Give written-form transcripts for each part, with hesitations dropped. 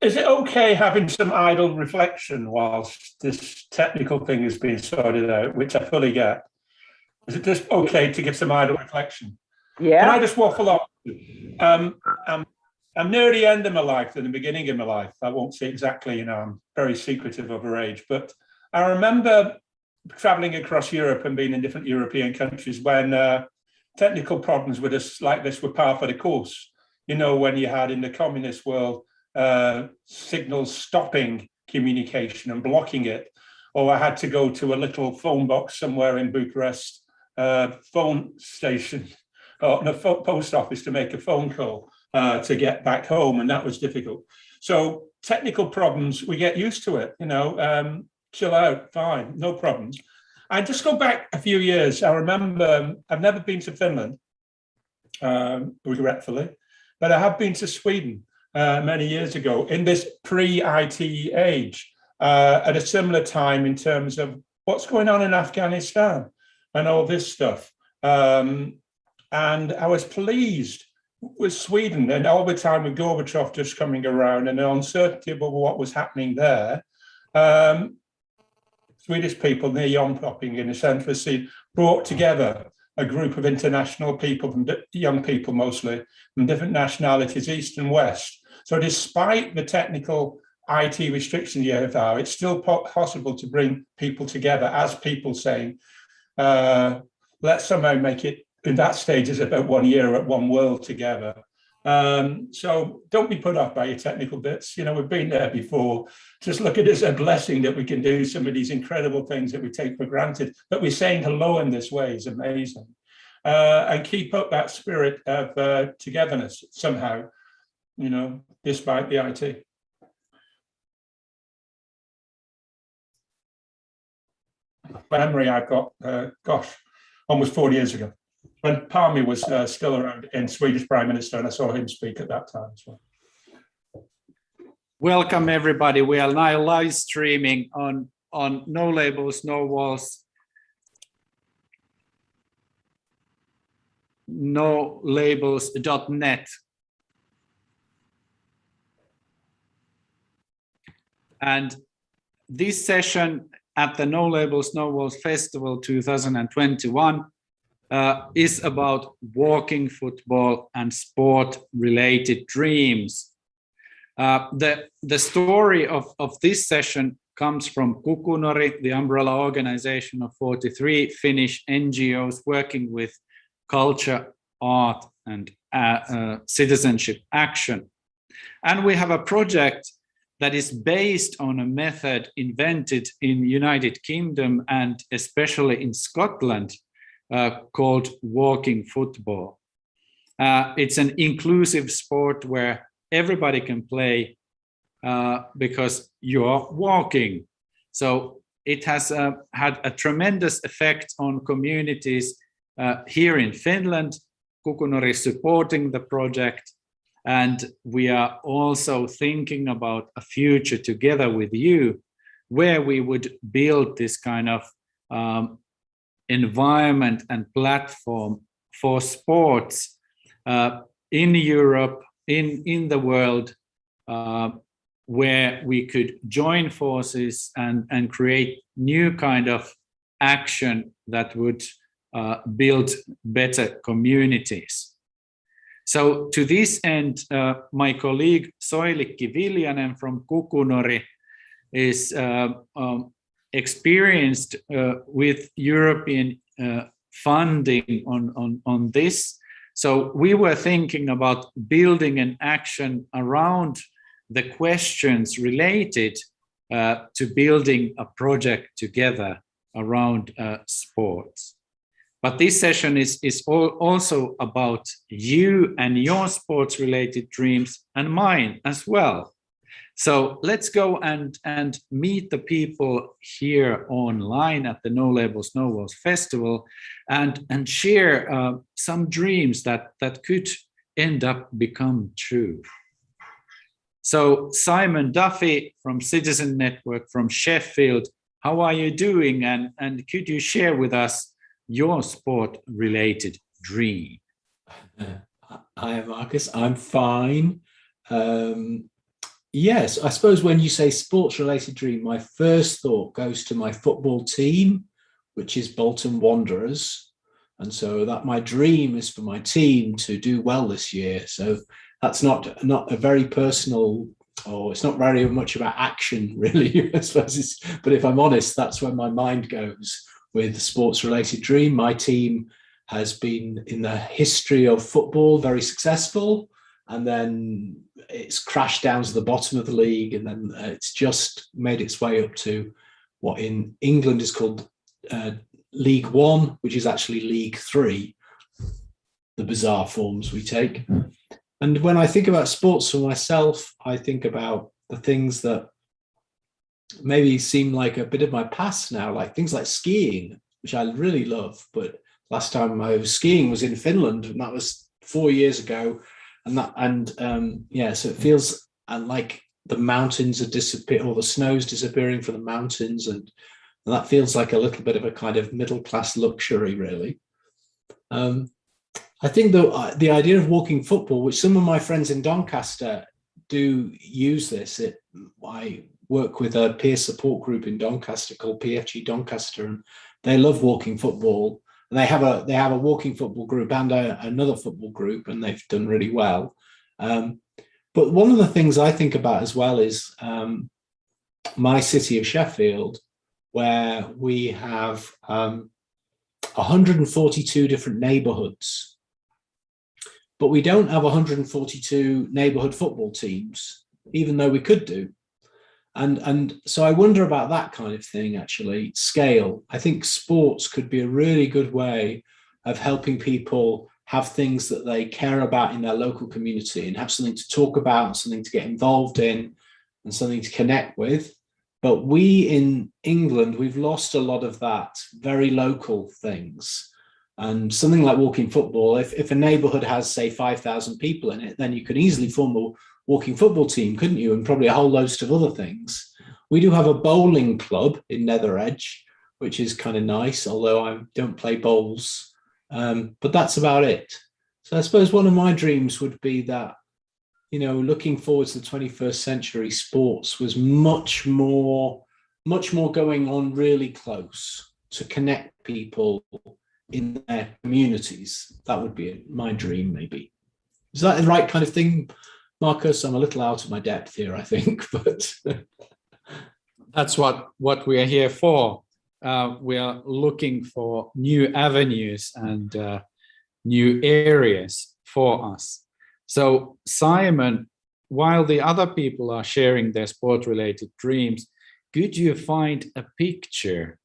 Is it okay having some idle reflection whilst this technical thing is being sorted out, which I fully get? Is it just okay to get some idle reflection? Yeah. Can I just waffle on? I'm near the end of my life than the beginning of my life. I won't say exactly, I'm very secretive of her age, but I remember traveling across Europe and being in different European countries when technical problems with us like this were par for the course. When you had in the communist world, signals stopping communication and blocking it, or I had to go to a little phone box somewhere in Bucharest, phone station, or no, post office to make a phone call to get back home, and that was difficult. So technical problems, we get used to it, chill out, fine, no problems. I just go back a few years. I remember I've never been to Finland, regretfully, but I have been to Sweden many years ago in this pre-IT age, at a similar time in terms of what's going on in Afghanistan and all this stuff. And I was pleased with Sweden, and all the time with Gorbachev just coming around and the uncertainty about what was happening there. Swedish people near Jönköping in the central scene brought together a group of international people, from young people mostly, from different nationalities, East and West. So despite the technical IT restrictions you have now, it's still possible to bring people together as people saying, let's somehow make it, in that stage, is about 1 year at one world together. So don't be put off by your technical bits. We've been there before. Just look at it as a blessing that we can do some of these incredible things that we take for granted. But we're saying hello in this way is amazing. And keep up that spirit of togetherness somehow, despite the IT. Memory I've got, almost 40 years ago, when Palme was still around in Swedish Prime Minister, and I saw him speak at that time as well. Welcome everybody. We are now live streaming on No Labels, No Walls, nolabels.net. And this session at the No Labels, No Walls Festival 2021 is about walking football and sport-related dreams. The story of this session comes from Kukunori, the umbrella organization of 43 Finnish NGOs working with culture, art, and citizenship action. And we have a project that is based on a method invented in United Kingdom and especially in Scotland, called walking football. It's an inclusive sport where everybody can play because you're walking. So it has had a tremendous effect on communities here in Finland. Kukunori is supporting the project, and we are also thinking about a future together with you where we would build this kind of environment and platform for sports in Europe, in the world, where we could join forces and create new kind of action that would build better communities. So to this end, my colleague Soilikki Viljanen from Kukunori is experienced with European funding on this. So we were thinking about building an action around the questions related to building a project together around sports. But this session is also about you and your sports related dreams and mine as well. So let's go and meet the people here online at the No Labels, No Walls Festival and share some dreams that could end up become true. So Simon Duffy from Citizen Network from Sheffield, how are you doing? And could you share with us your sport-related dream? Hi, Marcus. I'm fine. Yes, I suppose when you say sports-related dream, my first thought goes to my football team, which is Bolton Wanderers. And so that my dream is for my team to do well this year. So that's not a very personal, or it's not very much about action, really, I suppose. But if I'm honest, that's where my mind goes with the sports-related dream. My team has been in the history of football very successful, and then it's crashed down to the bottom of the league, and then it's just made its way up to what in England is called League One, which is actually League Three, the bizarre forms we take. And when I think about sports for myself, I think about the things that maybe seem like a bit of my past now, like things like skiing, which I really love. But last time I was skiing was in Finland, and that was 4 years ago. So it feels like the mountains are disappearing, or the snow's disappearing from the mountains, and that feels like a little bit of a kind of middle class luxury, really. I think the idea of walking football, which some of my friends in Doncaster do use this. I work with a peer support group in Doncaster called PFG Doncaster, and they love walking football. And they have a walking football group and another football group, and they've done really well. But one of the things I think about as well is my city of Sheffield, where we have 142 different neighbourhoods, but we don't have 142 neighbourhood football teams, even though we could do. And so I wonder about that kind of thing, actually, scale. I think sports could be a really good way of helping people have things that they care about in their local community and have something to talk about, something to get involved in, and something to connect with. But we in England, we've lost a lot of that very local things. And something like walking football, if a neighbourhood has, say, 5,000 people in it, then you could easily form a walking football team, couldn't you? And probably a whole host of other things. We do have a bowling club in Netheredge, which is kind of nice, although I don't play bowls. But that's about it. So I suppose one of my dreams would be that, looking forward to the 21st century, sports was much more going on really close to connect people in their communities. That would be my dream, maybe. Is that the right kind of thing, Marcus? I'm a little out of my depth here, I think, but that's what we are here for. We are looking for new avenues and new areas for us. So, Simon, while the other people are sharing their sport-related dreams, could you find a picture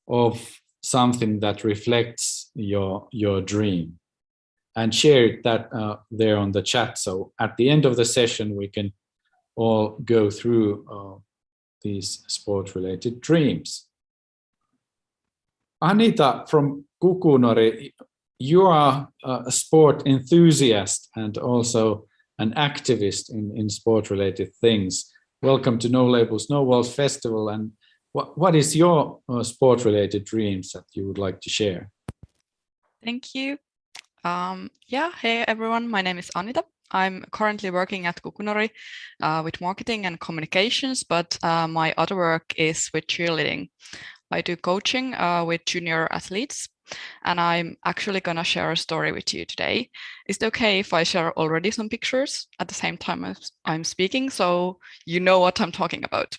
of something that reflects your dream and share that there on the chat? So at the end of the session, we can all go through these sport-related dreams. Anita from Kukunori, you are a sport enthusiast and also an activist in sport-related things. Welcome to No Labels, No Walls Festival. And what is your sport-related dreams that you would like to share? Thank you. Hey everyone, my name is Anita. I'm currently working at Kukunori with marketing and communications, but my other work is with cheerleading. I do coaching with junior athletes, and I'm actually going to share a story with you today. Is it okay if I share already some pictures at the same time as I'm speaking, so you know what I'm talking about?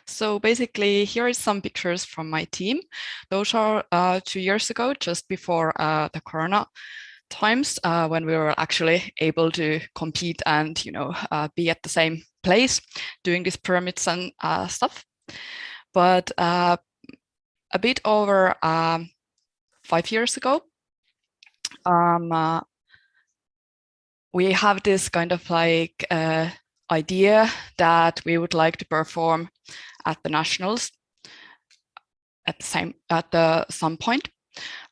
So basically, here are some pictures from my team. Those are 2 years ago, just before the Corona times, when we were actually able to compete and be at the same place doing these pyramids and stuff. But a bit over 5 years ago, we have this kind of like idea that we would like to perform at the nationals at some point,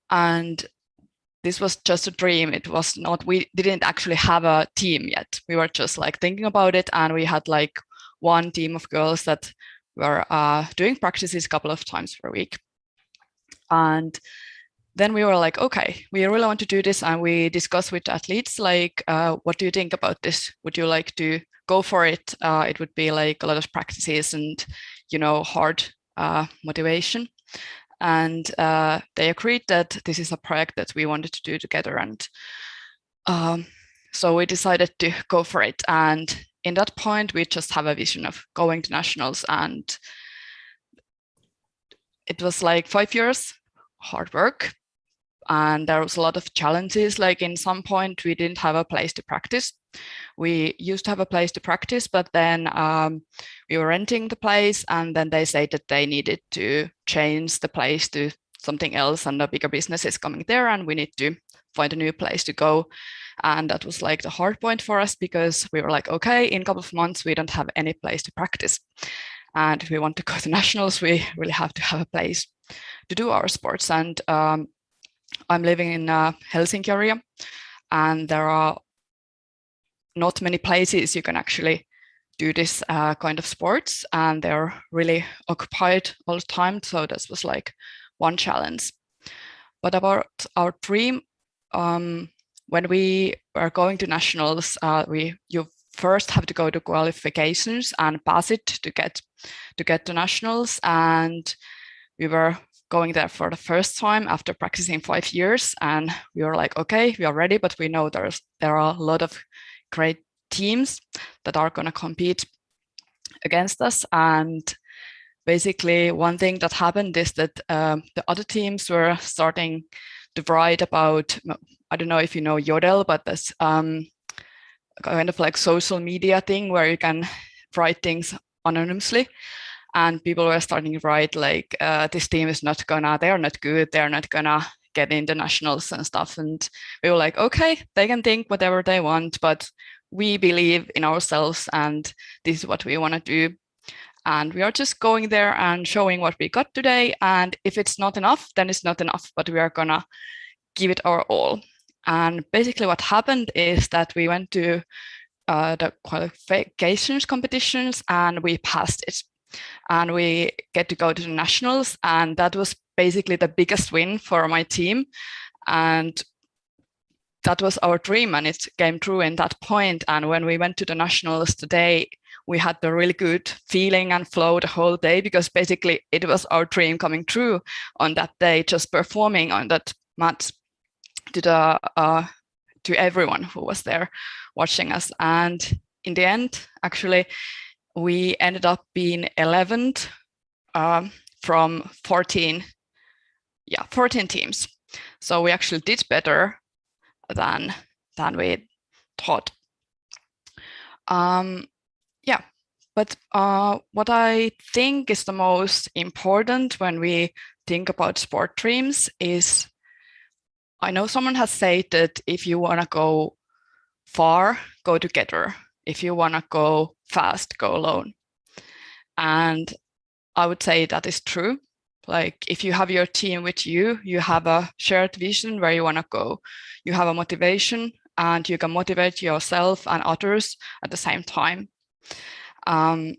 and this was just a dream. It was not, we didn't actually have a team yet. We were just like thinking about it, and we had like one team of girls that were doing practices a couple of times per week. And then we were like, okay, we really want to do this, and we discussed with athletes like, what do you think about this? Would you like to go for it? It would be like a lot of practices and, you know, hard motivation. And they agreed that this is a project that we wanted to do together. And so we decided to go for it. And in that point, we just have a vision of going to nationals. And it was like 5 years hard work. And there was a lot of challenges. Like in some point, we didn't have a place to practice. We used to have a place to practice, but then we were renting the place, and then they said that they needed to change the place to something else, and a bigger business is coming there, and we need to find a new place to go. And that was like the hard point for us, because we were like, okay, in a couple of months, we don't have any place to practice. And if we want to go to nationals, we really have to have a place to do our sports. And I'm living in Helsinki area, and there are not many places you can actually do this kind of sports, and they're really occupied all the time. So this was like one challenge. But about our dream, when we were going to nationals, you first have to go to qualifications and pass it to get to nationals. And we were going there for the first time after practicing 5 years, and we were like, okay, we are ready, but we know there are a lot of great teams that are going to compete against us. And basically one thing that happened is that the other teams were starting to write about, I don't know if you know Yodel, but that's kind of like social media thing where you can write things anonymously. And people were starting to write like, this team is not gonna, they're not good, they're not gonna get into nationals and stuff. And we were like, okay, they can think whatever they want, but we believe in ourselves, and this is what we want to do. And we are just going there and showing what we got today. And if it's not enough, then it's not enough, but we are gonna give it our all. And basically what happened is that we went to the qualifications competitions, and we passed it. And we get to go to the nationals, and that was basically the biggest win for my team. And that was our dream, and it came true in that point. And when we went to the nationals today, we had the really good feeling and flow the whole day, because basically it was our dream coming true on that day, just performing on that match to everyone who was there watching us. And in the end, actually, we ended up being 11th from 14 teams. So we actually did better than we thought. But what I think is the most important when we think about sport dreams is, I know someone has said that if you want to go far, go together. If you want to go fast, go alone. And I would say that is true. Like if you have your team with you, you have a shared vision where you want to go. You have a motivation, and you can motivate yourself and others at the same time. And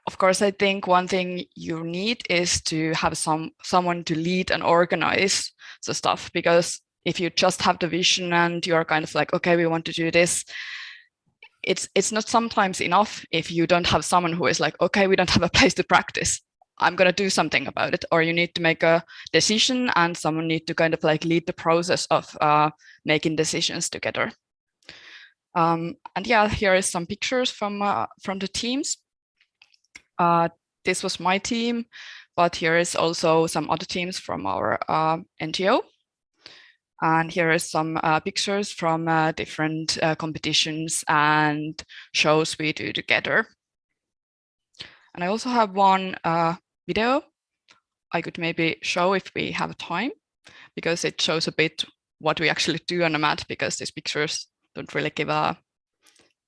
of course, I think one thing you need is to have someone to lead and organize the stuff, because if you just have the vision and you're kind of like, okay, we want to do this, it's not sometimes enough if you don't have someone who is like, okay, we don't have a place to practice, I'm going to do something about it. Or you need to make a decision, and someone need to kind of like lead the process of making decisions together. And yeah, here is some pictures from the teams. This was my team, but here is also some other teams from our NGO. And here is some pictures from different competitions and shows we do together. And I also have one video I could maybe show if we have time, because it shows a bit what we actually do on the mat, because these pictures don't really give a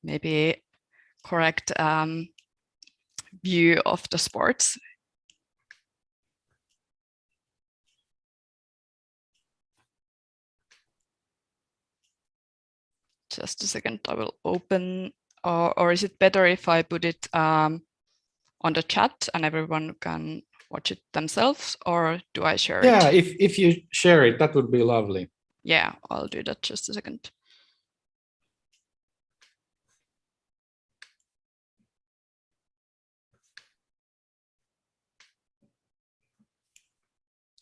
maybe correct view of the sports. Just a second, I will open, or is it better if I put it on the chat and everyone can watch it themselves, or do I share Yeah, it? if you share it, that would be lovely. Yeah, I'll do that. Just a second.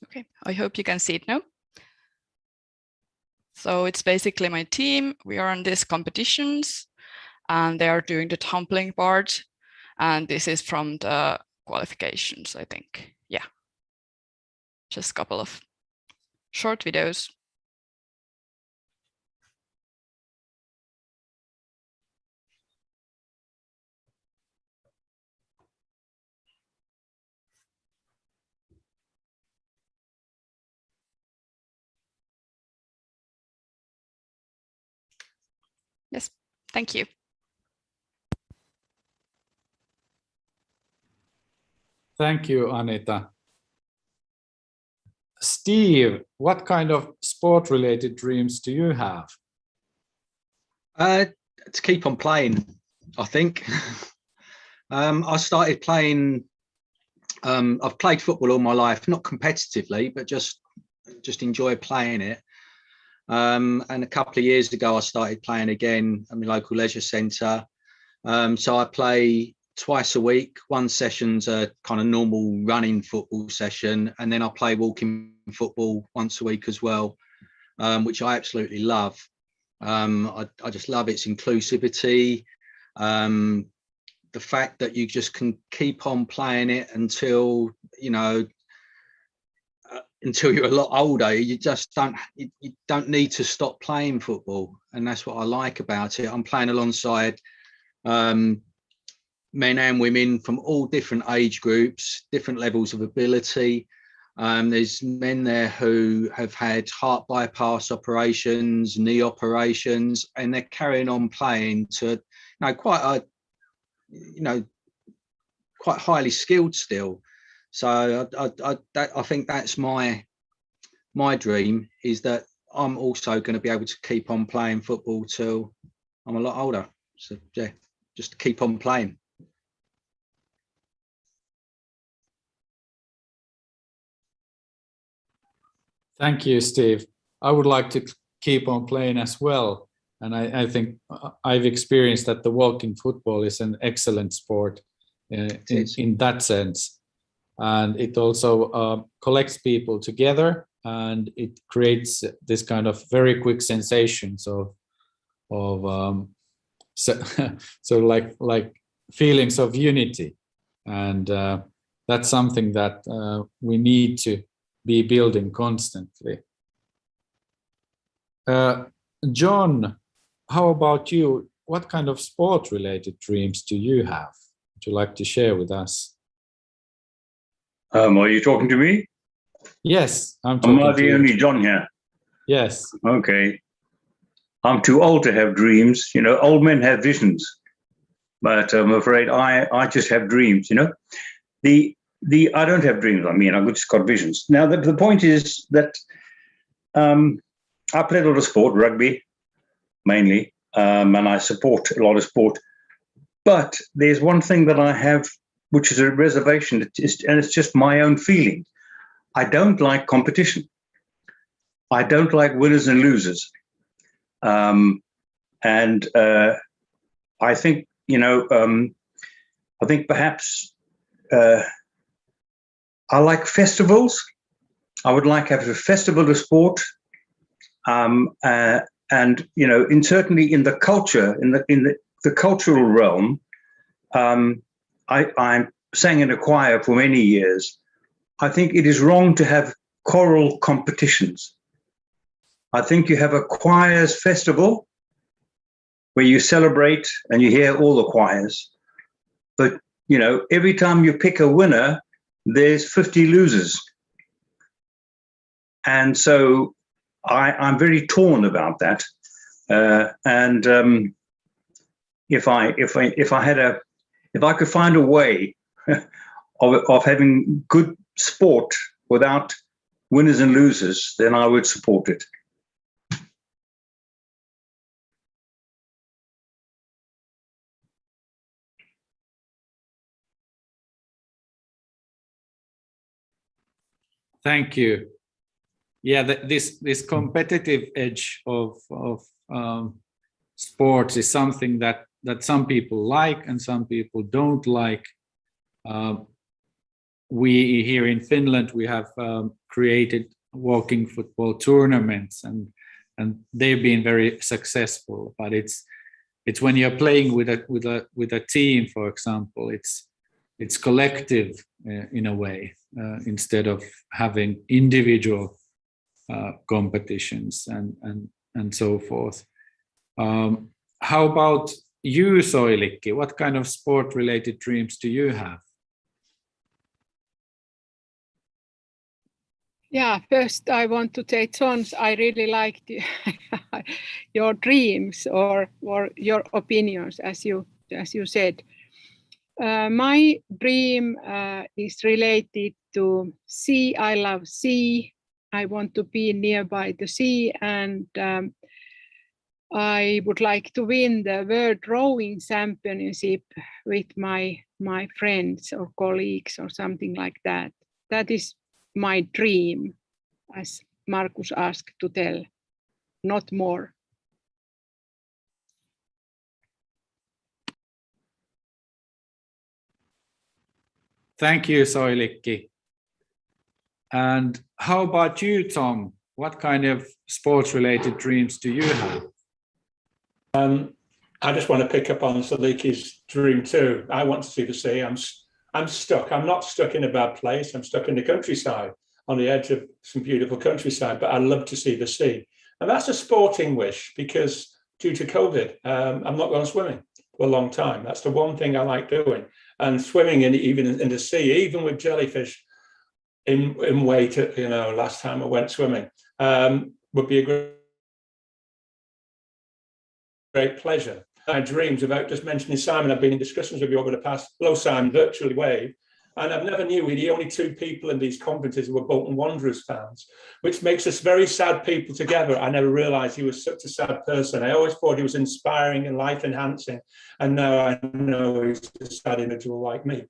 Okay, I hope you can see it now. So it's basically my team. We are on these competitions and they are doing the tumbling part. And this is from the qualifications, I think. Yeah, just a couple of short videos. Yes, thank you. Thank you, Anita. Steve, what kind of sport-related dreams do you have? To keep on playing, I think. I started playing. I've played football all my life, not competitively, but just enjoy playing it. And a couple of years ago, I started playing again at my local leisure centre. So I play twice a week. One session's a kind of normal running football session, and then I play walking football once a week as well, which I absolutely love. I just love its inclusivity. The fact that you just can keep on playing it until, you know, until you're a lot older. You just don't need to stop playing football, and that's what I like about it. I'm playing alongside men and women from all different age groups, different levels of ability. There's men there who have had heart bypass operations, knee operations, and they're carrying on playing to, quite highly skilled still. So I think that's my dream, is that I'm also going to be able to keep on playing football till I'm a lot older. So yeah, just keep on playing. Thank you, Steve. I would like to keep on playing as well. And I think I've experienced that the walking football is an excellent sport in that sense. And it also collects people together, and it creates this kind of very quick sensations of so like feelings of unity. And that's something that we need to be building constantly. John, how about you? What kind of sport-related dreams do you have? Would you like to share with us? Are you talking to me? Yes, I'm talking Am I to the you. only John here? Yes. Okay. I'm too old to have dreams. You know, old men have visions, but I'm afraid I just have dreams. You know, I don't have dreams. I mean, I've just got visions. Now, the point is that I play a lot of sport, rugby mainly, and I support a lot of sport. But there's one thing that I have, which is a reservation, and it's just my own feeling. I don't like competition. I don't like winners and losers. And I think, I think perhaps I like festivals. I would like to have a festival of sport. And, certainly in the culture, in the cultural realm, I sang in a choir for many years. I think it is wrong to have choral competitions. I think you have a choirs festival where you celebrate and you hear all the choirs. But, every time you pick a winner, there's 50 losers. And so I'm very torn about that. If I could find a way of having good sport without winners and losers, then I would support it. Thank you. Yeah, this competitive edge of sports is something that some people like and some people don't like. We here in Finland, we have created walking football tournaments, and they've been very successful. But it's when you're playing with a team, for example, it's collective in a way, instead of having individual competitions and so forth. How about you, Soilikki? What kind of sport-related dreams do you have? Yeah, first I want to say, John, I really liked your dreams or your opinions, as you said. My dream is related to sea. I love sea. I want to be nearby the sea, and I would like to win the World Rowing Championship with my friends or colleagues or something like that. That is my dream, as Markus asked to tell, not more. Thank you, Soilikki. And how about you, Tom? What kind of sports-related dreams do you have? I just want to pick up on Soilikki's dream too. I want to see the sea. I'm stuck. I'm not stuck in a bad place. I'm stuck in the countryside, on the edge of some beautiful countryside, but I love to see the sea. And that's a sporting wish, because due to COVID, I'm not going swimming for a long time. That's the one thing I like doing. And swimming even in the sea, even with jellyfish in way to, last time I went swimming, would be a great pleasure. My dreams, about just mentioning Simon, I've been in discussions with you over the past, hello Simon, virtually wave, and I've never knew we're the only two people in these conferences who were Bolton Wanderers fans, which makes us very sad people together. I never realized he was such a sad person. I always thought he was inspiring and life enhancing, and now I know he's a sad individual like me.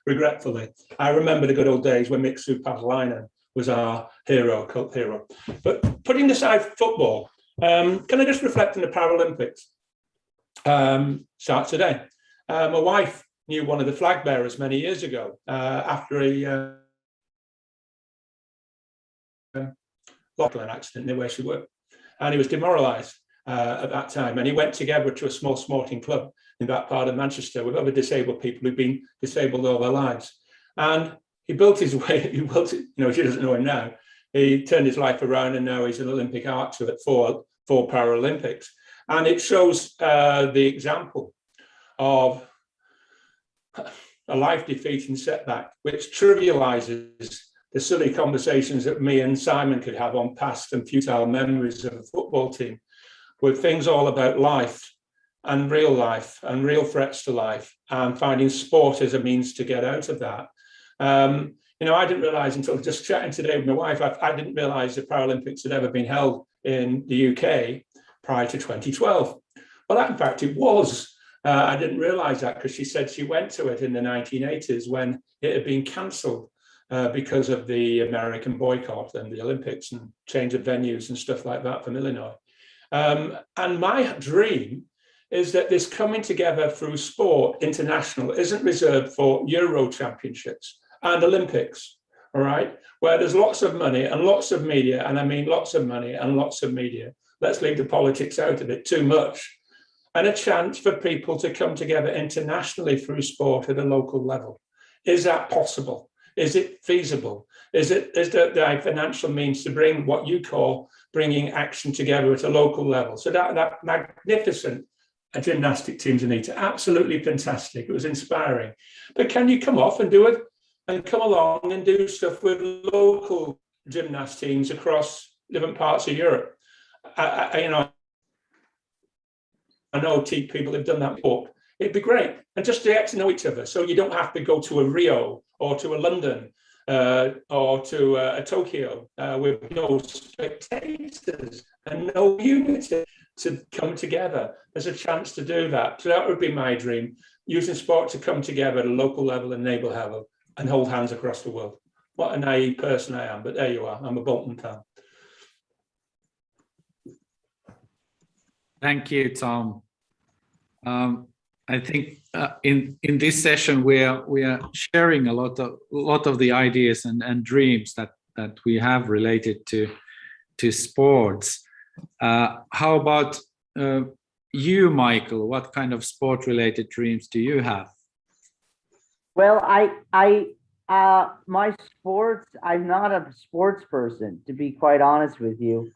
Regretfully, I remember the good old days when Miksu Patalainen was our hero, cult hero. But putting aside football, can I just reflect on the Paralympics? Start today. My wife knew one of the flag bearers many years ago after a accident near where she worked, and he was demoralised at that time, and he went together to a small sporting club in that part of Manchester with other disabled people who've been disabled all their lives, and he built his way. He built it. She doesn't know him now. He turned his life around, and now he's an Olympic archer at four Paralympics. And it shows the example of a life-defeating setback, which trivializes the silly conversations that me and Simon could have on past and futile memories of a football team, with things all about life and real threats to life, and finding sport as a means to get out of that. I didn't realize until just chatting today with my wife, I didn't realize the Paralympics had ever been held in the UK prior to 2012. Well, in fact, it was. I didn't realize that, because she said she went to it in the 1980s when it had been cancelled because of the American boycott and the Olympics and change of venues and stuff like that from Illinois. And my dream is that this coming together through sport international isn't reserved for Euro championships and Olympics, all right, where there's lots of money and lots of media, and I mean lots of money and lots of media. Let's leave the politics out of it too much. And a chance for people to come together internationally through sport at a local level. Is that possible? Is it feasible? Is there financial means to bring what you call bringing action together at a local level? So that magnificent gymnastic teams, Anita, absolutely fantastic. It was inspiring. But can you come off and do it and come along and do stuff with local gymnast teams across different parts of Europe? I know people have done that before. It'd be great. And just to get to know each other, so you don't have to go to a Rio or to a London or to a Tokyo with no spectators and no unity to come together. There's a chance to do that. So that would be my dream, using sport to come together at a local level and neighbour level and hold hands across the world. what a naive person I am, but there you are. I'm a Bolton fan. Thank you, Tom. I think in this session we are sharing a lot of the ideas and dreams that we have related to sports. How about you, Michael? What kind of sport-related dreams do you have? Well, my sports, I'm not a sports person, to be quite honest with you.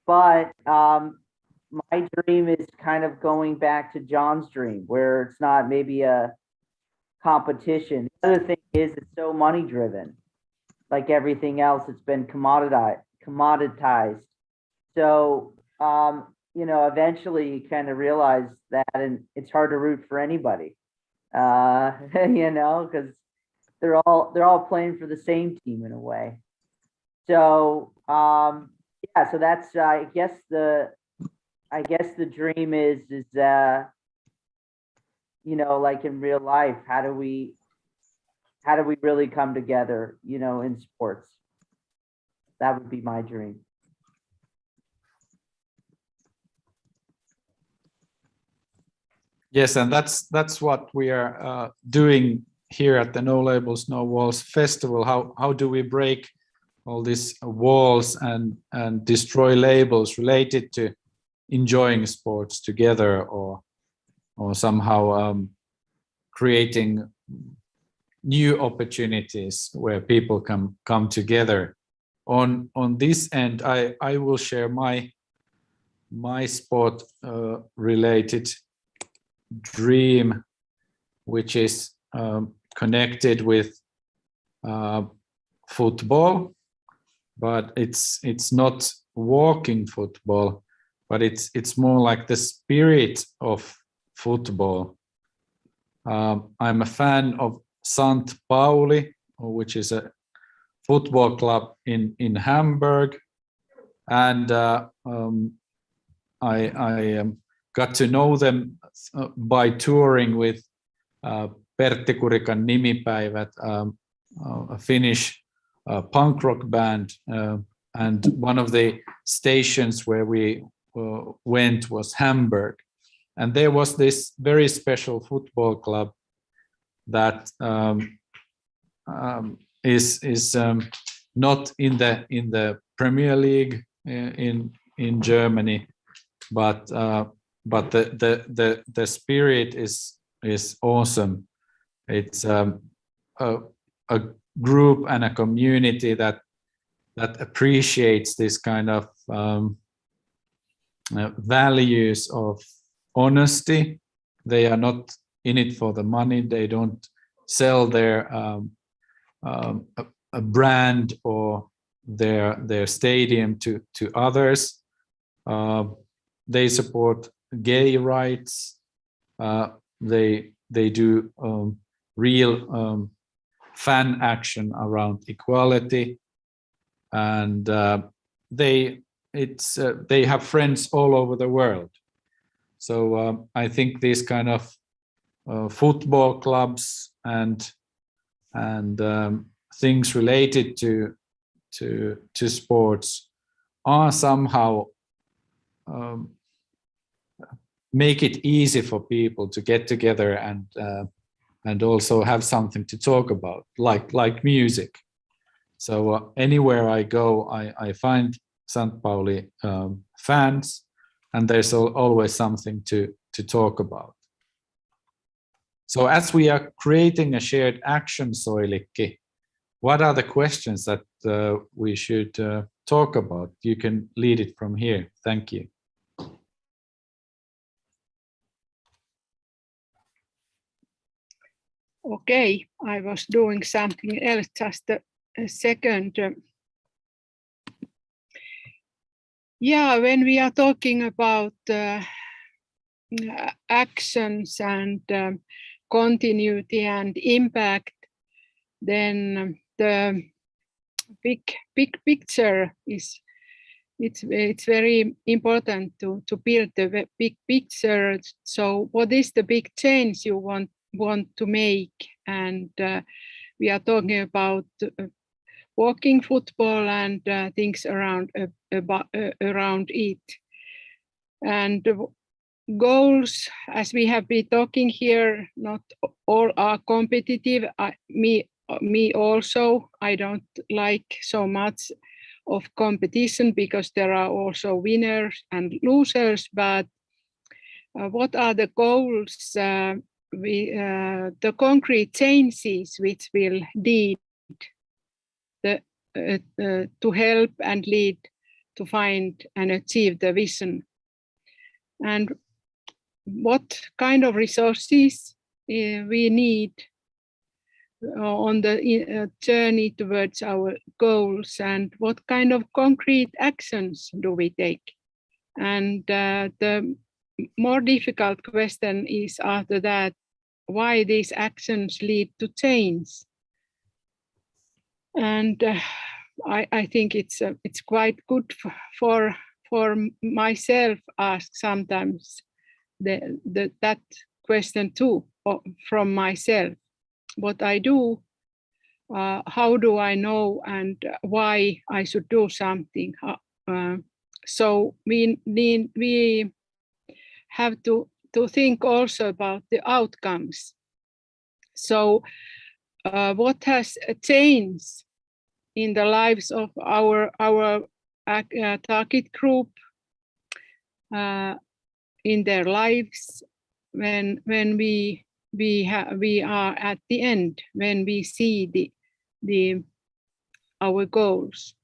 But my dream is kind of going back to John's dream, where it's not maybe a competition. The other thing is it's so money driven. Like everything else, it's been commoditized. So, you know, eventually you kind of realize that, and it's hard to root for anybody, you know, because they're all playing for the same team in a way. So, yeah, so that's, I guess the dream is, you know, like in real life, how do we really come together, you know, in sports? That would be my dream. Yes, and that's what we are doing here at the No Labels, No Walls Festival. How do we break all these walls and destroy labels related to enjoying sports together, or somehow creating new opportunities where people can come together. On this end, I will share my sport related dream, which is connected with football, but it's not walking football, but it's more like the spirit of football. I'm a fan of St. Pauli, which is a football club in Hamburg, and I got to know them by touring with Pertti Kurikan Nimipäivät, a Finnish punk rock band, and one of the stations where we went was Hamburg, and there was this very special football club that is not in the Premier League in Germany, but the spirit is awesome. It's a group and a community that appreciates this kind of values of honesty. They are not in it for the money. They don't sell their a brand or their stadium to others. They support gay rights. They do real fan action around equality, and they have friends all over the world. So I think these kind of football clubs and things related to sports are somehow make it easy for people to get together and also have something to talk about, like music. So anywhere I go, I find St. Pauli fans, and there's always something to talk about. So as we are creating a shared action, Soilikki, what are the questions that we should talk about? You can lead it from here. Thank you. Okay, I was doing something else, just a second. Yeah, when we are talking about actions and continuity and impact, then the big picture is it's very important to build the big picture. So what is the big change you want to make, and we are talking about walking football and things around it. And goals, as we have been talking here, not all are competitive. Me also, I don't like so much of competition because there are also winners and losers. But what are the goals? The concrete changes which will lead to help and lead to find and achieve the vision. And what kind of resources we need on the journey towards our goals, and what kind of concrete actions do we take? And the more difficult question is after that, why these actions lead to change. And I think it's quite good for myself ask sometimes that question too from myself. What I do, how do I know, and why I should do something. So we have to think also about the outcomes. So what has changed in the lives of our target group, in their lives when we are at the end, when we see our goals.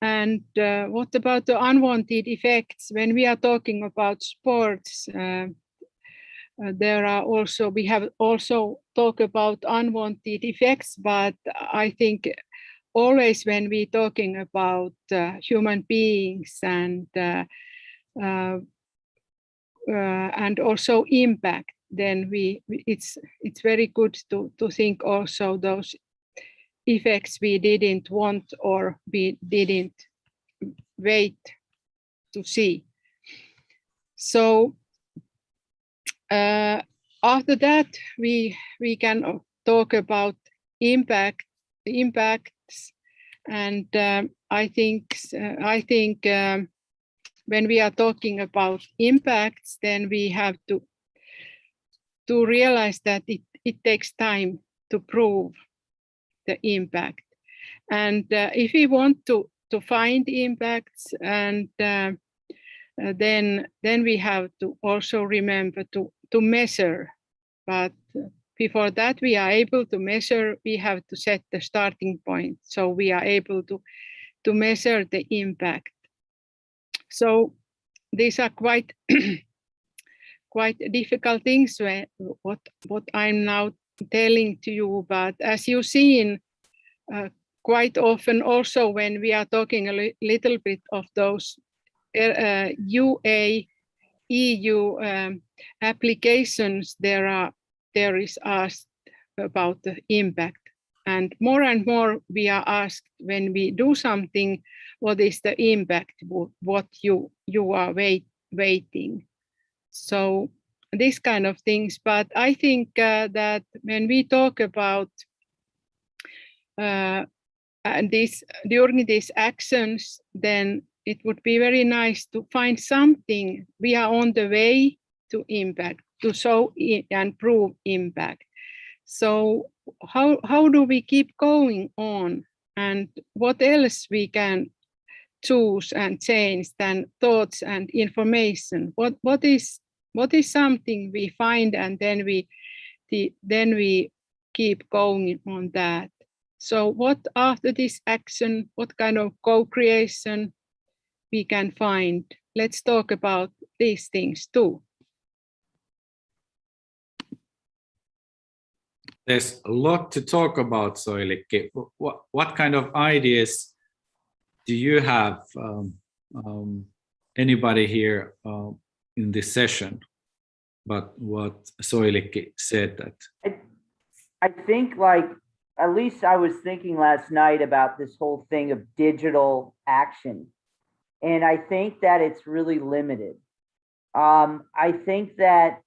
And what about the unwanted effects? When we are talking about sports, there are also, we have also talked about unwanted effects, but I think always when we're talking about human beings and also impact, then it's very good to think also those effects we didn't want or we didn't wait to see. So after that, we can talk about impacts, and I think when we are talking about impacts, then we have to realize that it takes time to prove the impact. And if we want to find impacts, and then we have to also remember to measure. But before that we are able to measure, we have to set the starting point, so we are able to measure the impact. So these are quite quite difficult things, what I'm now telling to you. But as you've seen, quite often also when we are talking a little bit of those EU applications, there is asked about the impact. And more we are asked when we do something, what is the impact, what you are waiting. So these kind of things. But I think that when we talk about during these actions, then it would be very nice to find something. We are on the way to impact, to show and prove impact. So how do we keep going on, and what else we can choose and change than thoughts and information? What is something we find, and then we keep going on that. So what after this action, what kind of co-creation we can find? Let's talk about these things too. There's a lot to talk about, Soilikki. What kind of ideas do you have? Anybody here in this session? But what Soilikki said that. I think, like, at least I was thinking last night about this whole thing of digital action. And I think that it's really limited. I think that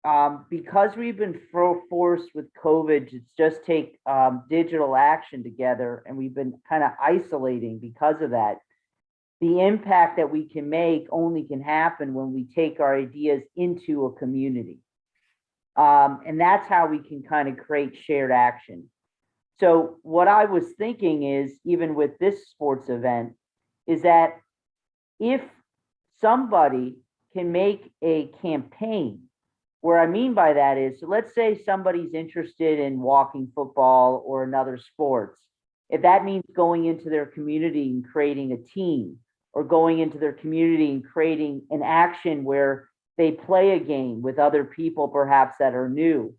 because we've been forced with COVID to just take digital action together, and we've been kind of isolating because of that, the impact that we can make only can happen when we take our ideas into a community. And that's how we can kind of create shared action. So what I was thinking is, even with this sports event, is that if somebody can make a campaign, where I mean by that is, so let's say somebody's interested in walking football or another sports. If that means going into their community and creating a team, or going into their community and creating an action where they play a game with other people perhaps that are new,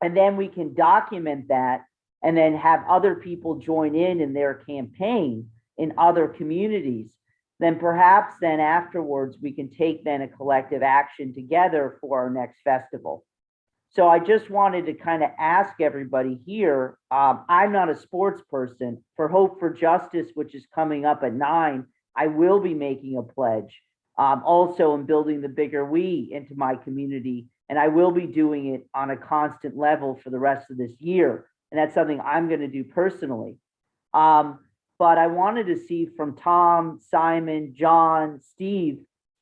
and then we can document that and then have other people join in their campaign in other communities, then perhaps then afterwards we can take then a collective action together for our next festival. So I just wanted to kind of ask everybody here, I'm not a sports person. For Hope for Justice, which is coming up at 9, I will be making a pledge. Also, I'm building the Bigger We into my community, and I will be doing it on a constant level for the rest of this year. And that's something I'm going to do personally. But I wanted to see from Tom, Simon, John, Steve,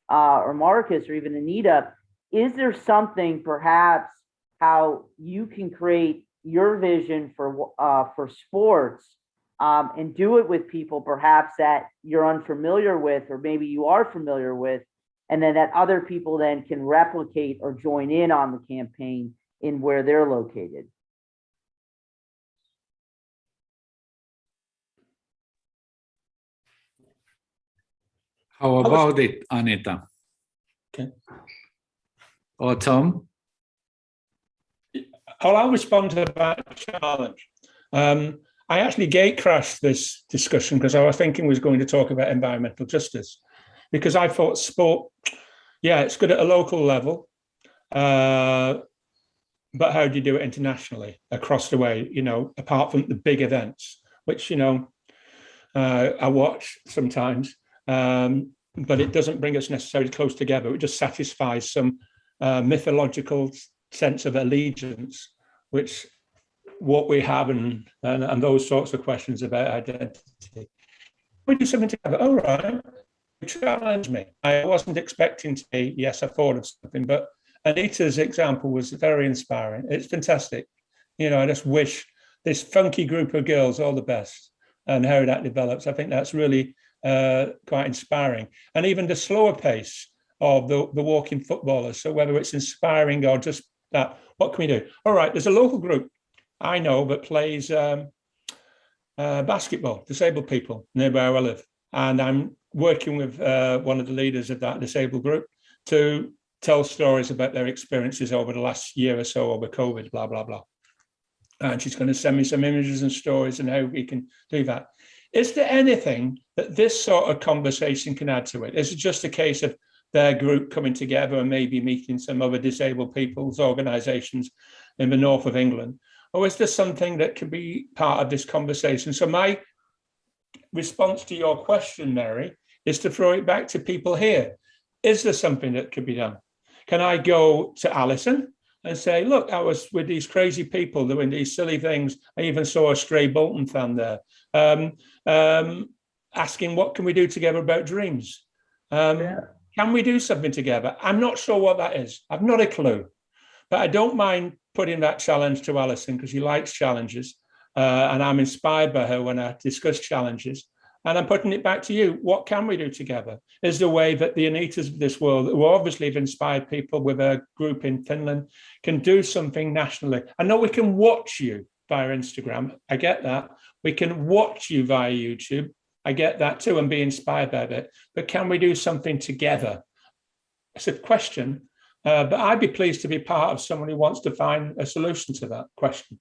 or Marcus, or even Anita, is there something perhaps how you can create your vision for sports, and do it with people perhaps that you're unfamiliar with, or maybe you are familiar with, and then that other people then can replicate or join in on the campaign in where they're located. How about it, Anita? Okay. Or Tom? I'll respond to that challenge. I actually gate crashed this discussion because I was thinking we was going to talk about environmental justice, because I thought sport, yeah, it's good at a local level, but how do you do it internationally across the way, you know, apart from the big events, which, you know, I watch sometimes, but it doesn't bring us necessarily close together. It just satisfies some mythological sense of allegiance, which what we have, and those sorts of questions about identity. We do something together. All right, it challenged me. I wasn't expecting to be, yes, I thought of something, but Anita's example was very inspiring. It's fantastic. You know, I just wish this funky group of girls all the best, and how that develops. I think that's really quite inspiring. And even the slower pace of the walking footballers. So whether it's inspiring or just that, what can we do? All right, there's a local group I know that plays basketball, disabled people near where I live. And I'm working with one of the leaders of that disabled group to tell stories about their experiences over the last year or so over COVID, blah, blah, blah. And she's going to send me some images and stories and how we can do that. Is there anything that this sort of conversation can add to it? Is it just a case of their group coming together and maybe meeting some other disabled people's organisations in the north of England? Or is there something that can be part of this conversation? So my response to your question, Mary, is to throw it back to people here. Is there something that could be done? Can I go to Alison and say, look, I was with these crazy people doing these silly things. I even saw a stray Bolton fan there, asking what can we do together about dreams? Can we do something together? I'm not sure what that is. I've not a clue, but I don't mind putting that challenge to Alison because she likes challenges, and I'm inspired by her when I discuss challenges. And I'm putting it back to you. What can we do together? Is the way that the Anitas of this world, who obviously have inspired people with a group in Finland, can do something nationally. I know we can watch you via Instagram. I get that. We can watch you via YouTube. I get that too, and be inspired by it. But can we do something together? It's a question, but I'd be pleased to be part of someone who wants to find a solution to that question.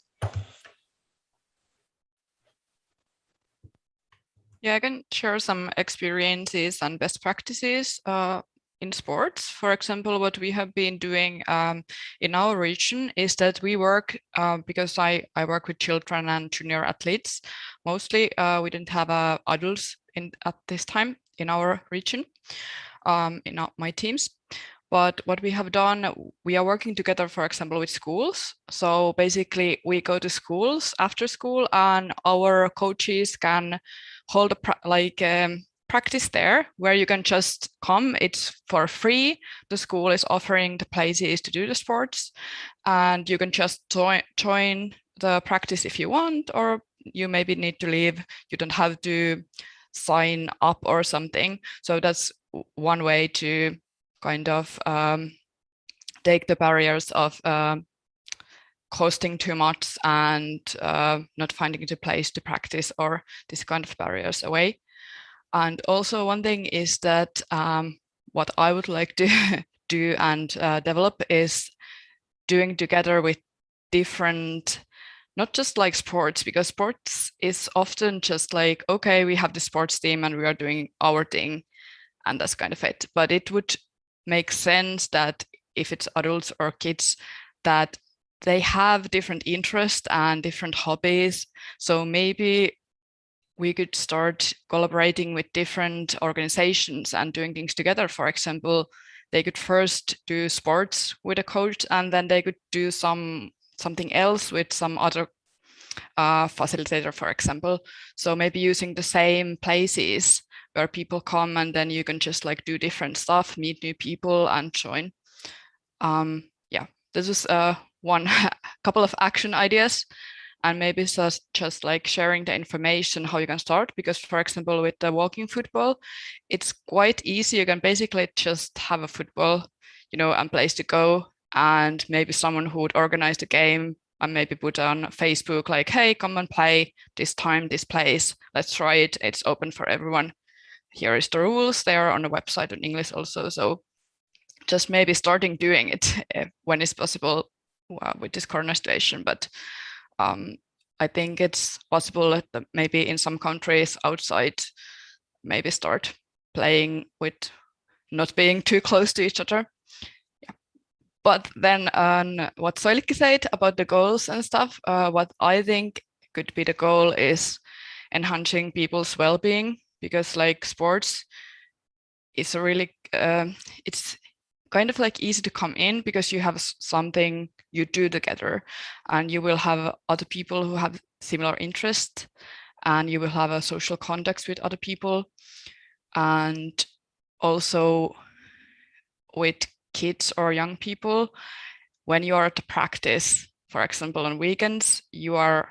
Yeah, I can share some experiences and best practices in sports. For example, what we have been doing in our region is that we work, because I work with children and junior athletes, mostly we didn't have adults at this time in our region, in my teams. But what we have done, we are working together, for example, with schools. So basically we go to schools after school and our coaches can hold a practice there where you can just come. It's for free. The school is offering the places to do the sports and you can just join the practice if you want, or you maybe need to leave. You don't have to sign up or something. So that's one way to kind of take the barriers of costing too much and not finding the place to practice or this kind of barriers away. And also one thing is that what I would like to do and develop is doing together with different, not just like sports, because sports is often just like, okay, we have the sports team and we are doing our thing and that's kind of it. But it would make sense that if it's adults or kids, that they have different interests and different hobbies. So maybe we could start collaborating with different organizations and doing things together. For example, they could first do sports with a coach and then they could do something else with some other facilitator, for example. So maybe using the same places where people come and then you can just like do different stuff, meet new people and join. Yeah, this is one couple of action ideas. And maybe just like sharing the information how you can start, because for example with the walking football, it's quite easy. You can basically just have a football, and place to go, and maybe someone who would organize the game and maybe put on Facebook like, hey, come and play this time, this place, let's try it, it's open for everyone, here is the rules. They are on the website in English also. So just maybe starting doing it when it's possible with this corona situation. But I think it's possible that maybe in some countries outside, maybe start playing with not being too close to each other. Yeah. But then what Soilikki said about the goals and stuff, what I think could be the goal is enhancing people's well-being, because like sports is a really, it's kind of like easy to come in because you have something you do together and you will have other people who have similar interests and you will have a social context with other people. And also with kids or young people, when you are at the practice, for example, on weekends, you are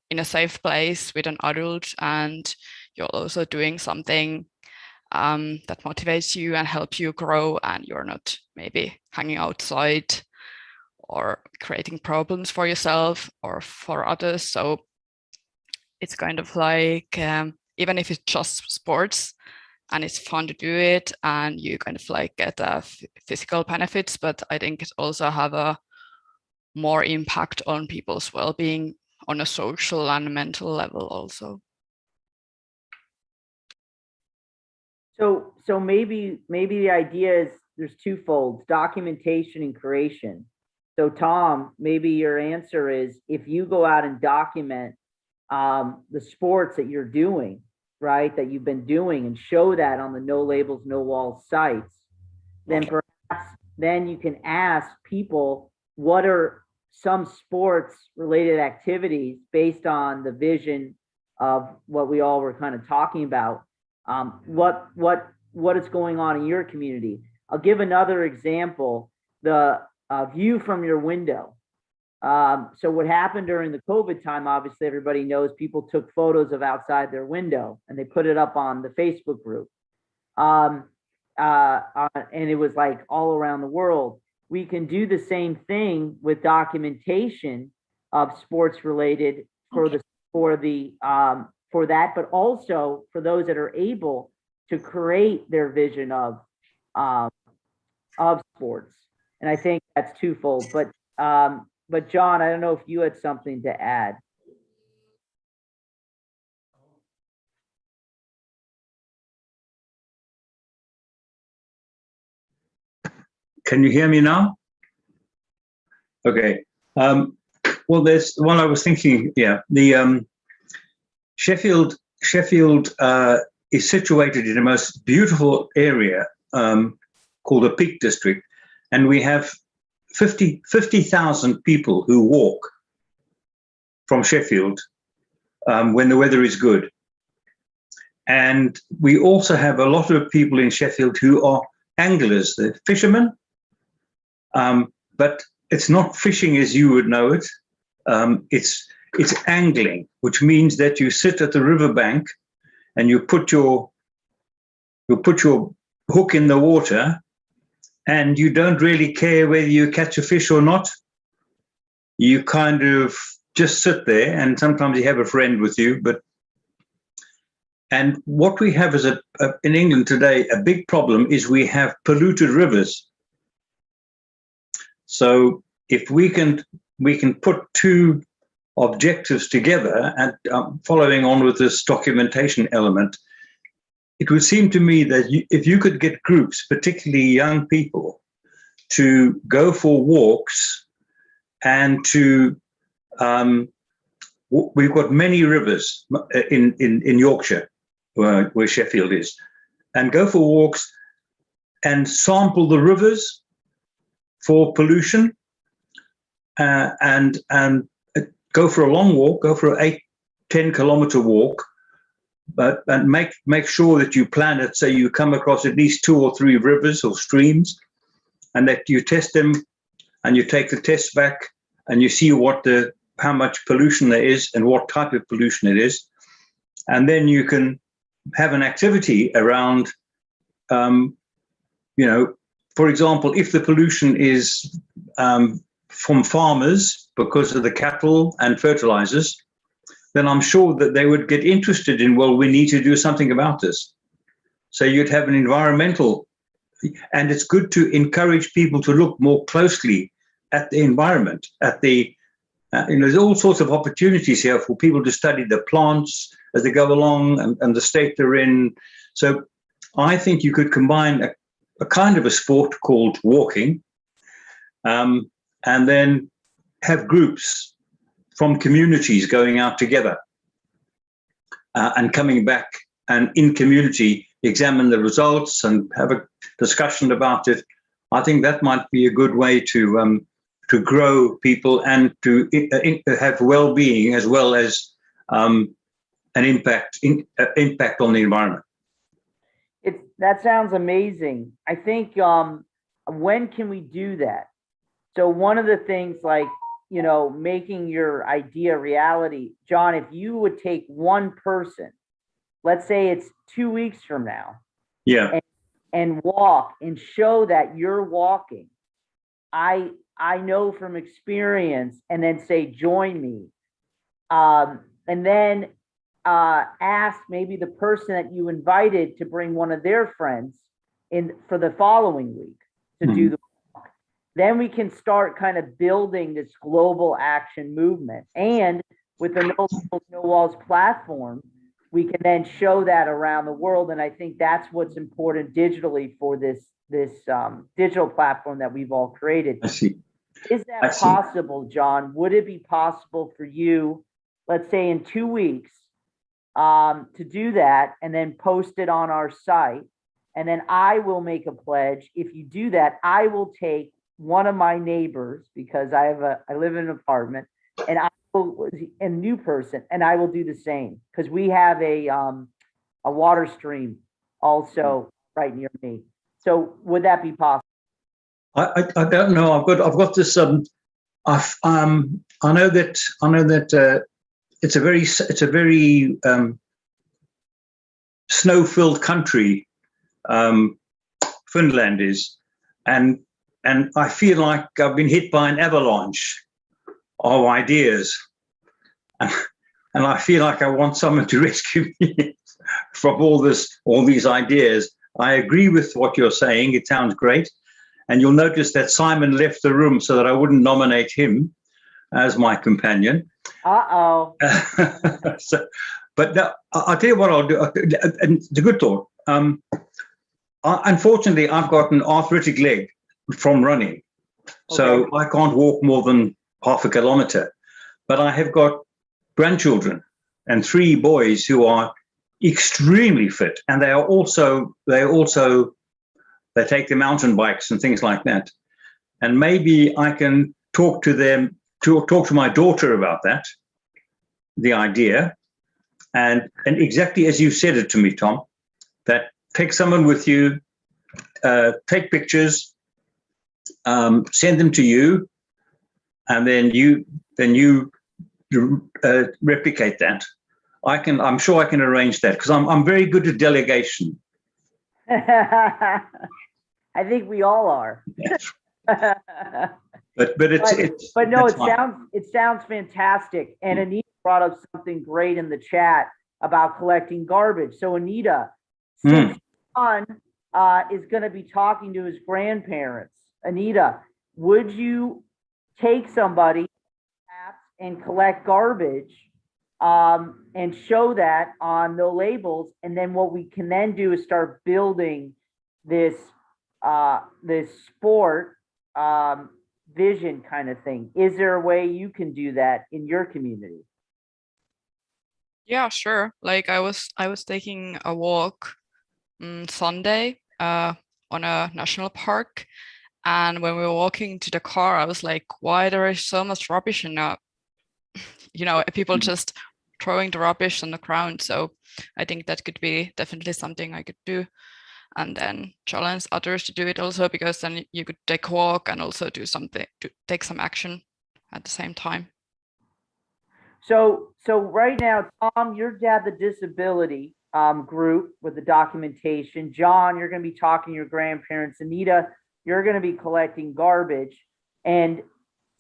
in a safe place with an adult and you're also doing something that motivates you and help you grow, and you're not maybe hanging outside or creating problems for yourself or for others. So it's kind of like, even if it's just sports and it's fun to do it and you kind of like get physical benefits, but I think it also have a more impact on people's well-being on a social and mental level also. So maybe the idea is there's twofold: documentation and creation. So Tom, maybe your answer is if you go out and document the sports that you're doing, right, that you've been doing, and show that on the No Labels, No Walls sites, then perhaps then you can ask people what are some sports related activities based on the vision of what we all were kind of talking about. What is going on in your community. I'll give another example, the view from your window. So what happened during the COVID time, obviously everybody knows people took photos of outside their window and they put it up on the Facebook group. And it was like all around the world. We can do the same thing with documentation of sports related for that, but also for those that are able to create their vision of sports. And I think that's twofold. But John, I don't know if you had something to add. Can you hear me now? Okay. Well, there's one I was thinking. Yeah, the Sheffield is situated in a most beautiful area called the Peak District, and we have 50,000 people who walk from Sheffield when the weather is good. And we also have a lot of people in Sheffield who are anglers, they're fishermen, but it's not fishing as you would know it. It's angling, which means that you sit at the riverbank and you put your hook in the water, and you don't really care whether you catch a fish or not. You kind of just sit there, and sometimes you have a friend with you. And what we have is in England today, a big problem is we have polluted rivers. So if we can put two objectives together, and following on with this documentation element, it would seem to me that if you could get groups, particularly young people, to go for walks and to, we've got many rivers in Yorkshire, where Sheffield is, and go for walks and sample the rivers for pollution, and go for a long walk, go for an 8-10 kilometer walk, and make sure that you plan it so you come across at least 2 or 3 rivers or streams, and that you test them, and you take the tests back, and you see how much pollution there is and what type of pollution it is, and then you can have an activity around, for example, if the pollution is from farmers because of the cattle and fertilizers, then I'm sure that they would get interested in, well, we need to do something about this. So you'd have an environmental, and it's good to encourage people to look more closely at the environment, there's all sorts of opportunities here for people to study the plants as they go along and the state they're in. So I think you could combine a kind of a sport called walking, and then have groups from communities going out together and coming back, and in community examine the results and have a discussion about it. I think that might be a good way to grow people and to have well-being as well as an impact on the environment. That sounds amazing. I think when can we do that? So one of the things, like, making your idea reality, John, if you would take one person, let's say it's 2 weeks from now, and walk and show that you're walking. I know from experience, and then say, join me. And then ask maybe the person that you invited to bring one of their friends in for the following week to do the walk. Then we can start kind of building this global action movement. And with the No Walls platform, we can then show that around the world. And I think that's what's important digitally for this digital platform that we've all created. I see. Is that possible, John? Would it be possible for you, let's say in 2 weeks, to do that and then post it on our site? And then I will make a pledge. If you do that, I will take one of my neighbors, because I live in an apartment, and a new person, and I will do the same, because we have a water stream also right near me. So would that be possible? I don't know. I've got this. I know that it's a very snow-filled country. Finland is, and I feel like I've been hit by an avalanche of ideas, and I feel like I want someone to rescue me from all these ideas. I agree with what you're saying. It sounds great. And you'll notice that Simon left the room so that I wouldn't nominate him as my companion. Uh-oh. But no, I'll tell you what I'll do. And it's a good thought. Unfortunately, I've got an arthritic leg from running. So I can't walk more than half a kilometer. But I have got grandchildren and 3 boys who are extremely fit. And they take the mountain bikes and things like that. and maybe I can talk to them, talk to my daughter about that, the idea, and exactly as you said it to me, Tom, that take someone with you, take pictures, send them to you, and then you replicate that. I'm sure I can arrange that, because I'm very good at delegation. I think we all are. Yes. But it's but no, fine. it sounds fantastic. And Anita brought up something great in the chat about collecting garbage. So Anita, since John is going to be talking to his grandparents, Anita, would you take somebody perhaps and collect garbage and show that on No Labels? And then what we can then do is start building this this sport vision kind of thing. Is there a way you can do that in your community? Yeah, sure. Like I was taking a walk Sunday on a national park, and when we were walking to the car, I was like, why there is so much rubbish in people just throwing the rubbish on the ground. So I think that could be definitely something I could do, and then challenge others to do it also, because then you could take a walk and also do something to take some action at the same time. So right now, Tom, you're at the disability group with the documentation. John, you're going to be talking to your grandparents. Anita, you're going to be collecting garbage. And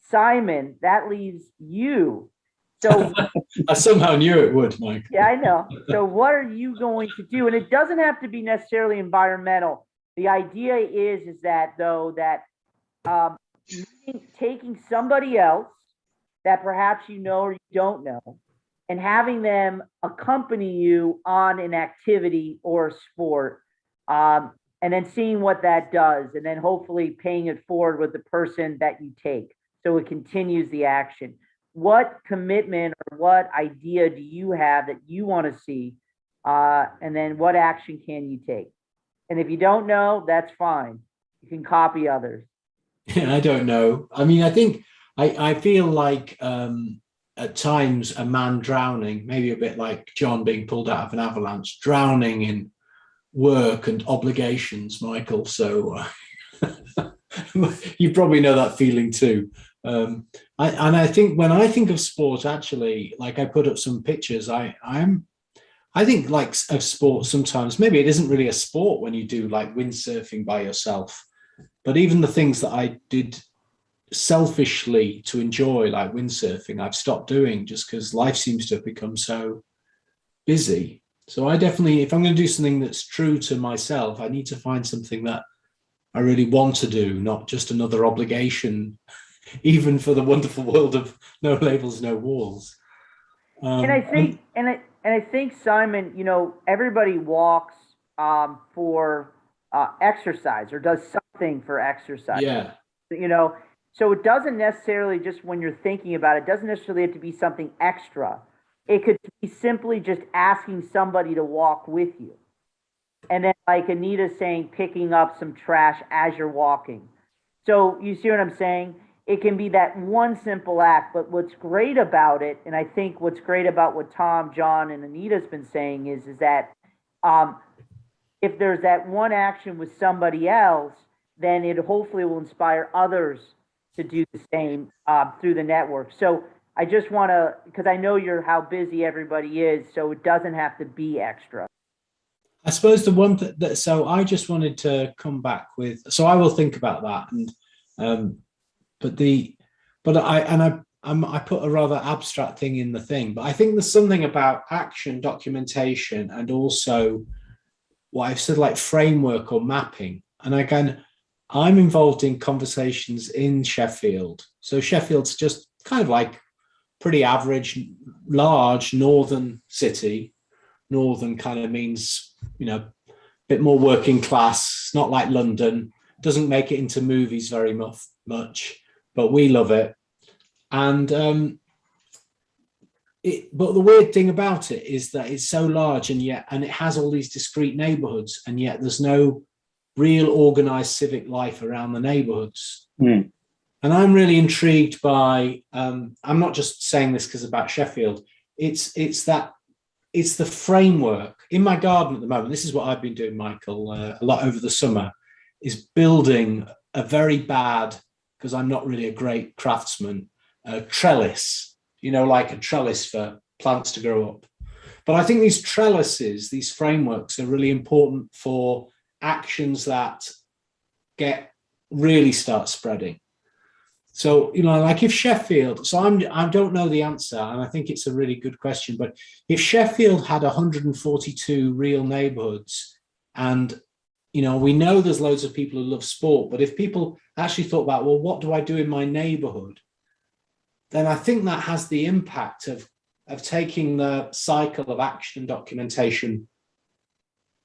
Simon, that leaves you. So I somehow knew it would, Mike. Yeah, I know. So what are you going to do? And it doesn't have to be necessarily environmental. The idea is that, though, that taking somebody else that perhaps you know or you don't know, and having them accompany you on an activity or a sport, and then seeing what that does, and then hopefully paying it forward with the person that you take, so it continues the action. What commitment or what idea do you have that you want to see? And then what action can you take? And if you don't know, that's fine. You can copy others. Yeah, I don't know. I mean, I think I feel like at times a man drowning, maybe a bit like John being pulled out of an avalanche, drowning in work and obligations, Michael. So you probably know that feeling too. I think when I think of sport, actually, like I put up some pictures, I think like of sport sometimes, maybe it isn't really a sport when you do like windsurfing by yourself, but even the things that I did selfishly to enjoy, like windsurfing, I've stopped doing just because life seems to have become so busy. So I definitely, if I'm going to do something that's true to myself, I need to find something that I really want to do, not just another obligation, even for the wonderful world of No Labels, No Walls. And I think, Simon, everybody walks for exercise or does something for exercise. Yeah. So it doesn't necessarily, just when you're thinking about it, doesn't necessarily have to be something extra. It could be simply just asking somebody to walk with you. And then, like Anita saying, picking up some trash as you're walking. So you see what I'm saying? It can be that one simple act, but what's great about it, and I think what's great about what Tom, John, and Anita's been saying is that if there's that one action with somebody else, then it hopefully will inspire others to do the same through the network. So I just want to, because I know how busy everybody is, so it doesn't have to be extra. I suppose the one that, so I just wanted to come back with, so I will think about that, and I put a rather abstract thing in the thing, but I think there's something about action documentation and also what I've said, like framework or mapping. And again, I'm involved in conversations in Sheffield. So Sheffield's just kind of like pretty average, large northern city. Northern kind of means, a bit more working class, not like London, doesn't make it into movies very much, but we love it. And but the weird thing about it is that it's so large, and it has all these discrete neighborhoods, and yet there's no real organized civic life around the neighborhoods. Mm. And I'm really intrigued by, I'm not just saying this because about Sheffield, it's the framework. In my garden at the moment, this is what I've been doing, Michael, a lot over the summer, is building a very bad, because I'm not really a great craftsman, trellis, like a trellis for plants to grow up. But I think these trellises, these frameworks are really important for actions that really start spreading. So, like if Sheffield, so I don't know the answer, and I think it's a really good question, but if Sheffield had 142 real neighborhoods, and, we know there's loads of people who love sport, but if people actually thought about, well, what do I do in my neighborhood? Then I think that has the impact of taking the cycle of action and documentation,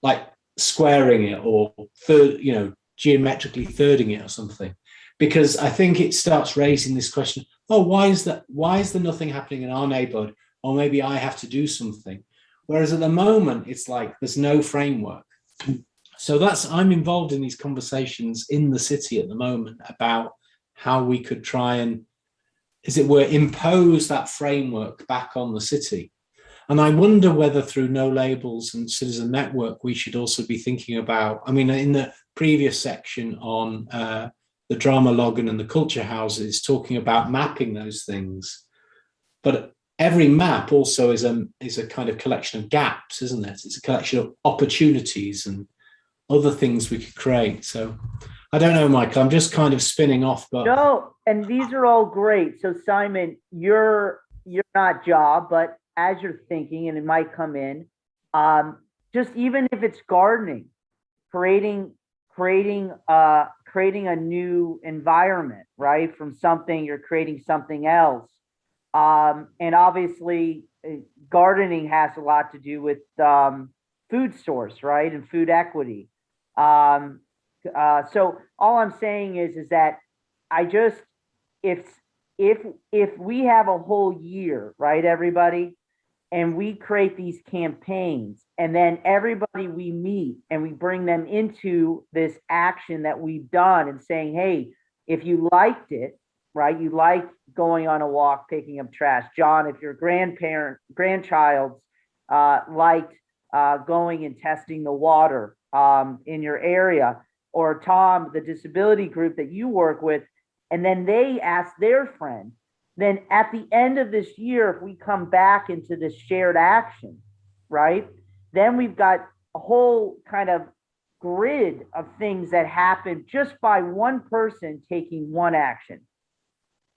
like squaring it or geometrically thirding it or something. Because I think it starts raising this question, why is there nothing happening in our neighborhood? Or maybe I have to do something. Whereas at the moment, it's like there's no framework. So I'm involved in these conversations in the city at the moment about how we could try and, as it were, impose that framework back on the city. And I wonder whether through No Labels and Citizen Network, we should also be thinking about, in the previous section on the drama login and the culture houses, talking about mapping those things. But every map also is a kind of collection of gaps, isn't it? It's a collection of opportunities and other things we could create. So I don't know, Michael, I'm just kind of spinning off. But no, and these are all great. So Simon, you're not job, but as you're thinking, and it might come in, just even if it's gardening, creating a new environment, right? From something, you're creating something else. And obviously gardening has a lot to do with food source, right? And food equity. So all I'm saying is that if we have a whole year, right, everybody, and we create these campaigns, and then everybody we meet and we bring them into this action that we've done and saying, hey, if you liked it, right, you like going on a walk, picking up trash. John, if your grandchild liked going and testing the water in your area, or Tom, the disability group that you work with, and then they ask their friend, then at the end of this year, if we come back into this shared action, right, then we've got a whole kind of grid of things that happen just by one person taking one action.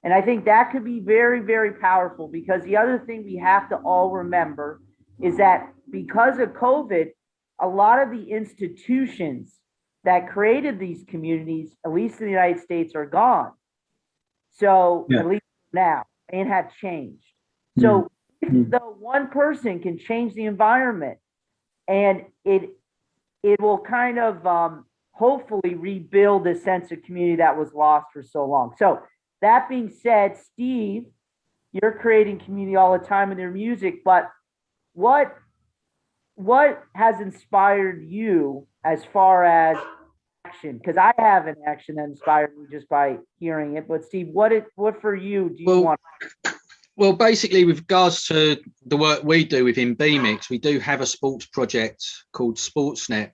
And I think that could be very, very powerful, because the other thing we have to all remember is that because of COVID, a lot of the institutions that created these communities, at least in the United States, are gone. So at least now, and have changed. So if the one person can change the environment, and it will kind of hopefully rebuild the sense of community that was lost for so long. So that being said, Steve, you're creating community all the time in their music, but what has inspired you as far as action? Because I have an action that inspired me just by hearing it. But Steve, what for you do you want? Well, basically, with regards to the work we do within BMix, we do have a sports project called Sportsnet.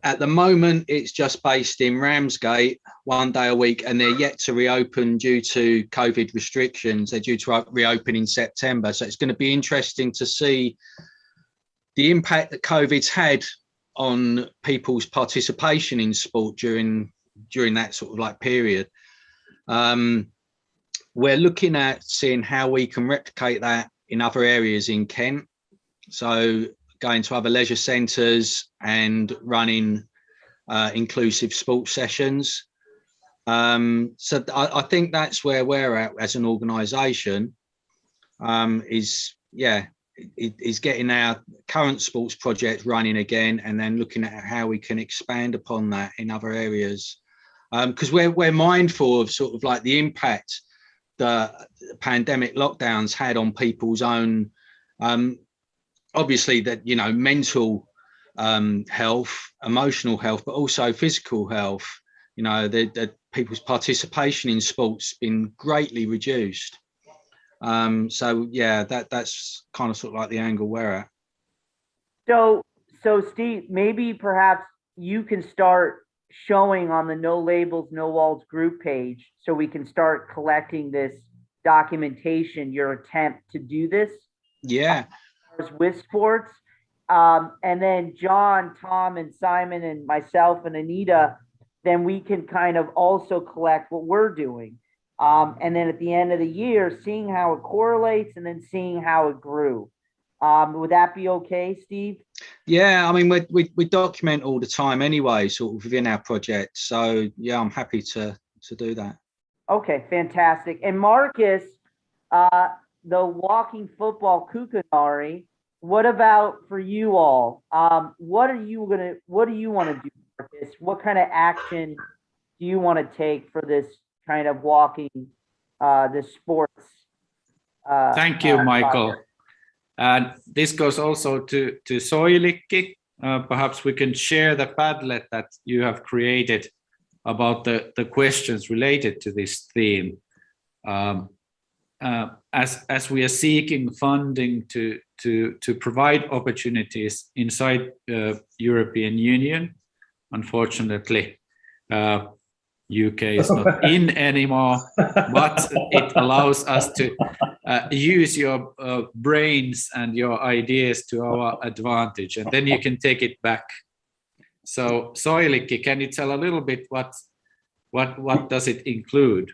At the moment, it's just based in Ramsgate, 1 day a week, and they're yet to reopen due to COVID restrictions. They're due to reopen in September. So it's going to be interesting to see the impact that COVID's had on people's participation in sport during that sort of like period. We're looking at seeing how we can replicate that in other areas in Kent. So going to other leisure centres and running inclusive sports sessions. So I think that's where we're at as an organisation, is getting our current sports project running again, and then looking at how we can expand upon that in other areas. Because we're mindful of sort of like the impact the pandemic lockdowns had on people's own, obviously that, mental health, emotional health, but also physical health. You know, people's participation in sports been greatly reduced. So yeah, that's kind of sort of like the angle we're at. So Steve, maybe perhaps you can start showing on the No Labels, No Walls group page, so we can start collecting this documentation, your attempt to do this. Yeah. With sports. And then John, Tom, and Simon, and myself, and Anita, then we can kind of also collect what we're doing. And then at the end of the year, seeing how it correlates and then seeing how it grew. Would that be okay, Steve? Yeah, I mean, we document all the time anyway, sort of within our project. So yeah, I'm happy to do that. Okay, fantastic. And Marcus, the walking football Kukunori, what about for you all? What do you want to do, Marcus? What kind of action do you want to take for this kind of walking, this sports? Thank you, Michael. And this goes also to Soilikki. Perhaps we can share the Padlet that you have created about the questions related to this theme. As we are seeking funding to provide opportunities inside European Union, unfortunately, UK is not in anymore, but it allows us to use your brains and your ideas to our advantage, and then you can take it back. So Soilikki, can you tell a little bit what does it include?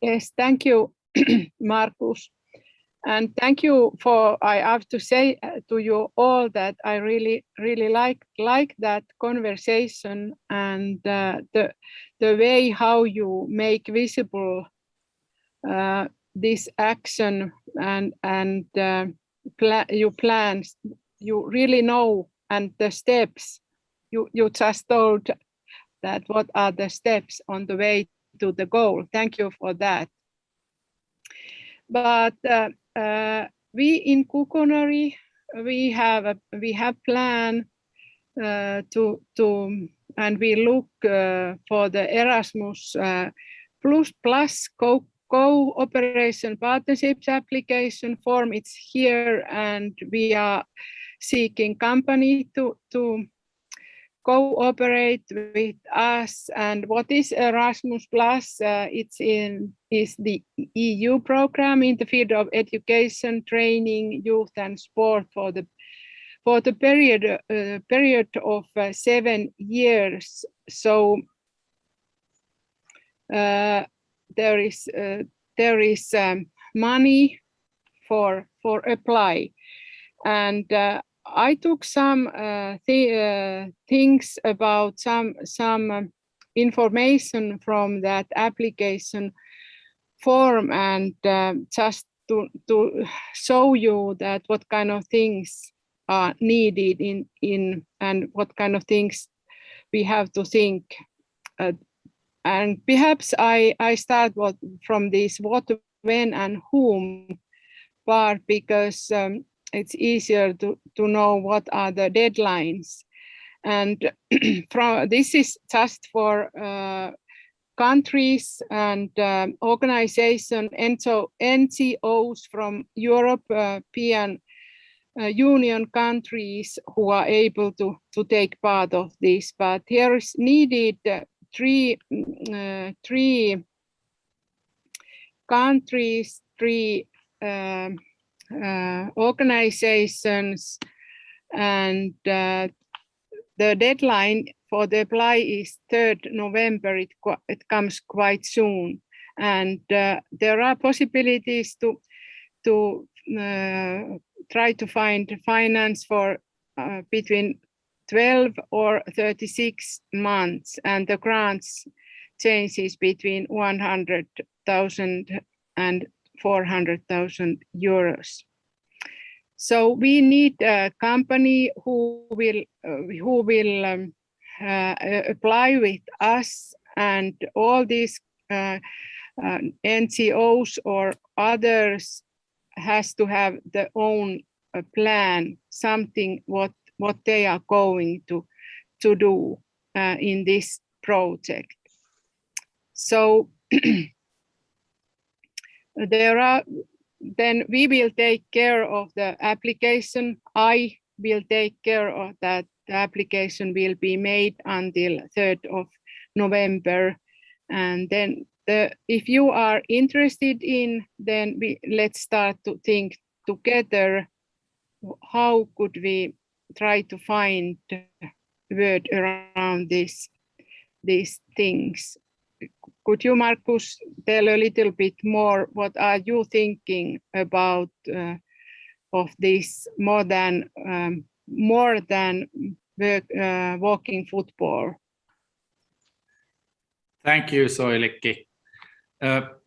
Yes, thank you, Markus. And thank you for, I have to say to you all that I really like that conversation and the way how you make visible this action and your plans. You really know, and the steps you just told that what are the steps on the way to the goal. Thank you for that. But we in Kukunori, we have plan to and we look for the Erasmus plus cooperation partnerships application form. It's here, and we are seeking company to cooperate with us. And what is Erasmus Plus? Is the EU program in the field of education, training, youth, and sport for the period of 7 years. So there is money for apply, and I took some things about some information from that application form, and just to show you that what kind of things are needed in and what kind of things we have to think. And perhaps I start from this what, when, and whom part, because it's easier to know what are the deadlines. And this is just for countries and organizations and so NGOs from European Union countries who are able to take part of this. But here is needed three countries, three organizations, and the deadline for the apply is 3rd November. It comes quite soon, and there are possibilities to try to find finance for between 12 or 36 months, and the grants changes between 100,000 and 400,000 euros. So we need a company who will apply with us, and all these NGOs or others has to have their own plan something what they are going to do in this project. So then we will take care of the application. I will take care of that. The application will be made until 3rd of November. And then if you are interested in, then let's start to think together, how could we try to find word around these things. Could you, Markus, tell a little bit more? What are you thinking about of this more than walking football? Thank you, Soilikki.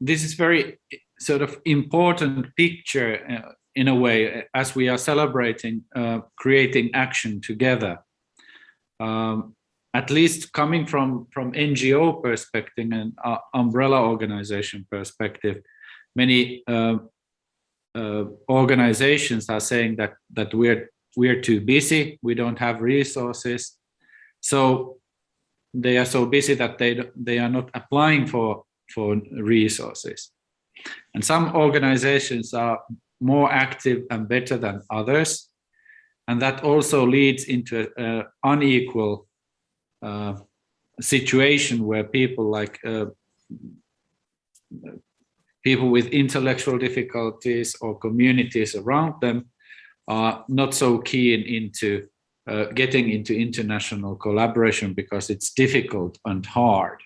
This is very sort of important picture in a way, as we are celebrating creating action together. At least coming from NGO perspective and umbrella organization perspective, many organizations are saying that we're too busy, we don't have resources. So they are so busy that they are not applying for resources. And some organizations are more active and better than others. And that also leads into an unequal situation where people like people with intellectual difficulties or communities around them are not so keen into getting into international collaboration because it's difficult and hard.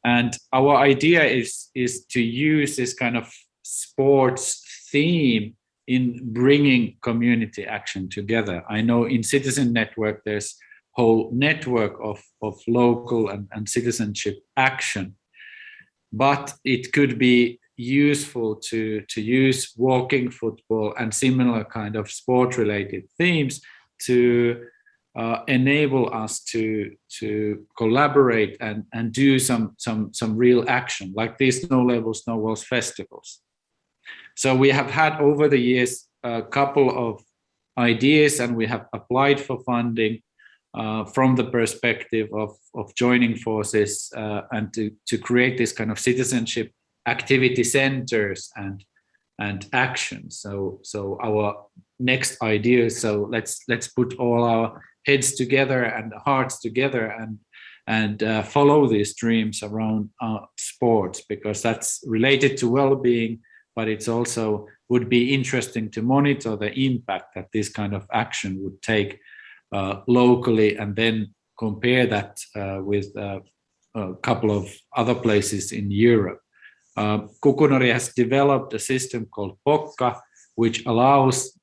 And our idea is to use this kind of sports theme in bringing community action together. I know in Citizen Network there's whole network of local and citizenship action, but it could be useful to use walking football and similar kind of sport related themes to enable us to collaborate and do some real action, like these No Labels, No Walls festivals. So we have had over the years a couple of ideas, and we have applied for funding from the perspective of joining forces and to create this kind of citizenship activity centers and actions. So our next idea is, so let's put all our heads together and hearts together and follow these dreams around sports, because that's related to well-being, but it's also would be interesting to monitor the impact that this kind of action would take locally, and then compare that with a couple of other places in Europe. Kukunori has developed a system called Pokka, which allows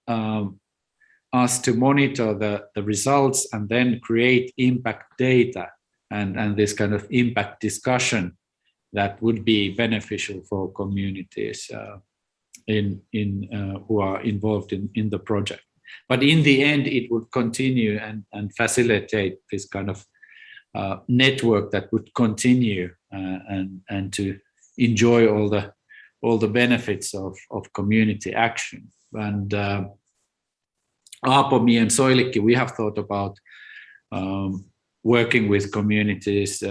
us to monitor the results and then create impact data and this kind of impact discussion that would be beneficial for communities who are involved in the project. But in the end, it would continue and facilitate this kind of network that would continue and to enjoy all the benefits of community action. And Aapo, me and Soilikki, we have thought about working with communities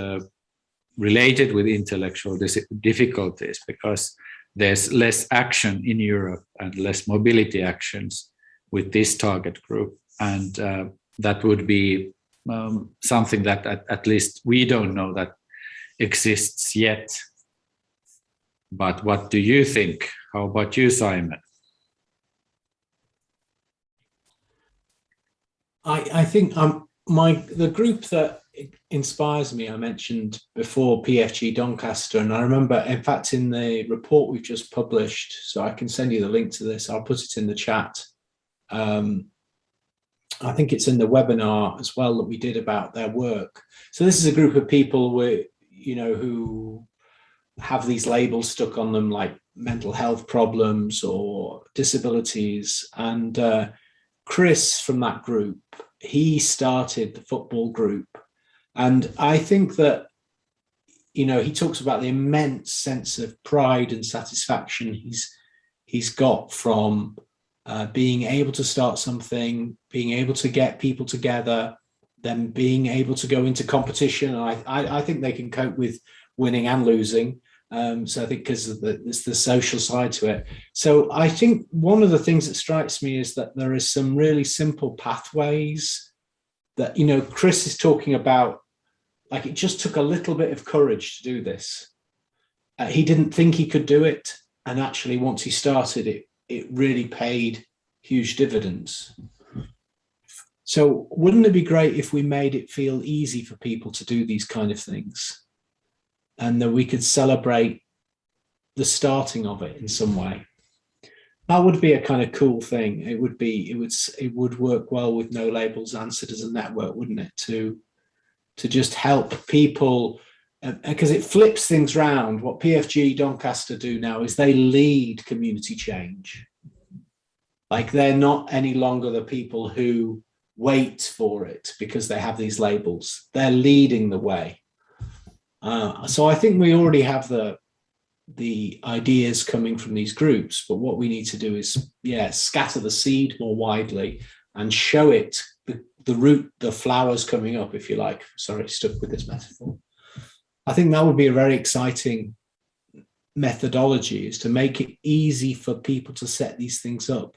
related with intellectual difficulties, because there's less action in Europe and less mobility actions with this target group. And that would be something that at least we don't know that exists yet. But what do you think? How about you, Simon? I think the group that inspires me, I mentioned before, PFG Doncaster, and I remember, in fact, in the report we've just published, so I can send you the link to this, I'll put it in the chat. I think it's in the webinar as well that we did about their work. So this is a group of people who have these labels stuck on them, like mental health problems or disabilities. And Chris from that group, he started the football group. And I think that, he talks about the immense sense of pride and satisfaction he's got from being able to start something, being able to get people together, then being able to go into competition. I think they can cope with winning and losing. So I think because there's the social side to it. So I think one of the things that strikes me is that there is some really simple pathways that, you know, Chris is talking about. Like, it just took a little bit of courage to do this. He didn't think he could do it. And actually, once he started it, it really paid huge dividends. So wouldn't it be great if we made it feel easy for people to do these kind of things, and that we could celebrate the starting of it in some way? That would be a kind of cool thing. It would work well with No Labels answered as a network, wouldn't it? To just help people, because it flips things round. What PFG Doncaster do now is they lead community change. Like, they're not any longer the people who wait for it because they have these labels. They're leading the way. So I think we already have the ideas coming from these groups, but what we need to do is, scatter the seed more widely and show it the root, the flowers coming up, if you like. Sorry, stuck with this metaphor. I think that would be a very exciting methodology, is to make it easy for people to set these things up.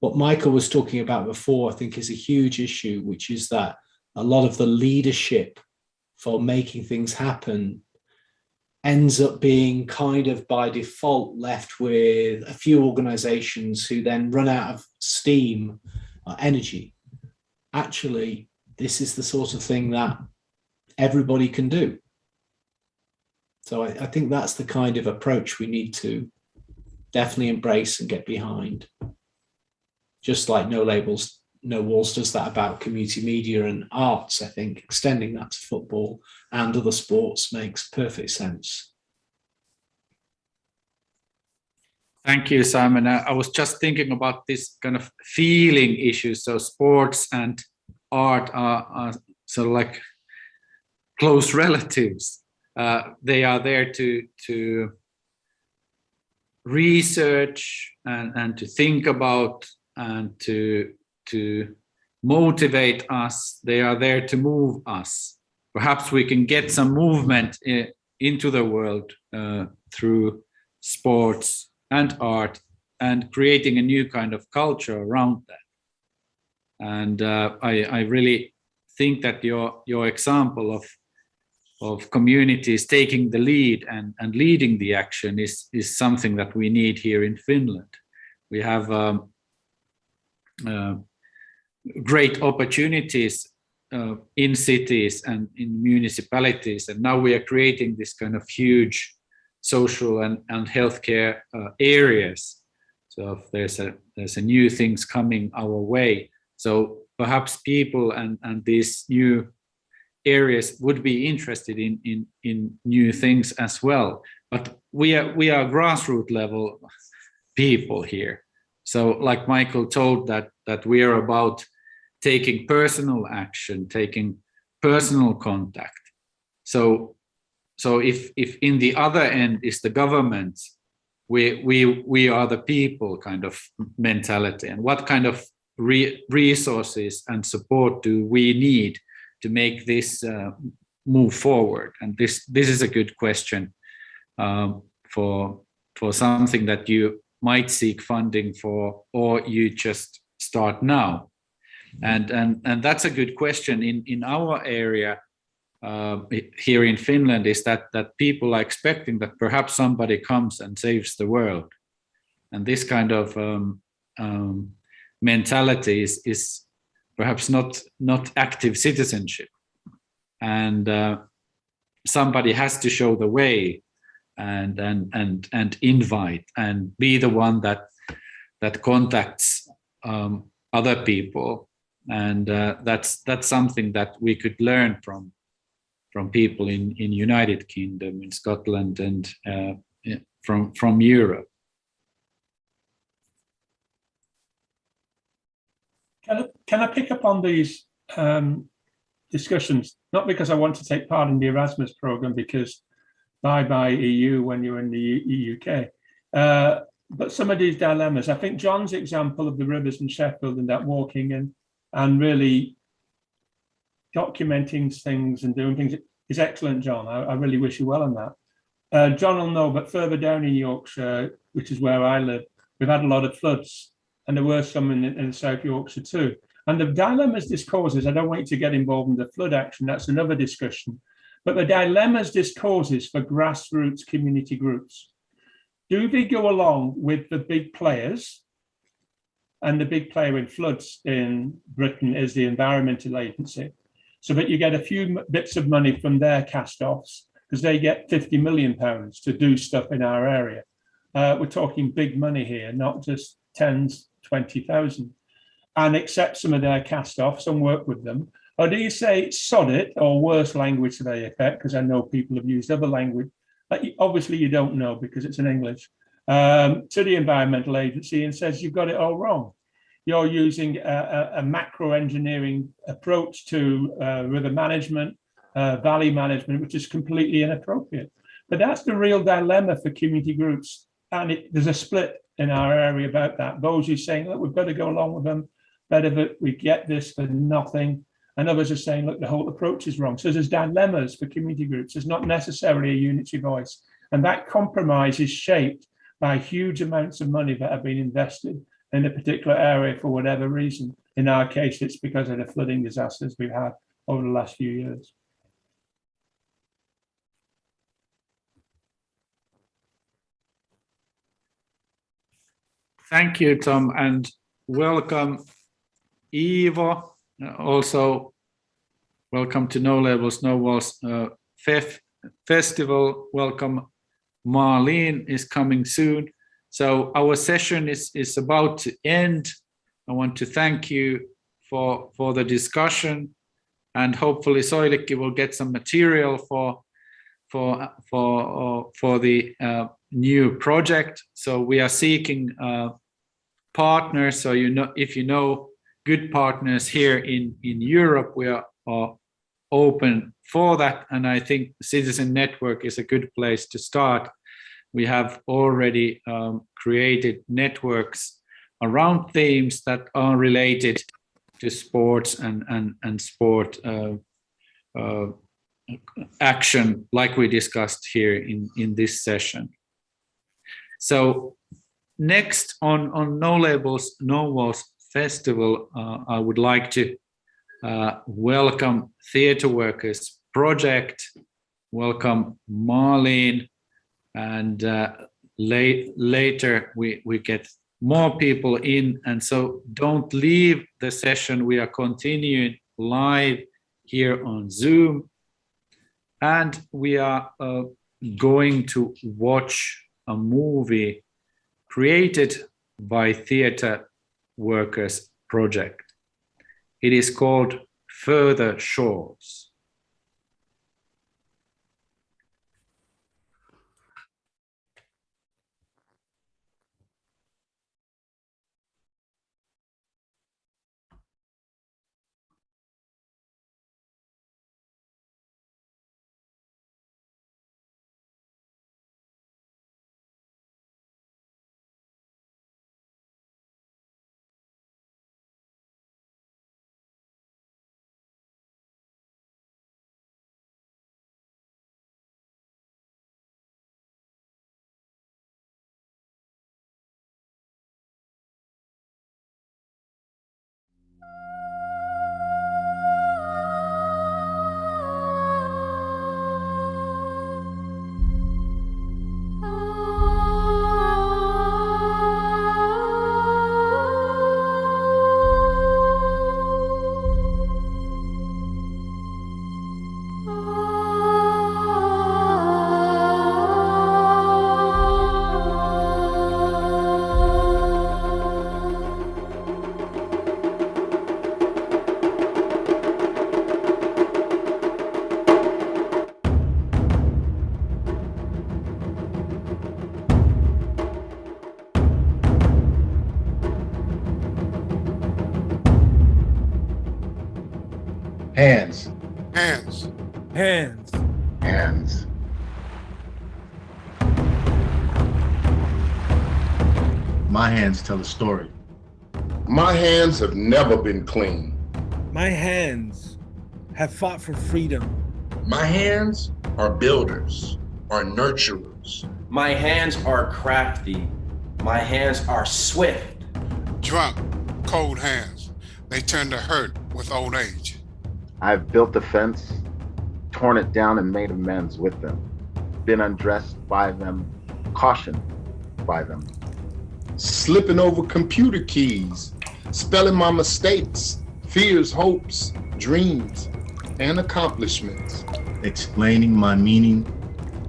What Michael was talking about before, I think, is a huge issue, which is that a lot of the leadership for making things happen ends up being kind of by default left with a few organizations who then run out of steam or energy. Actually, this is the sort of thing that everybody can do. So I think that's the kind of approach we need to definitely embrace and get behind. Just like No Labels, No Walls does that about community media and arts, I think extending that to football and other sports makes perfect sense. Thank you, Simon. I was just thinking about this kind of feeling issues. So sports and art are sort of like close relatives. They are there to research and to think about and to motivate us. They are there to move us. Perhaps we can get some movement into the world through sports and art, and creating a new kind of culture around that. And I really think that your example of communities taking the lead and leading the action is something that we need here in Finland. We have great opportunities in cities and in municipalities, and now we are creating this kind of huge social and healthcare areas. So there's a new things coming our way. So perhaps people and these new areas would be interested in new things as well. But we are grassroots level people here. So like Michael told, that we are about taking personal action, taking personal contact. So if in the other end is the government, we are the people kind of mentality, and what kind of resources and support do we need to make this move forward? And this is a good question for something that you might seek funding for, or you just start now. And that's a good question. In our area here in Finland, is that people are expecting that perhaps somebody comes and saves the world, and this kind of mentality is perhaps not active citizenship, and somebody has to show the way and invite and be the one that contacts other people, and that's something that we could learn from people in United Kingdom, in Scotland, and from Europe. Can I pick up on these discussions? Not because I want to take part in the Erasmus program, because bye EU when you're in the UK. but some of these dilemmas, I think John's example of the rivers in Sheffield and that walking and really documenting things and doing things is excellent, John. I really wish you well on that. John will know, but further down in Yorkshire, which is where I live, we've had a lot of floods, and there were some in South Yorkshire too. And the dilemmas this causes, I don't want you to get involved in the flood action, that's another discussion, but the dilemmas this causes for grassroots community groups. Do they go along with the big players? And the big player in floods in Britain is the Environmental Agency. So that you get a few bits of money from their cast-offs, because they get £50 million to do stuff in our area. We're talking big money here, not just tens, 20,000. And accept some of their cast-offs and work with them. Or do you say sod it, or worse language to that effect, because I know people have used other language. Obviously, you don't know because it's in English, to the Environmental Agency and says you've got it all wrong. You're using a macro engineering approach to river management, valley management, which is completely inappropriate. But that's the real dilemma for community groups. And there's a split in our area about that. Those who are saying, look, we've got to go along with them, better that we get this for nothing. And others are saying, look, the whole approach is wrong. So there's dilemmas for community groups. There's not necessarily a unitary voice. And that compromise is shaped by huge amounts of money that have been invested in a particular area for whatever reason. In our case, it's because of the flooding disasters we've had over the last few years. Thank you, Tom, and welcome, Ivo. Also, welcome to No Labels, No Walls Festival. Welcome, Marlene is coming soon. So our session is about to end. I want to thank you for the discussion, and hopefully Soilikki will get some material for the new project. So we are seeking partners. So if you know good partners here in Europe, we are open for that. And I think Citizen Network is a good place to start. We have already created networks around themes that are related to sports and sport action, like we discussed here in this session. So next on No Labels, No Walls Festival, I would like to welcome Theatre Workers Project, welcome Marlene, and later we get more people in. And so don't leave the session. We are continuing live here on Zoom. And we are going to watch a movie created by Theatre Workers Project. It is called Further Shores. Hands. Hands. Hands. Hands. My hands tell a story. My hands have never been clean. My hands have fought for freedom. My hands are builders, are nurturers. My hands are crafty. My hands are swift. Drunk, cold hands. They turn to hurt with old age. I've built a fence, torn it down and made amends with them. Been undressed by them, cautioned by them. Slipping over computer keys, spelling my mistakes, fears, hopes, dreams, and accomplishments. Explaining my meaning,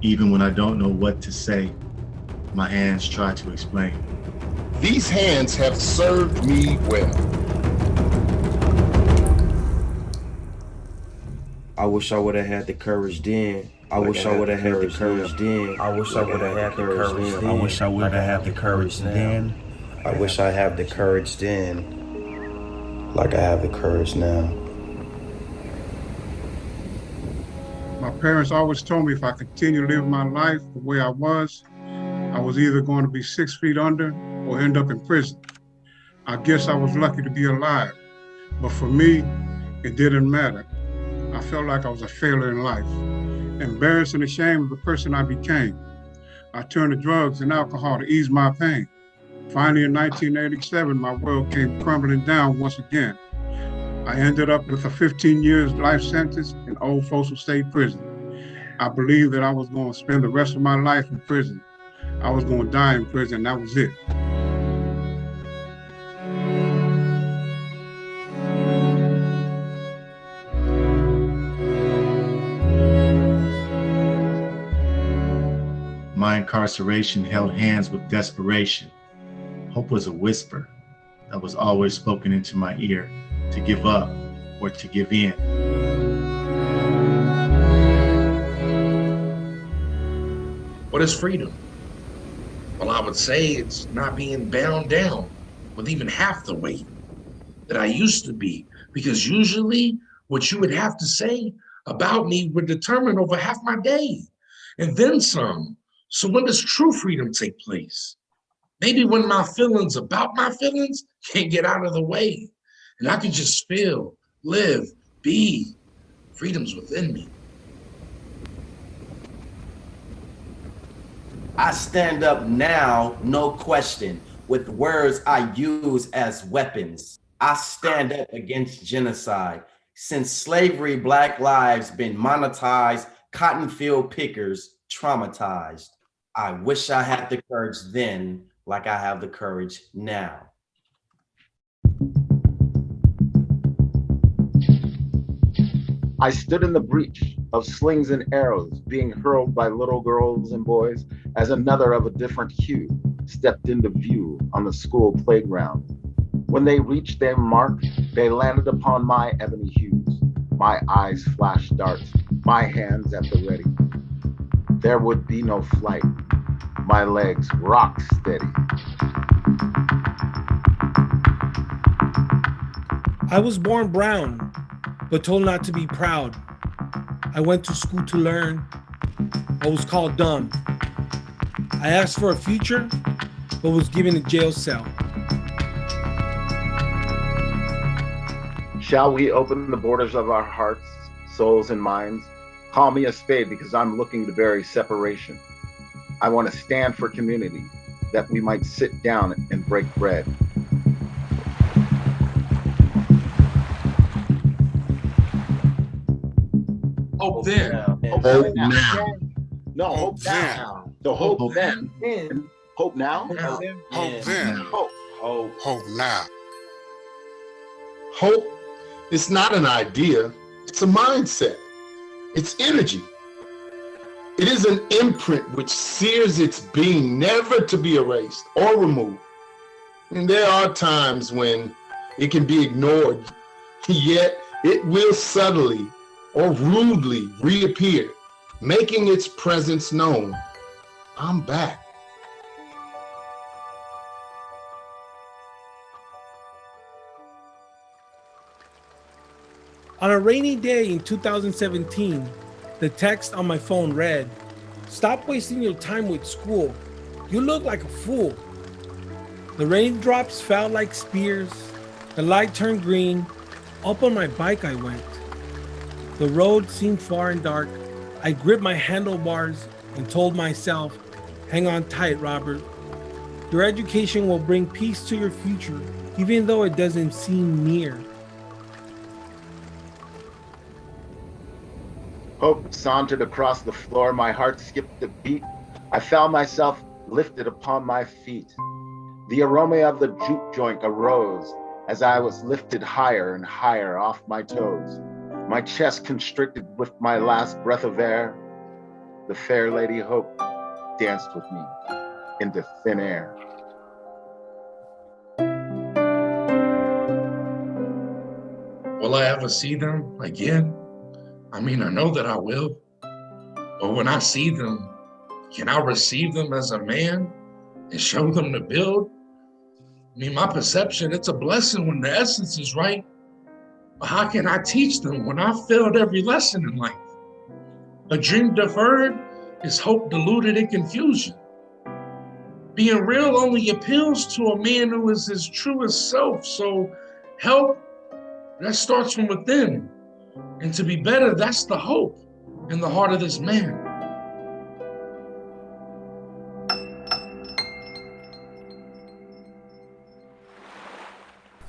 even when I don't know what to say. My hands try to explain. These hands have served me well. I wish I would have had the courage then. I wish I would have had the courage then. I wish I would have had the courage then. I wish I would have had the courage then. I wish I had the courage then, like I have the courage now. My parents always told me if I continue to live my life the way I was either going to be 6 feet under or end up in prison. I guess I was lucky to be alive, but for me, it didn't matter. I felt like I was a failure in life, embarrassed and ashamed of the person I became. I turned to drugs and alcohol to ease my pain. Finally, in 1987, my world came crumbling down once again. I ended up with a 15 years life sentence in Old Folsom State Prison. I believed that I was going to spend the rest of my life in prison. I was going to die in prison, that was it. My incarceration held hands with desperation. Hope was a whisper that was always spoken into my ear, to give up or to give in. What is freedom? Well, I would say it's not being bound down with even half the weight that I used to be, because usually what you would have to say about me would determine over half my day, and then some. So when does true freedom take place? Maybe when my feelings about my feelings can't get out of the way, and I can just feel, live, be. Freedom's within me. I stand up now, no question, with words I use as weapons. I stand up against genocide. Since slavery, Black lives been monetized, cotton field pickers traumatized. I wish I had the courage then, like I have the courage now. I stood in the breach of slings and arrows being hurled by little girls and boys as another of a different hue stepped into view on the school playground. When they reached their mark, they landed upon my ebony hues. My eyes flashed darts, my hands at the ready. There would be no flight, my legs rock steady. I was born brown, but told not to be proud. I went to school to learn. I was called dumb. I asked for a future, but was given a jail cell. Shall we open the borders of our hearts, souls, and minds? Call me a spade because I'm looking to bury separation. I want to stand for community, that we might sit down and break bread. Hope then. Hope now. No, hope now. So hope then. Hope now. Hope then. Hope now. Hope is not an idea, it's a mindset. It's energy. It is an imprint which sears its being, never to be erased or removed. And there are times when it can be ignored, yet it will subtly or rudely reappear, making its presence known. I'm back. On a rainy day in 2017, the text on my phone read, "Stop wasting your time with school. You look like a fool." The raindrops fell like spears. The light turned green. Up on my bike I went. The road seemed far and dark. I gripped my handlebars and told myself, hang on tight, Robert. Your education will bring peace to your future, even though it doesn't seem near. Hope sauntered across the floor. My heart skipped a beat. I found myself lifted upon my feet. The aroma of the juke joint arose as I was lifted higher and higher off my toes. My chest constricted with my last breath of air. The fair lady Hope danced with me into thin air. Will I ever see them again? I mean, I know that I will. But when I see them, can I receive them as a man and show them to build? I mean, my perception, it's a blessing when the essence is right. But how can I teach them when I failed every lesson in life? A dream deferred is hope diluted in confusion. Being real only appeals to a man who is his truest self. So help, that starts from within. And to be better, that's the hope in the heart of this man.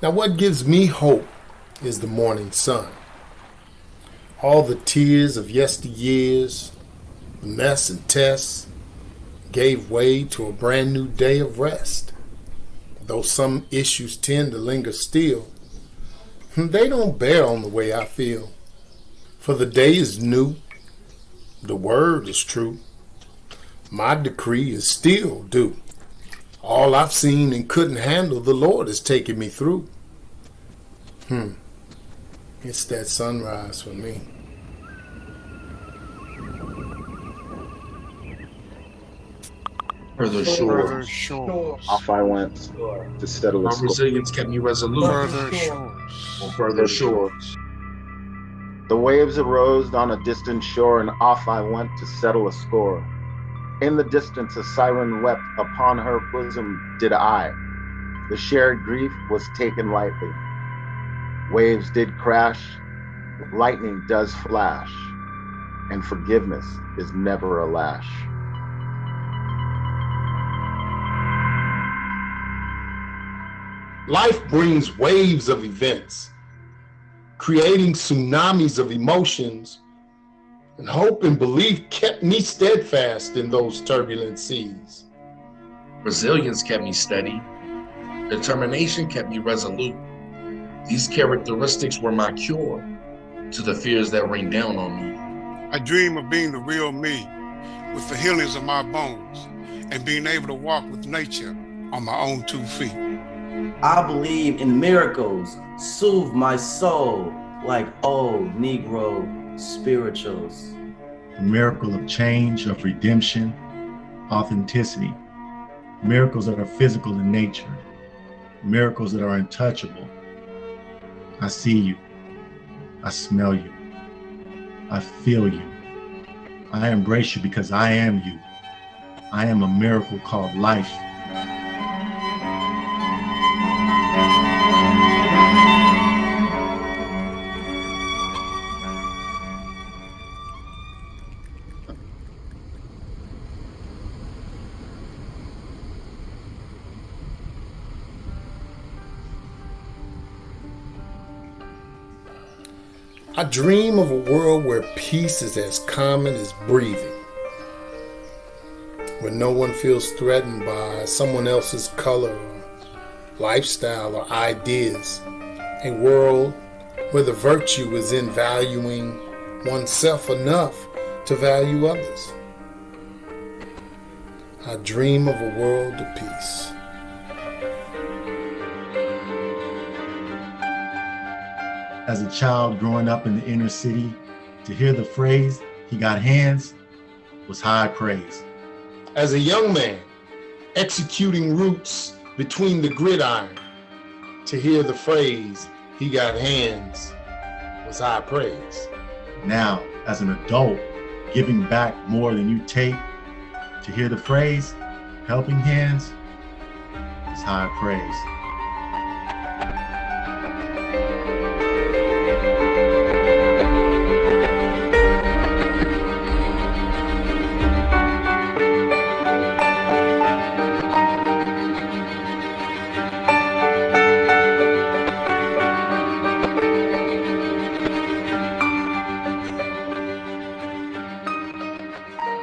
Now, what gives me hope is the morning sun. All the tears of yesteryears, the mess and tests, gave way to a brand new day of rest. Though some issues tend to linger still, they don't bear on the way I feel. For the day is new, the word is true, my decree is still due. All I've seen and couldn't handle, the Lord has taken me through. It's that sunrise for me. Further shores. Off I went to settle a My score. resilience kept me resolute. Further shores. The waves arose on a distant shore, and off I went to settle a score. In the distance a siren wept, upon her bosom did I. The shared grief was taken lightly. Waves did crash, lightning does flash, and forgiveness is never a lash. Life brings waves of events, creating tsunamis of emotions, and hope and belief kept me steadfast in those turbulent seas. Resilience kept me steady. Determination kept me resolute. These characteristics were my cure to the fears that rained down on me. I dream of being the real me with the healings of my bones and being able to walk with nature on my own 2 feet. I believe in miracles, soothe my soul like old Negro spirituals. The miracle of change, of redemption, authenticity. Miracles that are physical in nature. Miracles that are untouchable. I see you. I smell you. I feel you. I embrace you because I am you. I am a miracle called life. I dream of a world where peace is as common as breathing, where no one feels threatened by someone else's color, lifestyle, or ideas. A world where the virtue is in valuing oneself enough to value others. I dream of a world of peace. As a child growing up in the inner city, to hear the phrase, "He got hands," was high praise. As a young man, executing roots between the gridiron, to hear the phrase, "He got hands," was high praise. Now, as an adult, giving back more than you take, to hear the phrase, "Helping hands," It's high praise.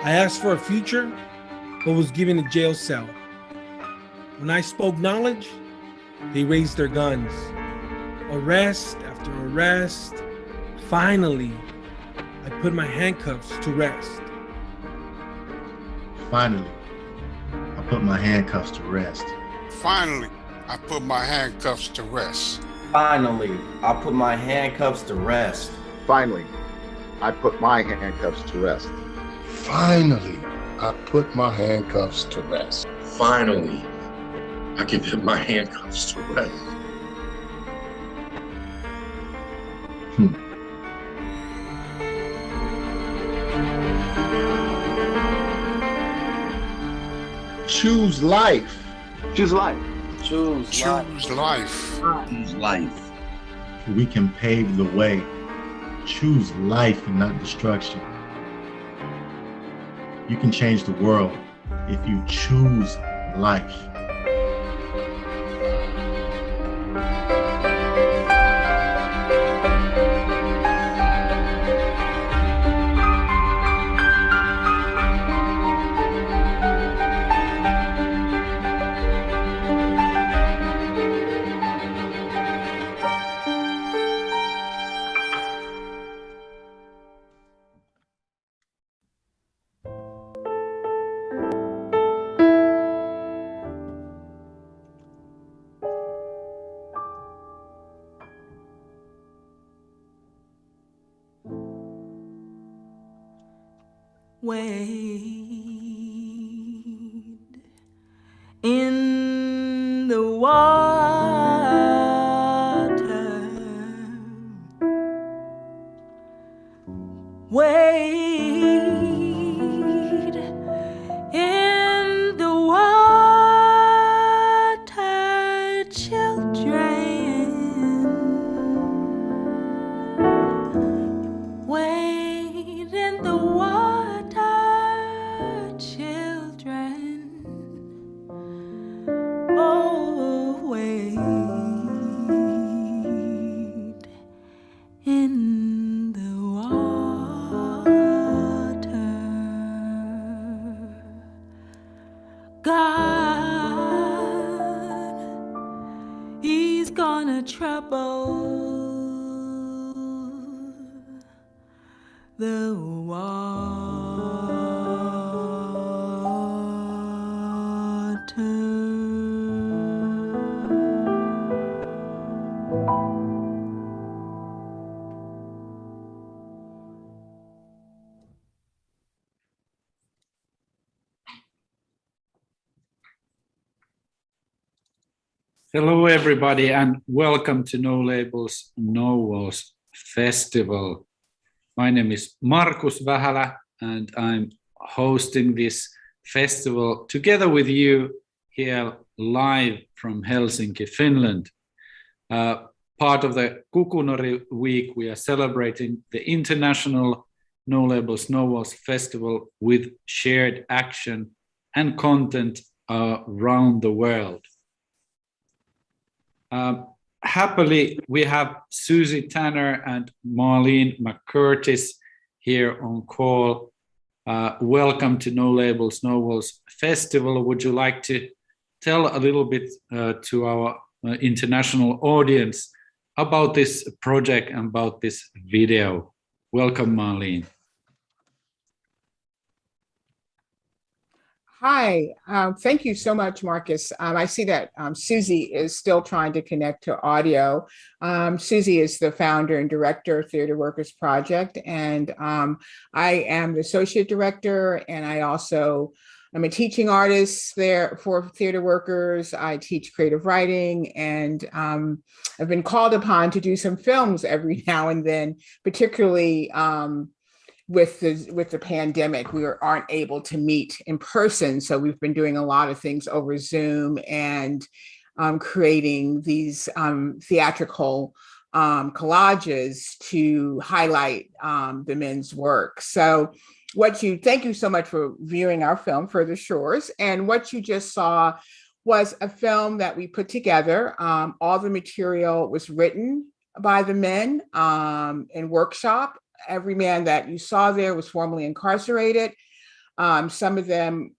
I asked for a future, but was given a jail cell. When I spoke knowledge, they raised their guns. Arrest after arrest. Finally, I put my handcuffs to rest. Finally, I put my handcuffs to rest. Finally, I put my handcuffs to rest. Finally, I put my handcuffs to rest. Finally, I put my handcuffs to rest. Finally, I put my handcuffs to rest. Finally, I can put my handcuffs to rest. Choose life. Choose life. Choose life. Choose life. Choose life. We can pave the way. Choose life and not destruction. You can change the world if you choose life. Wade in the water. Wade in the water, children. Wade in the water, children. Oh, wade in the water. God, He's gonna trouble the Hello, everybody, and welcome to No Labels, No Walls Festival. My name is Markus Vähälä, and I'm hosting this festival together with you here live from Helsinki, Finland. Part of the Kukunori week, we are celebrating the International No Labels, No Walls Festival with shared action and content around the world. Happily, we have Susie Tanner and Marlene McCurtis here on call. Welcome to No Labels, No Walls Festival. Would you like to tell a little bit to our international audience about this project and about this video? Welcome, Marlene. Hi, thank you so much, Marcus. I see that Susie is still trying to connect to audio. Susie is the founder and director of Theater Workers Project, and I am the associate director, and I'm a teaching artist there for Theater Workers. I teach creative writing, and I've been called upon to do some films every now and then, particularly with the pandemic, we aren't able to meet in person. So we've been doing a lot of things over Zoom and creating these theatrical collages to highlight the men's work. So thank you so much for viewing our film, Further Shores. And what you just saw was a film that we put together. All the material was written by the men in workshop. Every man that you saw there was formerly incarcerated. Some of them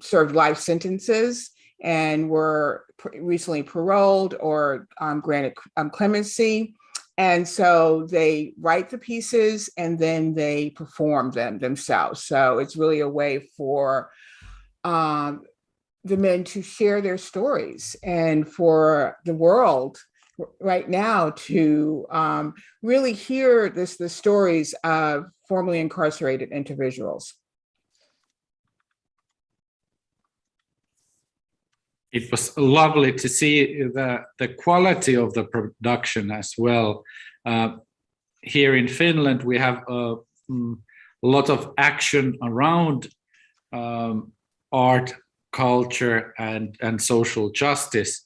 served life sentences and were recently paroled or granted clemency. And so they write the pieces and then they perform them themselves. So it's really a way for the men to share their stories and for the world right now to really hear the stories of formerly incarcerated individuals. It was lovely to see the quality of the production as well. Here in Finland, we have a lot of action around art, culture, and social justice.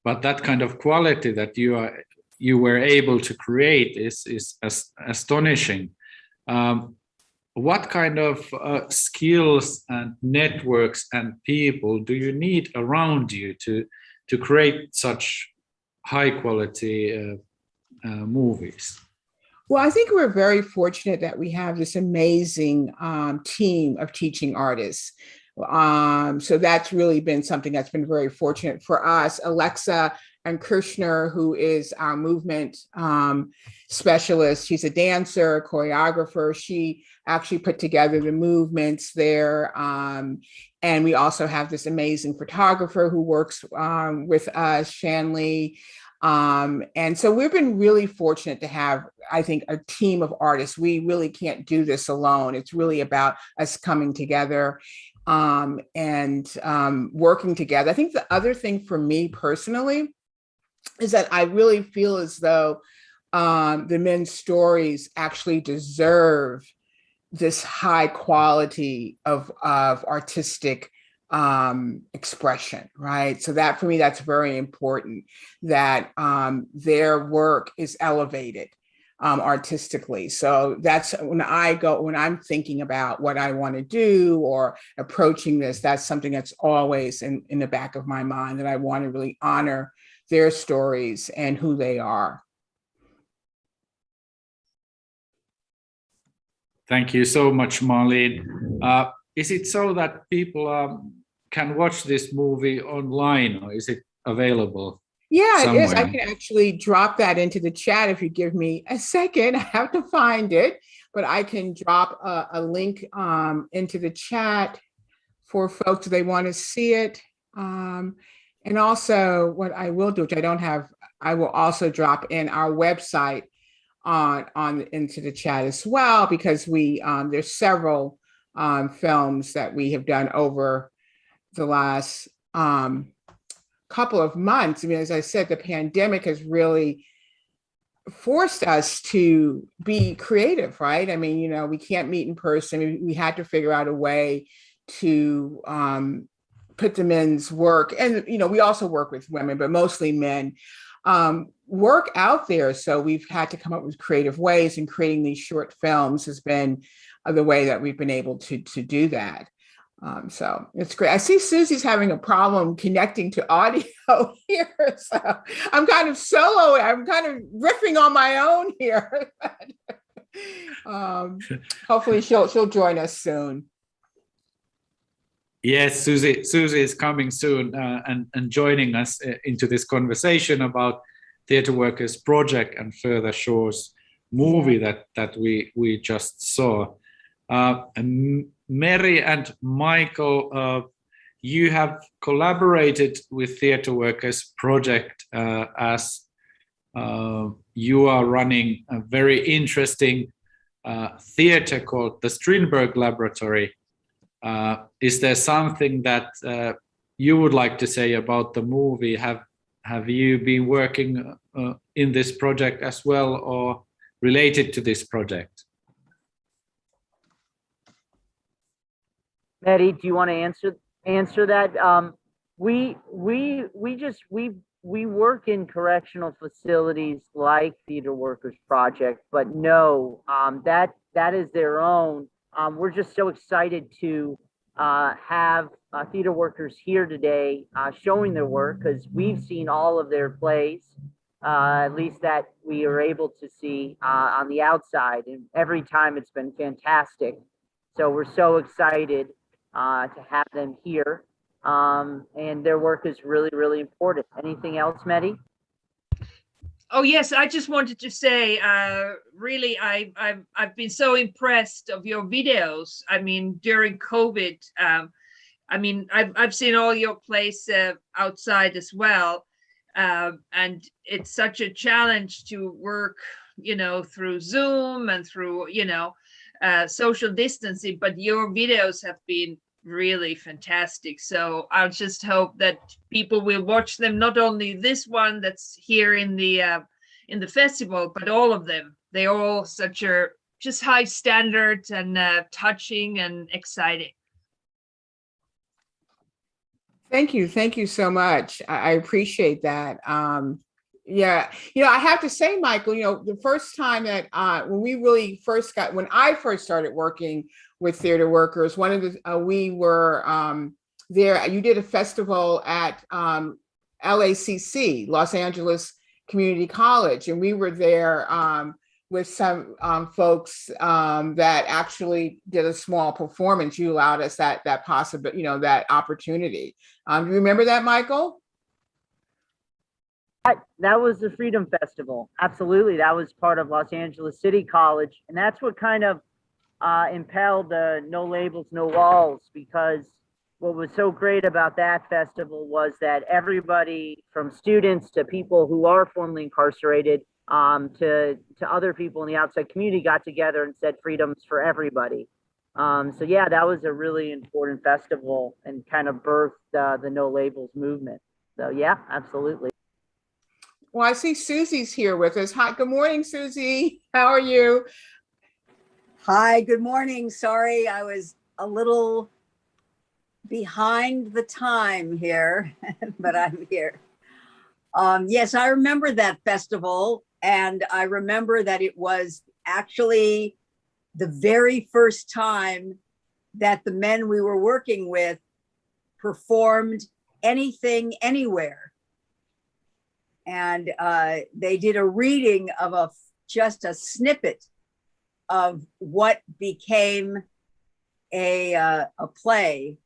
But that kind of quality that you were able to create is astonishing. What kind of skills and networks and people do you need around you to create such high quality movies? Well, I think we're very fortunate that we have this amazing team of teaching artists. So that's really been something that's been very fortunate for us. Alexa and Kirshner, who is our movement specialist, she's a dancer, choreographer. She actually put together the movements there. And we also have this amazing photographer who works with us, Shanley. And so we've been really fortunate to have, I think, a team of artists. We really can't do this alone. It's really about us coming together and working together. I think the other thing for me personally is that I really feel as though the men's stories actually deserve this high quality of artistic expression, right? So that for me, that's very important, that their work is elevated artistically. So that's when I'm thinking about what I want to do or approaching this, that's something that's always in the back of my mind, that I want to really honor their stories and who they are. Thank you so much, Marlene. Is it so that people can watch this movie online, or is it available? Yeah, somewhere? It is. I can actually drop that into the chat if you give me a second. I have to find it, but I can drop a link into the chat for folks if they want to see it. And also what I will do, which I don't have, I will also drop in our website into the chat as well, because there's several films that we have done over the last couple of months. I mean, as I said, the pandemic has really forced us to be creative, right? I mean, we can't meet in person. We had to figure out a way to put the men's work, and we also work with women, but mostly men, work out there. So we've had to come up with creative ways, and creating these short films has been the way that we've been able to do that. So it's great. I see Susie's having a problem connecting to audio here. So I'm kind of soloing. I'm kind of riffing on my own here. Hopefully she'll join us soon. Yes, Susie is coming soon and joining us into this conversation about Theatre Workers Project and Further Shores movie that we just saw. Mary and Michael, you have collaborated with Theatre Workers Project as you are running a very interesting theatre called the Strindberg Laboratory. Is there something that you would like to say about the movie? Have you been working in this project as well, or related to this project? Eddie, do you want to answer that? We work in correctional facilities like Theater Workers Project, but no, that is their own. We're just so excited to have theater workers here today showing their work, because we've seen all of their plays, at least that we are able to see on the outside, and every time it's been fantastic. So we're so excited to have them here, and their work is really, really important. Anything else, Mehdi? Oh yes, I just wanted to say, really, I've been so impressed of your videos. I mean, during COVID, I mean, I've seen all your plays outside as well, and it's such a challenge to work, you know, through Zoom and through, you know, social distancing. But your videos have been really fantastic. So I'll just hope that people will watch them, not only this one that's here in the festival, but all of them. They're all such a just high standards and touching and exciting. Thank you so much. I appreciate that. Yeah, you know, I have to say, Michael, you know, the first time that when I first started working with theater workers, one of the we were there. You did a festival at LACC, Los Angeles Community College, and we were there with some folks that actually did a small performance. You allowed us that possible, you know, that opportunity. Do you remember that, Michael? That was the Freedom Festival. Absolutely. That was part of Los Angeles City College. And that's what kind of impelled the No Labels, No Walls, because what was so great about that festival was that everybody from students to people who are formerly incarcerated to other people in the outside community got together and said freedoms for everybody. So yeah, that was a really important festival and kind of birthed the No Labels movement. So yeah, absolutely. Well, I see Susie's here with us. Hi, good morning, Susie. How are you? Hi, good morning. Sorry, I was a little behind the time here, but I'm here. Yes, I remember that festival, and I remember that it was actually the very first time that the men we were working with performed Anything, Anywhere. And they did a reading of just a snippet of what became a play,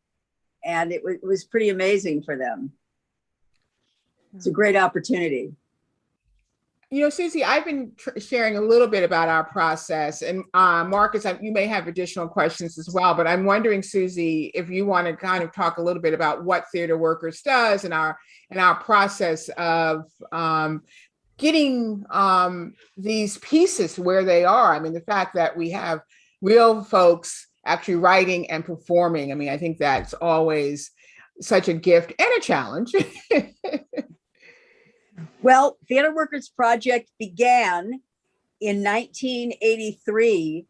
and it was pretty amazing for them. It's a great opportunity. You know, Susie, I've been sharing a little bit about our process, and Marcus, you may have additional questions as well, but I'm wondering, Susie, if you want to kind of talk a little bit about what Theater Workers does and our process of getting these pieces where they are. I mean, the fact that we have real folks actually writing and performing, I mean, I think that's always such a gift and a challenge. Well, Theater Workers Project began in 1983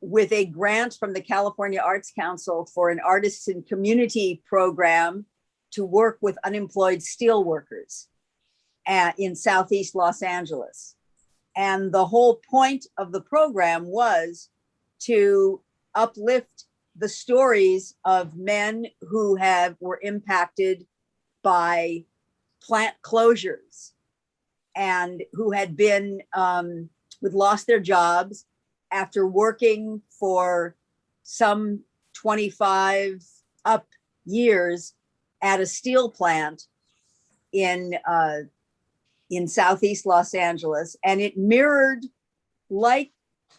with a grant from the California Arts Council for an artists in community program to work with unemployed steelworkers in Southeast Los Angeles. And the whole point of the program was to uplift the stories of men who were impacted by plant closures and who had been lost their jobs after working for some 25 up years at a steel plant in Southeast Los Angeles. And it mirrored, like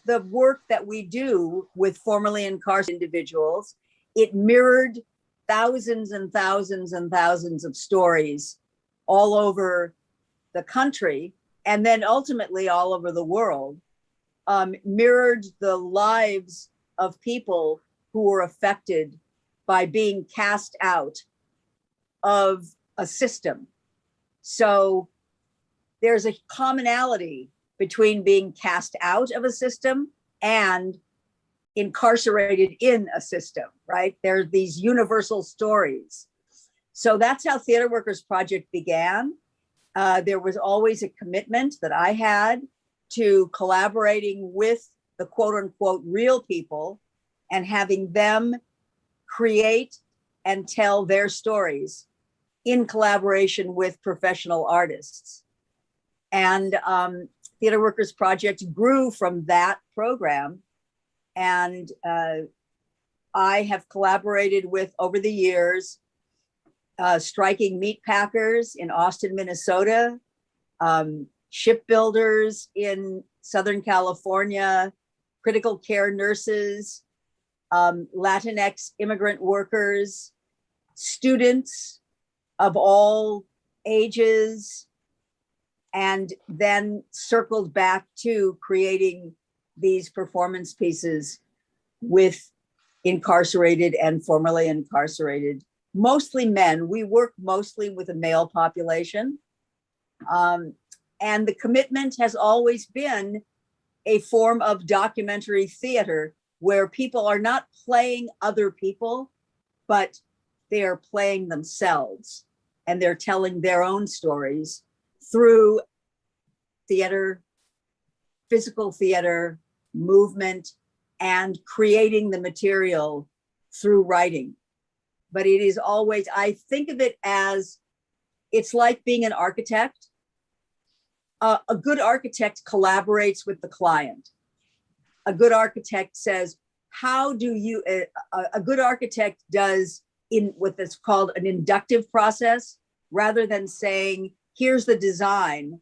the work that we do with formerly incarcerated individuals, it mirrored thousands and thousands and thousands of stories all over the country, and then ultimately all over the world, mirrored the lives of people who were affected by being cast out of a system. So there's a commonality between being cast out of a system and incarcerated in a system, right? There are these universal stories. So that's how Theater Workers Project began. There was always a commitment that I had to collaborating with the quote unquote real people and having them create and tell their stories in collaboration with professional artists. And Theater Workers Project grew from that program. And I have collaborated with, over the years, striking meat packers in Austin, Minnesota, shipbuilders in Southern California, critical care nurses, Latinx immigrant workers, students of all ages, and then circled back to creating these performance pieces with incarcerated and formerly incarcerated, mostly men. We work mostly with a male population. And the commitment has always been a form of documentary theater where people are not playing other people, but they are playing themselves and they're telling their own stories through theater, physical theater, movement, and creating the material through writing. But it is always, I think of it as, it's like being an architect. A good architect collaborates with the client. A good architect says, how do you, a good architect does in what is called an inductive process, rather than saying, here's the design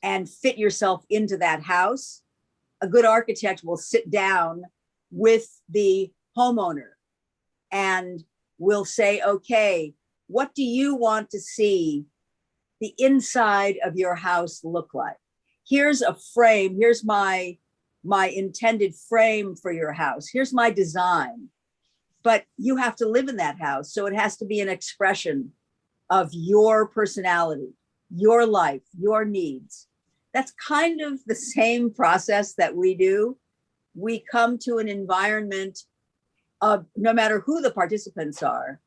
and fit yourself into that house. A good architect will sit down with the homeowner and will say, okay, what do you want to see the inside of your house look like? Here's a frame. Here's my intended frame for your house. Here's my design. But you have to live in that house. So it has to be an expression of your personality, your life, your needs. That's kind of the same process that we do. We come to an environment of, no matter who the participants are,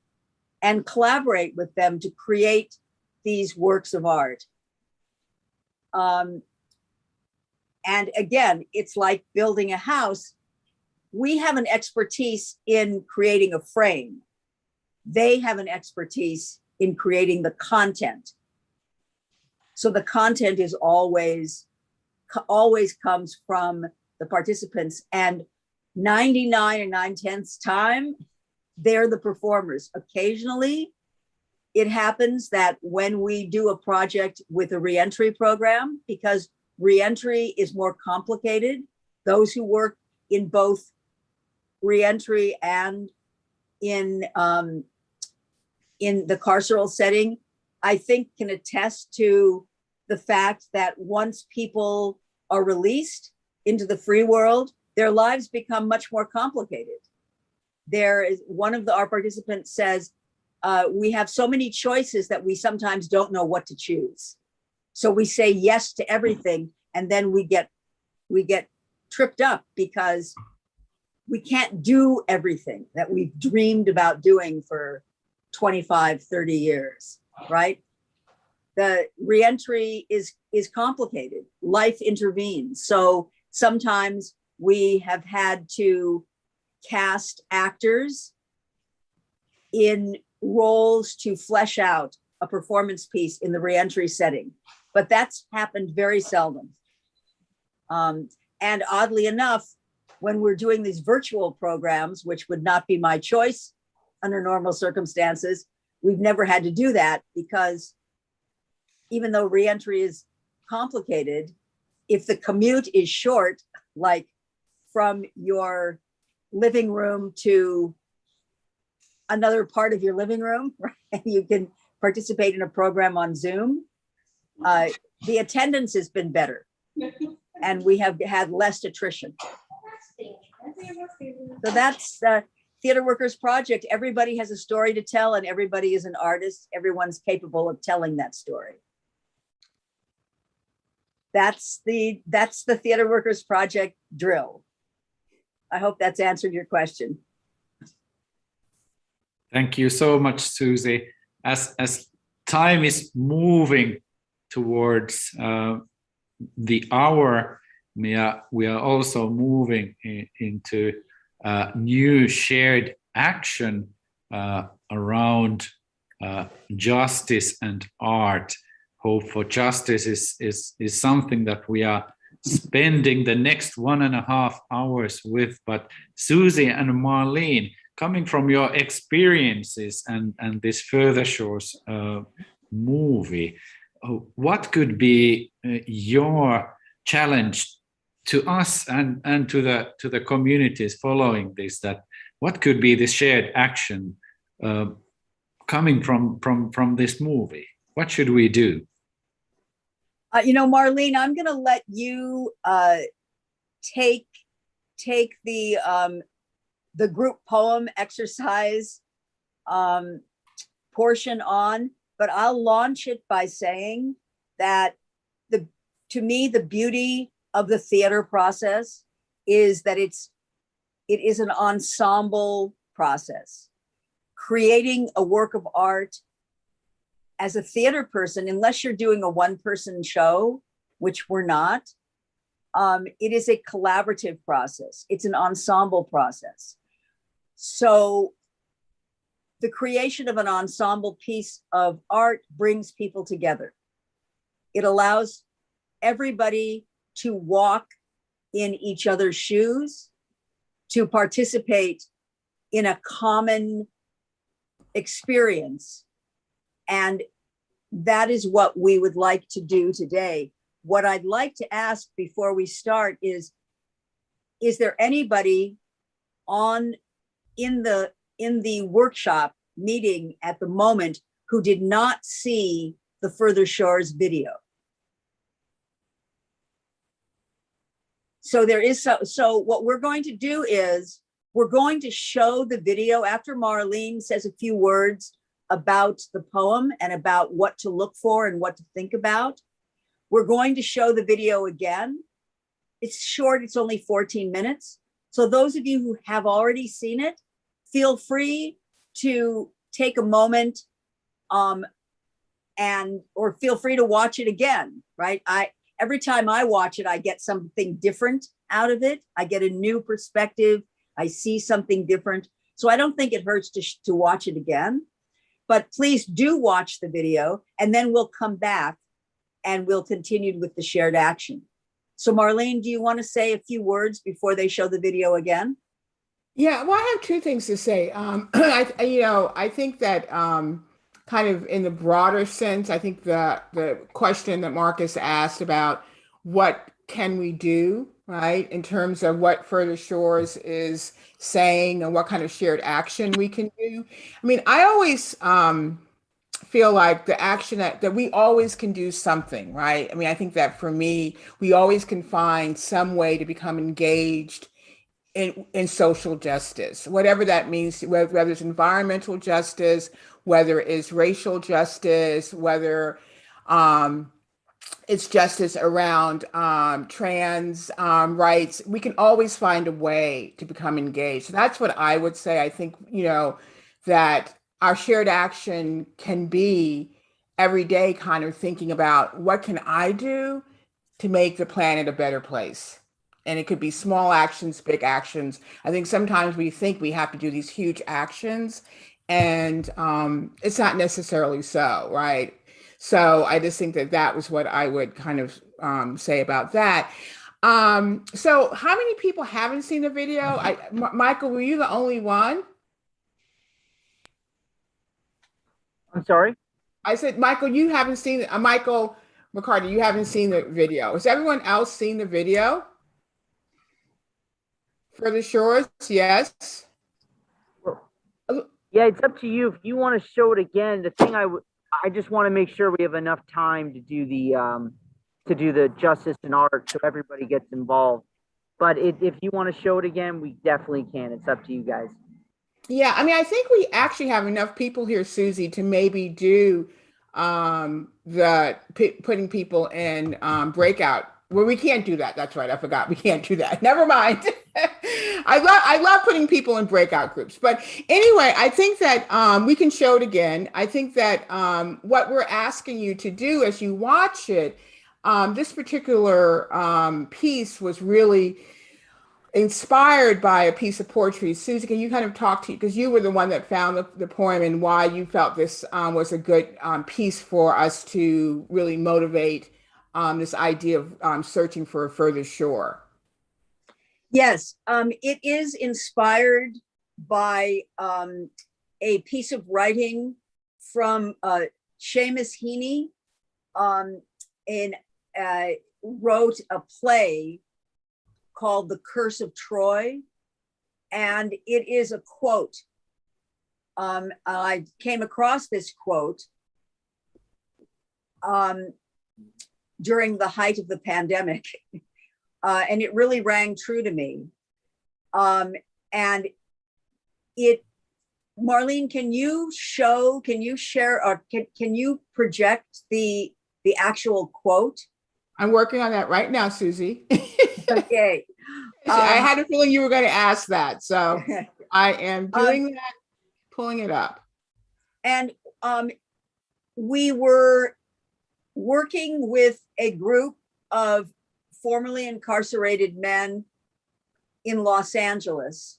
and collaborate with them to create these works of art. And again, it's like building a house. We have an expertise in creating a frame. They have an expertise in creating the content. So the content is always comes from the participants, and 99 and 9/10 time, they're the performers. Occasionally, it happens that when we do a project with a reentry program, because reentry is more complicated, those who work in both reentry and in the carceral setting, I think can attest to the fact that once people are released into the free world, their lives become much more complicated. There is one of our participants says, we have so many choices that we sometimes don't know what to choose. So we say yes to everything, and then we get tripped up because we can't do everything that we've dreamed about doing for 25, 30 years, right? The reentry is complicated. Life intervenes. So sometimes we have had to cast actors in roles to flesh out a performance piece in the reentry setting, but that's happened very seldom. And oddly enough, when we're doing these virtual programs, which would not be my choice under normal circumstances, we've never had to do that, because even though reentry is complicated, if the commute is short, like from your living room to another part of your living room, right? And you can participate in a program on Zoom, the attendance has been better and we have had less attrition. So that's Theater Workers Project. Everybody has a story to tell and everybody is an artist. Everyone's capable of telling that story. That's the Theater Workers Project drill. I hope that's answered your question. Thank you so much, Susie. As time is moving towards the hour, we are also moving into new shared action around justice and art. Hope for Justice is something that we are spending the next 1.5 hours with. But Susie and Marlene, coming from your experiences and this Further Shores movie, what could be your challenge to us and to the communities following this? That what could be the shared action coming from this movie? What should we do? Marlene, I'm going to let you take the group poem exercise portion on, but I'll launch it by saying that to me, the beauty of the theater process is that it is an ensemble process. Creating a work of art as a theater person, unless you're doing a one-person show, which we're not, it is a collaborative process. It's an ensemble process. So the creation of an ensemble piece of art brings people together. It allows everybody to walk in each other's shoes, to participate in a common experience. And that is what we would like to do today. What I'd like to ask before we start is there anybody in the workshop meeting at the moment who did not see the Further Shores video? So so what we're going to do is we're going to show the video after Marlene says a few words about the poem and about what to look for and what to think about. We're going to show the video again. It's short, it's only 14 minutes. So those of you who have already seen it, feel free to take a moment or feel free to watch it again, right? Every time I watch it, I get something different out of it. I get a new perspective. I see something different. So I don't think it hurts to watch it again. But please do watch the video, and then we'll come back and we'll continue with the shared action. So Marlene, do you want to say a few words before they show the video again? Yeah, well, I have two things to say. I think that kind of in the broader sense, I think the question that Marcus asked about what can we do, right, in terms of what Further Shores is saying and what kind of shared action we can do. I mean, I always feel like the action that we always can do something, right? I mean, I think that for me, we always can find some way to become engaged in social justice, whatever that means, whether it's environmental justice, whether it's racial justice, whether it's justice around trans rights. We can always find a way to become engaged. So that's what I would say. I think, that our shared action can be every day kind of thinking about what can I do to make the planet a better place? And it could be small actions, big actions. I think sometimes we think we have to do these huge actions, and it's not necessarily so, right? So I just think that was what I would kind of say about that. So how many people haven't seen the video? Michael, were you the only one? I'm sorry? I said, Michael, you haven't seen it. Michael McCarty, you haven't seen the video. Has everyone else seen the video? Further Shores, yes. Yeah, it's up to you. If you want to show it again, the thing I just want to make sure we have enough time to do the justice and art so everybody gets involved. But if you want to show it again, we definitely can. It's up to you guys. Yeah, I mean, I think we actually have enough people here, Susie, to maybe do putting people in breakout Well, we can't do that. That's right. I forgot. We can't do that. Never mind. I love putting people in breakout groups. But anyway, I think that we can show it again. I think that what we're asking you to do as you watch it, this particular piece was really inspired by a piece of poetry. Susie, can you kind of talk to you, because you were the one that found the poem, and why you felt this was a good piece for us to really motivate this idea of searching for a further shore? Yes, it is inspired by a piece of writing from Seamus Heaney, wrote a play called The Curse of Troy, and it is a quote. I came across this quote during the height of the pandemic, and it really rang true to me. And it, Marlene, can you share, or can you project the actual quote? I'm working on that right now, Susie. Okay. I had a feeling you were going to ask that, so I am doing that, pulling it up. And we were working with a group of formerly incarcerated men in Los Angeles,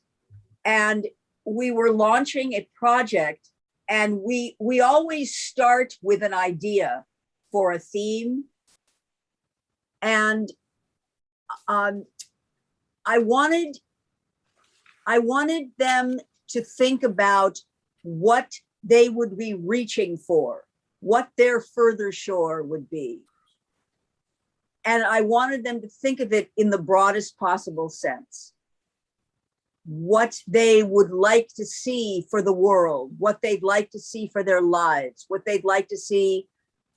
and we were launching a project, and we always start with an idea for a theme. And I wanted them to think about what they would be reaching for, what their further shore would be. And I wanted them to think of it in the broadest possible sense. What they would like to see for the world, what they'd like to see for their lives, what they'd like to see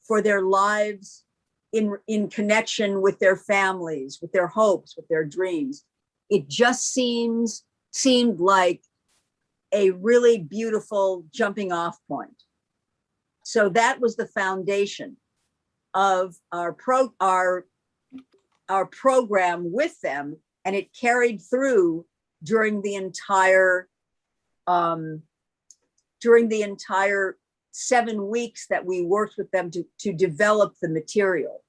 for their lives in connection with their families, with their hopes, with their dreams. It just seemed like a really beautiful jumping off point. So that was the foundation of our program with them, and it carried through during the entire 7 weeks that we worked with them to develop the material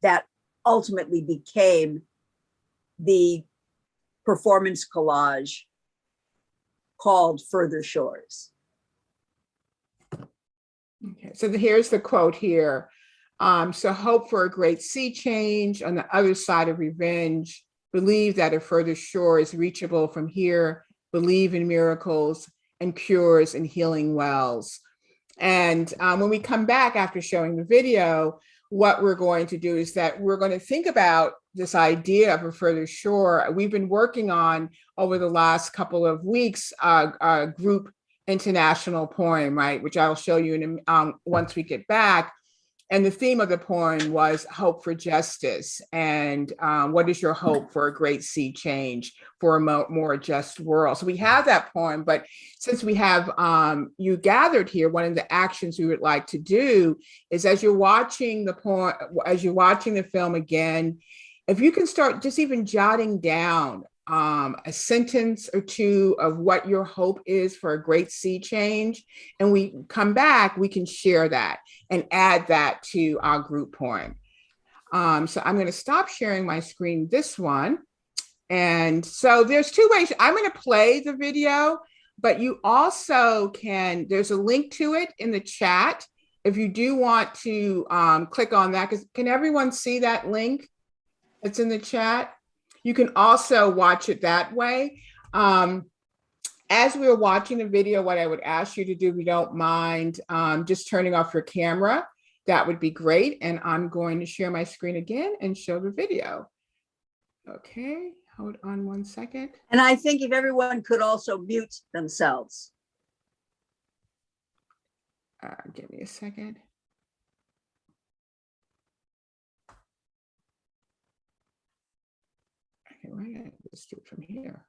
that ultimately became the performance collage called Further Shores. Okay, so here's the quote here. So hope for a great sea change on the other side of revenge. Believe that a further shore is reachable from here. Believe in miracles and cures and healing wells. And when we come back after showing the video, what we're going to do is that we're going to think about this idea of a further shore. We've been working on, over the last couple of weeks, a group international poem, right, which I'll show you once we get back. And the theme of the poem was hope for justice. And what is your hope for a great sea change, for a more just world? So we have that poem, but since we have you gathered here, one of the actions we would like to do is, as you're watching the poem, as you're watching the film again, if you can start just even jotting down a sentence or two of what your hope is for a great sea change, and we come back, we can share that and add that to our group poem. So I'm going to stop sharing my screen, this one. And so there's two ways. I'm going to play the video, but you also can, there's a link to it in the chat if you do want to click on that. Can everyone see that link that's in the chat? You can also watch it that way. As we were watching the video, what I would ask you to do, if you don't mind, just turning off your camera, that would be great. And I'm going to share my screen again and show the video. Okay, hold on one second. And I think if everyone could also mute themselves. Give me a second. Okay, right, let's do it from here.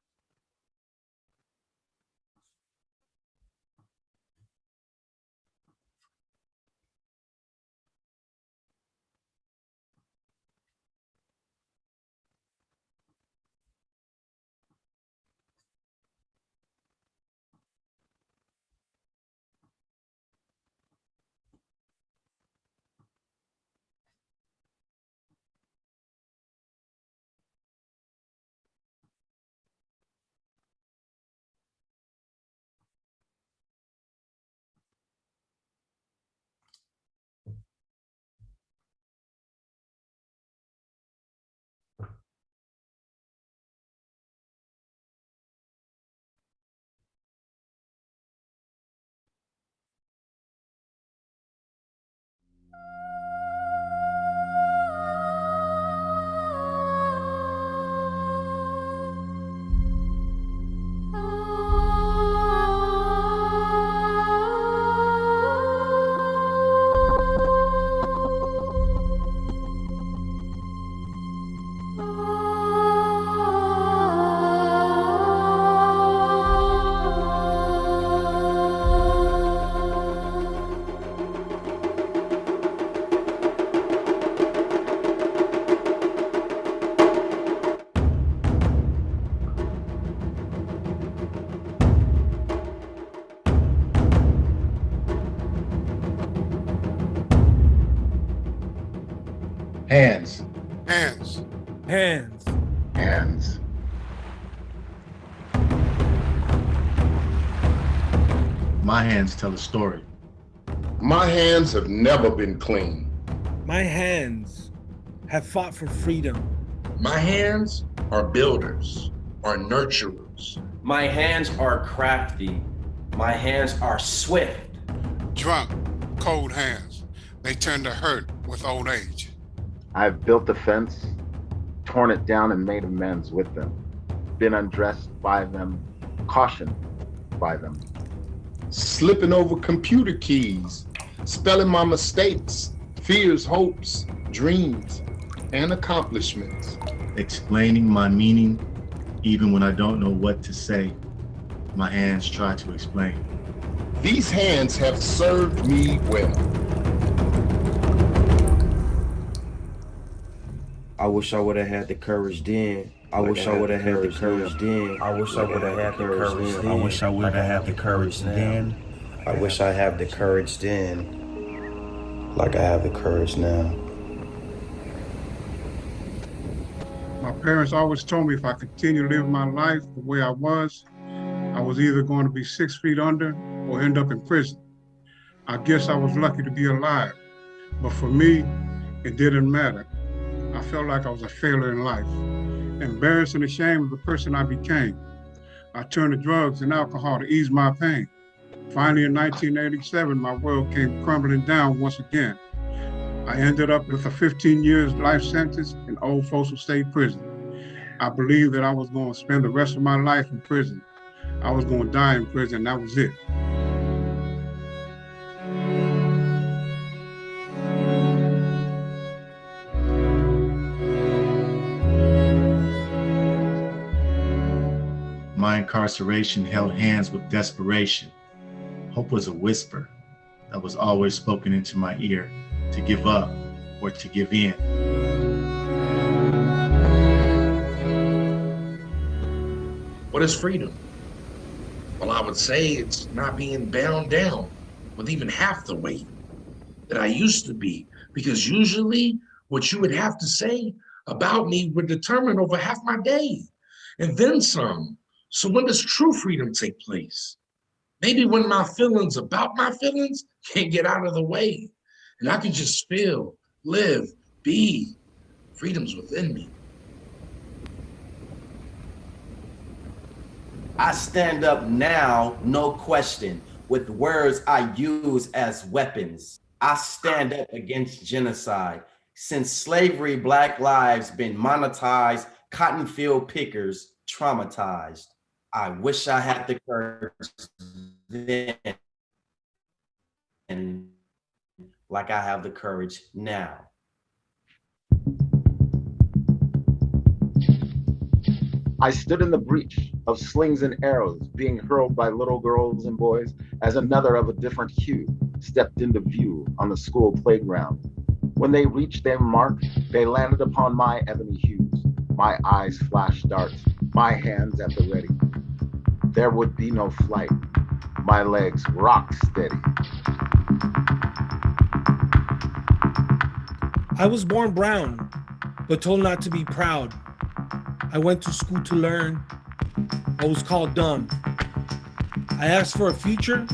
Hands. Hands. Hands. Hands. My hands tell a story. My hands have never been clean. My hands have fought for freedom. My hands are builders, are nurturers. My hands are crafty. My hands are swift. Drunk, cold hands. They tend to hurt with old age. I've built a fence, torn it down and made amends with them, been undressed by them, cautioned by them. Slipping over computer keys, spelling my mistakes, fears, hopes, dreams, and accomplishments. Explaining my meaning, even when I don't know what to say, my hands try to explain. These hands have served me well. I wish I would have had the courage then. I wish I would have had the courage then. I wish I would have had the courage then. I wish I would have had the courage then. I wish I had the courage then, like I have the courage now. My parents always told me if I continue to live my life the way I was either going to be 6 feet under or end up in prison. I guess I was lucky to be alive, but for me, it didn't matter. I felt like I was a failure in life, embarrassed and ashamed of the person I became. I turned to drugs and alcohol to ease my pain. Finally, in 1987, my world came crumbling down once again. I ended up with a 15 years life sentence in Old Folsom State Prison. I believed that I was going to spend the rest of my life in prison. I was going to die in prison, that was it. My incarceration held hands with desperation. Hope was a whisper that was always spoken into my ear, to give up or to give in. What is freedom? Well, I would say it's not being bound down with even half the weight that I used to be, because usually what you would have to say about me would determine over half my day, and then some. So when does true freedom take place? Maybe when my feelings about my feelings can't get out of the way, and I can just feel, live, be. Freedom's within me. I stand up now, no question, with words I use as weapons. I stand up against genocide. Since slavery, Black lives been monetized, cotton field pickers traumatized. I wish I had the courage then, like I have the courage now. I stood in the breach of slings and arrows being hurled by little girls and boys as another of a different hue stepped into view on the school playground. When they reached their mark, they landed upon my ebony hues. My eyes flashed darts, my hands at the ready. There would be no flight. My legs rock steady. I was born brown, but told not to be proud. I went to school to learn. I was called dumb. I asked for a future,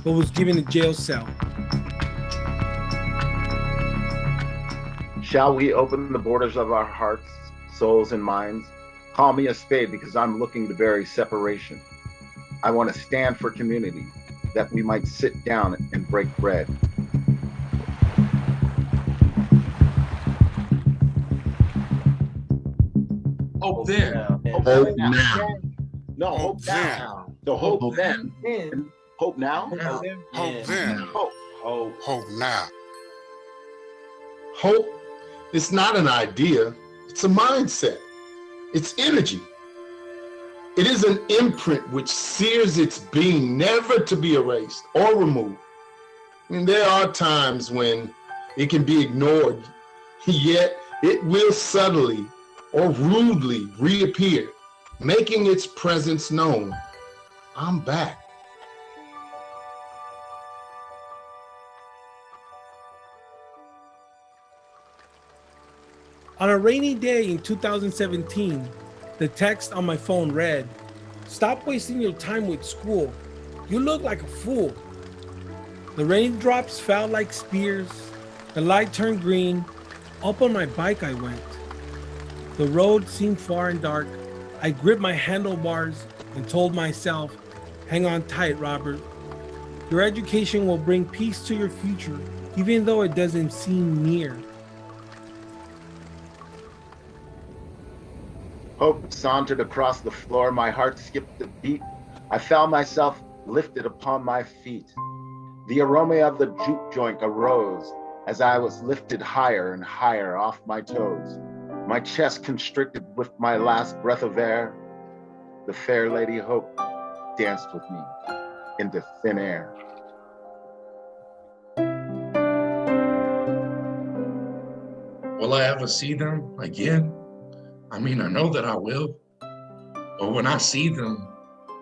but was given a jail cell. Shall we open the borders of our hearts, souls, and minds? Call me a spade because I'm looking to bury separation. I want to stand for community, that we might sit down and break bread. Hope then. Hope now. No, hope now. The hope then. Hope now? Hope then. Hope now. Hope is not an idea, it's a mindset. It's energy. It is an imprint which sears its being, never to be erased or removed. I mean, there are times when it can be ignored, yet it will subtly or rudely reappear, making its presence known. I'm back. On a rainy day in 2017, the text on my phone read, "Stop wasting your time with school. You look like a fool." The raindrops fell like spears. The light turned green. Up on my bike I went. The road seemed far and dark. I gripped my handlebars and told myself, "Hang on tight, Robert. Your education will bring peace to your future, even though it doesn't seem near." Hope sauntered across the floor, my heart skipped a beat. I found myself lifted upon my feet. The aroma of the juke joint arose as I was lifted higher and higher off my toes. My chest constricted with my last breath of air. The fair lady Hope danced with me into thin air. Will I ever see them again? I mean, I know that I will. But when I see them,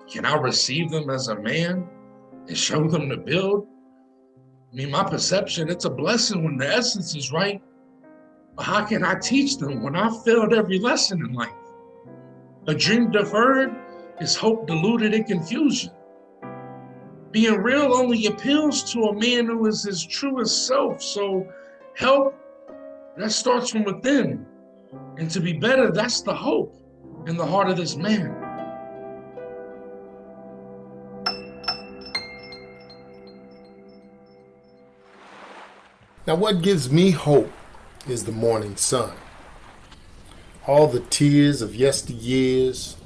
can I receive them as a man and show them to build? I mean, my perception, it's a blessing when the essence is right. But how can I teach them when I failed every lesson in life? A dream deferred is hope diluted in confusion. Being real only appeals to a man who is his truest self. So help, that starts from within. And to be better, that's the hope in the heart of this man. Now, what gives me hope is the morning sun. All the tears of yesteryears,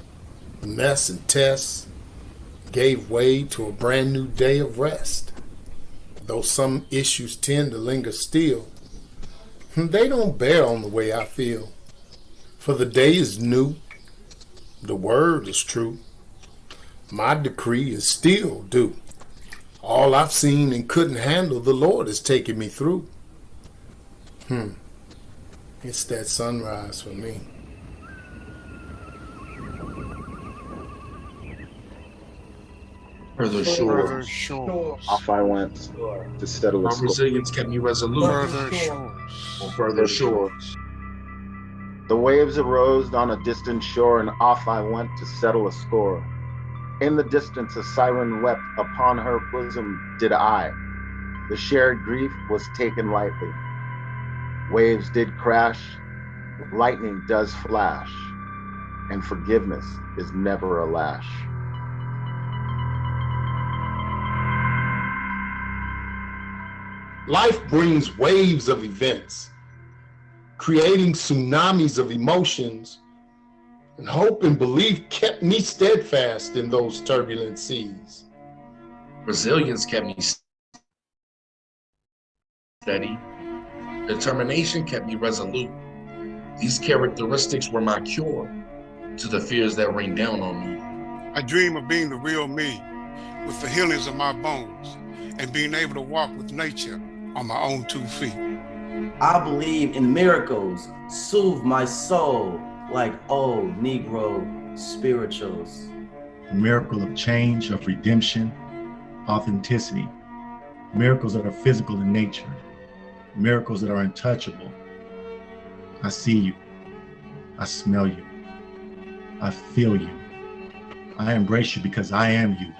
the mess and tests, gave way to a brand new day of rest. Though some issues tend to linger still, they don't bear on the way I feel. For the day is new, the word is true, my decree is still due. All I've seen and couldn't handle, the Lord has taken me through. It's that sunrise for me. Further shores. Off I went to settle a My score. resilience kept me resolute. Further shores. The waves arose on a distant shore, and off I went to settle a score. In the distance a siren wept, upon her bosom did I. The shared grief was taken lightly. Waves did crash, lightning does flash, and forgiveness is never a lash. Life brings waves of events, creating tsunamis of emotions, and hope and belief kept me steadfast in those turbulent seas. Resilience kept me steady. Determination kept me resolute. These characteristics were my cure to the fears that rained down on me. I dream of being the real me with the healings of my bones and being able to walk with nature on my own 2 feet. I believe in miracles, soothe my soul like old Negro spirituals. A miracle of change, of redemption, authenticity. Miracles that are physical in nature. Miracles that are untouchable. I see you. I smell you. I feel you. I embrace you because I am you.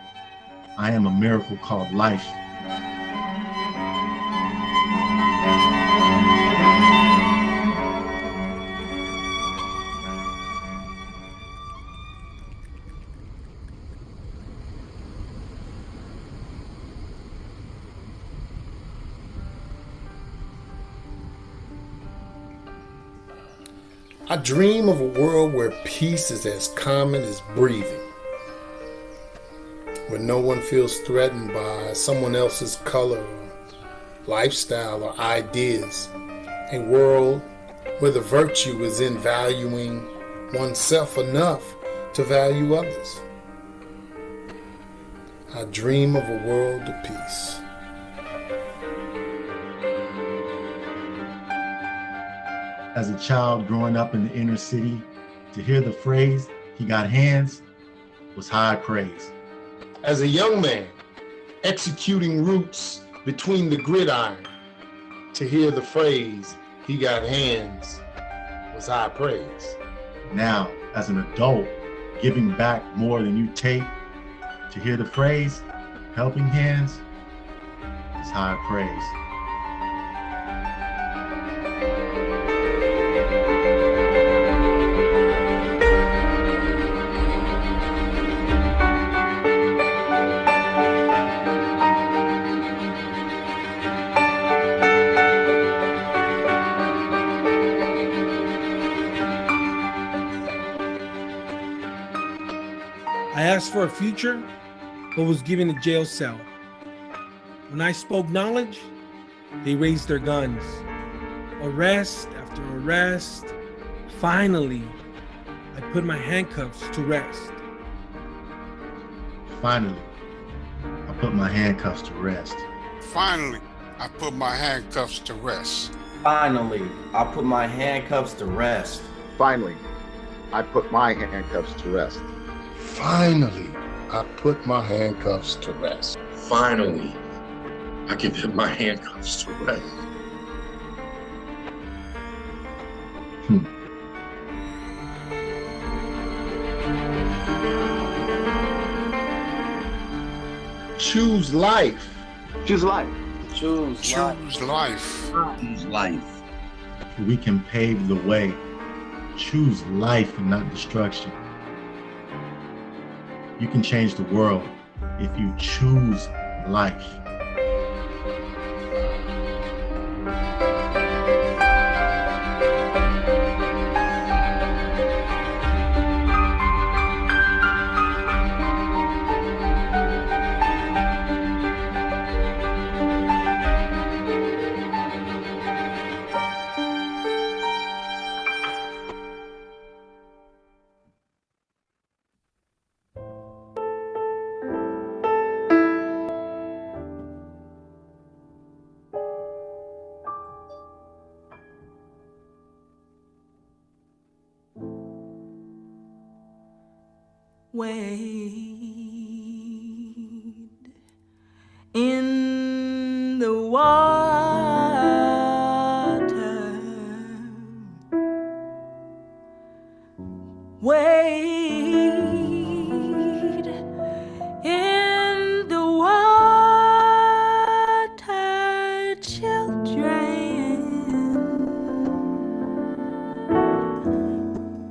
I am a miracle called life. I dream of a world where peace is as common as breathing, where no one feels threatened by someone else's color, lifestyle, or ideas. A world where the virtue is in valuing oneself enough to value others. I dream of a world of peace. As a child growing up in the inner city, to hear the phrase, "He got hands," was high praise. As a young man, executing roots between the gridiron, to hear the phrase, "He got hands," was high praise. Now, as an adult, giving back more than you take, to hear the phrase, helping hands, is high praise. I asked for a future, but was given a jail cell. When I spoke knowledge, they raised their guns. Arrest after arrest. Finally, I put my handcuffs to rest. Finally, I put my handcuffs to rest. Finally, I put my handcuffs to rest. Finally, I put my handcuffs to rest. Finally, I put my handcuffs to rest. Finally, I put my handcuffs to rest. Finally, I can put my handcuffs to rest. Choose life. Choose life. Choose life. Choose life. We can pave the way. Choose life and not destruction. You can change the world if you choose life. Wade in the water. Wade in the water, children.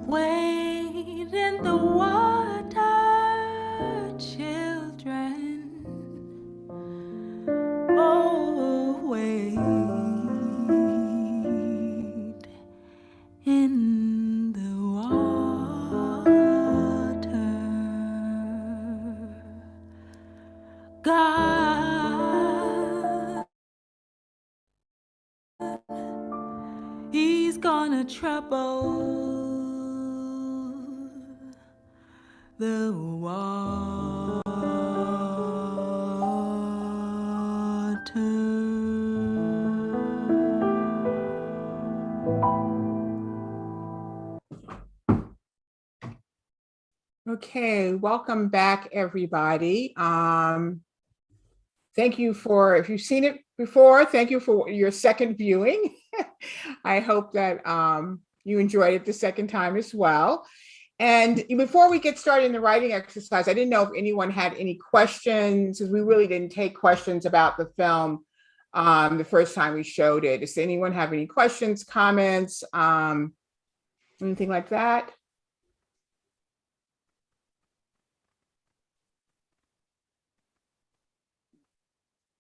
Wade in the water, children. Oh, wade in the water. God, He's gonna trouble the Okay, welcome back, everybody. Thank you for, if you've seen it before, thank you for your second viewing. I hope that you enjoyed it the second time as well. And before we get started in the writing exercise, I didn't know if anyone had any questions, because we really didn't take questions about the film the first time we showed it. Does anyone have any questions, comments, anything like that?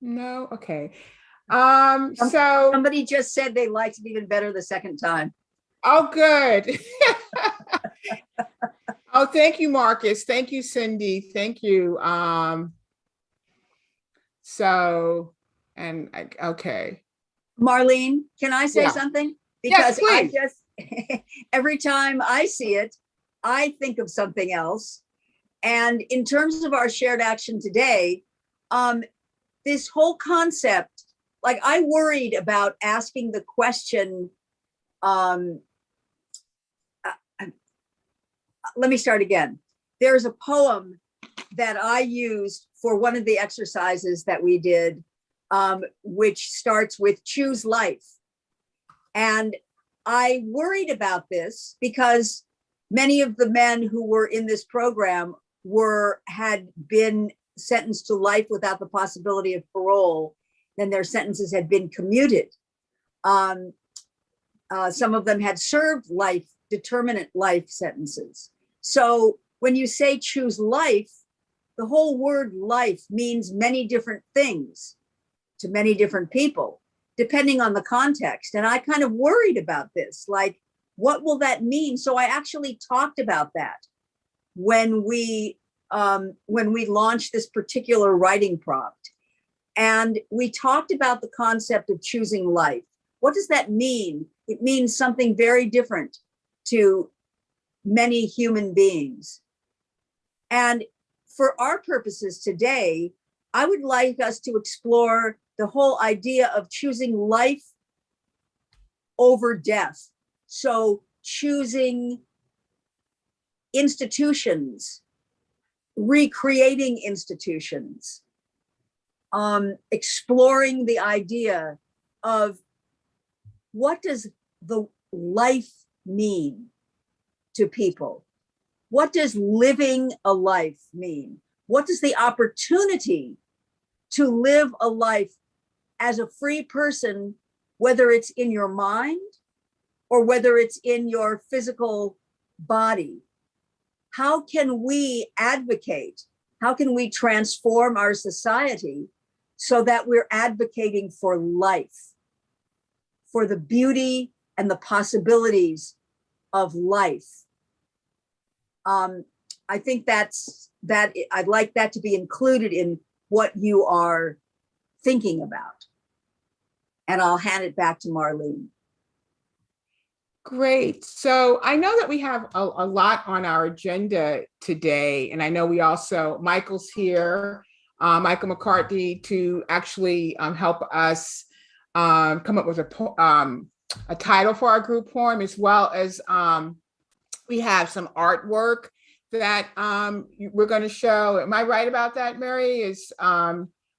No? Okay. So somebody just said they liked it even better the second time. Oh, good. Oh, thank you, Marcus. Thank you, Cindy. Thank you. Okay. Marlene, can I say something? Because yes, I just, every time I see it, I think of something else. And in terms of our shared action today, this whole concept, like I worried about asking the question, let me start again. There's a poem that I used for one of the exercises that we did, which starts with choose life. And I worried about this because many of the men who were in this program had been sentenced to life without the possibility of parole, then their sentences had been commuted. Some of them had served determinate life sentences. So when you say choose life, the whole word life means many different things to many different people, depending on the context. And I kind of worried about this, like, what will that mean? So I actually talked about that when we launched this particular writing prompt. And we talked about the concept of choosing life. What does that mean? It means something very different to many human beings. And for our purposes today, I would like us to explore the whole idea of choosing life over death. So choosing institutions, recreating institutions, exploring the idea of what does the life mean to people? What does living a life mean? What does the opportunity to live a life as a free person, whether it's in your mind or whether it's in your physical body? How can we advocate? How can we transform our society so that we're advocating for life, for the beauty and the possibilities of life? I think that I'd like that to be included in what you are thinking about. And I'll hand it back to Marlene. Great. So I know that we have a lot on our agenda today. And I know we also, Michael's here, Michael McCarthy, to actually help us come up with a title for our group poem, as well as we have some artwork that we're going to show. Am I right about that, Mary?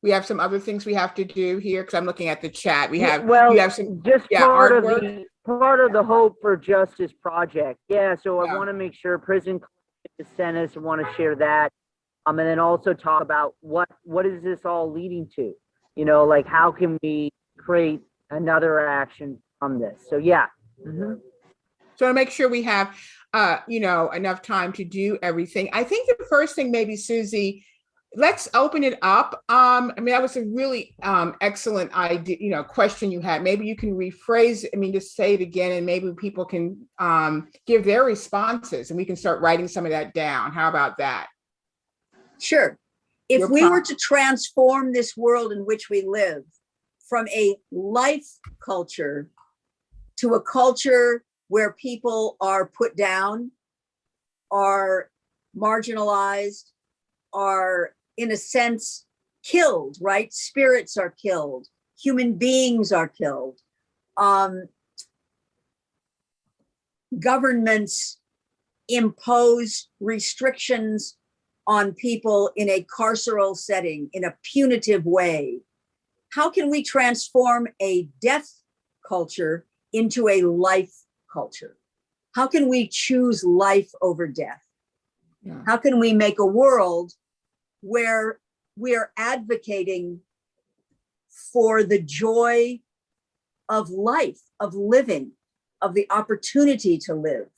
We have some other things we have to do here, because I'm looking at the chat. We have, you have some, part artwork. of the Hope for Justice project. Yeah, so I want to make sure Prison Collective sent us and want to share that. And then also talk about what is this all leading to? You know, like, how can we create another action from this? So yeah. Mm-hmm. So to make sure we have enough time to do everything. I think the first thing, maybe, Susie, let's open it up. I mean, that was a really excellent idea, question you had. Maybe you can rephrase it. I mean, just say it again, and maybe people can give their responses, and we can start writing some of that down. How about that? Sure. If we were to transform this world in which we live from a life culture to a culture where people are put down, are marginalized, are, in a sense, killed, right? Spirits are killed, human beings are killed. Governments impose restrictions on people in a carceral setting, in a punitive way. How can we transform a death culture into a life culture? How can we choose life over death? Yeah. How can we make a world where we are advocating for the joy of life, of living, of the opportunity to live,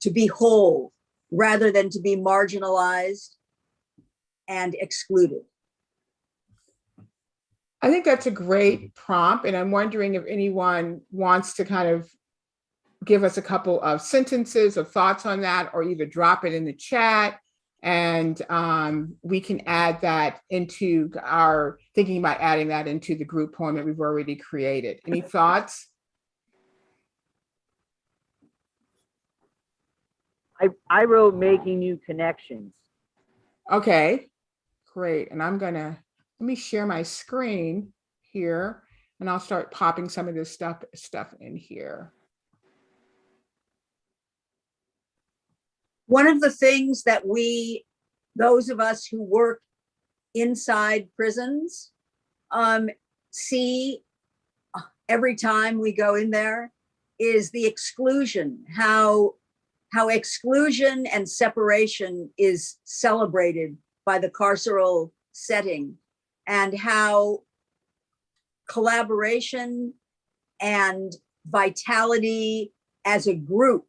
to be whole, rather than to be marginalized and excluded? I think that's a great prompt, and I'm wondering if anyone wants to kind of give us a couple of sentences of thoughts on that, or either drop it in the chat, and we can add that into our thinking about adding that into the group poem that we've already created. Any thoughts? I wrote making new connections. Okay, great. And let me share my screen here, and I'll start popping some of this stuff in here. One of the things that those of us who work inside prisons, see every time we go in there is the exclusion, how exclusion and separation is celebrated by the carceral setting, and how collaboration and vitality as a group,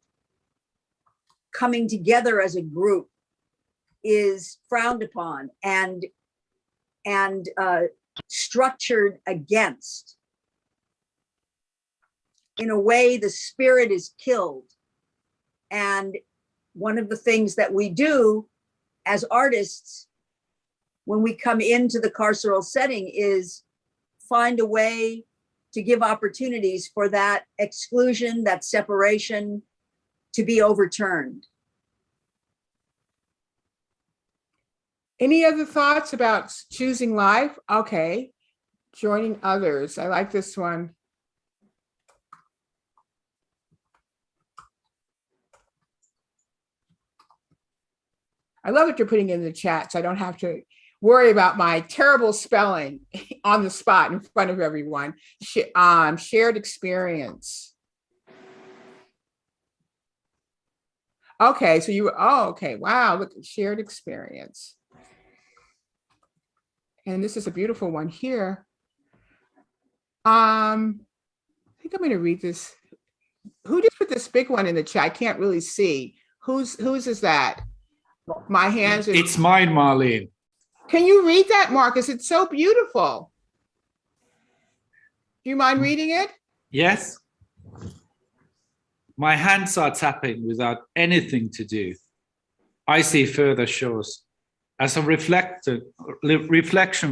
coming together as a group, is frowned upon and structured against. In a way, the spirit is killed. And one of the things that we do as artists when we come into the carceral setting is find a way to give opportunities for that exclusion, that separation to be overturned. Any other thoughts about choosing life? Okay, joining others. I like this one. I love what you're putting in the chat, so I don't have to worry about my terrible spelling on the spot in front of everyone. Shared experience. Okay, so you were, oh, okay, wow, look, shared experience. And this is a beautiful one here. I think I'm gonna read this. Who just put this big one in the chat? I can't really see. Whose is that? My hands. It's mine, Marlene. Can you read that, Marcus? It's so beautiful. Do you mind reading it? Yes. My hands are tapping without anything to do. I see further shores. As a reflection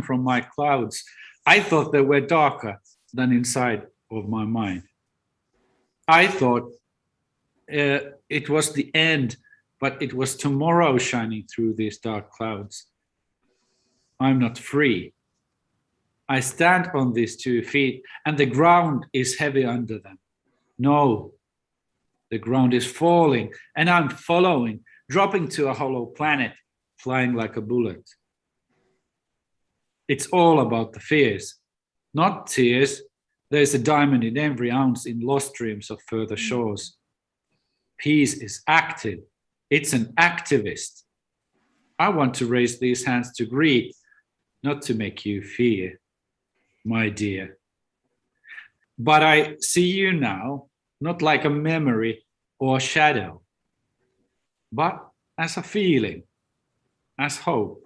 from my clouds, I thought they were darker than inside of my mind. I thought it was the end, but it was tomorrow shining through these dark clouds. I'm not free. I stand on these 2 feet and the ground is heavy under them. No, the ground is falling and I'm following, dropping to a hollow planet, flying like a bullet. It's all about the fears, not tears. There's a diamond in every ounce in lost dreams of further shores. Peace is active. It's an activist. I want to raise these hands to greet, not to make you fear, my dear. But I see you now, not like a memory or a shadow, but as a feeling, as hope.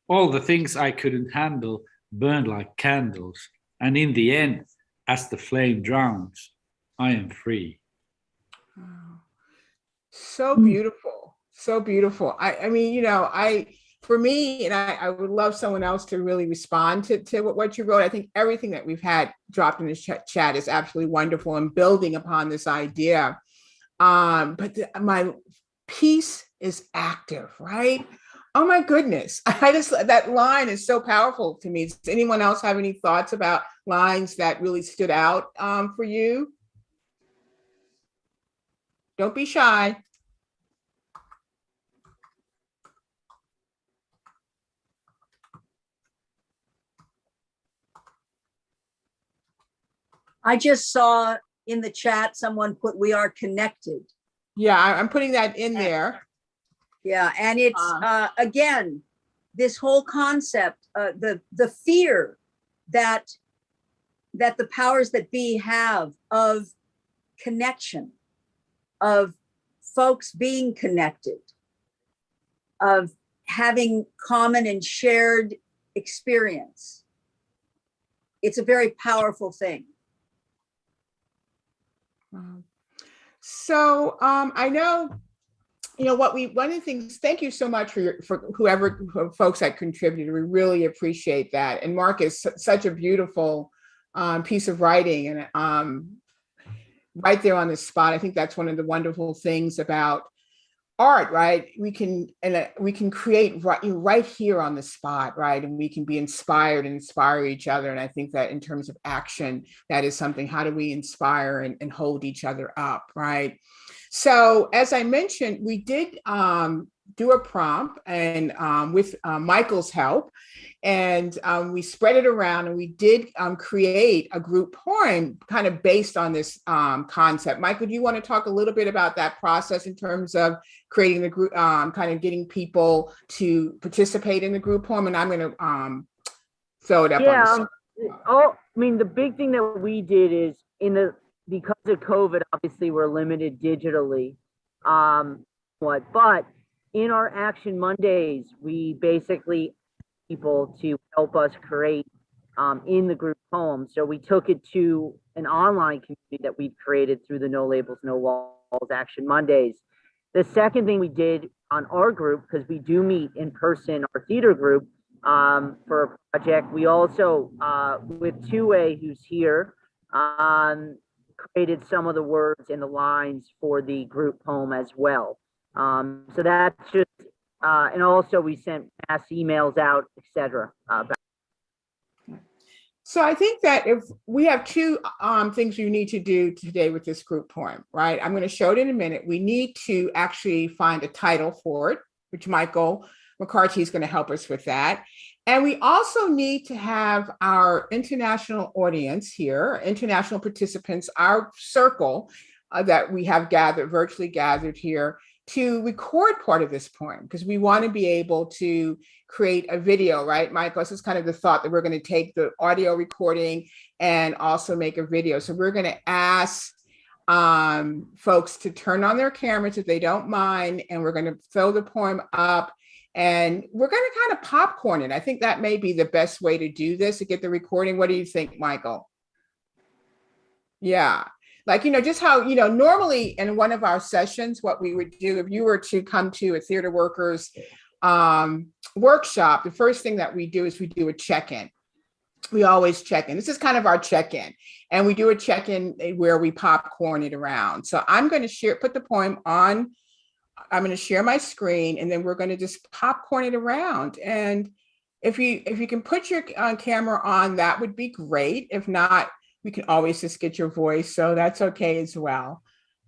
All the things I couldn't handle burned like candles, and in the end, as the flame drowns, I am free. So beautiful, so beautiful. I mean, you know, for me, and I would love someone else to really respond to what you wrote. I think everything that we've had dropped in this chat is absolutely wonderful and building upon this idea. But my piece is active, right? Oh my goodness. That line is so powerful to me. Does anyone else have any thoughts about lines that really stood out for you? Don't be shy. I just saw in the chat, someone put, "We are connected." Yeah, I'm putting that in there. Yeah, and it's, again, this whole concept, the fear that the powers that be have of connection, of folks being connected, of having common and shared experience. It's a very powerful thing. So I know, you know, one of the things, thank you so much for whoever folks that contributed. We really appreciate that. And Marcus, such a beautiful piece of writing, and right there on the spot. I think that's one of the wonderful things about art, right? We can create right here on the spot, right? And we can be inspired and inspire each other. And I think that in terms of action, that is something. How do we inspire and hold each other up, right? So as I mentioned, we did do a prompt and with Michael's help, and we spread it around, and we did create a group poem kind of based on this concept. Michael, do you want to talk a little bit about that process in terms of creating the group, kind of getting people to participate in the group poem? And I'm going to throw it up on I mean, the big thing that we did is because of COVID, obviously we're limited digitally, but in our Action Mondays, we basically people to help us create in the group poem. So we took it to an online community that we've created through the No Labels, No Walls Action Mondays. The second thing we did on our group, because we do meet in person, our theater group, for a project, we also, with Two-Way, who's here, created some of the words and the lines for the group poem as well. So that's just, and also we sent mass emails out, etc. So I think that if we have two things you need to do today with this group poem, right? I'm going to show it in a minute. We need to actually find a title for it, which Michael McCarthy is going to help us with that. And we also need to have our international audience here, international participants, our circle that we have virtually gathered here, to record part of this poem, because we want to be able to create a video, right, Michael? This is kind of the thought that we're going to take the audio recording and also make a video. So we're going to ask folks to turn on their cameras if they don't mind, and we're going to throw the poem up, and we're going to kind of popcorn it. I think that may be the best way to do this, to get the recording. What do you think, Michael? Yeah. Like, just how, normally in one of our sessions, what we would do if you were to come to a theater workers workshop, the first thing that we do is we do a check-in. We always check in. This is kind of our check-in. And we do a check-in where we popcorn it around. So I'm going to put the poem on. I'm going to share my screen, and then we're going to just popcorn it around. And if you can put your camera on, that would be great. If not, we can always just get your voice. So that's okay as well.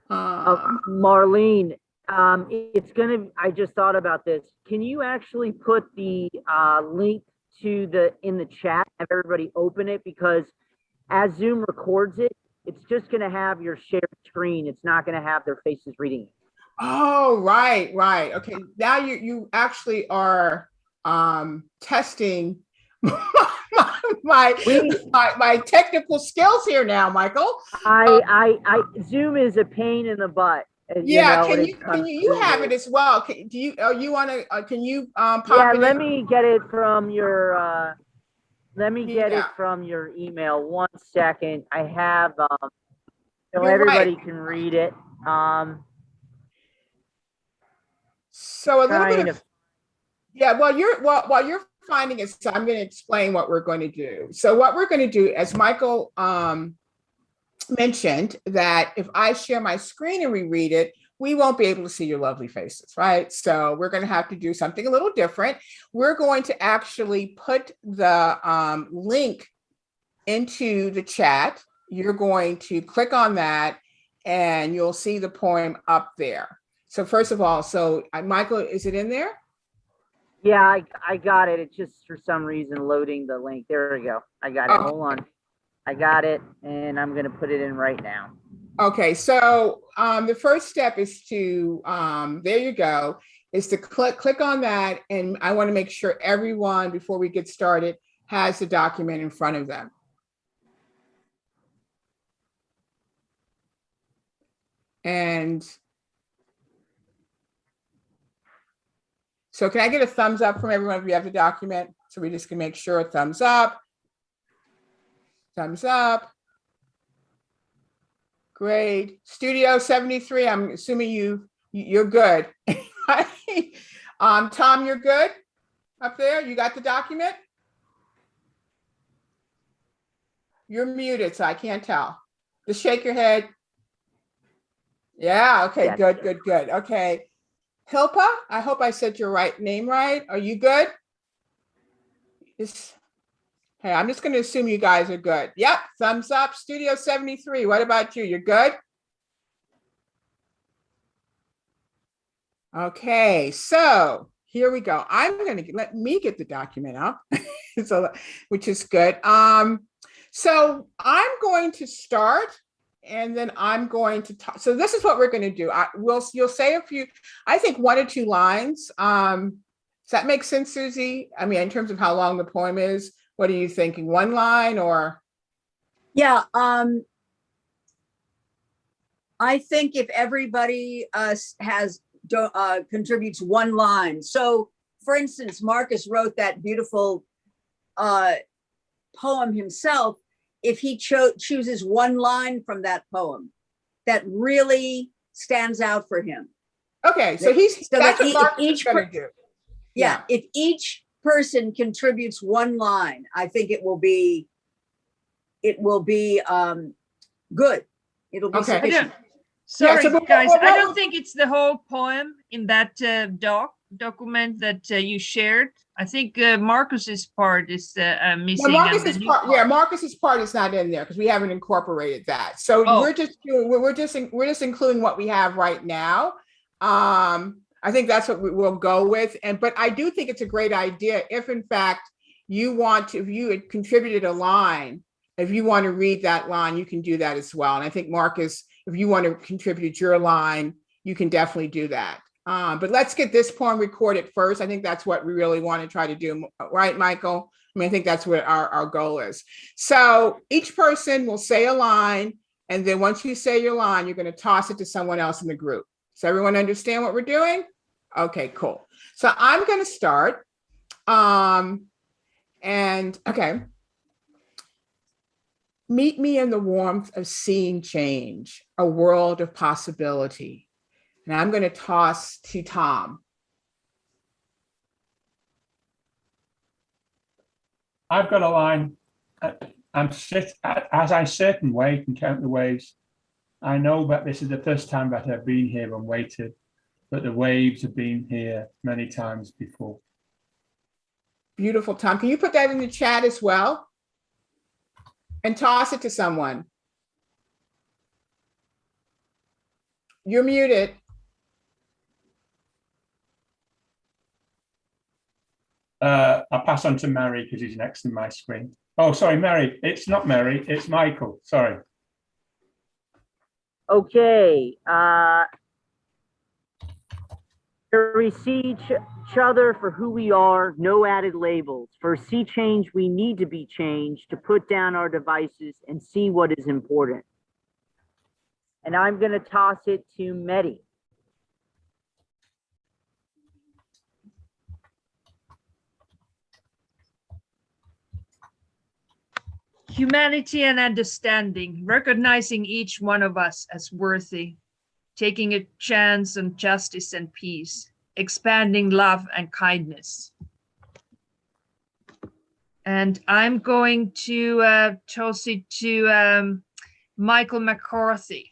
Marlene, I just thought about this. Can you actually put the link in the chat, have everybody open it? Because as Zoom records it, it's just going to have your shared screen. It's not going to have their faces reading it. Oh, right. Okay. Now you actually are testing my technical skills here now, Michael. Zoom is a pain in the butt. Yeah, can you have it as well? Can you pop it let in? me get it from your it from your email. 1 second. I have so everybody can read it. So a little bit of while you're finding it, so I'm going to explain what we're going to do. So what we're going to do, as Michael mentioned, that if I share my screen and reread it, we won't be able to see your lovely faces, right? So we're going to have to do something a little different. We're going to actually put the link into the chat. You're going to click on that, and you'll see the poem up there. So first of all, Michael, is it in there? Yeah, I got it. It's just for some reason loading the link. There we go. I got it. Hold on. I got it, and I'm going to put it in right now. Okay, so the first step is to, there you go, is to click on that. And I want to make sure everyone, before we get started, has the document in front of them. And so can I get a thumbs up from everyone if you have the document? So we just can make sure, thumbs up. Thumbs up. Great. Studio 73, I'm assuming you're good. Tom, you're good up there? You got the document? You're muted, so I can't tell. Just shake your head. Yeah, okay, yes. Good. Okay. Hilpa, I hope I said your name right. Are you good? Hey, I'm just going to assume you guys are good. Yep, thumbs up. Studio 73, what about you? You're good? Okay, so here we go. I'm going to let me get the document up, so which is good. So I'm going to start, and then I'm going to talk. So this is what we're going to do. You'll say a few, I think 1 or 2 lines. Does that make sense, Susie? I mean, in terms of how long the poem is, what are you thinking? 1 line or? Yeah, I think if everybody contributes 1 line. So, for instance, Marcus wrote that beautiful poem himself. If he chooses 1 line from that poem that really stands out for him. Okay, so that's what Marcus is going to do. Yeah, if each person contributes 1 line, I think it will be good. It'll be sufficient. Sorry, guys, I don't think it's the whole poem in that document that you shared. I think Marcus's part is missing. Marcus's part is not in there because we haven't incorporated that. So we're just including what we have right now. I think that's what we'll go with. But I do think it's a great idea if, in fact, if you had contributed a line, if you want to read that line, you can do that as well. And I think, Marcus, if you want to contribute your line, you can definitely do that. But let's get this poem recorded first. I think that's what we really want to try to do. Right, Michael? I mean, I think that's what our goal is. So each person will say a line. And then once you say your line, you're going to toss it to someone else in the group. Does everyone understand what we're doing? Okay, cool. So I'm going to start. Okay. Meet me in the warmth of seeing change, a world of possibility. And I'm going to toss to Tom. I've got a line. As I sit and wait and count the waves, I know that this is the first time that I've been here and waited, but the waves have been here many times before. Beautiful, Tom. Can you put that in the chat as well? And toss it to someone. You're muted. I'll pass on to Mary because he's next to my screen. Oh, sorry, Mary. It's not Mary, it's Michael. Sorry. Okay. We see each other for who we are, no added labels. For see change, we need to be changed, to put down our devices and see what is important. And I'm going to toss it to Mehdi. Humanity and understanding, recognizing each one of us as worthy, taking a chance on justice and peace, expanding love and kindness. And I'm going to toss it to Michael McCarthy.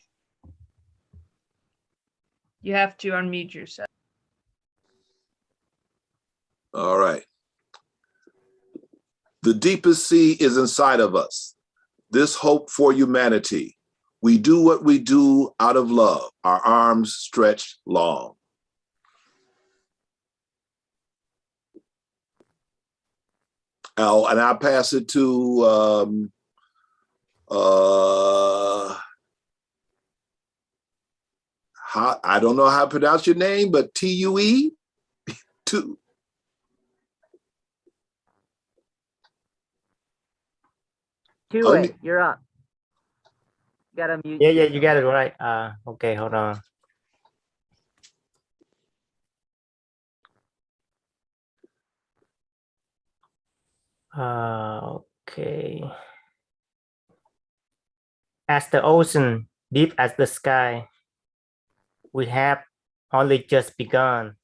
You have to unmute yourself. All right. The deepest sea is inside of us. This hope for humanity. We do what we do out of love, our arms stretched long. Oh, and I'll pass it to I don't know how to pronounce your name, but T-U-E? Tue. Tue, you're up. You gotta mute. Yeah, you got it right. Okay, hold on. Okay. As the ocean, deep as the sky, we have only just begun.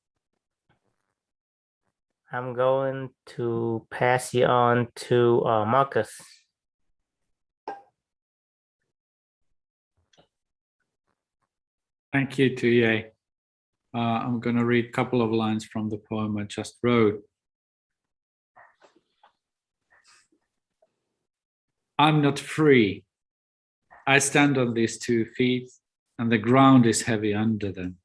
I'm going to pass you on to Marcus. Thank you, Tue. I'm going to read a couple of lines from the poem I just wrote. I'm not free. I stand on these 2 feet and the ground is heavy under them.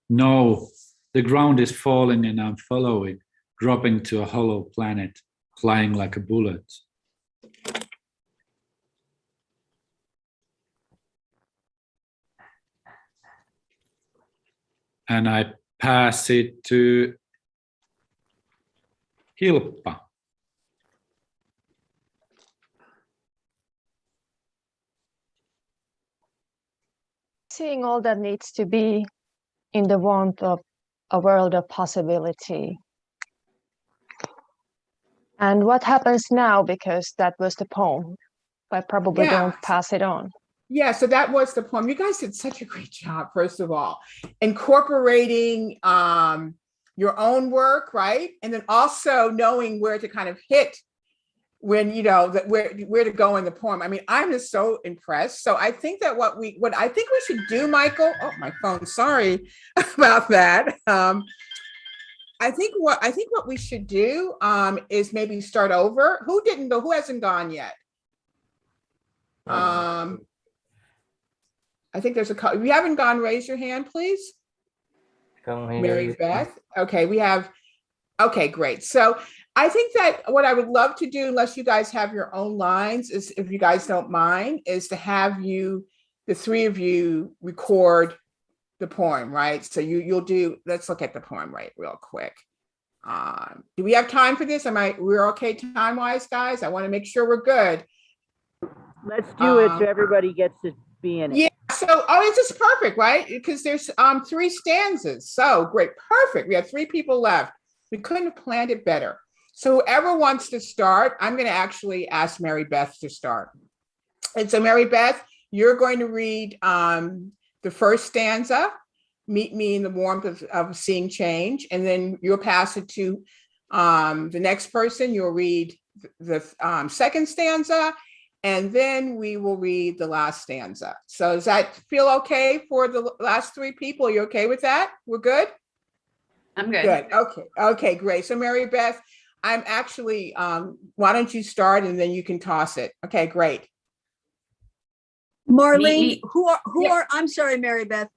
No, The ground is falling and I'm following, dropping to a hollow planet, flying like a bullet. And I pass it to Hilppa. Seeing all that needs to be in the warmth of a world of possibility. And what happens now, because that was the poem, I probably don't pass it on. Yeah, so that was the poem. You guys did such a great job, first of all, incorporating your own work, right? And then also knowing where to kind of hit when, you know, that where to go in the poem. I mean, I'm just so impressed. So I think that what I think we should do, Michael, oh, my phone, sorry about that. I think what we should do is maybe start over. Who hasn't gone yet? I think there's a couple. If you haven't gone, raise your hand, please. Mary Beth. Okay, we have. Okay, great. So I think that what I would love to do, unless you guys have your own lines, is, if you guys don't mind, is to have you, the three of you, record the poem, right? So you'll do. Let's look at the poem right real quick. Do we have time for this? We're okay time-wise, guys? I want to make sure we're good. Let's do it so everybody gets to be in it. Yeah, so, it's just perfect, right? Because there's 3 stanzas. So great, perfect. We have 3 people left. We couldn't have planned it better. So whoever wants to start, I'm going to actually ask Mary Beth to start. And so Mary Beth, you're going to read the first stanza, meet me in the warmth of seeing change. And then you'll pass it to the next person. You'll read the second stanza. And then we will read the last stanza. So does that feel okay for the last 3 people? Are you okay with that? We're good? I'm good. Good. Okay. Okay, great. So Mary Beth, I'm actually, why don't you start and then you can toss it. Okay, great. Marlene, who are, I'm sorry, Mary Beth.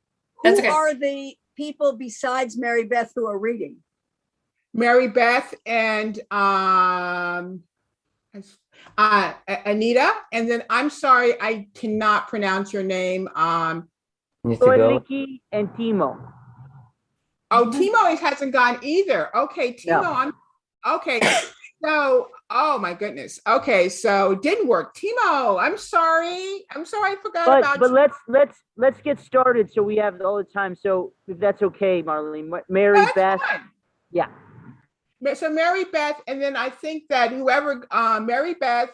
Who are the people besides Mary Beth who are reading? Mary Beth and Anita, and then I'm sorry, I cannot pronounce your name. Nikki and Timo. Oh, Timo hasn't gone either. Okay, Timo, No. Okay. So, oh my goodness. Okay, so it didn't work. Timo, I'm sorry. I forgot about but you. let's get started so we have all the time. So if that's okay, Marlene. Mary Beth. Fine. Yeah. So Mary Beth, and then I think that whoever, Mary Beth,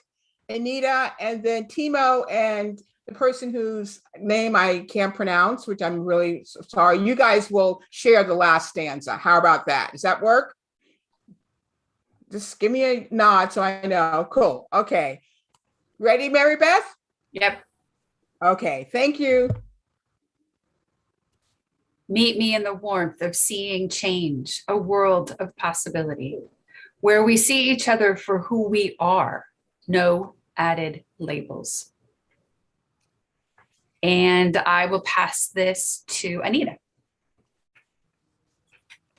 Anita, and then Timo, and the person whose name I can't pronounce, which I'm really sorry, you guys will share the last stanza. How about that? Does that work? Just give me a nod so I know. Cool. Okay. Ready, Mary Beth? Yep. Okay. Thank you. Meet me in the warmth of seeing change, a world of possibility, where we see each other for who we are, no added labels. And I will pass this to Anita.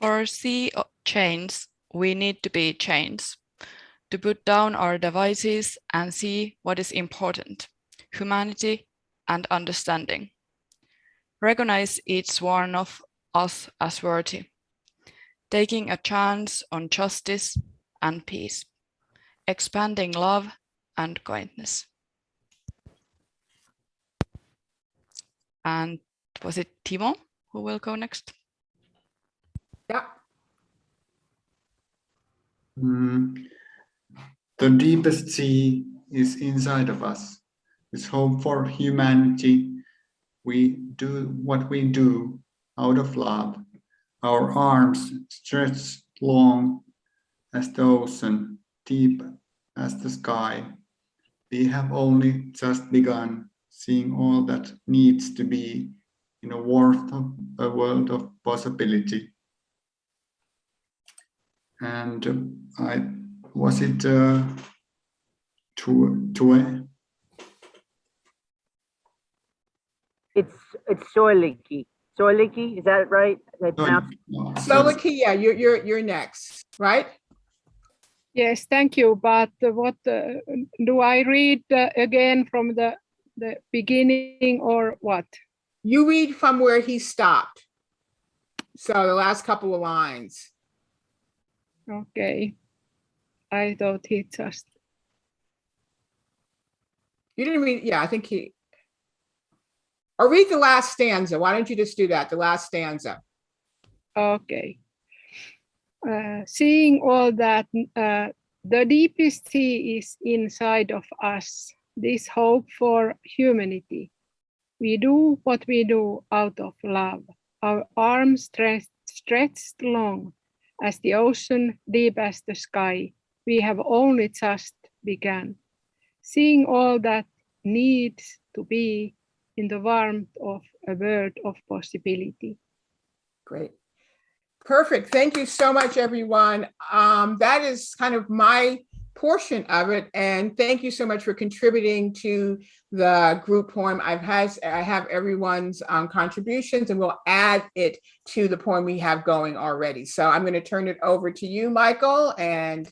For see change, we need to be changed, to put down our devices and see what is important, humanity and understanding. Recognize each one of us as worthy, taking a chance on justice and peace, expanding love and kindness. And was it Timo who will go next? Yeah. The deepest sea is inside of us. It's hope for humanity. We do what we do out of love. Our arms stretched long as the ocean, deep as the sky. We have only just begun seeing all that needs to be in a world of possibility. And was it Tue? It's Soiliki. Soiliki, is that right? Did I pronounce? Soliki, yeah, you're next, right? Yes, thank you. But what do I read again from the beginning or what? You read from where he stopped. So the last couple of lines. Okay. I thought he just. You didn't read, yeah, I think he. Or read the last stanza. Why don't you just do that? The last stanza. Okay. Seeing all that, the deepest sea is inside of us, this hope for humanity. We do what we do out of love, our arms stretched long as the ocean, deep as the sky. We have only just begun. Seeing all that needs to be in the warmth of a world of possibility. Great. Perfect. Thank you so much, everyone. That is kind of my portion of it. And thank you so much for contributing to the group poem. I have everyone's contributions, and we'll add it to the poem we have going already. So I'm going to turn it over to you, Michael. And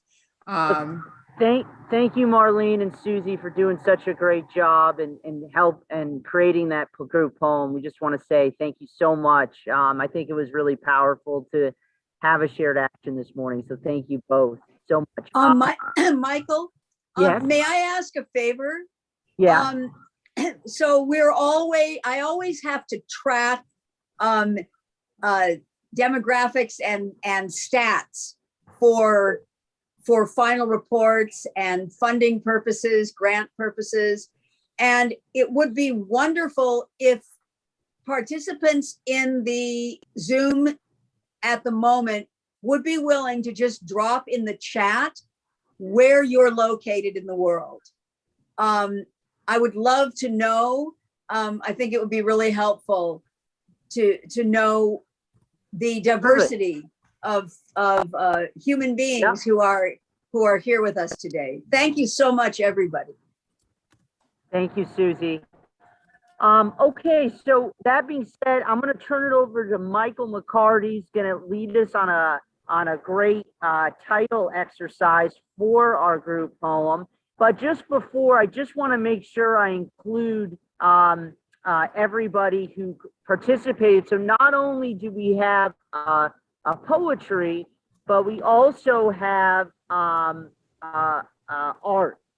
Thank you, Marlene and Susie, for doing such a great job and help and creating that group poem. We just want to say thank you so much. I think it was really powerful to have a shared action this morning. So thank you both so much. Michael, yes? May I ask a favor? Yeah. So I always have to track demographics and stats for final reports and funding purposes, grant purposes. And it would be wonderful if participants in the Zoom at the moment would be willing to just drop in the chat where you're located in the world. I would love to know. I think it would be really helpful to know the diversity of human beings who are here with us today. Thank you so much, everybody. Thank you, Susie. Okay, so that being said, I'm going to turn it over to Michael McCarty. He's going to lead us on a great title exercise for our group poem. But just before, I just want to make sure I include everybody who participated. So not only do we have poetry, but we also have art.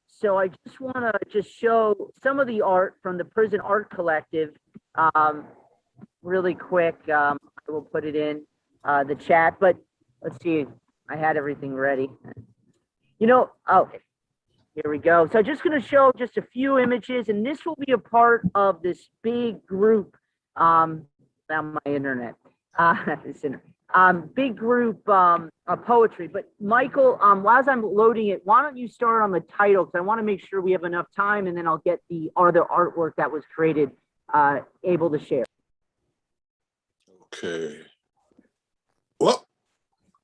So I just want to show some of the art from the Prison Art Collective really quick. I will put it in the chat, but let's see, I had everything ready. Okay, here we go. So I'm just going to show just a few images, and this will be a part of this big group, on my internet, big group poetry. But Michael, as I'm loading it, why don't you start on the title, because I want to make sure we have enough time, and then I'll get the other artwork that was created able to share. Okay. Well,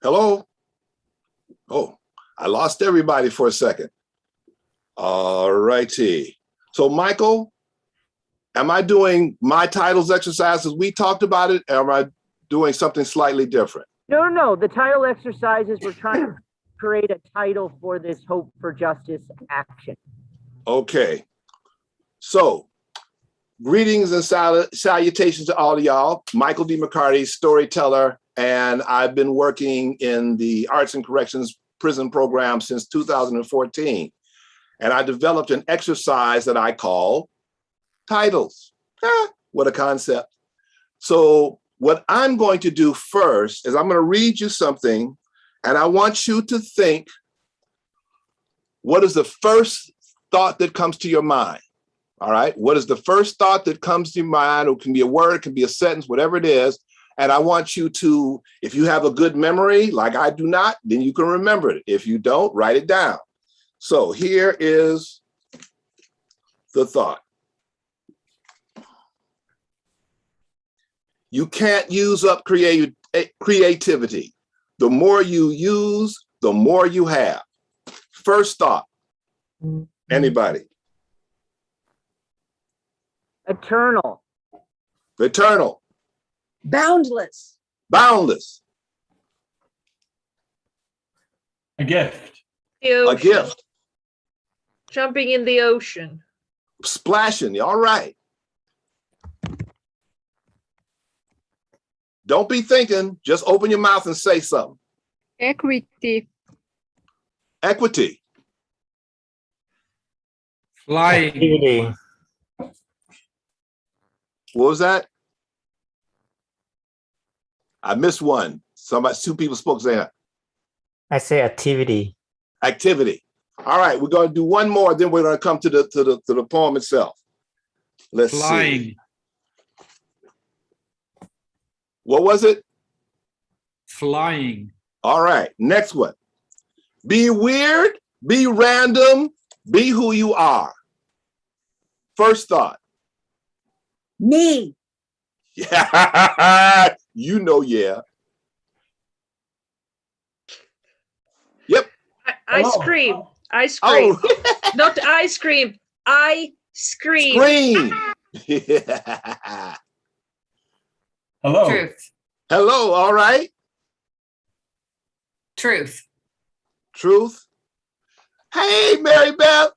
hello. Oh, I lost everybody for a second. All righty. So Michael, am I doing my titles exercise as we talked about it, or am I doing something slightly different? No. The title exercises, we're trying to create a title for this Hope for Justice action. Okay. So, greetings and salutations to all of y'all. Michael D. McCarty, storyteller, and I've been working in the Arts and Corrections prison program since 2014. And I developed an exercise that I call titles. What a concept. So what I'm going to do first is I'm going to read you something, and I want you to think, what is the first thought that comes to your mind? All right. What is the first thought that comes to your mind? It can be a word, it can be a sentence, whatever it is. And I want you to, if you have a good memory, like I do not, then you can remember it. If you don't, write it down. So here is the thought. You can't use up creativity. The more you use, the more you have. First thought. Anybody? Eternal. Eternal. Boundless. Boundless. A gift. The A ocean. gift. Jumping in the ocean. Splashing. All right. Don't be thinking, just open your mouth and say something. Equity. Equity. Flying. Activity. What was that? I missed one. Two people spoke saying I say activity. activity. All right, we're going to do one more, then we're going to come to the poem itself. Let's Flying. see. What was it? Flying. All right, next one. Be weird, be random, be who you are. First thought. Me. Yeah, you know, yeah. Yep. Ice cream. Ice cream. Oh. Not ice cream. I scream. Scream. Yeah. Hello. Truth. Hello, all right. Truth. Truth. Hey, Mary Beth.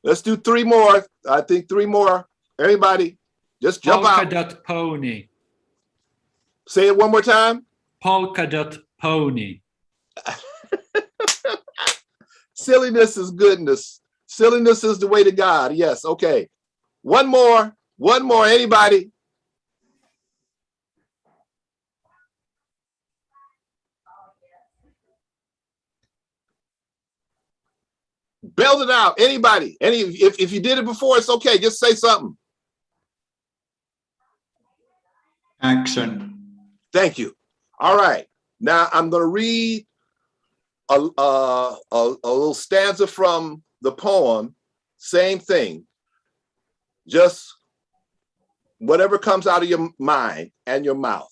Let's do three more. I think three more. Everybody, just jump Polka out. dot pony. Say it one more time. Polka dot pony. Silliness is goodness. Silliness is the way to God. Yes, okay. One more, anybody? Belt it out, anybody. If you did it before, it's okay, just say something. Action. Thank you. All right, now I'm gonna read a little stanza from the poem, same thing. Just whatever comes out of your mind and your mouth.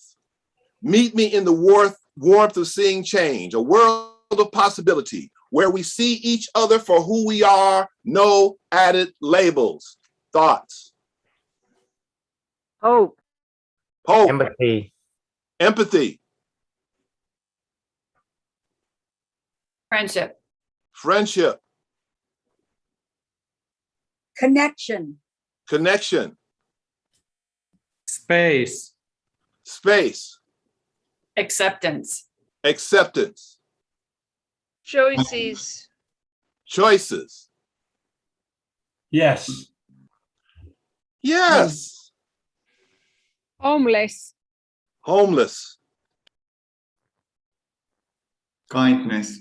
Meet me in the warmth of seeing change, a world of possibility, where we see each other for who we are, no added labels. Thoughts? Hope. Hope. Empathy. Empathy. Friendship. Friendship. Connection. Connection. Space. Space. Acceptance. Acceptance. Choices. Choices. Yes. Yes. Homeless. Homeless. Kindness.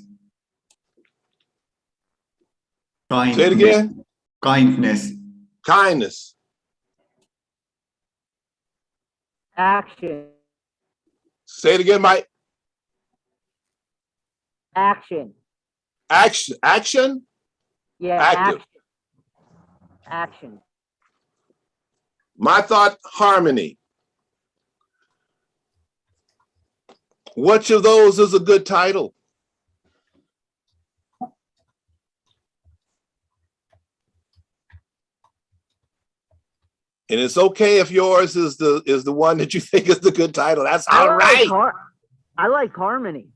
Kindness. Say it again. Kindness. Kindness. Action. Say it again, Mike. Action. Action. Action. Yeah. Active. Action. My thought, harmony. Which of those is a good title? And it's okay if yours is the one that you think is the good title. That's all right. I like harmony.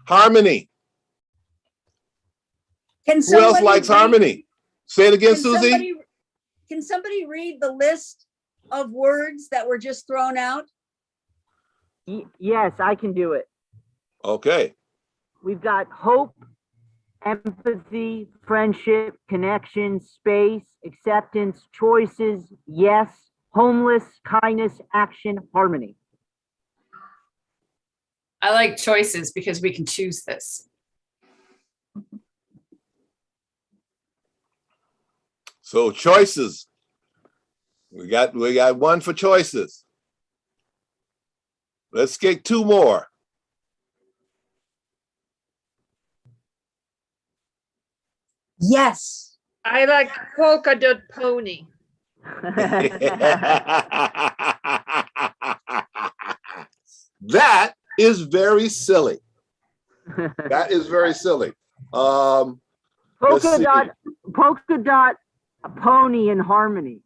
Harmony. Can Who else somebody likes read- harmony? Say it again, can Susie. can somebody read the list of words that were just thrown out? Yes, I can do it. Okay. We've got hope, empathy, friendship, connection, space, acceptance, choices, yes, homeless, kindness, action, harmony. I like choices because we can choose this. So choices. We got one for choices. Let's get two more. Yes. I like polka dot pony. That is very silly. That is very silly. Let's see. Polka dot Pony in harmony.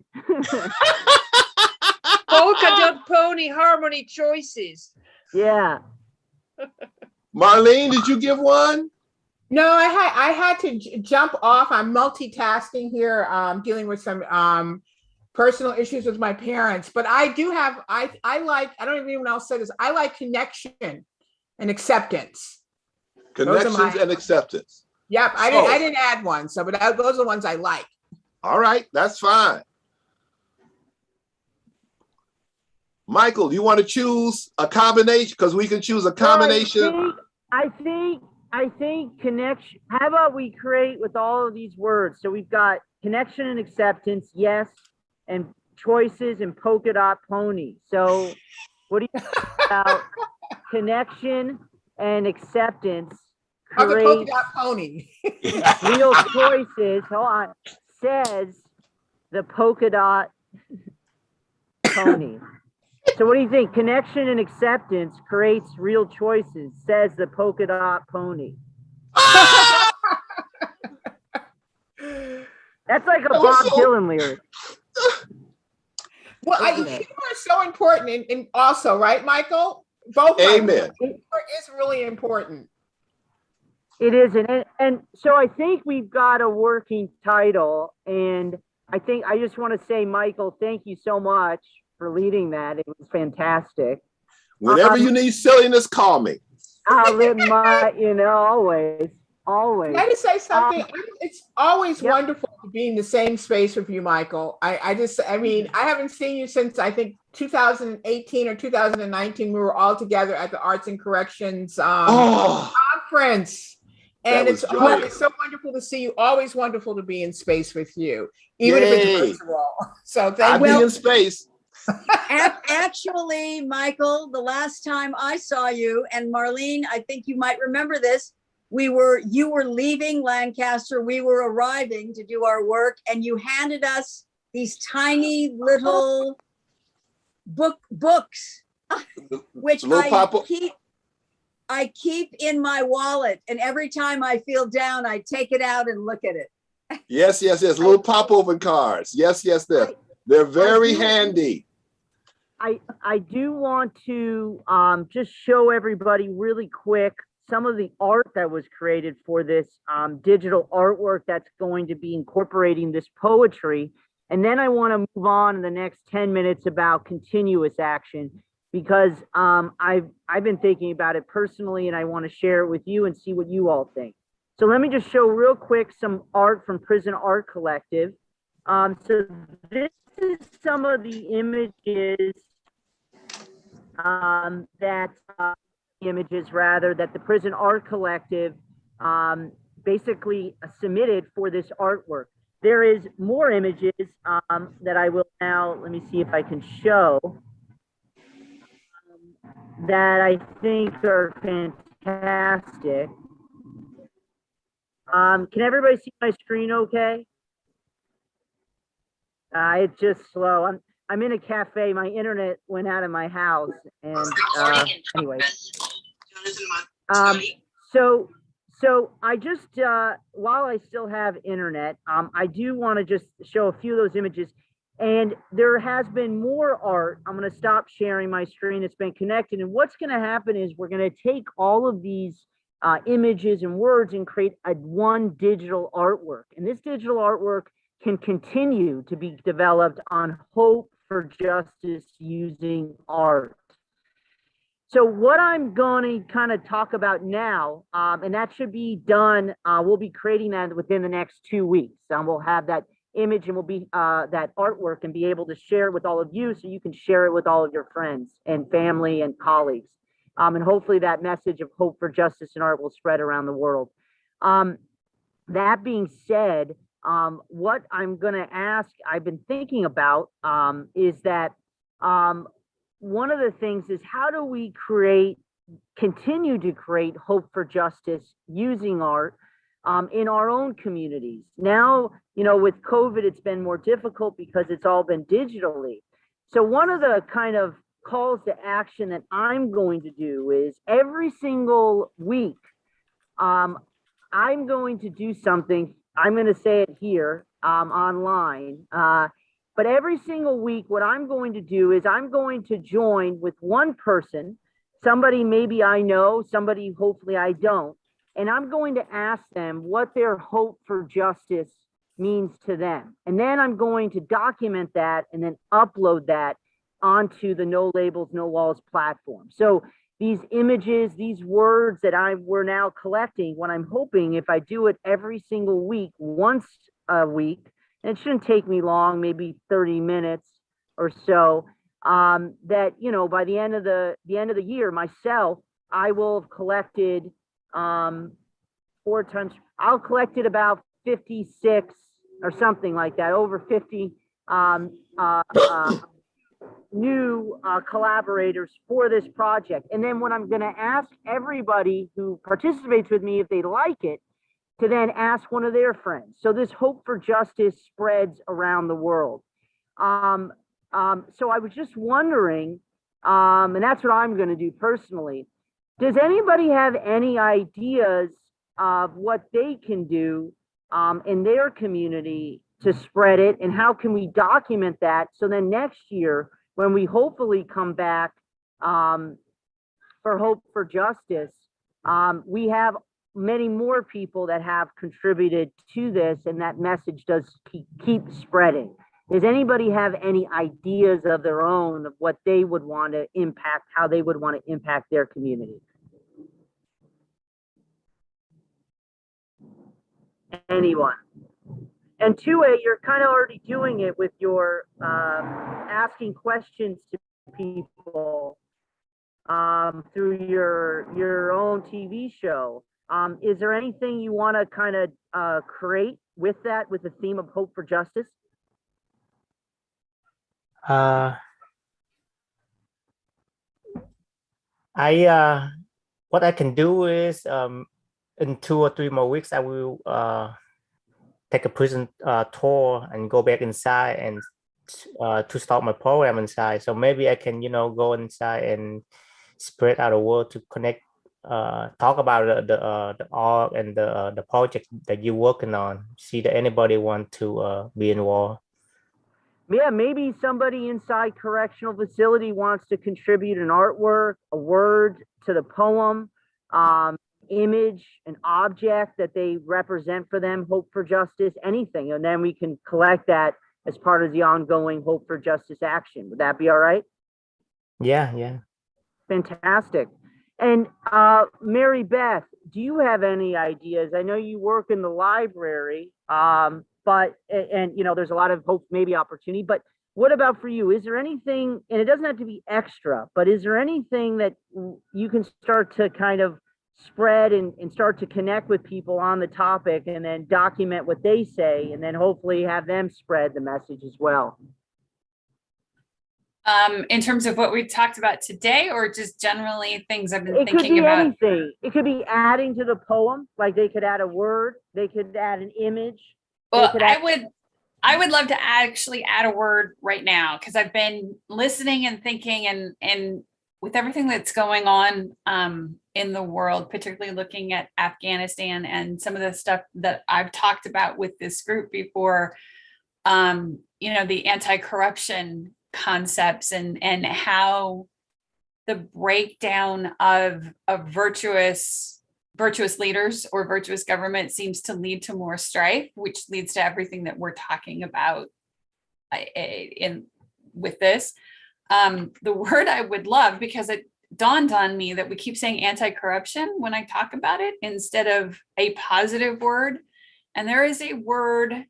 Polka dot pony harmony choices. Yeah. Marlene, did you give one? No, I had to jump off. I'm multitasking here, dealing with some personal issues with my parents. But I do have, I like, I don't know if anyone else said this, I like connection and acceptance. Connections and acceptance. Yep, So, I didn't add one, so but those are the ones I like. all right, that's fine. Michael, you want to choose a combination? Because we can choose a combination. I think connection. How about we create with all of these words? So we've got connection and acceptance, yes, and choices and polka dot pony. So what do you think about connection and acceptance? Oh, the polka dot pony. Real choices. Hold on. Says the polka dot pony. So what do you think? Connection and acceptance creates real choices, says the polka dot pony. That's like a Bob Dylan lyric. Well, humor is so important, and also, right, Michael? Both. Amen. Humor is really important. It is, and so I think we've got a working title, and I just want to say, Michael, thank you so much for leading that. It was fantastic. Whenever you need silliness, call me. I'll live my, always. Can I just say something? It's always wonderful to be in the same space with you, Michael. I haven't seen you since I think 2018 or 2019. We were all together at the Arts and Corrections conference. And it's so wonderful to see you. Always wonderful to be in space with you, even if it's virtual. So thank you. I'll be in space. Actually, Michael, the last time I saw you, and Marlene, I think you might remember this, you were leaving Lancaster, we were arriving to do our work, and you handed us these tiny little books, which I keep in my wallet, and every time I feel down, I take it out and look at it. Yes. Little pop-open cards. Yes. They're very handy. I do want to just show everybody really quick some of the art that was created for this digital artwork that's going to be incorporating this poetry. And then I want to move on in the next 10 minutes about continuous action, because I've been thinking about it personally, and I want to share it with you and see what you all think. So let me just show real quick some art from Prison Art Collective. So this is some of the images that the Prison Art Collective basically submitted for this artwork. There is more images that I will now, let me see if I can show, that I think are fantastic. Can everybody see my screen okay? It's just slow. I'm in a cafe. My internet went out of my house, and anyway. So I just while I still have internet, I do want to just show a few of those images. And there has been more art. I'm going to stop sharing my screen. It's been connected. And what's going to happen is we're going to take all of these images and words and create one digital artwork. And this digital artwork can continue to be developed on hope for justice using art. So what I'm going to kind of talk about now, and that should be done, we'll be creating that within the next 2 weeks. We'll have that image and we'll be that artwork and be able to share it with all of you, so you can share it with all of your friends and family and colleagues. And hopefully that message of hope for justice in art will spread around the world. That being said, what I'm going to ask, I've been thinking about, is that one of the things is, how do we continue to create hope for justice using art in our own communities? Now, with COVID, it's been more difficult because it's all been digitally. So one of the kind of calls to action that I'm going to do is every single week, I'm going to do something. I'm going to say it here. online. But every single week, what I'm going to do is I'm going to join with one person, somebody maybe I know, somebody hopefully I don't, and I'm going to ask them what their hope for justice means to them. And then I'm going to document that and then upload that onto the No Labels, No Walls platform. So these images, these words that we're now collecting, what I'm hoping, if I do it every single week, once a week, and it shouldn't take me long, maybe 30 minutes or so, that, you know, by the end of the year, myself, I will have collected 4 times, I'll collected about 56 or something like that, over 50 new collaborators for this project. And then what I'm going to ask everybody who participates with me, if they like it, to then ask one of their friends. So this hope for justice spreads around the world. So I was just wondering, and that's what I'm going to do personally. Does anybody have any ideas of what they can do in their community to spread it, and how can we document that so then next year, when we hopefully come back for Hope for Justice, we have many more people that have contributed to this, and that message does keep spreading. Does anybody have any ideas of their own of what they would want to impact, how they would want to impact their community? Anyone? And 2A, you're kind of already doing it with your asking questions to people through your own TV show. Is there anything you want to kind of create with that, with the theme of Hope for Justice? What I can do is in 2 or 3 more weeks, I will take a prison tour and go back inside and to start my program inside. So maybe I can, you know, go inside and spread out the word to connect, talk about the art and the project that you're working on. See that anybody want to be involved. Yeah, maybe somebody inside correctional facility wants to contribute an artwork, a word to the poem, image, an object that they represent for them, Hope for Justice, anything. And then we can collect that as part of the ongoing Hope for Justice action. Would that be all right? Yeah. Fantastic. And Mary Beth, do you have any ideas? I know you work in the library, but you know, there's a lot of hope, maybe opportunity, but what about for you? Is there anything, and it doesn't have to be extra, but is there anything that you can start to kind of spread and start to connect with people on the topic, and then document what they say, and then hopefully have them spread the message as well? In terms of what we've talked about today, or just generally things I've been It could thinking be about? anything. It could be adding to the poem, like they could add a word, they could add an image. Well, I would love to actually add a word right now, because I've been listening and thinking, and with everything that's going on in the world, particularly looking at Afghanistan and some of the stuff that I've talked about with this group before, you know, the anti-corruption concepts and how the breakdown of virtuous leaders or virtuous government seems to lead to more strife, which leads to everything that we're talking about with this. The word I would love, because it dawned on me that we keep saying anti-corruption when I talk about it instead of a positive word. And there is a word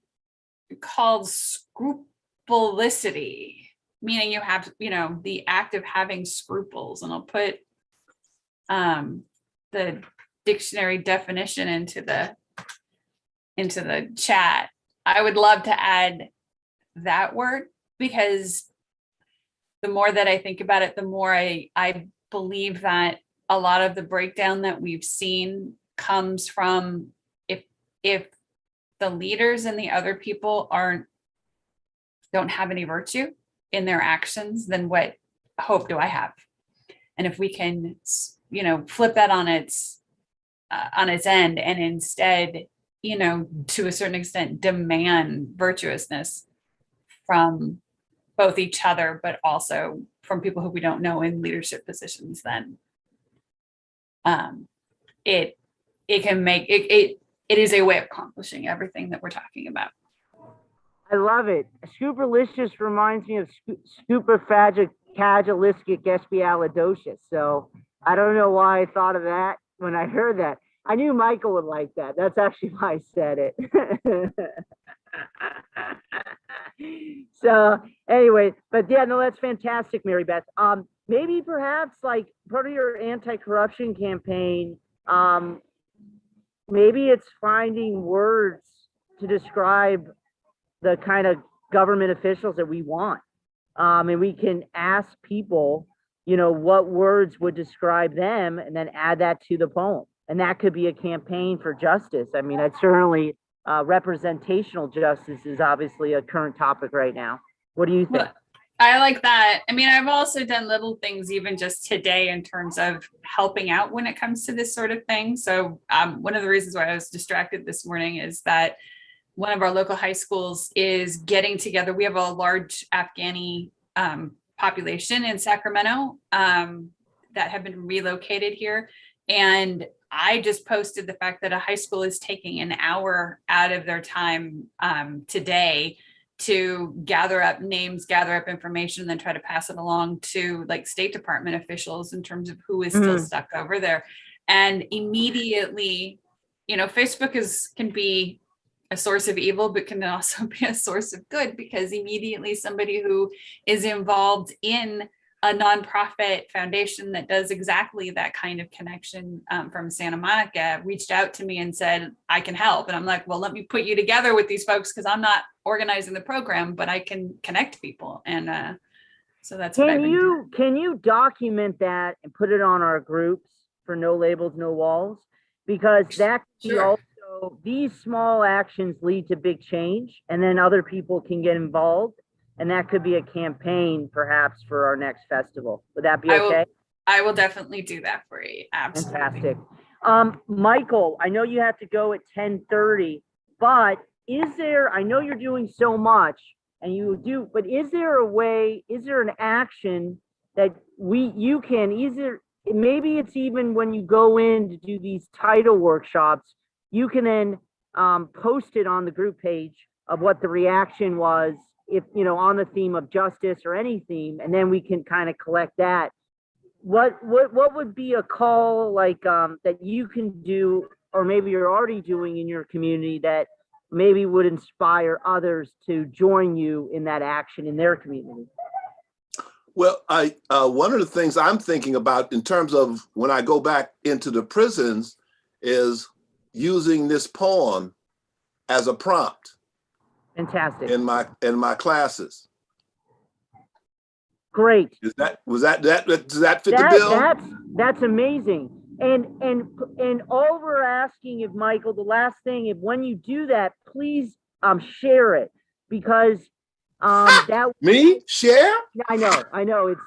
called scrupulousity, meaning you have, you know, the act of having scruples. And I'll put the dictionary definition into the chat. I would love to add that word, because the more that I think about it, the more I believe that a lot of the breakdown that we've seen comes from if the leaders and the other people don't have any virtue in their actions, then what hope do I have? And if we can, you know, flip that on its end, and instead, you know, to a certain extent, demand virtuousness from both each other, but also from people who we don't know in leadership positions, then it can make it is a way of accomplishing everything that we're talking about. I love it. Scooperlicious reminds me of Superfagilistic So I don't know why I thought of that when I heard that. I knew Michael would like that. That's actually why I said it. So anyway, but yeah, no, that's fantastic, Mary Beth. Maybe perhaps like part of your anti-corruption campaign, maybe it's finding words to describe the kind of government officials that we want. And we can ask people, you know, what words would describe them and then add that to the poem. And that could be a campaign for justice. I mean, I'd certainly, representational justice is obviously a current topic right now. What do you think? Well, I like that. I mean, I've also done little things even just today in terms of helping out when it comes to this sort of thing. So one of the reasons why I was distracted this morning is that one of our local high schools is getting together. We have a large Afghani population in Sacramento that have been relocated here. And I just posted the fact that a high school is taking an hour out of their time today to gather up names, gather up information, and then try to pass it along to like State Department officials in terms of who is still stuck over there. And immediately, you know, Facebook can be a source of evil, but can also be a source of good, because immediately somebody who is involved in a nonprofit foundation that does exactly that kind of connection from Santa Monica reached out to me and said, I can help. And I'm like, well, let me put you together with these folks, because I'm not organizing the program, but I can connect people. And so that's what I've been doing. Can you document that and put it on our groups for No Labels, No Walls? Because that can be also, these small actions lead to big change, and then other people can get involved. And that could be a campaign perhaps for our next festival. Would that be okay? I will definitely do that for you. Absolutely. Fantastic. Michael, I know you have to go at 10:30, but is there, I know you're doing so much and you do, but is there a way, is there an action that you can either, maybe it's even when you go in to do these title workshops, you can then post it on the group page of what the reaction was, if, you know, on the theme of justice or any theme, and then we can kind of collect that. What would be a call like that you can do, or maybe you're already doing in your community, that maybe would inspire others to join you in that action in their community? Well, one of the things I'm thinking about in terms of when I go back into the prisons is using this poem as a prompt. Fantastic. In my classes. Great. Does that fit the bill? That's amazing. And all we're asking of Michael, the last thing, if when you do that, please share it, because that me share. I know it's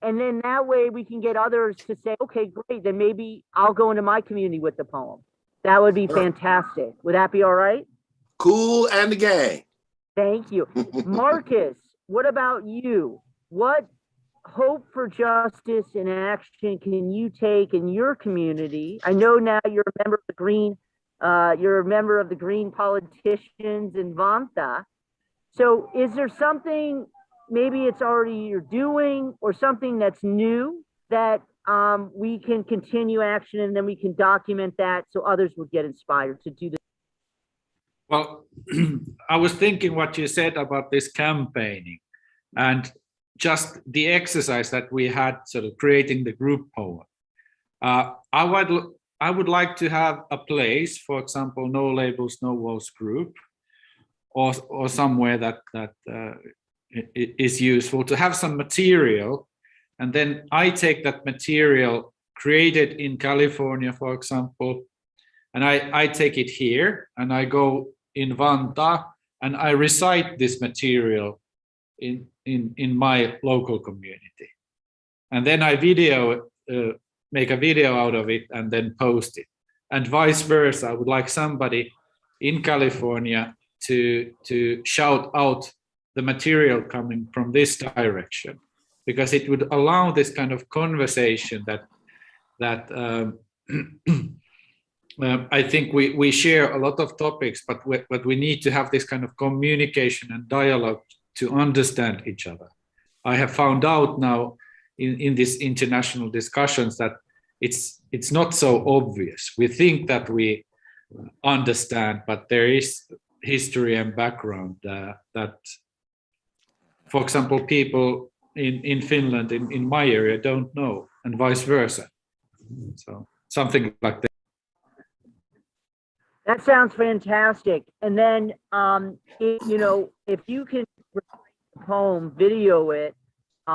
and then that way we can get others to say, okay, great, then maybe I'll go into my community with the poem. That would be fantastic. Would that be all right? Cool and the gang. Thank you. Marcus, what about you? What hope for justice and action can you take in your community? I know now you're a member of the Green politicians in Vanta. So is there something maybe it's already you're doing, or something that's new that we can continue action, and then we can document that so others would get inspired to do this? Well, I was thinking what you said about this campaigning and just the exercise that we had, sort of creating the group poem. I would like to have a place, for example, No Labels, No Walls group, or somewhere that is useful to have some material, and then I take that material created in California, for example, and I take it here and I go in Vanta and I recite this material in my local community. And then I make a video out of it and then post it. and vice versa. I would like somebody in California to shout out the material coming from this direction, because it would allow this kind of conversation that I think we share a lot of topics, but we need to have this kind of communication and dialogue to understand each other. I have found out now in these international discussions that it's not so obvious. We think that we understand, but there is history and background that, for example, people in Finland, in my area, don't know, and vice versa. So something like that. That sounds fantastic. And then, if you can recite a poem, video it,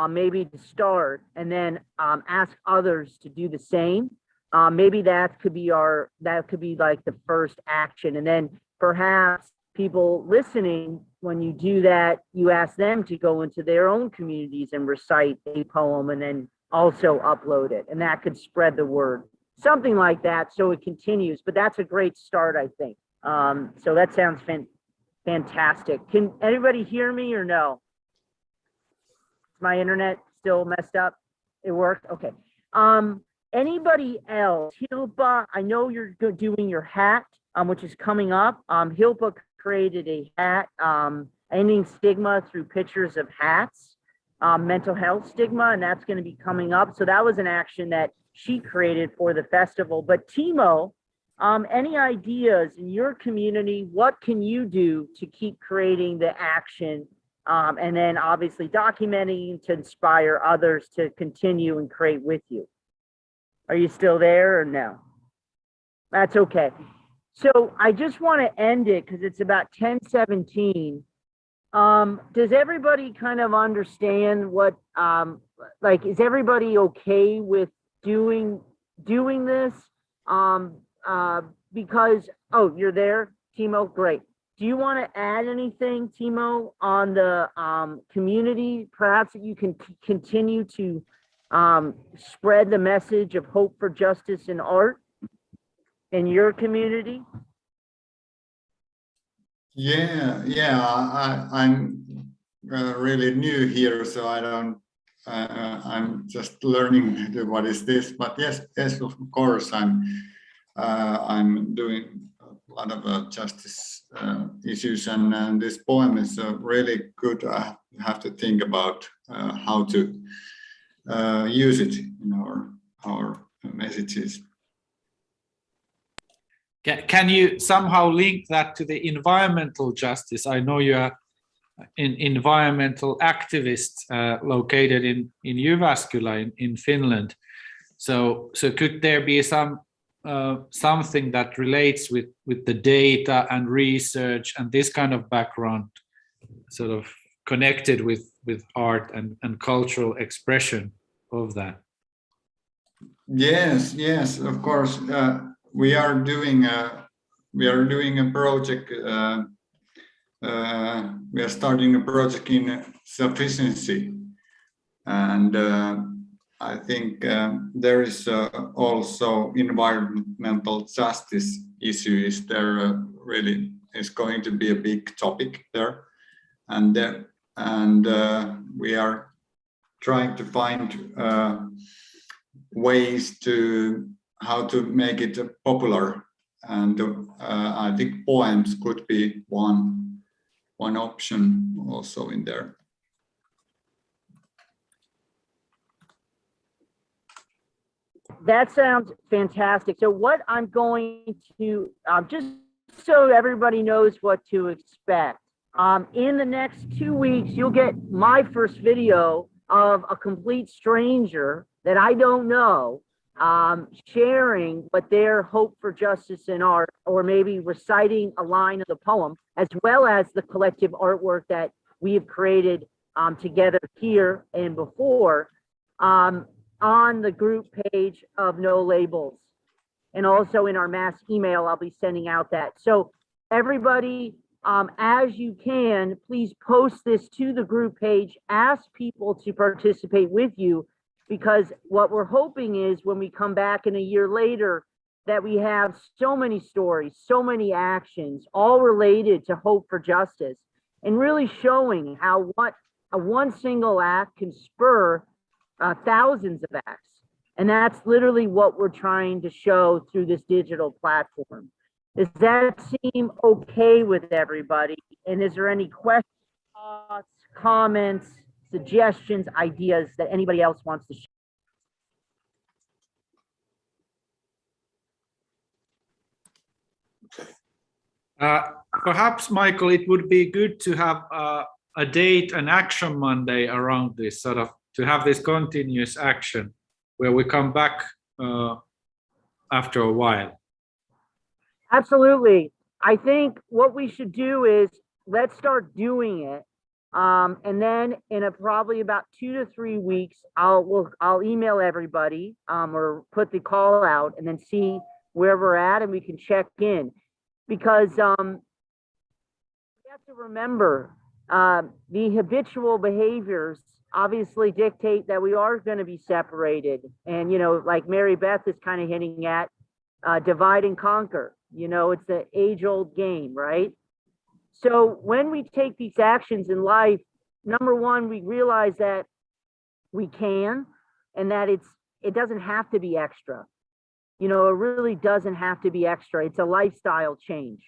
maybe to start, and then ask others to do the same. Maybe that could be like the first action. And then perhaps people listening, when you do that, you ask them to go into their own communities and recite a poem and then also upload it. And that could spread the word. Something like that, so it continues. But that's a great start, I think. So that sounds fantastic. Can anybody hear me or no? Is my internet still messed up? It worked? Okay. Anybody else? Hilpa, I know you're doing your hat, which is coming up. Hilpa created a hat, ending stigma through pictures of hats, mental health stigma, and that's going to be coming up. So that was an action that she created for the festival. But Timo, any ideas in your community? What can you do to keep creating the action, and then obviously documenting to inspire others to continue and create with you? Are you still there or no? That's okay. So I just want to end it because it's about 10:17. Does everybody kind of understand what, is everybody okay with doing this? Because, oh, you're there, Timo, great. Do you want to add anything, Timo, on the community? Perhaps that you can continue to spread the message of hope for justice in art in your community? I'm really new here, so I don't. I'm just learning what is this. But yes, of course, I'm doing a lot of justice issues, and this poem is really good. I have to think about how to use it in our messages. Can you somehow link that to the environmental justice? I know you are an environmental activist located in Jyväskylä in Finland. So could there be something that relates with the data and research and this kind of background, sort of connected with art and cultural expression of that? Yes, of course. We are doing a project. We are starting a project in sufficiency, and I think there is also environmental justice issues. There really is going to be a big topic there, and we are trying to find ways to how to make it popular, and I think poems could be one option also in there. That sounds fantastic. So what I'm going to, just so everybody knows what to expect, in the next 2 weeks, you'll get my first video of a complete stranger that I don't know, sharing what their hope for justice in art, or maybe reciting a line of the poem, as well as the collective artwork that we have created together here and before, on the group page of No Labels. And also in our mass email, I'll be sending out that. So everybody, as you can, please post this to the group page, ask people to participate with you, because what we're hoping is when we come back in a year later, that we have so many stories, so many actions, all related to hope for justice, and really showing how one single act can spur thousands of acts. And that's literally what we're trying to show through this digital platform. Does that seem okay with everybody? And is there any questions, thoughts, comments, suggestions, ideas that anybody else wants to share? Perhaps, Michael, it would be good to have a date, an action Monday around this, sort of to have this continuous action where we come back after a while. Absolutely. I think what we should do is let's start doing it. And then in probably about 2 to 3 weeks, I'll email everybody or put the call out and then see where we're at, and we can check in. Because we have to remember the habitual behaviors obviously dictate that we are going to be separated. And, you know, like Mary Beth is kind of hinting at, divide and conquer. You know, it's the age-old game, right? So when we take these actions in life, number one, we realize that we can, and that it doesn't have to be extra. You know, it really doesn't have to be extra. It's a lifestyle change.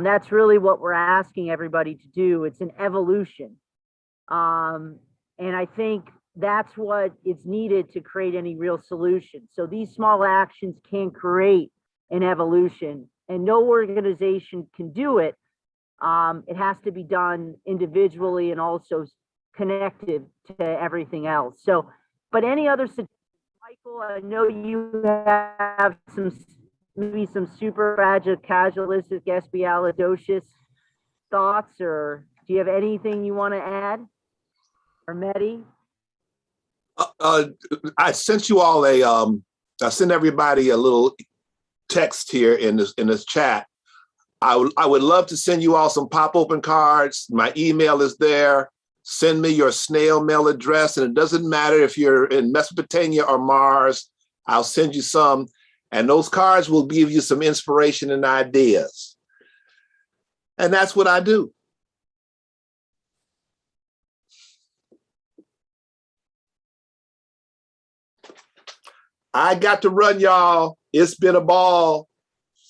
That's really what we're asking everybody to do. It's an evolution. And I think that's what is needed to create any real solution. So these small actions can create an evolution, and no organization can do it. It has to be done individually and also connected to everything else. So, but any other suggestions? Michael, I know you have maybe some superfragilocasualistic thoughts, or do you have anything you want to add? Or Mehdi? I sent you all I sent everybody a little text here in this chat. I would love to send you all some pop open cards. My email is there. Send me your snail mail address, and it doesn't matter if you're in Mesopotamia or Mars. I'll send you some, and those cards will give you some inspiration and ideas. And that's what I do. I got to run, y'all. It's been a ball.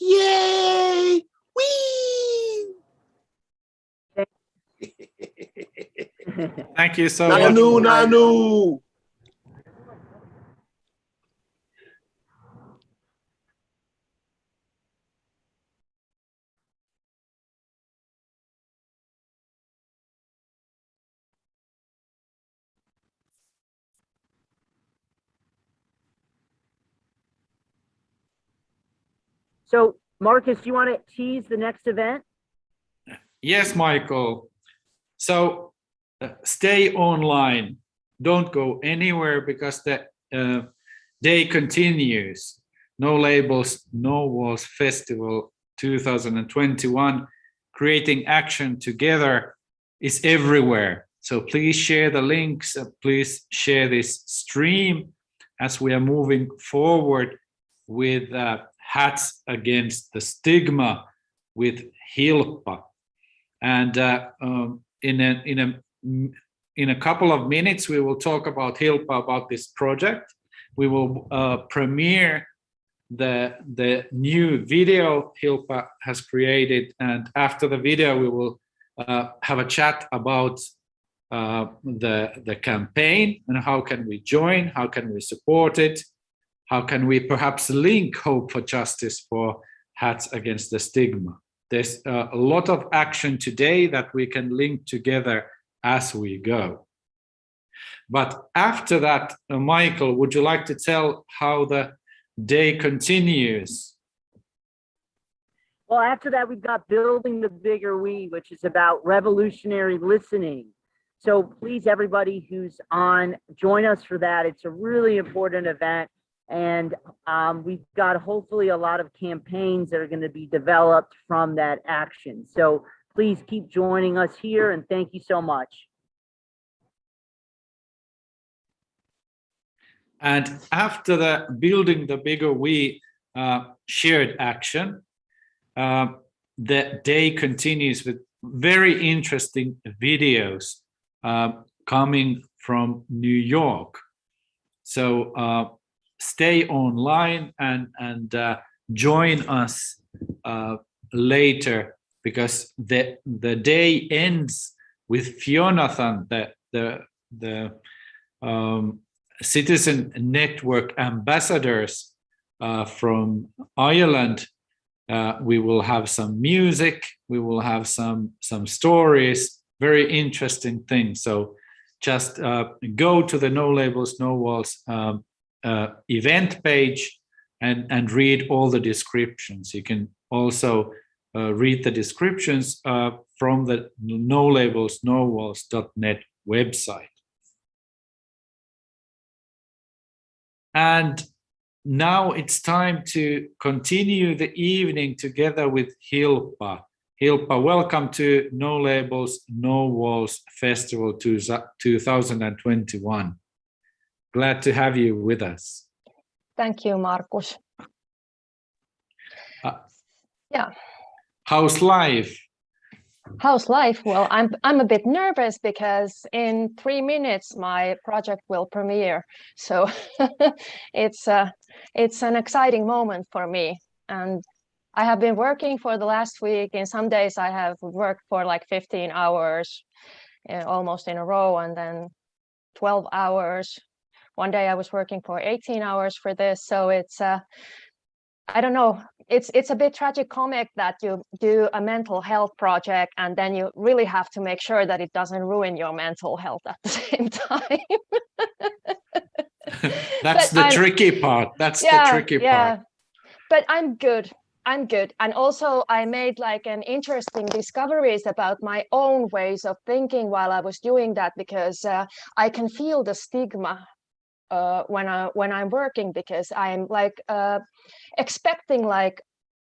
Yay! Whee! Thank you so much. Nanu. So, Marcus, do you want to tease the next event? Yes, Michael. So stay online. Don't go anywhere, because the day continues. No Labels, No Walls Festival 2021. Creating action together is everywhere. So please share the links. Please share this stream as we are moving forward with Hats Against the Stigma with Hilpa. And in a couple of minutes, we will talk about Hilpa, about this project. We will premiere the new video Hilpa has created, and after the video, we will have a chat about the campaign and how can we join, how can we support it, how can we perhaps link Hope for Justice for Hats Against the Stigma. There's a lot of action today that we can link together as we go. But after that, Michael, would you like to tell how the day continues? Well, after that, we've got Building the Bigger We, which is about revolutionary listening. So please, everybody who's on, join us for that. It's a really important event. And we've got hopefully a lot of campaigns that are going to be developed from that action. So please keep joining us here, and thank you so much. And after the Building the Bigger We, shared action. The day continues with very interesting videos coming from New York. So stay online and join us later, because the day ends with Fionathan, the citizen network ambassadors from Ireland. We will have some music, we will have some stories, very interesting things. So just go to the No Labels, No Walls event page and read all the descriptions. You can also read the descriptions from the nolabelsnowalls.net website. And now it's time to continue the evening together with Hilpa. Hilpa, welcome to No Labels, No Walls Festival 2021. Glad to have you with us. Thank you, Markus. Yeah. How's life? How's life? Well, I'm a bit nervous because in 3 minutes my project will premiere. So it's an exciting moment for me. And I have been working for the last week. In some days I have worked for like 15 hours almost in a row, and then 12 hours. One day I was working for 18 hours for this. So it's I don't know, it's a bit tragicomic that you do a mental health project and then you really have to make sure that it doesn't ruin your mental health at the same time. That's the tricky part. That's the tricky part. But I'm good. And also I made like an interesting discoveries about my own ways of thinking while I was doing that, because I can feel the stigma when I'm working, because I'm like expecting like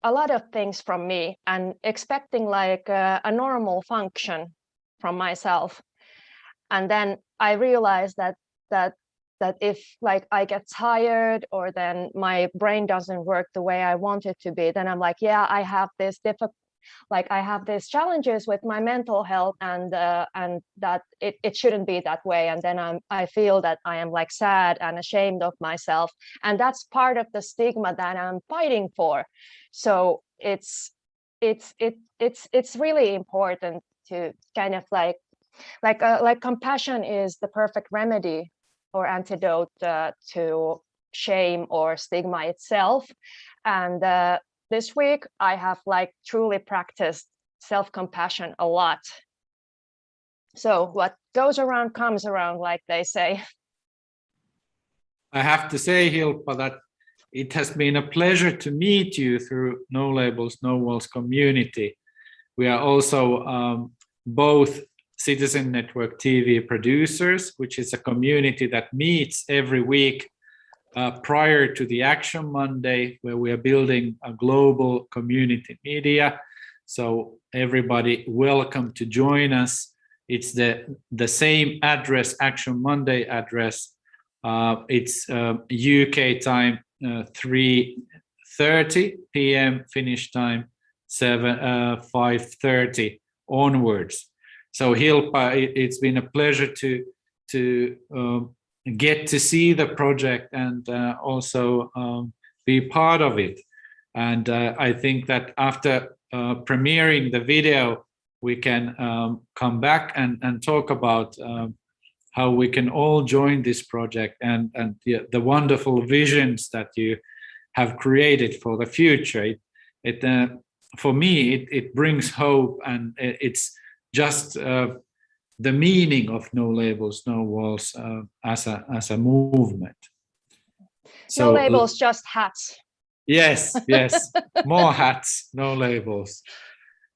a lot of things from me and expecting like a normal function from myself. And then I realized that if like I get tired or then my brain doesn't work the way I want it to be, then I'm like, yeah, I have this I have these challenges with my mental health, and that it shouldn't be that way. And then I feel that I am like sad and ashamed of myself, and that's part of the stigma that I'm fighting for. So it's really important to kind of like compassion is the perfect remedy or antidote to shame or stigma itself. And this week I have like truly practiced self-compassion a lot. So what goes around comes around, like they say. I have to say, Hilpa, that it has been a pleasure to meet you through No Labels, No Walls community. We are also both Citizen Network TV producers, which is a community that meets every week prior to the Action Monday, where we are building a global community media. So everybody welcome to join us. It's the same address, Action Monday address. It's UK time 3:30 p.m. Finnish time 5:30 onwards. So Hilpa, it's been a pleasure to get to see the project and also be part of it. And I think that after premiering the video, we can come back and talk about how we can all join this project and the wonderful visions that you have created for the future. For me, it brings hope, and it's just the meaning of No Labels, No Walls as a movement. So, no labels, just hats. Yes, more hats, no labels.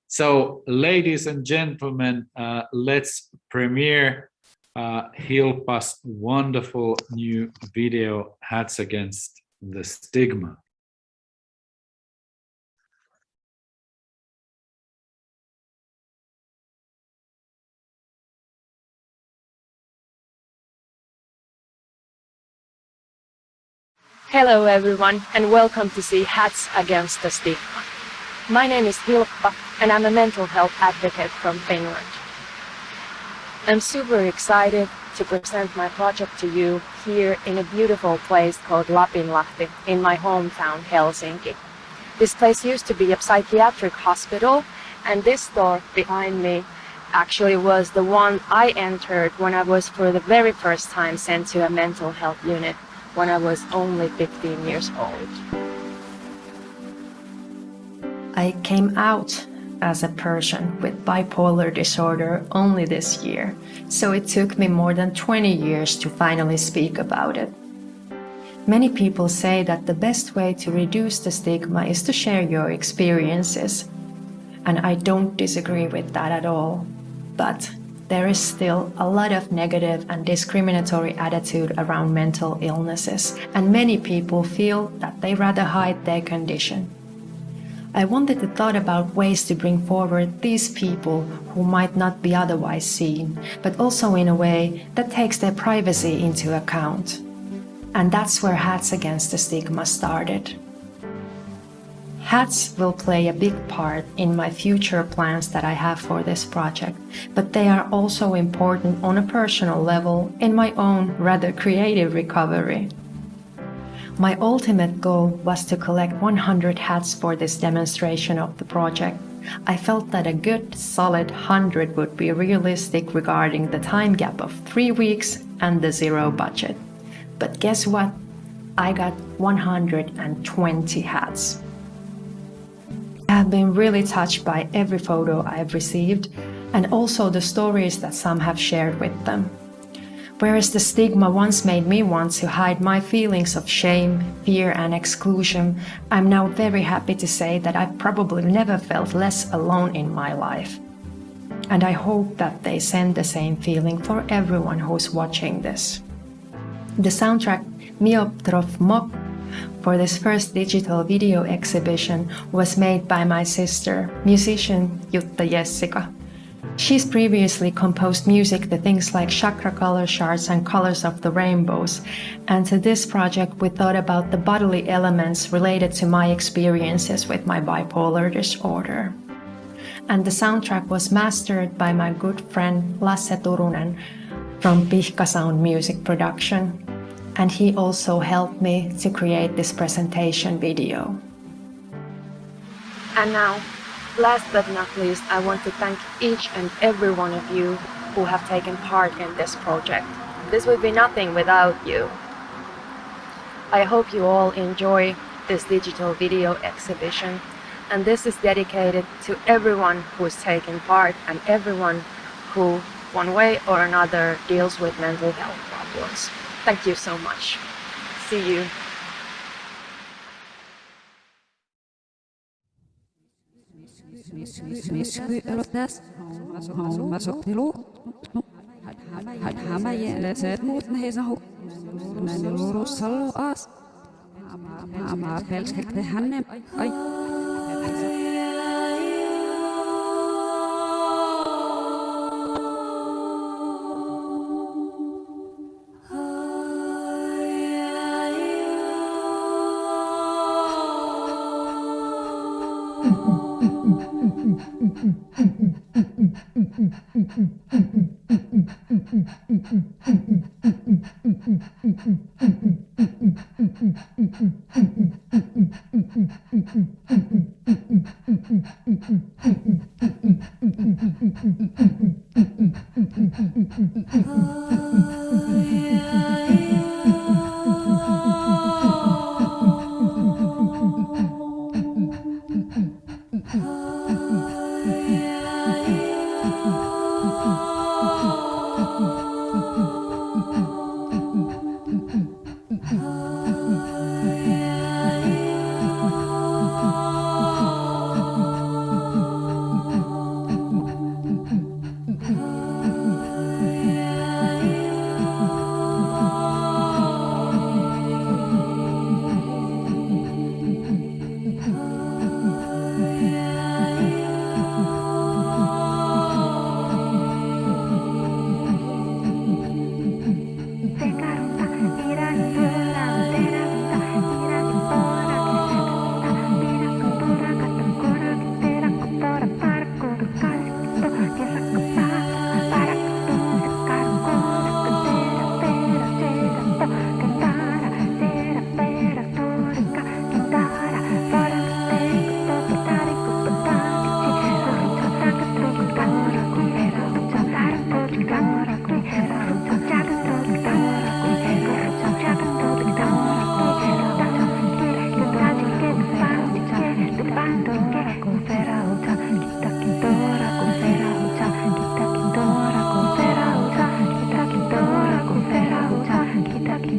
So, ladies and gentlemen, let's premiere Hilpa's wonderful new video, Hats Against the Stigma. Hello everyone and welcome to see Hats Against the Stigma. My name is Hilppa and I'm a mental health advocate from Finland. I'm super excited to present my project to you here in a beautiful place called Lapinlahti in my hometown Helsinki. This place used to be a psychiatric hospital, and this door behind me actually was the one I entered when I was for the very first time sent to a mental health unit when I was only 15 years old. I came out as a person with bipolar disorder only this year, so it took me more than 20 years to finally speak about it. Many people say that the best way to reduce the stigma is to share your experiences, and I don't disagree with that at all. But there is still a lot of negative and discriminatory attitude around mental illnesses, and many people feel that they rather hide their condition. I wanted to thought about ways to bring forward these people who might not be otherwise seen, but also in a way that takes their privacy into account. And that's where Hats Against the Stigma started. Hats will play a big part in my future plans that I have for this project, but they are also important on a personal level in my own rather creative recovery. My ultimate goal was to collect 100 hats for this demonstration of the project. I felt that a good, solid 100 would be realistic regarding the time gap of 3 weeks and the zero budget. But guess what? I got 120 hats. I have been really touched by every photo I've received and also the stories that some have shared with them. Whereas the stigma once made me want to hide my feelings of shame, fear and exclusion, I'm now very happy to say that I've probably never felt less alone in my life. And I hope that they send the same feeling for everyone who's watching this. The soundtrack Mioptrof Mop for this first digital video exhibition was made by my sister, musician Jutta Jessica. She's previously composed music to things like chakra color charts and colors of the rainbows, and to this project we thought about the bodily elements related to my experiences with my bipolar disorder. And the soundtrack was mastered by my good friend Lasse Turunen from Pihka Sound Music Production, and he also helped me to create this presentation video. And now, last but not least, I want to thank each and every one of you who have taken part in this project. This would be nothing without you. I hope you all enjoy this digital video exhibition, and this is dedicated to everyone who's taken part and everyone who, one way or another, deals with mental health problems. Thank you so much. See you.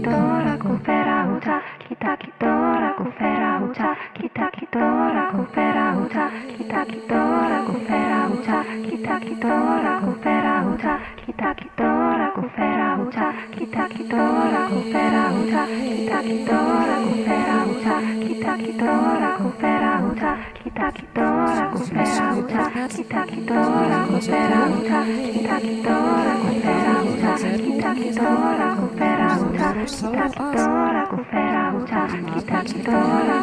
kitora kuferauta, kita kitora kuferauta, kita kitora kuferauta, kita kitora kuferauta, kita kitora kuferauta, kita kitora kuferauta, kita kitora kuferauta, kita kitora kuferauta, kita kitora kuferauta, kita kitora kuferauta, kita kitora kuferauta, kita kitora kuferauta, kita kitora kuferauta, kita kitora kuferauta, kita kitora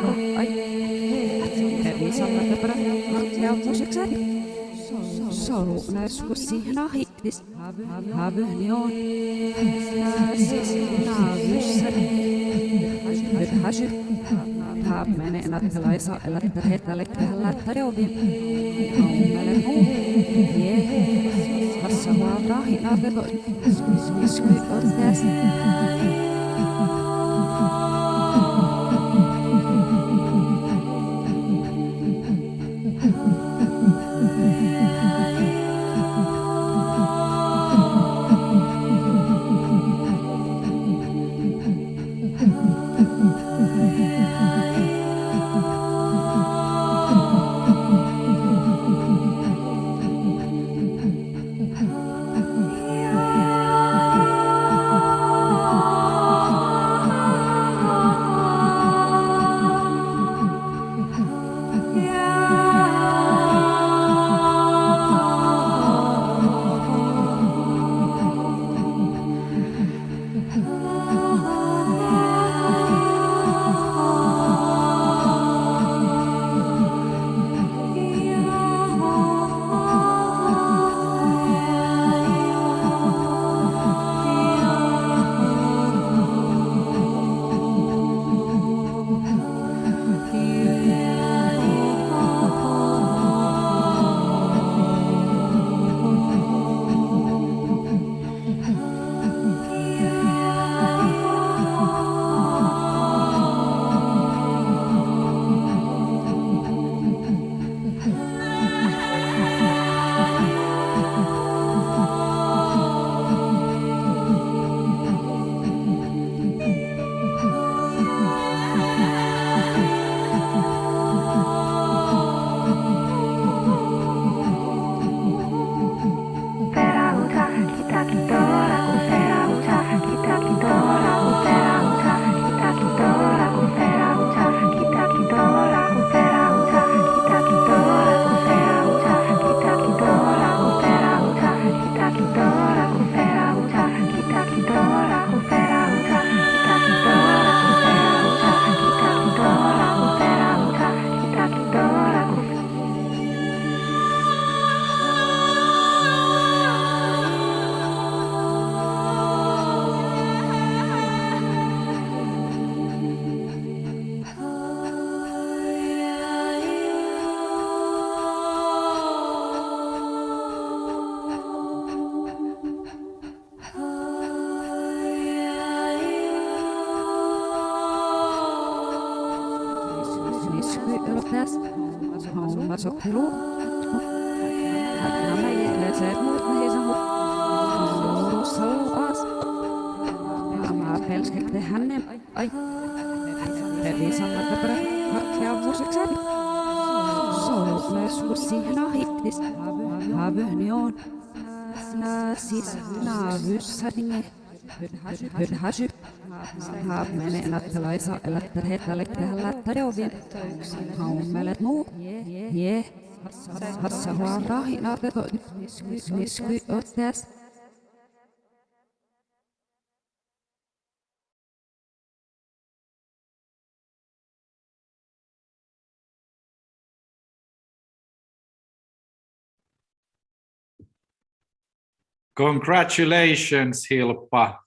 Congratulations, Hilpa.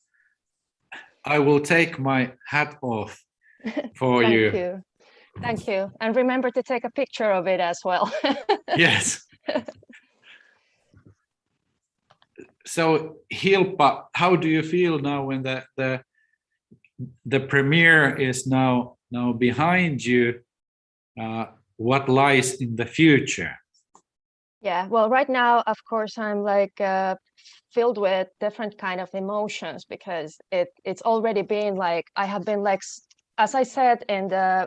I will take my hat off for Thank you. you. Thank you. And remember to take a picture of it as well. Yes. So, Hilpa, how do you feel now when the premiere is now behind you? What lies in the future? Yeah, well, right now, of course, I'm like filled with different kind of emotions, because it's already been like, I have been like, as I said in the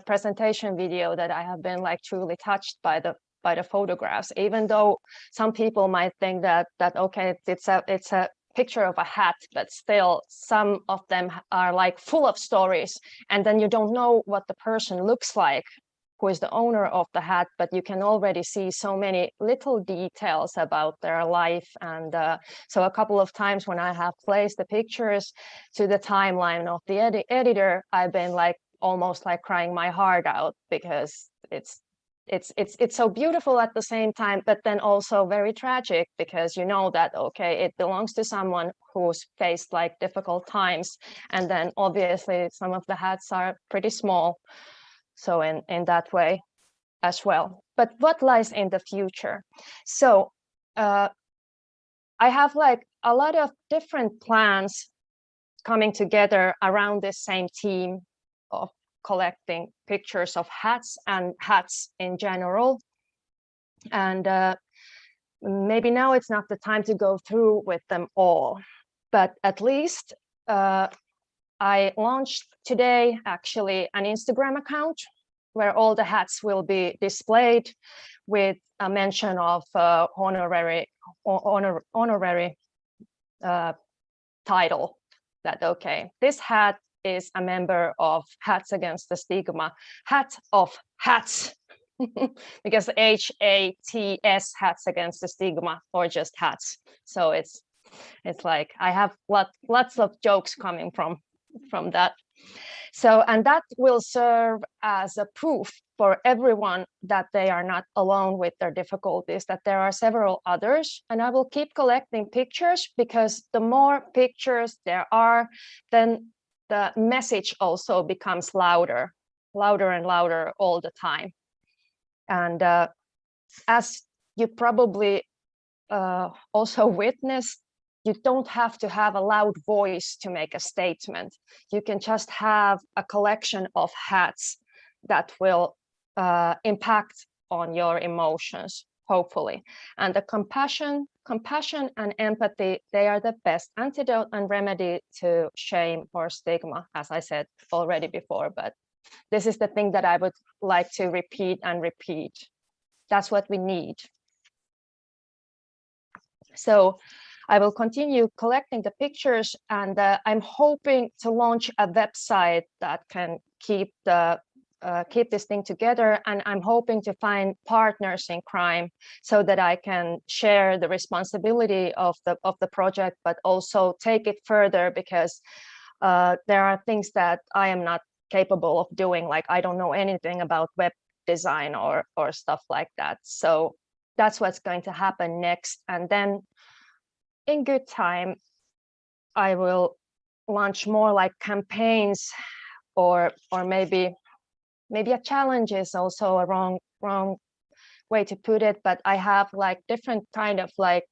presentation video, that I have been like truly touched by the photographs, even though some people might think that okay, it's a picture of a hat, but still some of them are like full of stories, and then you don't know what the person looks like who is the owner of the hat, but you can already see so many little details about their life. And so a couple of times when I have placed the pictures to the timeline of the editor, I've been like almost like crying my heart out, because it's so beautiful at the same time, but then also very tragic, because you know that, okay, it belongs to someone who's faced like difficult times. And then obviously some of the hats are pretty small. So in that way as well. But what lies in the future? So I have like a lot of different plans coming together around this same theme of collecting pictures of hats and hats in general. And maybe now it's not the time to go through with them all, but at least I launched today actually an Instagram account where all the hats will be displayed with a mention of honorary title, that okay, this hat is a member of Hats Against the Stigma, hat of hats, because HATS, Hats Against the Stigma, or just hats. So it's like I have lots of jokes coming from that. So, and that will serve as a proof for everyone that they are not alone with their difficulties, that there are several others. And I will keep collecting pictures, because the more pictures there are, then the message also becomes louder and louder all the time. And as you probably also witnessed, you don't have to have a loud voice to make a statement. You can just have a collection of hats that will impact on your emotions, hopefully. And the compassion and empathy, they are the best antidote and remedy to shame or stigma, as I said already before. But this is the thing that I would like to repeat and repeat. That's what we need. So I will continue collecting the pictures, and I'm hoping to launch a website that can keep this thing together. And I'm hoping to find partners in crime so that I can share the responsibility of the project, but also take it further, because there are things that I am not capable of doing. Like I don't know anything about web design or stuff like that. So that's what's going to happen next. And then in good time, I will launch more like campaigns, or maybe a challenge is also a wrong way to put it, but I have like different kind of like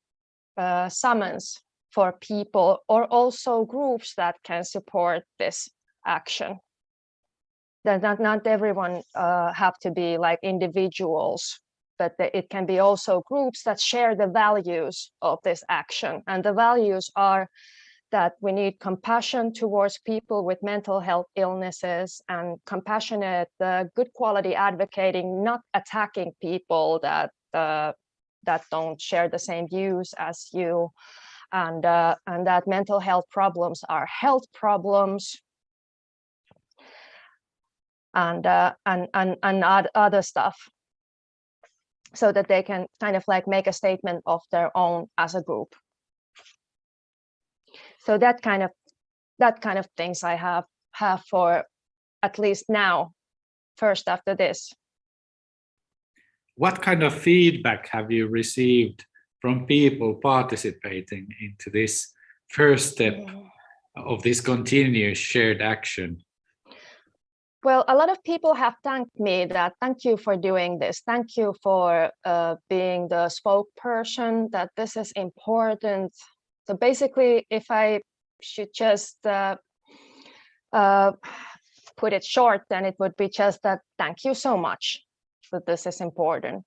summons for people, or also groups that can support this action. That not everyone have to be like individuals, but it can be also groups that share the values of this action. And the values are that we need compassion towards people with mental health illnesses, and compassionate, good quality advocating, not attacking people that don't share the same views as you, and that mental health problems are health problems, and other stuff, so that they can kind of like make a statement of their own as a group. So that kind of things I have for at least now, first after this. What kind of feedback have you received from people participating into this first step of this continuous shared action? Well, a lot of people have thanked me that thank you for doing this. Thank you for being the spokesperson, that this is important. So basically, if I should just put it short, then it would be just that thank you so much, that this is important.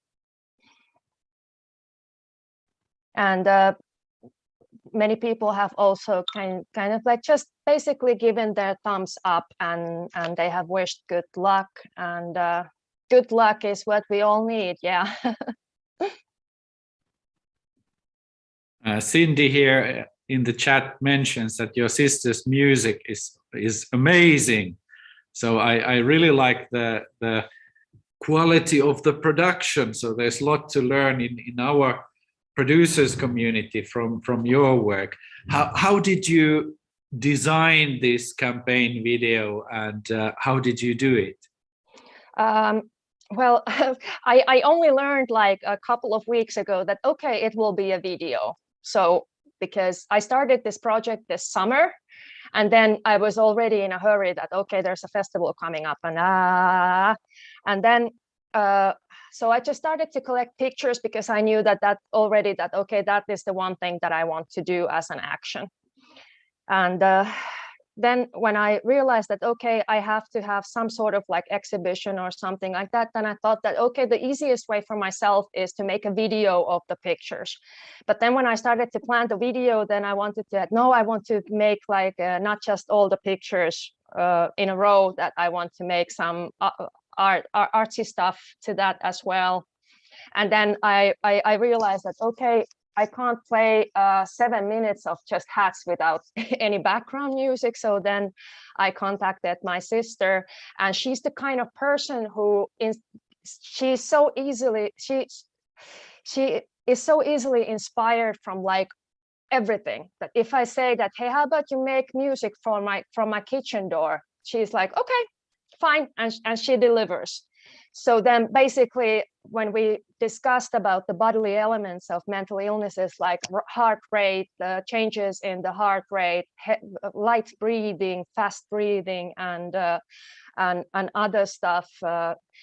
And many people have also kind of like just basically given their thumbs up, and they have wished good luck, and good luck is what we all need. Yeah. Cindy here in the chat mentions that your sister's music is amazing. So I really like the quality of the production. So there's a lot to learn in our producers community from your work. How did you design this campaign video, and how did you do it? Well, I only learned like a couple of weeks ago that, okay, it will be a video. So because I started this project this summer, and then I was already in a hurry that, okay, there's a festival coming up, and then so I just started to collect pictures because I knew that okay, that is the one thing that I want to do as an action. And then when I realized that, okay, I have to have some sort of like exhibition or something like that, then I thought that, okay, the easiest way for myself is to make a video of the pictures. But then when I started to plan the video, then I want to make like not just all the pictures in a row, that I want to make some artsy stuff to that as well. And then I realized that, okay, I can't play 7 minutes of just hats without any background music. So then I contacted my sister, and she's the kind of person who she is so easily inspired from like everything. That if I say that, hey, how about you make music from my kitchen door? She's like, okay, fine, and she delivers. So then basically when we discussed about the bodily elements of mental illnesses, like heart rate, changes in the heart rate, light breathing, fast breathing, and other stuff.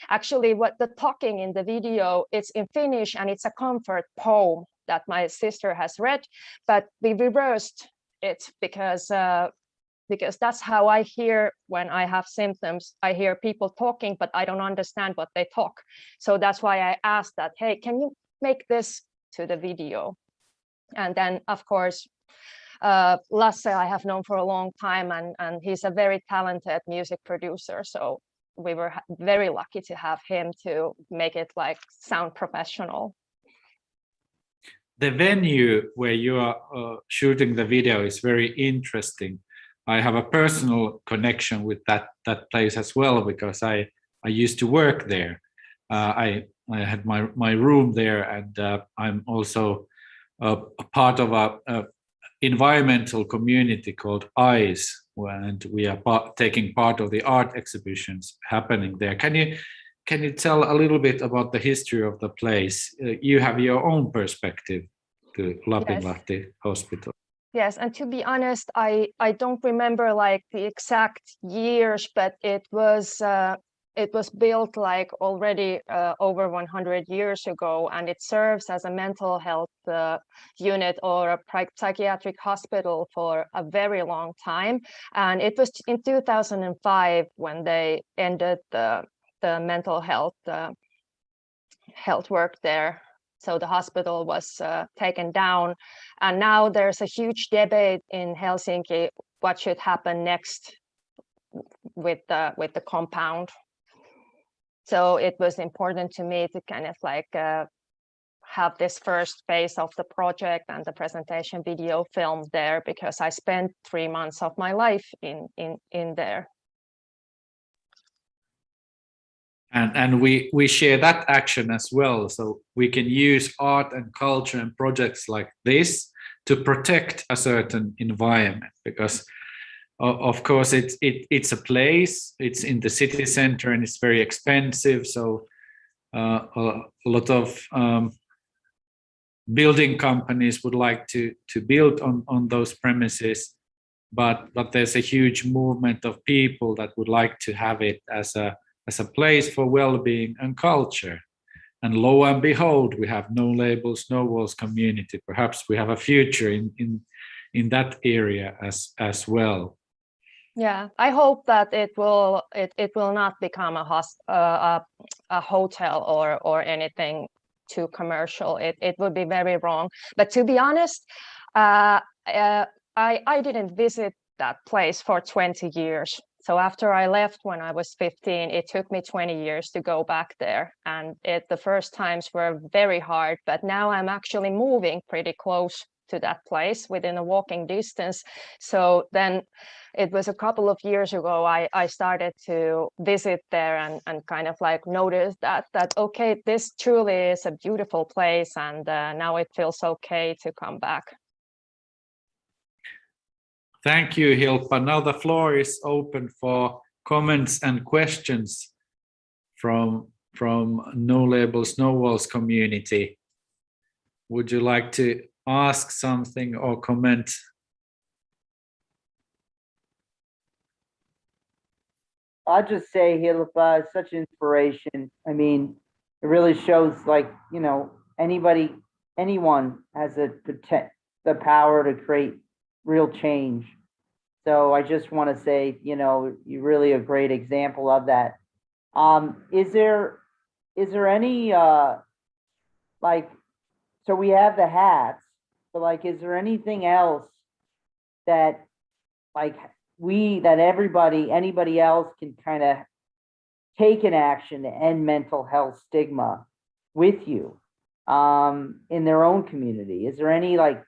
Actually, what the talking in the video, it's in Finnish, and it's a comfort poem that my sister has read, but we reversed it because that's how I hear when I have symptoms. I hear people talking, but I don't understand what they talk. So that's why I asked that, hey, can you make this to the video? And then, of course, Lasse I have known for a long time, and he's a very talented music producer. So we were very lucky to have him to make it like sound professional. The venue where you are shooting the video is very interesting. I have a personal connection with that place as well, because I used to work there. I had my room there, and I'm also a part of a environmental community called ICE, and we are taking part of the art exhibitions happening there. Can you tell a little bit about the history of the place? You have your own perspective to Lapinlahti Hospital. Yes, and to be honest, I don't remember like the exact years, but it was built like already over 100 years ago, and it serves as a mental health unit or a psychiatric hospital for a very long time. And it was in 2005 when they ended the mental health work there. So the hospital was taken down, and now there's a huge debate in Helsinki what should happen next with the compound. So it was important to me to kind of like have this first phase of the project and the presentation video filmed there, because I spent 3 months of my life in there. And we share that action as well. So we can use art and culture and projects like this to protect a certain environment, because of course it's a place, it's in the city center, and it's very expensive. So a lot of building companies would like to build on those premises, but there's a huge movement of people that would like to have it as a place for well-being and culture. And lo and behold, we have No Labels, No Walls community. Perhaps we have a future in that area as well. Yeah, I hope that it will not become a hotel or anything too commercial. It would be very wrong. But to be honest, I didn't visit that place for 20 years. So after I left when I was 15, it took me 20 years to go back there. And the first times were very hard, but now I'm actually moving pretty close to that place within a walking distance. So then it was a couple of years ago, I started to visit there and kind of like notice that okay, this truly is a beautiful place, and now it feels okay to come back. Thank you, Hilpa. Now the floor is open for comments and questions from No Labels, No Walls community. Would you like to ask something or comment? I'll just say Hilpa is such inspiration. I mean, it really shows, like, you know, anyone has the power to create real change. So I just want to say, you know, you're really a great example of that. Is there any like, so we have the hats, but like, is there anything else that like anybody else can kind of take an action to end mental health stigma with you in their own community? Is there any like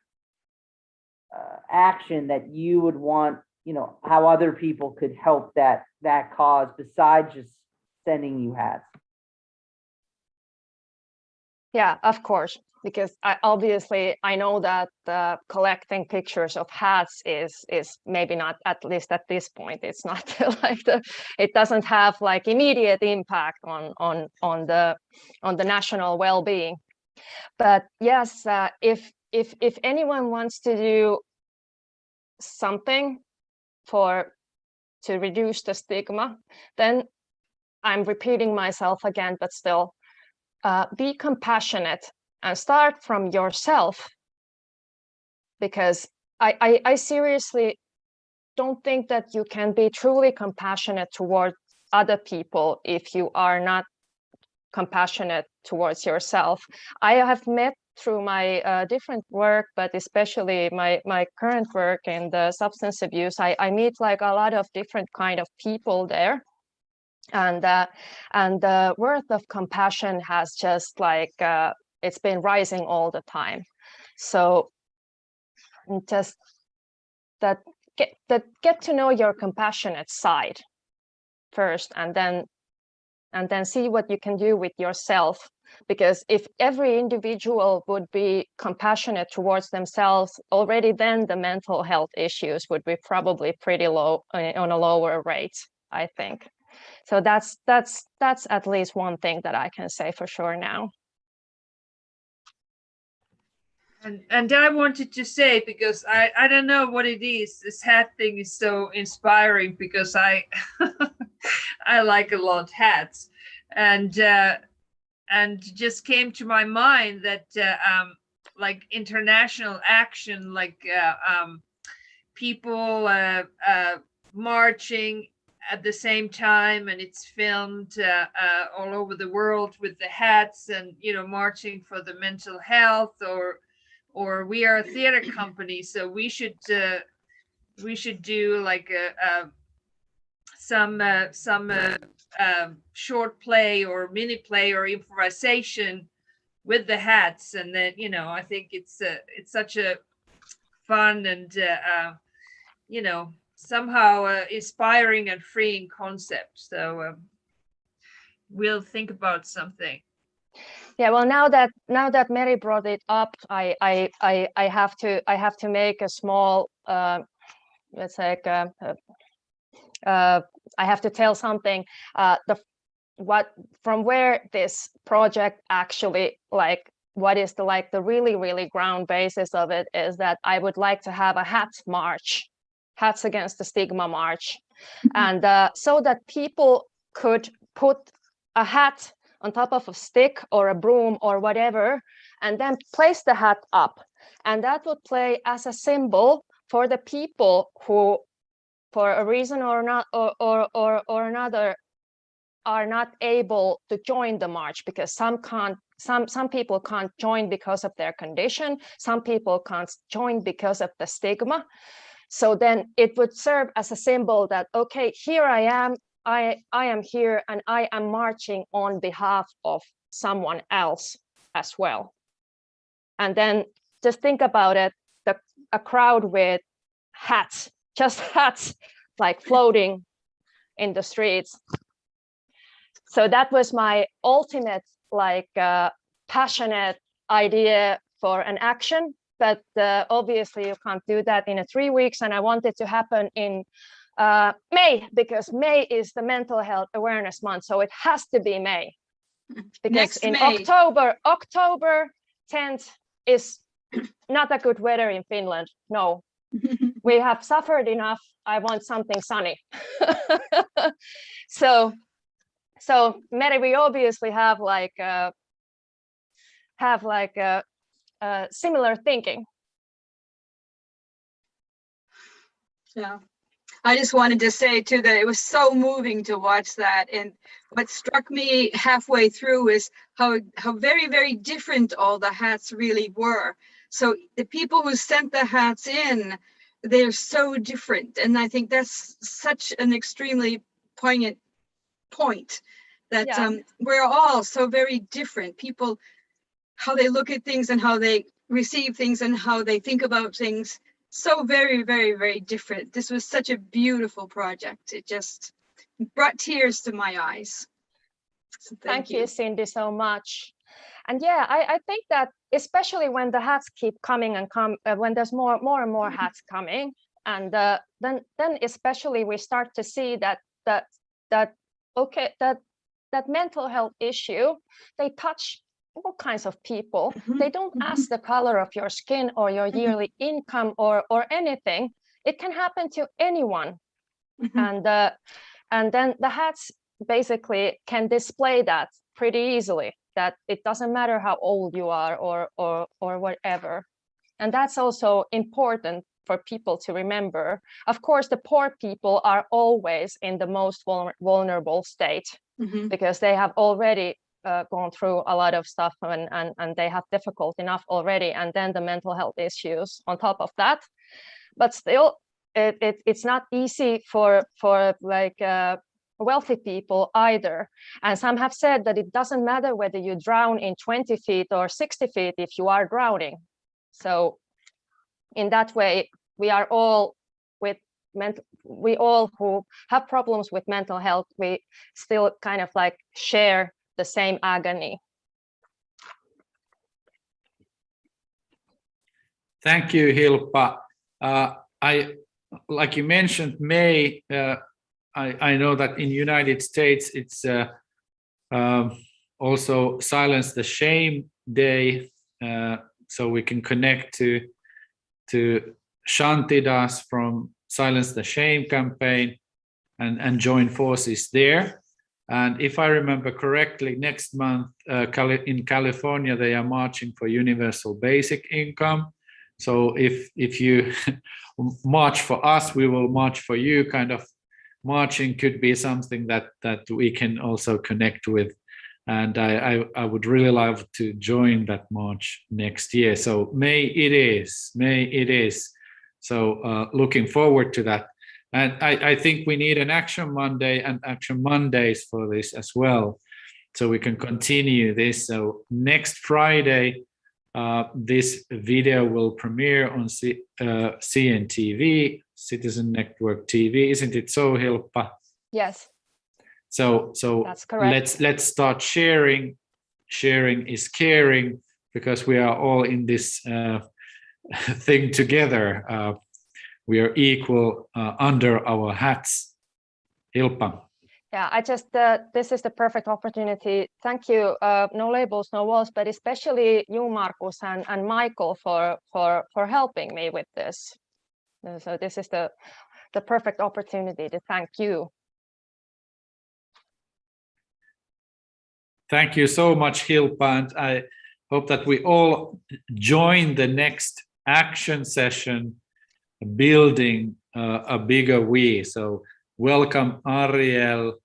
action that you would want, you know, how other people could help that cause besides just sending you hats? Yeah, of course, because obviously I know that collecting pictures of hats is maybe not, at least at this point, it's not like it doesn't have like immediate impact on the national well-being. But yes, if anyone wants to do something to reduce the stigma, then I'm repeating myself again, but still, be compassionate and start from yourself, because I seriously don't think that you can be truly compassionate towards other people if you are not compassionate towards yourself. I have met through my different work, but especially my current work in the substance abuse, I meet like a lot of different kind of people there. And the worth of compassion has just like, it's been rising all the time. So just get to know your compassionate side first, and then see what you can do with yourself. Because if every individual would be compassionate towards themselves already, then the mental health issues would be probably pretty low, on a lower rate, I think. So that's at least one thing that I can say for sure now. And I wanted to say, because I don't know what it is, this hat thing is so inspiring, because I I like a lot hats, and just came to my mind that like international action, like people marching at the same time, and it's filmed all over the world with the hats, and you know, marching for the mental health, or we are a theater company, so we should do like some short play or mini play or improvisation with the hats. And then, you know, I think it's such a fun and you know, somehow inspiring and freeing concept. So we'll think about something. Yeah, well, now that Mary brought it up, I have to make a small let's say I have to tell something. From where this project actually, like, what is the really ground basis of it is that I would like to have a hats against the stigma march, and so that people could put a hat on top of a stick or a broom or whatever, and then place the hat up, and that would play as a symbol for the people who, for a reason or not or another, are not able to join the march because some people can't join because of their condition, some people can't join because of the stigma. So then it would serve as a symbol that, okay, here I am here and I am marching on behalf of someone else as well. And then just think about it, a crowd with hats, just hats, like floating in the streets. So that was my ultimate, like, passionate idea for an action. But obviously you can't do that in 3 weeks. And I want it to happen in May, because May is the Mental Health Awareness Month. So it has to be May. Because Next in May. October 10th is not a good weather in Finland. No, we have suffered enough. I want something sunny. So Mary, we obviously have similar thinking. Yeah, I just wanted to say too that it was so moving to watch that, and what struck me halfway through is how very, very different all the hats really were. So the people who sent the hats in, they're so different, and I think that's such an extremely poignant point, that we're all so very different. People, how they look at things and how they receive things and how they think about things, so very, very, very different. This was such a beautiful project. It just brought tears to my eyes. So thank you, Cindy, so much. And yeah, I think that especially when the hats keep coming and when there's more and more hats coming, and then especially we start to see that mental health issue, they touch all kinds of people. They don't ask the color of your skin or your yearly income or anything. It can happen to anyone. And then the hats basically can display that pretty easily, that it doesn't matter how old you are or whatever. And that's also important for people to remember. Of course, the poor people are always in the most vulnerable state, because they have already gone through a lot of stuff and they have difficult enough already, and then the mental health issues on top of that. But still, it's not easy for like wealthy people either. And some have said that it doesn't matter whether you drown in 20 feet or 60 feet if you are drowning. So in that way, we are all who have problems with mental health, we still kind of like share the same agony. Thank you, Hilpa. Like you mentioned, May, I know that in United States, it's also Silence the Shame Day, so we can connect to Shantidas from Silence the Shame campaign and join forces there. And if I remember correctly, next month in California, they are marching for universal basic income. So if you march for us, we will march for you. Kind of marching could be something that we can also connect with. And I would really love to join that march next year. So May it is. So looking forward to that. And I think we need an Action Monday and Action Mondays for this as well, so we can continue this. So next Friday, this video will premiere on CNTV, Citizen Network TV. Isn't it so, Hilpa? Yes. So that's correct. let's start sharing. Sharing is caring, because we are all in this thing together. We are equal under our hats. Hilpa. Yeah, I just, this is the perfect opportunity. Thank you, No Labels, No Walls, but especially you, Markus, and Michael for helping me with this. So this is the perfect opportunity to thank you. Thank you so much, Hilpa, and I hope that we all join the next action session, building a bigger we. So welcome Ariel,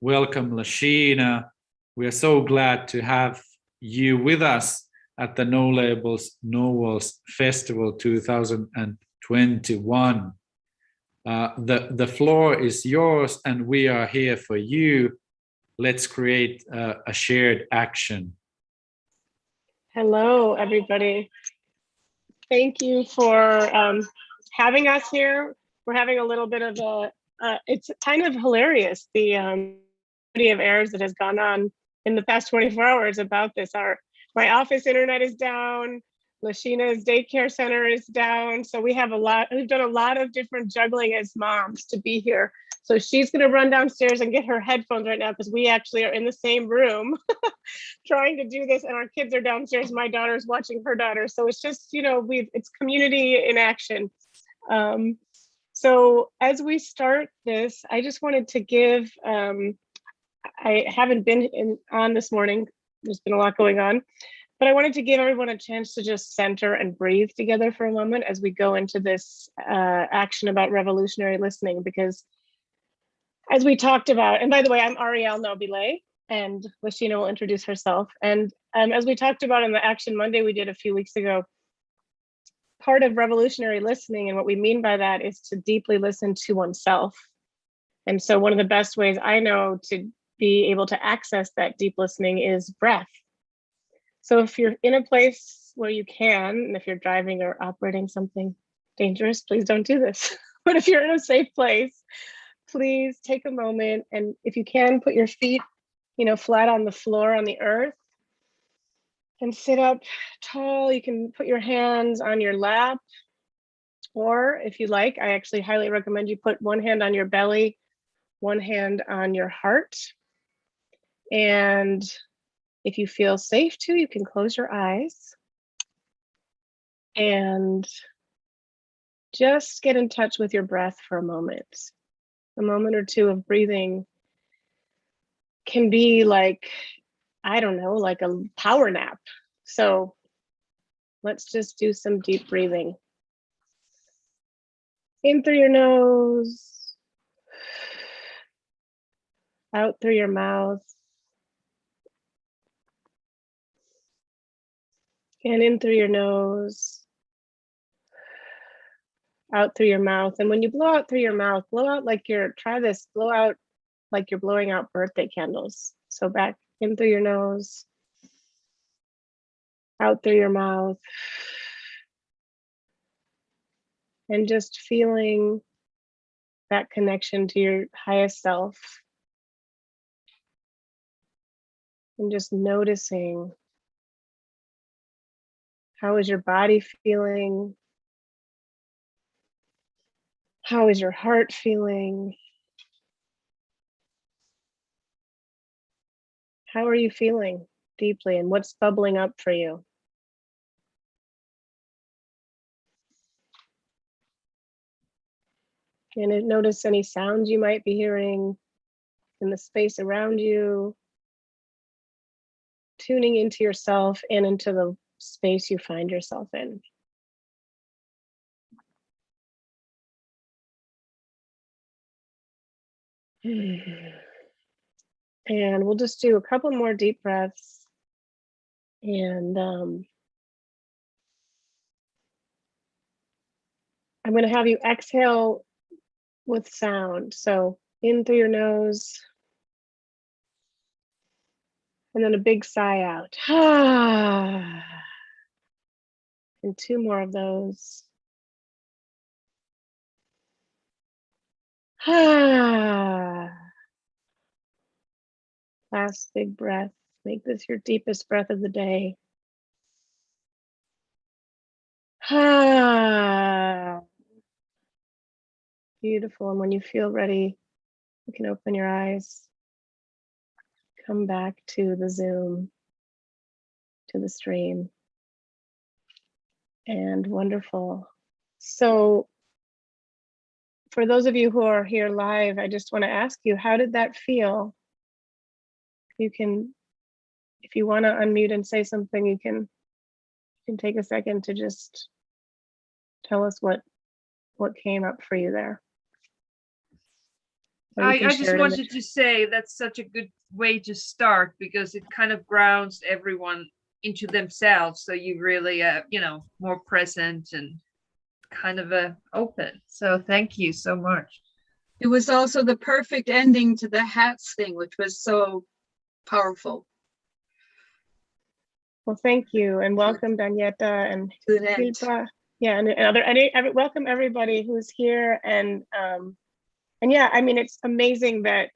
welcome Lashina. We are so glad to have you with us at the No Labels, No Walls Festival 2021. The floor is yours and we are here for you. Let's create a shared action. Hello, everybody. Thank you for having us here. We're having a little bit of it's kind of hilarious, the many of errors that has gone on in the past 24 hours about this. My office internet is down, Lashina's daycare center is down. So we've done a lot of different juggling as moms to be here. So she's gonna run downstairs and get her headphones right now because we actually are in the same room trying to do this and our kids are downstairs. My daughter's watching her daughter. So it's just, it's community in action. So as we start this, I just wanted to give, I haven't been on this morning. There's been a lot going on, but I wanted to give everyone a chance to just center and breathe together for a moment as we go into this action about revolutionary listening, because as we talked about, and by the way, I'm Ariel Nobile, and Lashina will introduce herself. And as we talked about in the Action Monday we did a few weeks ago, part of revolutionary listening, and what we mean by that, is to deeply listen to oneself. And so one of the best ways I know to be able to access that deep listening is breath. So if you're in a place where you can, and if you're driving or operating something dangerous, please don't do this. But if you're in a safe place, please take a moment, and if you can, put your feet, flat on the floor on the earth and sit up tall. You can put your hands on your lap, or if you like, I actually highly recommend you put one hand on your belly, one hand on your heart. And if you feel safe to, you can close your eyes and just get in touch with your breath for a moment or two of breathing can be like, I don't know, like a power nap. So let's just do some deep breathing. In through your nose, out through your mouth, and in through your nose, out through your mouth. And when you blow out through your mouth, blow out like blow out like you're blowing out birthday candles. So back in through your nose, out through your mouth, and just feeling that connection to your highest self. And just noticing, how is your body feeling? How is your heart feeling? How are you feeling deeply, and what's bubbling up for you? And notice any sounds you might be hearing in the space around you, tuning into yourself and into the space you find yourself in. And we'll just do a couple more deep breaths. And I'm going to have you exhale with sound. So in through your nose, and then a big sigh out. And two more of those. Last big breath. Make this your deepest breath of the day. Beautiful. And when you feel ready, you can open your eyes. Come back to the Zoom, to the stream. And wonderful. So for those of you who are here live, I just want to ask you, how did that feel? You can, if you want to unmute and say something, you can take a second to just tell us what came up for you there. Or you can I share just it in the wanted to say that's such a good way to start because it kind of grounds everyone into themselves. So you really, you know, more present and kind of open. So thank you so much. It was also the perfect ending to the hats thing, which was so powerful. Well, thank you, and welcome, Danieta and Good end. Hilpa. Yeah, and welcome everybody who's here, and yeah, I mean, it's amazing that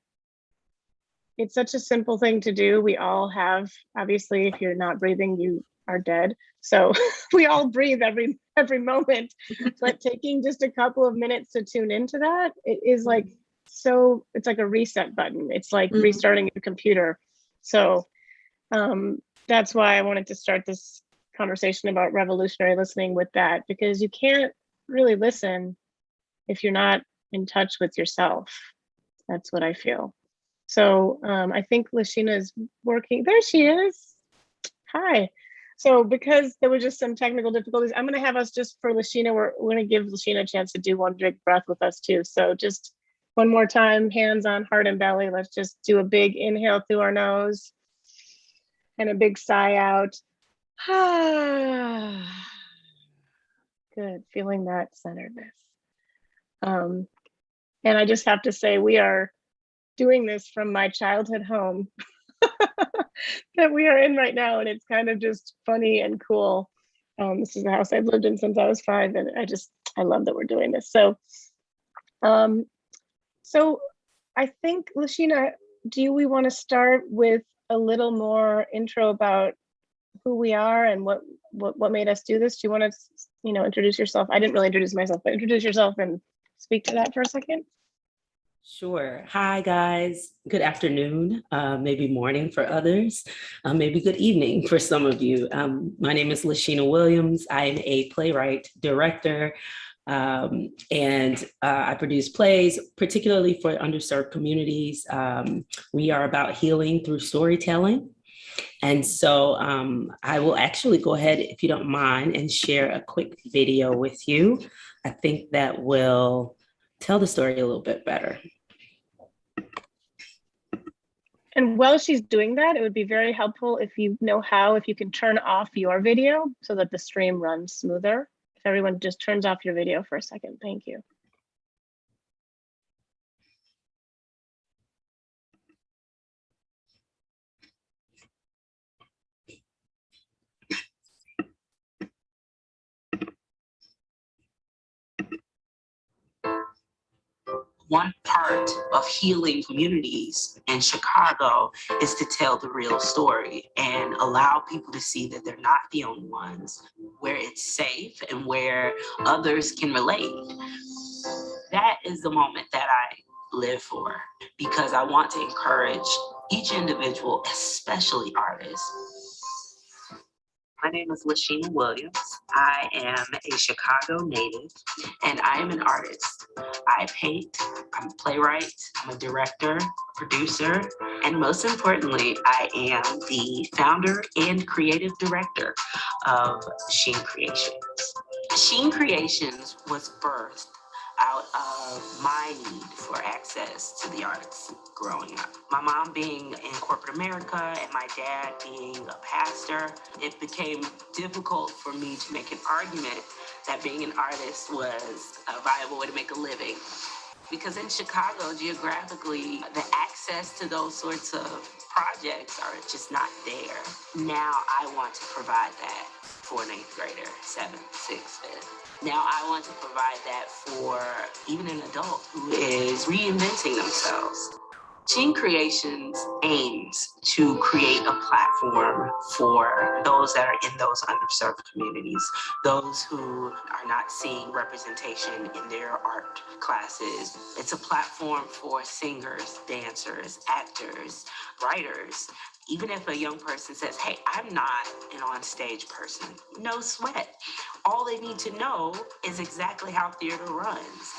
it's such a simple thing to do. We all have, obviously, if you're not breathing, you are dead. So we all breathe every moment, but taking just a couple of minutes to tune into that, it is like, so it's like a reset button. It's like restarting your computer. So that's why I wanted to start this conversation about revolutionary listening with that, because you can't really listen if you're not in touch with yourself. That's what I feel. So I think Lashina is working. There she is. Hi. So because there were just some technical difficulties, I'm going to have us just for Lashina, we're going to give Lashina a chance to do one big breath with us too. So just one more time, hands on heart and belly. Let's just do a big inhale through our nose and a big sigh out. Good, feeling that centeredness. And I just have to say, we are doing this from my childhood home that we are in right now, and it's kind of just funny and cool. This is the house I've lived in since I was 5, and I love that we're doing this. So so I think, Lashina, do we want to start with a little more intro about who we are and what made us do this? Do you want to, introduce yourself? I didn't really introduce myself, but introduce yourself and speak to that for a second. Sure. Hi, guys. Good afternoon, maybe morning for others, maybe good evening for some of you. My name is Lashina Williams. I'm a playwright, director, and I produce plays, particularly for underserved communities. We are about healing through storytelling. And so I will actually go ahead, if you don't mind, and share a quick video with you. I think that will tell the story a little bit better. And while she's doing that, it would be very helpful if you know how, if you can turn off your video so that the stream runs smoother. If everyone just turns off your video for a second, thank you. One part of healing communities in Chicago is to tell the real story and allow people to see that they're not the only ones, where it's safe and where others can relate. That is the moment that I live for, because I want to encourage each individual, especially artists. My name is Lashina Williams. I am a Chicago native, and I am an artist. I paint, I'm a playwright, I'm a director, producer, and most importantly, I am the founder and creative director of Sheen Creations. Sheen Creations was birthed out of my need for access to the arts growing up. My mom being in corporate America and my dad being a pastor, it became difficult for me to make an argument that being an artist was a viable way to make a living. Because in Chicago, geographically, the access to those sorts of projects are just not there. Now I want to provide that for an 8th grader, 7th, 6th, 5th. Now I want to provide that for even an adult who is reinventing themselves. Sheen Creations aims to create a platform for those that are in those underserved communities, those who are not seeing representation in their art classes. It's a platform for singers, dancers, actors, writers. Even if a young person says, hey, I'm not an on-stage person, no sweat. All they need to know is exactly how theater runs.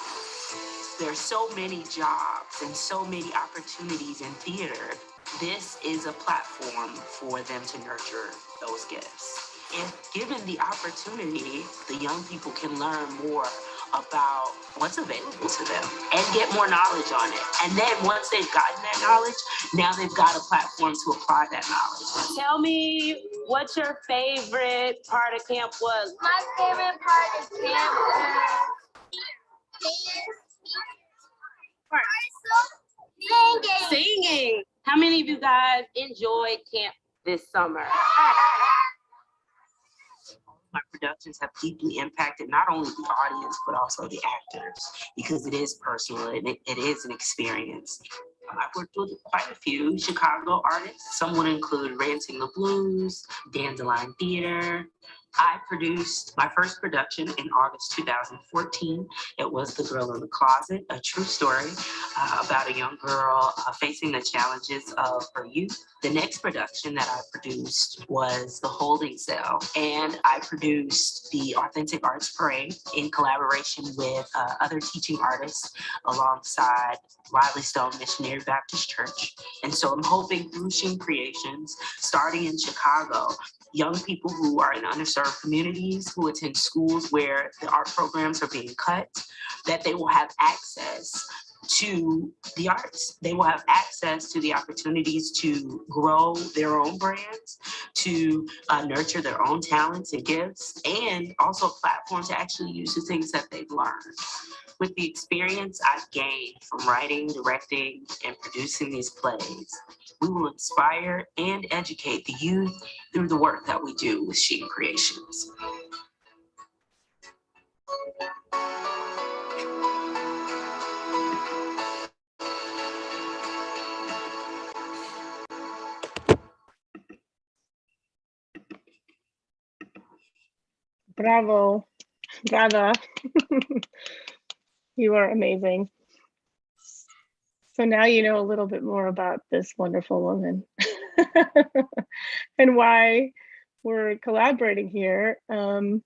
There are so many jobs and so many opportunities in theater. This is a platform for them to nurture those gifts. If given the opportunity, the young people can learn more about what's available to them and get more knowledge on it. And then once they've gotten that knowledge, now they've got a platform to apply that knowledge. Tell me what your favorite part of camp was. My favorite part of camp was Singing. How many of you guys enjoyed camp this summer? My productions have deeply impacted not only the audience, but also the actors, because it is personal and it is an experience. I've worked with quite a few Chicago artists. Some would include Ranting the Blues, Dandelion Theater. I produced my first production in August 2014. It was The Girl in the Closet, a true story about a young girl facing the challenges of her youth. The next production that I produced was The Holding Cell, and I produced the Authentic Arts Parade in collaboration with other teaching artists alongside Riley Stone Missionary Baptist Church. And so I'm hoping through Sheen Creations, starting in Chicago, young people who are in underserved communities, who attend schools where the art programs are being cut, that they will have access to the arts. They will have access to the opportunities to grow their own brands, to nurture their own talents and gifts, and also a platform to actually use the things that they've learned. With the experience I've gained from writing, directing, and producing these plays, we will inspire and educate the youth through the work that we do with Sheen Creations. Bravo, brava. You are amazing. So now you know a little bit more about this wonderful woman and why we're collaborating here. I'm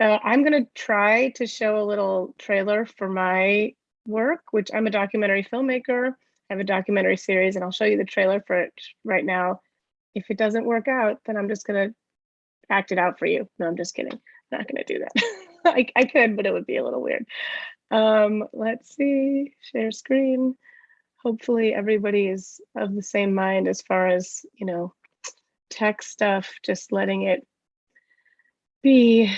going to try to show a little trailer for my work, which I'm a documentary filmmaker. I have a documentary series, and I'll show you the trailer for it right now. If it doesn't work out, then I'm just going to act it out for you. No, I'm just kidding. I'm not going to do that. I could, but it would be a little weird. Let's see, share screen. Hopefully everybody is of the same mind as far as, you know, tech stuff, just letting it be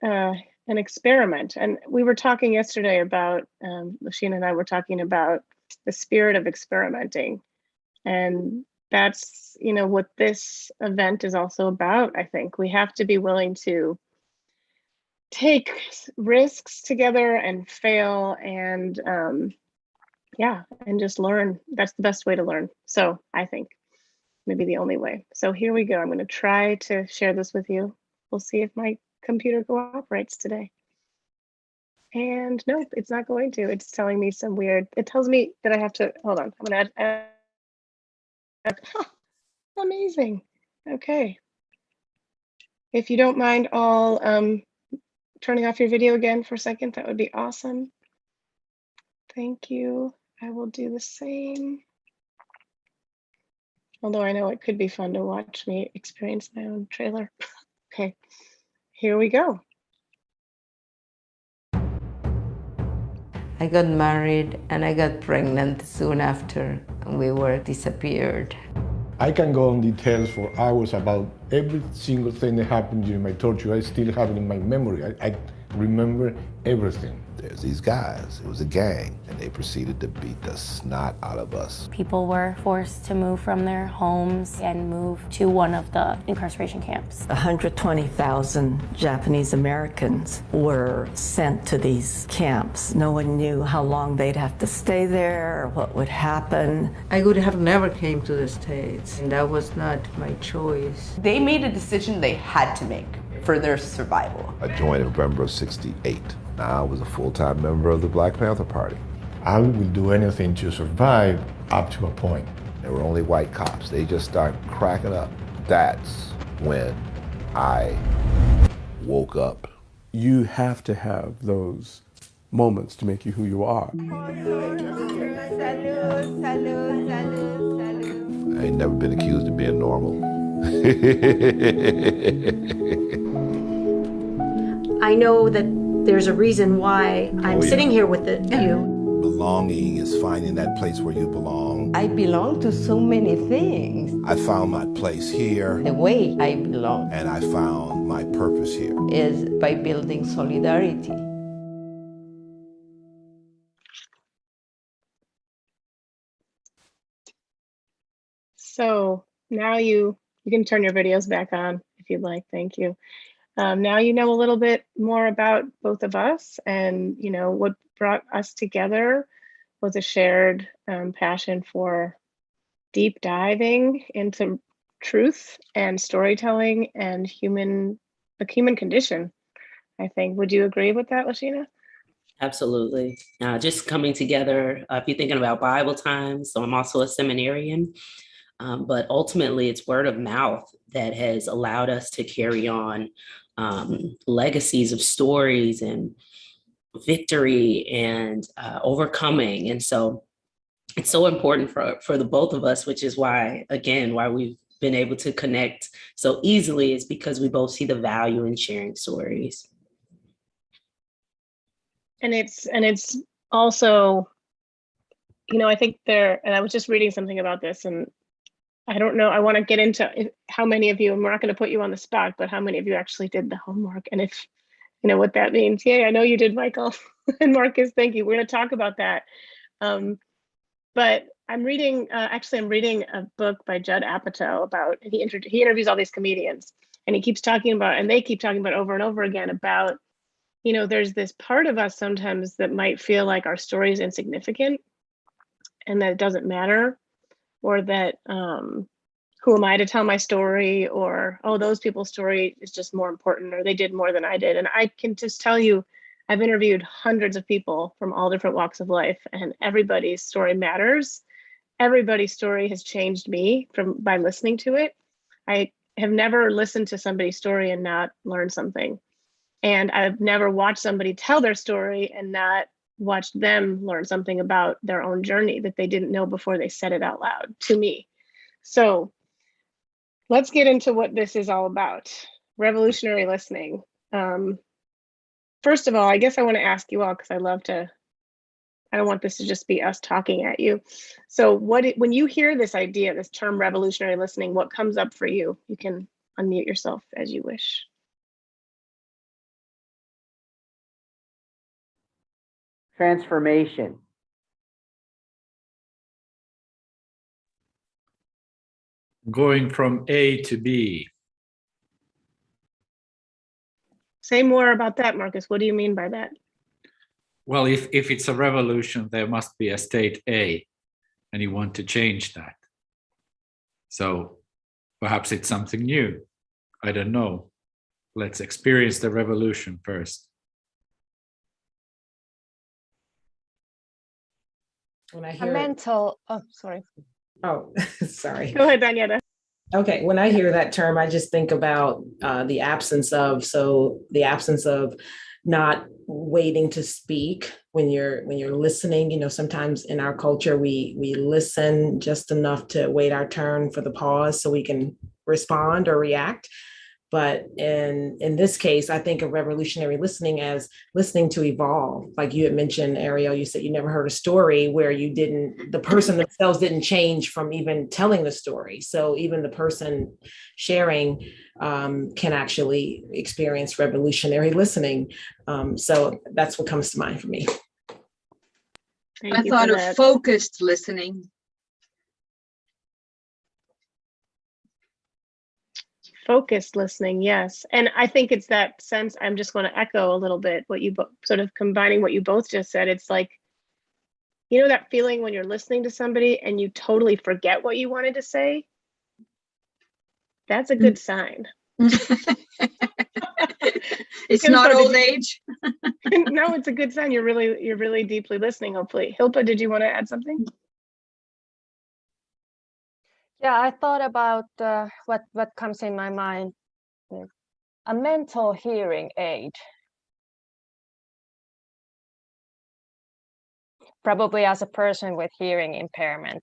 an experiment. And we were talking yesterday about, Lashina and I were talking about the spirit of experimenting. And that's, you know, what this event is also about. I think we have to be willing to take risks together and fail and yeah, and just learn. That's the best way to learn. So I think maybe the only way. So here we go. I'm going to try to share this with you. We'll see if my computer cooperates today. And nope, it's not going to. It's telling me some weird, it tells me that I have to, hold on. I'm going to add amazing. Okay. If you don't mind, I'll turning off your video again for a second. That would be awesome. Thank you. I will do the same. Although I know it could be fun to watch me experience my own trailer. Okay, here we go. I got married and I got pregnant soon after, and we were disappeared. I can go on details for hours about every single thing that happened during my torture. I still have it in my memory. I remember everything. There's these guys, it was a gang, and they proceeded to beat the snot out of us. People were forced to move from their homes and move to one of the incarceration camps. 120,000 Japanese Americans were sent to these camps. No one knew how long they'd have to stay there or what would happen. I would have never came to the States, and that was not my choice. They made a decision they had to make for their survival. I joined in November of '68. Now I was a full-time member of the Black Panther Party. I will do anything to survive up to a point. There were only white cops. They just started cracking up. That's when I woke up. You have to have those moments to make you who you are. I ain't never been accused of being normal. I know that There's a reason why I'm sitting here with you. Belonging is finding that place where you belong. I belong to so many things. I found my place here. The way I belong And I found my purpose here. is by building solidarity. So now you can turn your videos back on if you'd like. Thank you. Now you know a little bit more about both of us, and what brought us together was a shared passion for deep diving into truth and storytelling and the human condition, I think. Would you agree with that, Lashina? Absolutely. Just coming together, if you're thinking about Bible times, so I'm also a seminarian, but ultimately it's word of mouth that has allowed us to carry on legacies of stories and victory and overcoming. And so it's so important for the both of us, which is why we've been able to connect so easily, is because we both see the value in sharing stories. And it's also, I think and I was just reading something about this, and I don't know, I want to get into how many of you, and we're not going to put you on the spot, but how many of you actually did the homework, and if you know what that means. Yay, I know you did, Michael. And Marcus, thank you. We're going to talk about that. But I'm reading a book by Judd Apatow about, he interviews all these comedians, and they keep talking about over and over again about, there's this part of us sometimes that might feel like our story is insignificant and that it doesn't matter, or that who am I to tell my story, or, oh, those people's story is just more important, or they did more than I did. And I can just tell you, I've interviewed hundreds of people from all different walks of life, and everybody's story matters. Everybody's story has changed me by listening to it. I have never listened to somebody's story and not learned something. And I've never watched somebody tell their story and not watched them learn something about their own journey that they didn't know before they said it out loud to me. So let's get into what this is all about. Revolutionary listening. First of all, I guess I want to ask you all, because I don't want this to just be us talking at you. So when you hear this idea, this term revolutionary listening, what comes up for you? You can unmute yourself as you wish. Transformation. Going from A to B. Say more about that, Marcus. What do you mean by that? Well, if it's a revolution, there must be a state A, and you want to change that. So perhaps it's something new. I don't know. Let's experience the revolution first. When I hear sorry. Oh, sorry. Go ahead, Daniela. Okay, when I hear that term, I just think about the absence of not waiting to speak when you're listening. Sometimes in our culture, we listen just enough to wait our turn for the pause so we can respond or react. But in this case, I think of revolutionary listening as listening to evolve. Like you had mentioned, Ariel, you said you never heard a story where the person themselves didn't change from even telling the story. So even the person sharing can actually experience revolutionary listening. So that's what comes to mind for me. I thought of focused listening. Focused listening, yes. And I think it's that sense, I'm just going to echo a little bit what you sort of combining what you both just said. It's like, that feeling when you're listening to somebody and you totally forget what you wanted to say? That's a good sign. It's not old age. No, it's a good sign. You're really deeply listening, hopefully. Hilpa, did you want to add something? Yeah, I thought about what comes in my mind. A mental hearing aid. Probably as a person with hearing impairment,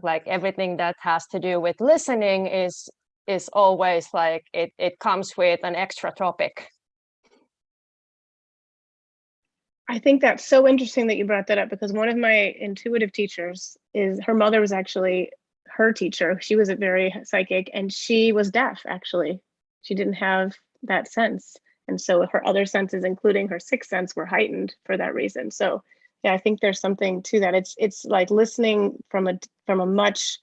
like everything that has to do with listening is always like it comes with an extra topic. I think that's so interesting that you brought that up, because one of my intuitive teachers is, her mother was actually her teacher. She was a very psychic, and she was deaf, actually. She didn't have that sense. And so her other senses, including her sixth sense, were heightened for that reason. So yeah, I think there's something to that. It's like listening from a much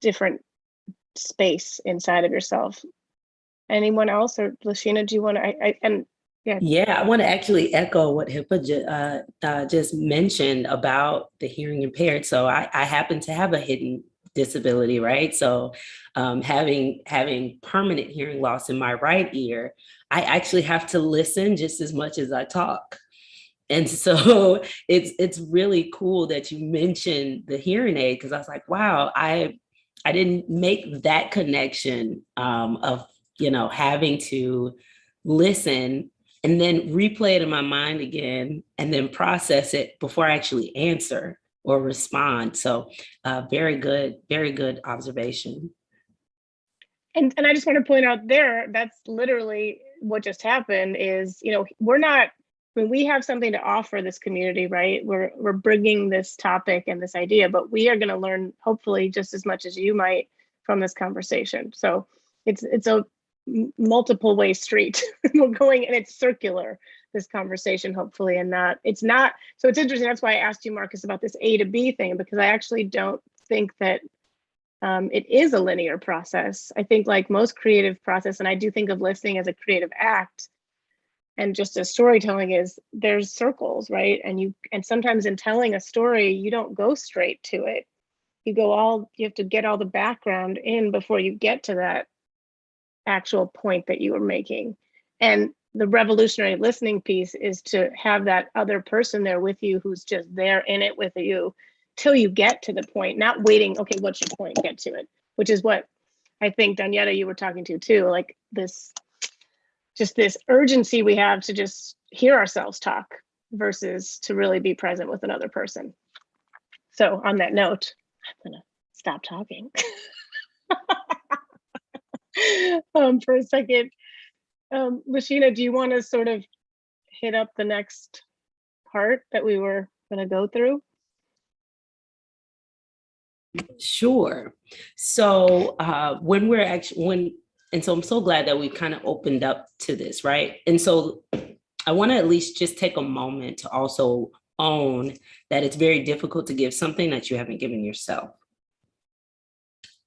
different space inside of yourself. Anyone else? Or Lashina, do you want to, Yeah, I want to actually echo what Hippa just mentioned about the hearing impaired. So I happen to have a hidden disability, right? So having permanent hearing loss in my right ear, I actually have to listen just as much as I talk. And so it's really cool that you mentioned the hearing aid, because I was like, wow, I didn't make that connection of, having to listen and then replay it in my mind again, and then process it before I actually answer or respond. So very good observation. And I just want to point out there, that's literally what just happened is, we're not, when we have something to offer this community, right? We're bringing this topic and this idea, but we are going to learn hopefully just as much as you might from this conversation. So it's a multiple way street. We're going, and it's circular, this conversation, hopefully, and it's not. So it's interesting. That's why I asked you, Marcus, about this A to B thing, because I actually don't think that it is a linear process. I think, like most creative process, and I do think of listening as a creative act, and just as storytelling is, there's circles, right? And sometimes in telling a story, you don't go straight to it. You have to get all the background in before you get to that actual point that you were making. And the revolutionary listening piece is to have that other person there with you, who's just there in it with you till you get to the point, not waiting, okay, what's your point, get to it, which is what I think, Daniela, you were talking to too, like this urgency we have to just hear ourselves talk versus to really be present with another person. So on that note, I'm gonna stop talking for a second. Lashina, do you want to sort of hit up the next part that we were going to go through? Sure. So and so I'm so glad that we kind of opened up to this, right? And so I want to at least just take a moment to also own that it's very difficult to give something that you haven't given yourself.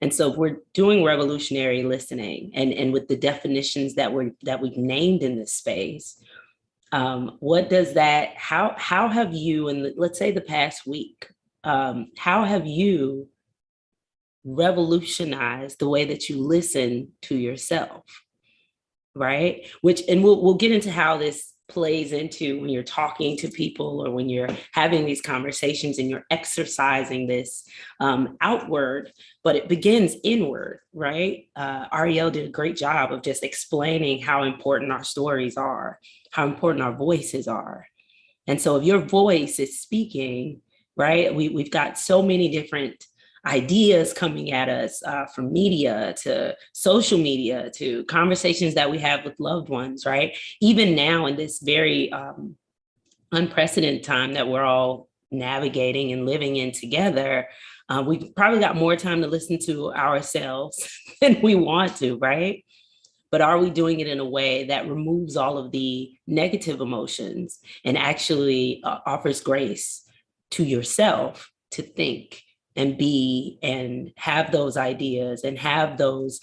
And so if we're doing revolutionary listening, and with the definitions that we've named in this space, what does that, how have you, in let's say the past week, how have you revolutionized the way that you listen to yourself, right? And we'll get into how this plays into when you're talking to people or when you're having these conversations and you're exercising this outward, but it begins inward, right? Ariel did a great job of just explaining how important our stories are, how important our voices are. And so if your voice is speaking, right, we've got so many different ideas coming at us from media to social media to conversations that we have with loved ones, right? Even now in this very unprecedented time that we're all navigating and living in together, we've probably got more time to listen to ourselves than we want to, right? But are we doing it in a way that removes all of the negative emotions and actually offers grace to yourself to think and be and have those ideas and have those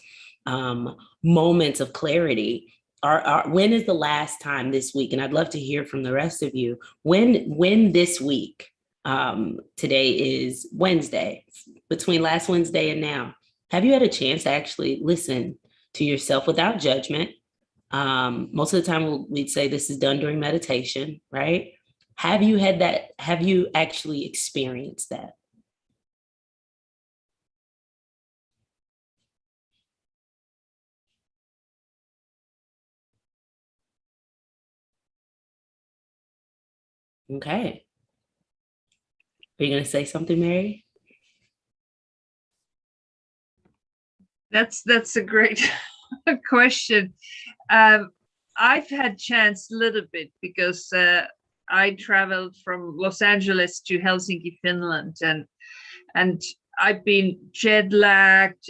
moments of clarity? When is the last time this week? And I'd love to hear from the rest of you. When this week, today is Wednesday, between last Wednesday and now, have you had a chance to actually listen to yourself without judgment? Most of the time we'd say this is done during meditation, right? Have you had that? Have you actually experienced that? Okay. Are you going to say something, Mary? That's a great question. I've had chance a little bit because I traveled from Los Angeles to Helsinki, Finland, and I've been jet lagged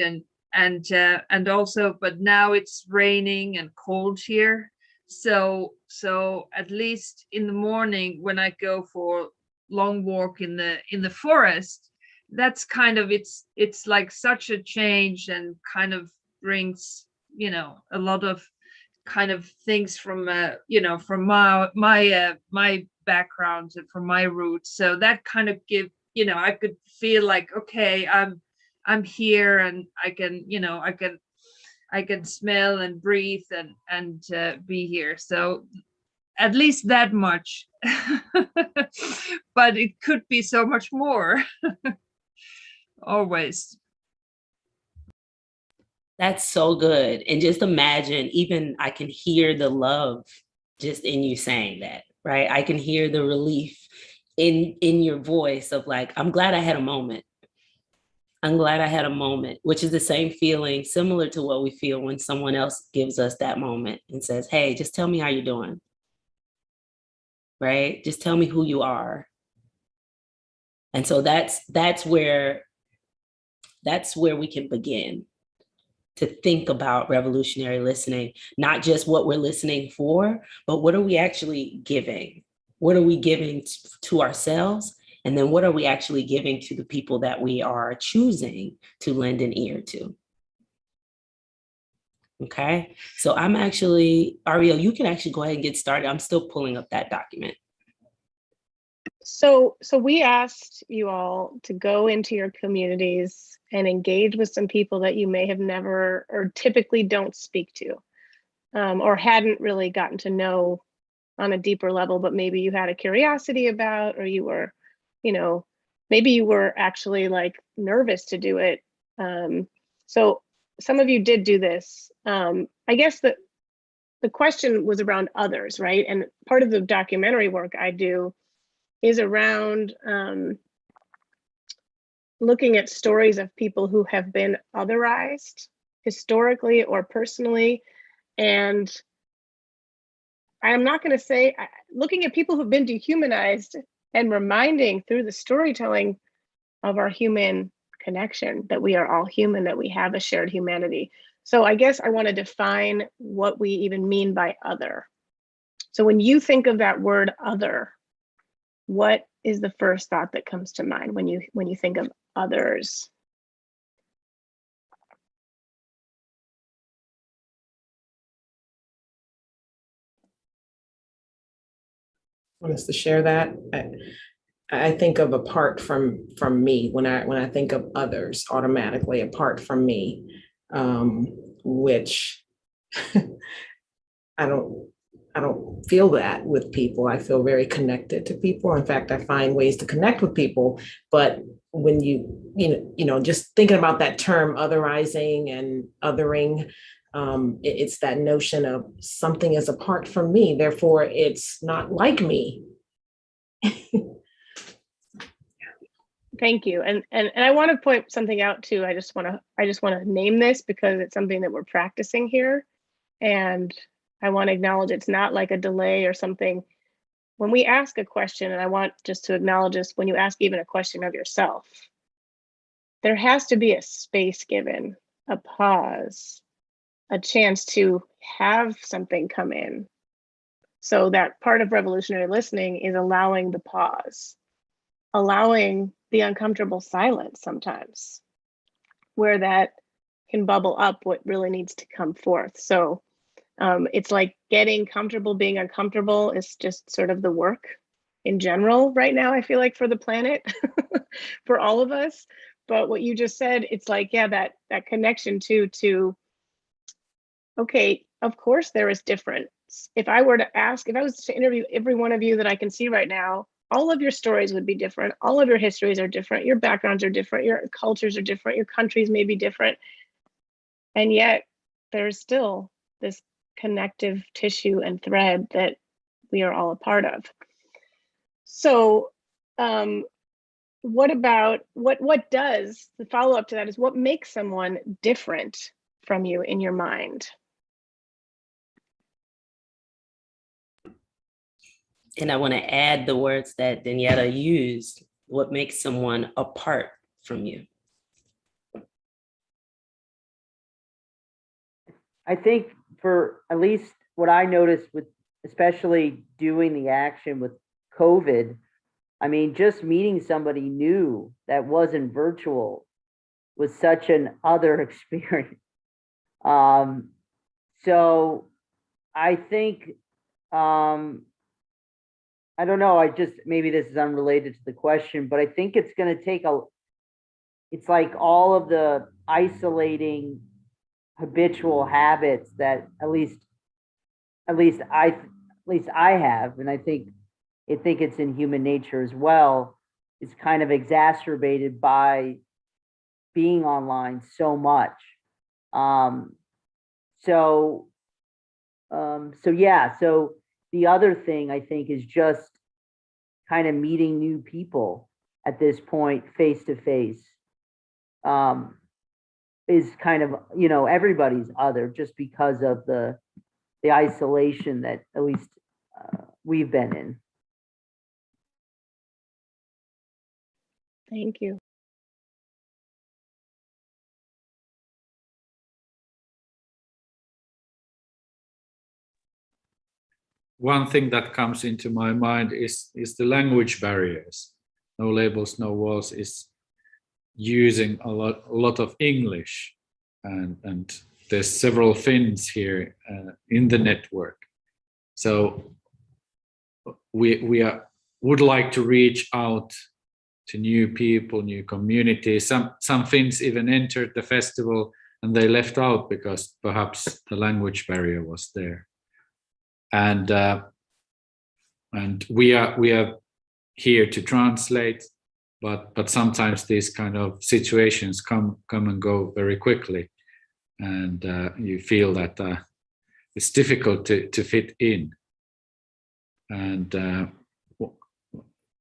and also, but now it's raining and cold here. So at least in the morning when I go for long walk in the forest, that's kind of, it's like such a change and kind of brings, you know, a lot of kind of things from from my background and from my roots. So that kind of give, you know, I could feel like, okay, I'm here and I can, you know, I can smell and breathe and be here. So at least that much, but it could be so much more. Always. That's so good. And just imagine, even I can hear the love just in you saying that, right? I can hear the relief in your voice of like, I'm glad I had a moment. I'm glad I had a moment, which is the same feeling, similar to what we feel when someone else gives us that moment and says, hey, just tell me how you're doing, right? Just tell me who you are. And so that's where we can begin to think about revolutionary listening, not just what we're listening for, but what are we actually giving? What are we giving to ourselves? And then what are we actually giving to the people that we are choosing to lend an ear to? Okay, so I'm actually, Ariel, you can actually go ahead and get started. I'm still pulling up that document. So we asked you all to go into your communities and engage with some people that you may have never or typically don't speak to, or hadn't really gotten to know on a deeper level, but maybe you had a curiosity about, or you were, you know, maybe you were actually like nervous to do it. So some of you did do this. I guess the question was around others, right? And part of the documentary work I do is around looking at stories of people who have been otherized historically or personally. And I'm not going to say, looking at people who've been dehumanized and reminding through the storytelling of our human connection, that we are all human, that we have a shared humanity. So I guess I want to define what we even mean by other. So when you think of that word other, what is the first thought that comes to mind when you think of others? Want us to share that? I think of apart from me when I think of others, automatically apart from me, which I don't feel that with people. I feel very connected to people. In fact, I find ways to connect with people. But when you know, just thinking about that term otherizing and othering, it's that notion of something is apart from me, therefore it's not like me. Thank you. And I want to point something out too. I just want to name this because it's something that we're practicing here. And I want to acknowledge it's not like a delay or something. When we ask a question, and I want just to acknowledge this, when you ask even a question of yourself, there has to be a space given, a pause, a chance to have something come in. So that part of revolutionary listening is allowing the pause, allowing the uncomfortable silence sometimes, where that can bubble up what really needs to come forth. So it's like getting comfortable being uncomfortable is just sort of the work in general right now, I feel like, for the planet, for all of us. But what you just said, it's like, yeah, that connection to, okay, of course there is difference. If I was to interview every one of you that I can see right now, all of your stories would be different. All of your histories are different. Your backgrounds are different. Your cultures are different. Your countries may be different. And yet there's still this connective tissue and thread that we are all a part of. So what does, the follow-up to that is, what makes someone different from you in your mind? And I want to add the words that Daniela used. What makes someone apart from you? I think for at least what I noticed with especially doing the action with COVID, I mean, just meeting somebody new that wasn't virtual was such an other experience. So I think, I don't know, maybe this is unrelated to the question, but I think it's going to take it's like all of the isolating habitual habits that at least I have, and I think it's in human nature as well, is kind of exacerbated by being online so much. So the other thing I think is just kind of meeting new people at this point face to face is kind of, everybody's other, just because of the isolation that at least we've been in. Thank you. One thing that comes into my mind is the language barriers. No Labels, No Walls is using a lot of English, and there's several Finns here in the network. So we would like to reach out to new people, new communities. Some Finns even entered the festival and they left out because perhaps the language barrier was there. And we are here to translate, but sometimes these kind of situations come and go very quickly, and you feel that it's difficult to fit in. And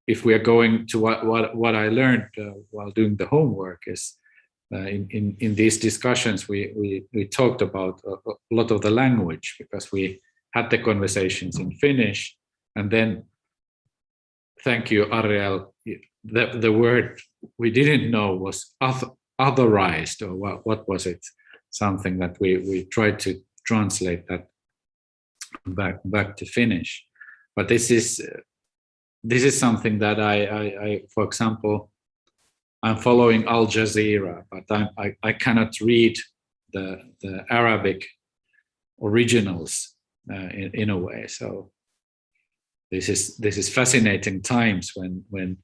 if we are going to what I learned while doing the homework is in these discussions we talked about a lot of the language, because we had the conversations in Finnish, and then, thank you, Ariel, the word we didn't know was otherized, or what was it? Something that we tried to translate that back to Finnish. But this is something that I for example, I'm following Al Jazeera, but I cannot read the Arabic originals in a way. So this is fascinating times when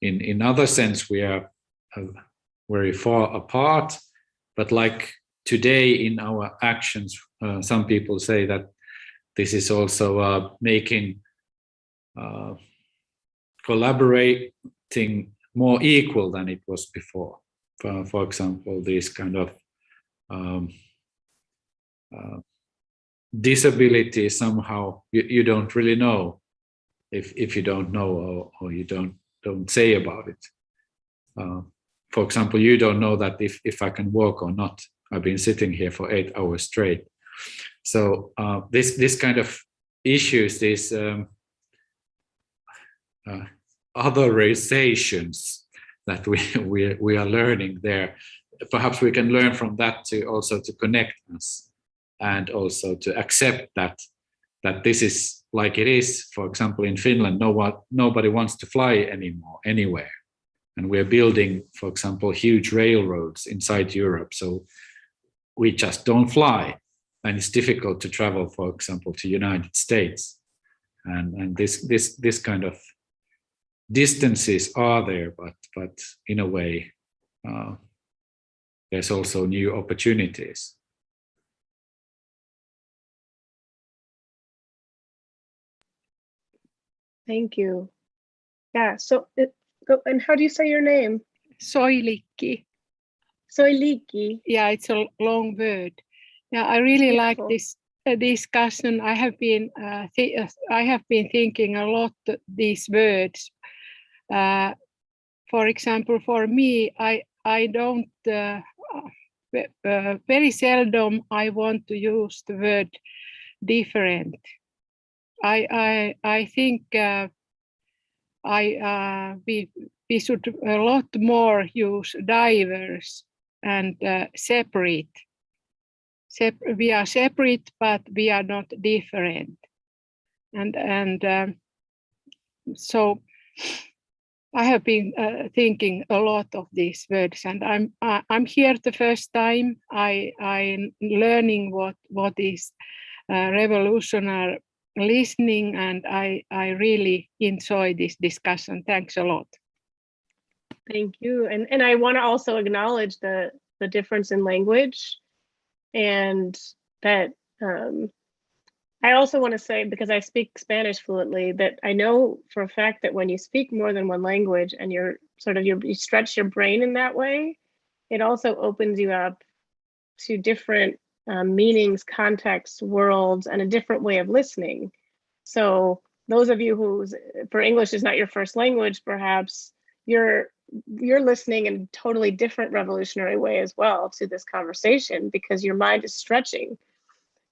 in other sense we are very far apart, but like today in our actions, some people say that this is also making collaborating more equal than it was before. For example, these kind of disability, somehow you don't really know if you don't know, or you don't say about it. For example, you don't know that if I can walk or not. I've been sitting here for 8 hours straight. So this kind of issues, these otherizations that we are learning there, perhaps we can learn from that to also to connect us, and also to accept that this is like it is. For example, in Finland, nobody wants to fly anymore anywhere, and we're building, for example, huge railroads inside Europe, so we just don't fly, and it's difficult to travel, for example, to United States, and this kind of distances are there, but in a way there's also new opportunities. Thank you. Yeah, so and how do you say your name? Soilikki. Soilikki. Yeah, it's a long word. Yeah, I really like this discussion. I have been thinking a lot these words. For example, for me, I don't very seldom I want to use the word different. I think we should a lot more use diverse and separate. We are separate, but we are not different. And so I have been thinking a lot of these words, and I'm here the first time. I'm learning what is revolutionary listening, and I really enjoy this discussion. Thanks a lot. Thank you. And I want to also acknowledge the difference in language, and that I also want to say, because I speak Spanish fluently, that I know for a fact that when you speak more than one language and you're sort of, you stretch your brain in that way, it also opens you up to different meanings, contexts, worlds, and a different way of listening. So those of you who's, for English is not your first language, perhaps you're listening in a totally different revolutionary way as well to this conversation, because your mind is stretching.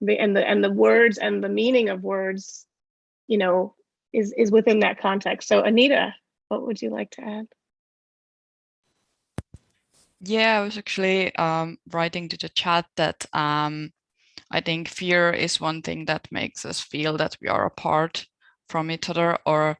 And the words and the meaning of words, you know, is within that context. So Anita, what would you like to add? Yeah, I was actually writing to the chat that I think fear is one thing that makes us feel that we are apart from each other, or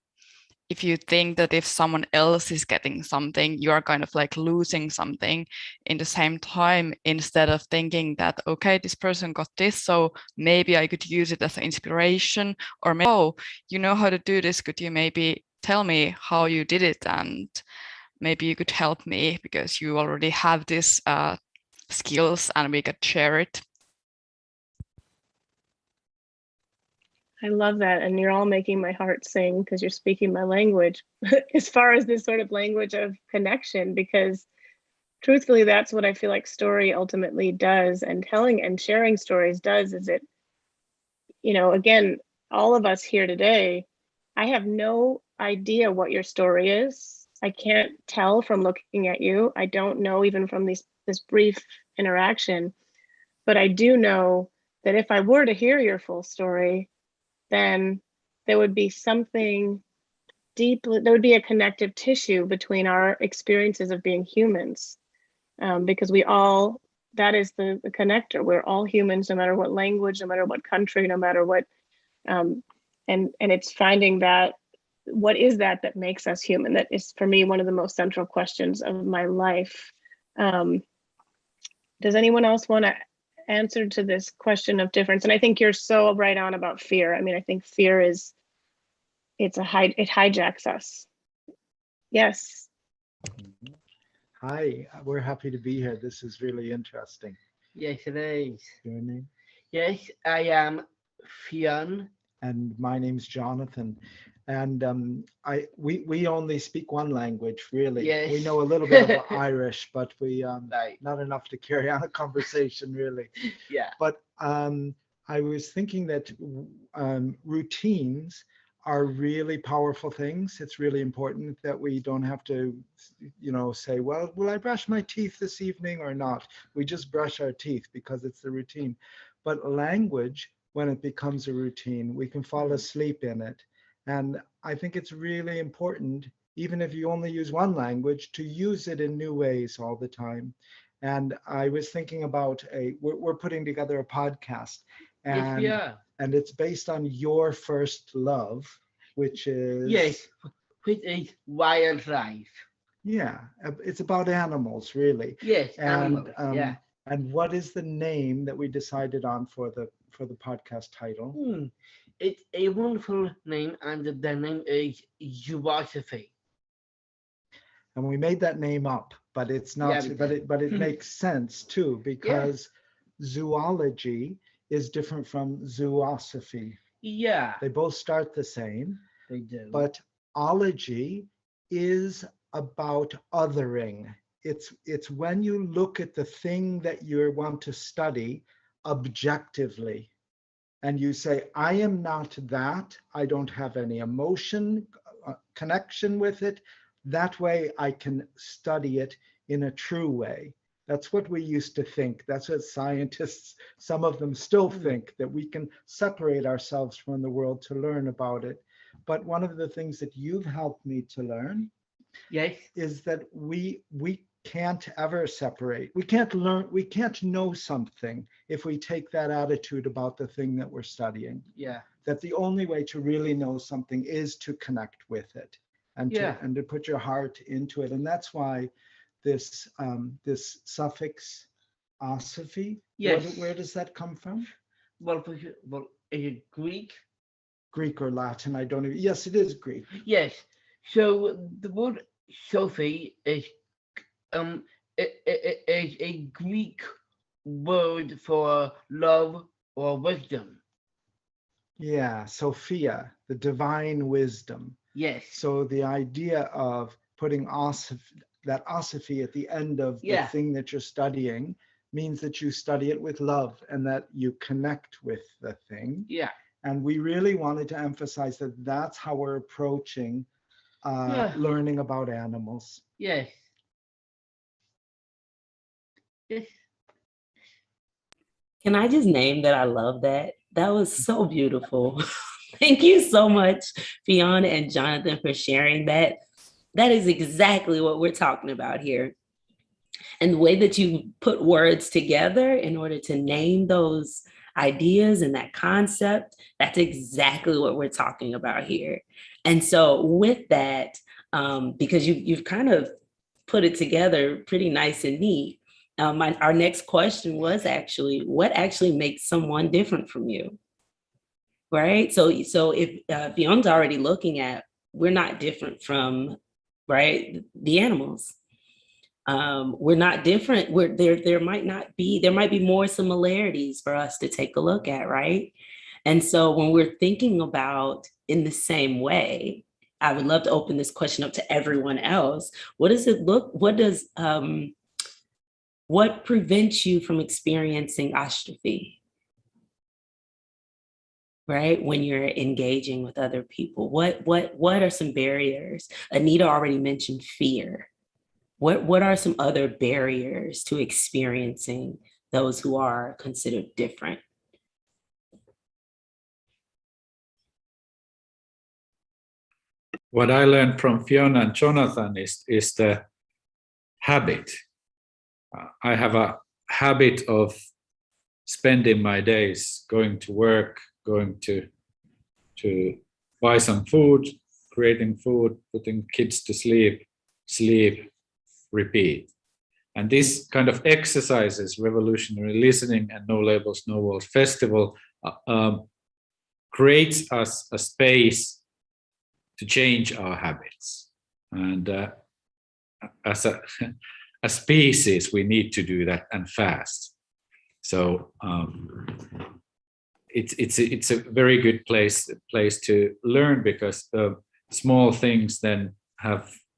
if you think that if someone else is getting something, you are kind of like losing something in the same time, instead of thinking that, okay, this person got this, so maybe I could use it as an inspiration, or maybe, oh, you know how to do this, could you maybe tell me how you did it, and maybe you could help me because you already have this skills and we could share it. I love that. And you're all making my heart sing because you're speaking my language as far as this sort of language of connection, because truthfully, that's what I feel like story ultimately does, and telling and sharing stories does, is it, you know, again, all of us here today, I have no idea what your story is. I can't tell from looking at you. I don't know even from this brief interaction, but I do know that if I were to hear your full story, then there would be something deep, there would be a connective tissue between our experiences of being humans, because we all, that is the connector. We're all humans, no matter what language, no matter what country, no matter what, and it's finding that, what is that makes us human? That is, for me, one of the most central questions of my life. Does anyone else want to answer to this question of difference? And I think you're so right on about fear. I mean, I think fear is, it hijacks us. Yes. Hi, we're happy to be here. This is really interesting. Yes, it is. Your name? Yes, I am Fionn. And my name's Jonathan. And we only speak one language, really. Yes. We know a little bit of Irish, but we not enough to carry on a conversation, really. Yeah. But I was thinking that routines are really powerful things. It's really important that we don't have to, you know, say, well, will I brush my teeth this evening or not? We just brush our teeth because it's the routine. But language, when it becomes a routine, we can fall asleep in it. And I think it's really important, even if you only use one language, to use it in new ways all the time. And I was thinking about we're putting together a podcast, and Yes, and it's based on your first love, which is, yes, which is wildlife. Yeah, it's about animals, really. Yes, and animals, yeah. And what is the name that we decided on for the podcast title? It's a wonderful name, and the name is zoology. And we made that name up, but it's not. Yeah, but it makes sense too, because zoology is different from zoosophy. Yeah. They both start the same. They do. But ology is about othering. It's when you look at the thing that you want to study objectively, and you say, I am not that. I don't have any emotion connection with it. That way I can study it in a true way. That's what we used to think. That's what scientists, some of them still think, that we can separate ourselves from the world to learn about it. But one of the things that you've helped me to learn, yes, is that we can't ever separate. We can't learn, we can't know something if we take that attitude about the thing that we're studying. Yeah. That the only way to really know something is to connect with it and to put your heart into it. And that's why this this suffix osophy, yes. where does that come from? Well, is it Greek or Latin? I don't even, yes, it is Greek. Yes. So the word Sophie is a Greek word for love or wisdom. Yeah, Sophia, the divine wisdom. Yes. So the idea of putting that osophy at the end of the thing that you're studying means that you study it with love and that you connect with the thing. Yeah. And we really wanted to emphasize that that's how we're approaching learning about animals. Yes. Yes. Can I just name that I love that? That was so beautiful. Thank you so much, Fiona and Jonathan, for sharing that. That is exactly what we're talking about here. And the way that you put words together in order to name those ideas and that concept, that's exactly what we're talking about here. And so with that, because you've kind of put it together pretty nice and neat, our next question was actually, what actually makes someone different from you? Right? So if Fiona's already looking at, we're not different from, right, the animals. We're not different. There might be more similarities for us to take a look at, right? And so when we're thinking about in the same way, I would love to open this question up to everyone else. What prevents you from experiencing ostrophy? Right? When you're engaging with other people, what are some barriers? Anita already mentioned fear. What are some other barriers to experiencing those who are considered different? What I learned from Fiona and Jonathan is the habit. I have a habit of spending my days going to work, going to buy some food, creating food, putting kids to sleep, repeat. And this kind of exercises, Revolutionary Listening and No Labels, No Walls Festival, creates us a space to change our habits. And as a species, we need to do that, and fast. So it's a very good place to learn, because small things then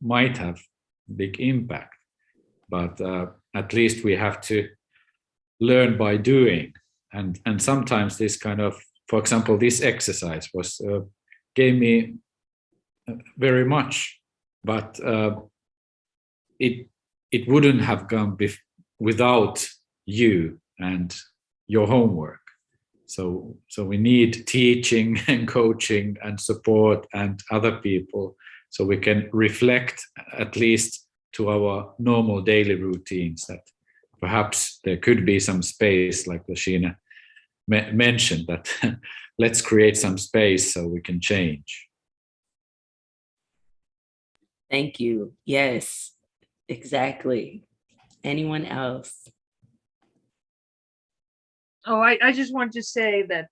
might have big impact. But at least we have to learn by doing. And sometimes this kind of, for example, this exercise gave me very much, but it wouldn't have gone without you and your homework. So we need teaching and coaching and support and other people, so we can reflect at least to our normal daily routines, that perhaps there could be some space, like Lashina mentioned, that let's create some space so we can change. Thank you. Yes, exactly. Anyone else? Oh, I just want to say that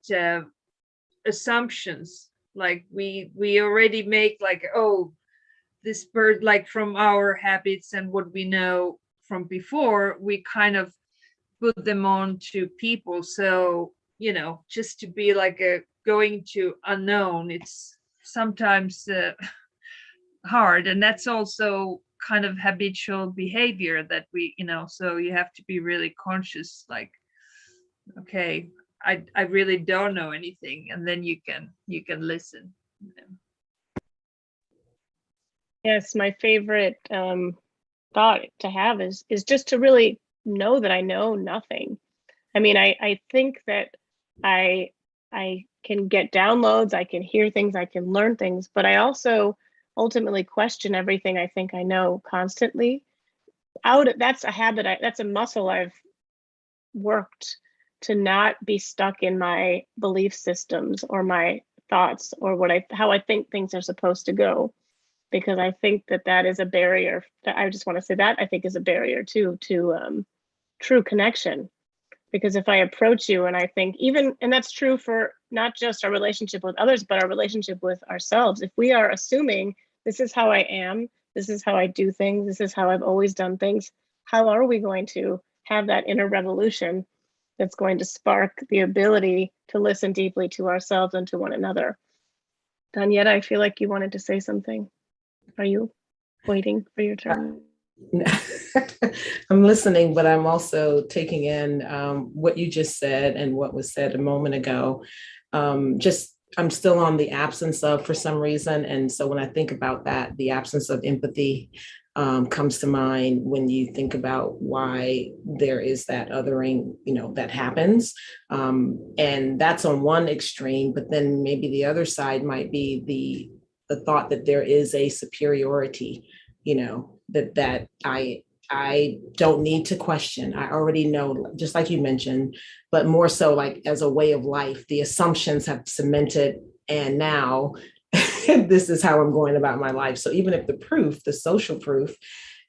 assumptions, like we already make, like, oh, this bird, like from our habits and what we know from before, we kind of put them on to people. So, just to be like going to unknown, it's sometimes hard. And that's also kind of habitual behavior that we, so you have to be really conscious, like, okay, I really don't know anything, and then you can listen. Yes, my favorite thought to have is just to really know that I know nothing. I mean, I think that I can get downloads, I can hear things, I can learn things, but I also ultimately question everything I think I know constantly. That's a habit, that's a muscle I've worked to not be stuck in my belief systems or my thoughts or how I think things are supposed to go, because I think that is a barrier. That I just want to say that I think is a barrier to true connection. Because if I approach you and I think and that's true for not just our relationship with others, but our relationship with ourselves. If we are assuming this is how I am, this is how I do things, this is how I've always done things, how are we going to have that inner revolution that's going to spark the ability to listen deeply to ourselves and to one another? Daniela, I feel like you wanted to say something. Are you waiting for your turn? I'm listening, but I'm also taking in what you just said and what was said a moment ago. I'm still on the absence of for some reason. And so when I think about that, the absence of empathy comes to mind when you think about why there is that othering, that happens. And that's on one extreme, but then maybe the other side might be the thought that there is a superiority, that I don't need to question. I already know, just like you mentioned, but more so like as a way of life, the assumptions have cemented, and now this is how I'm going about my life. So even if the social proof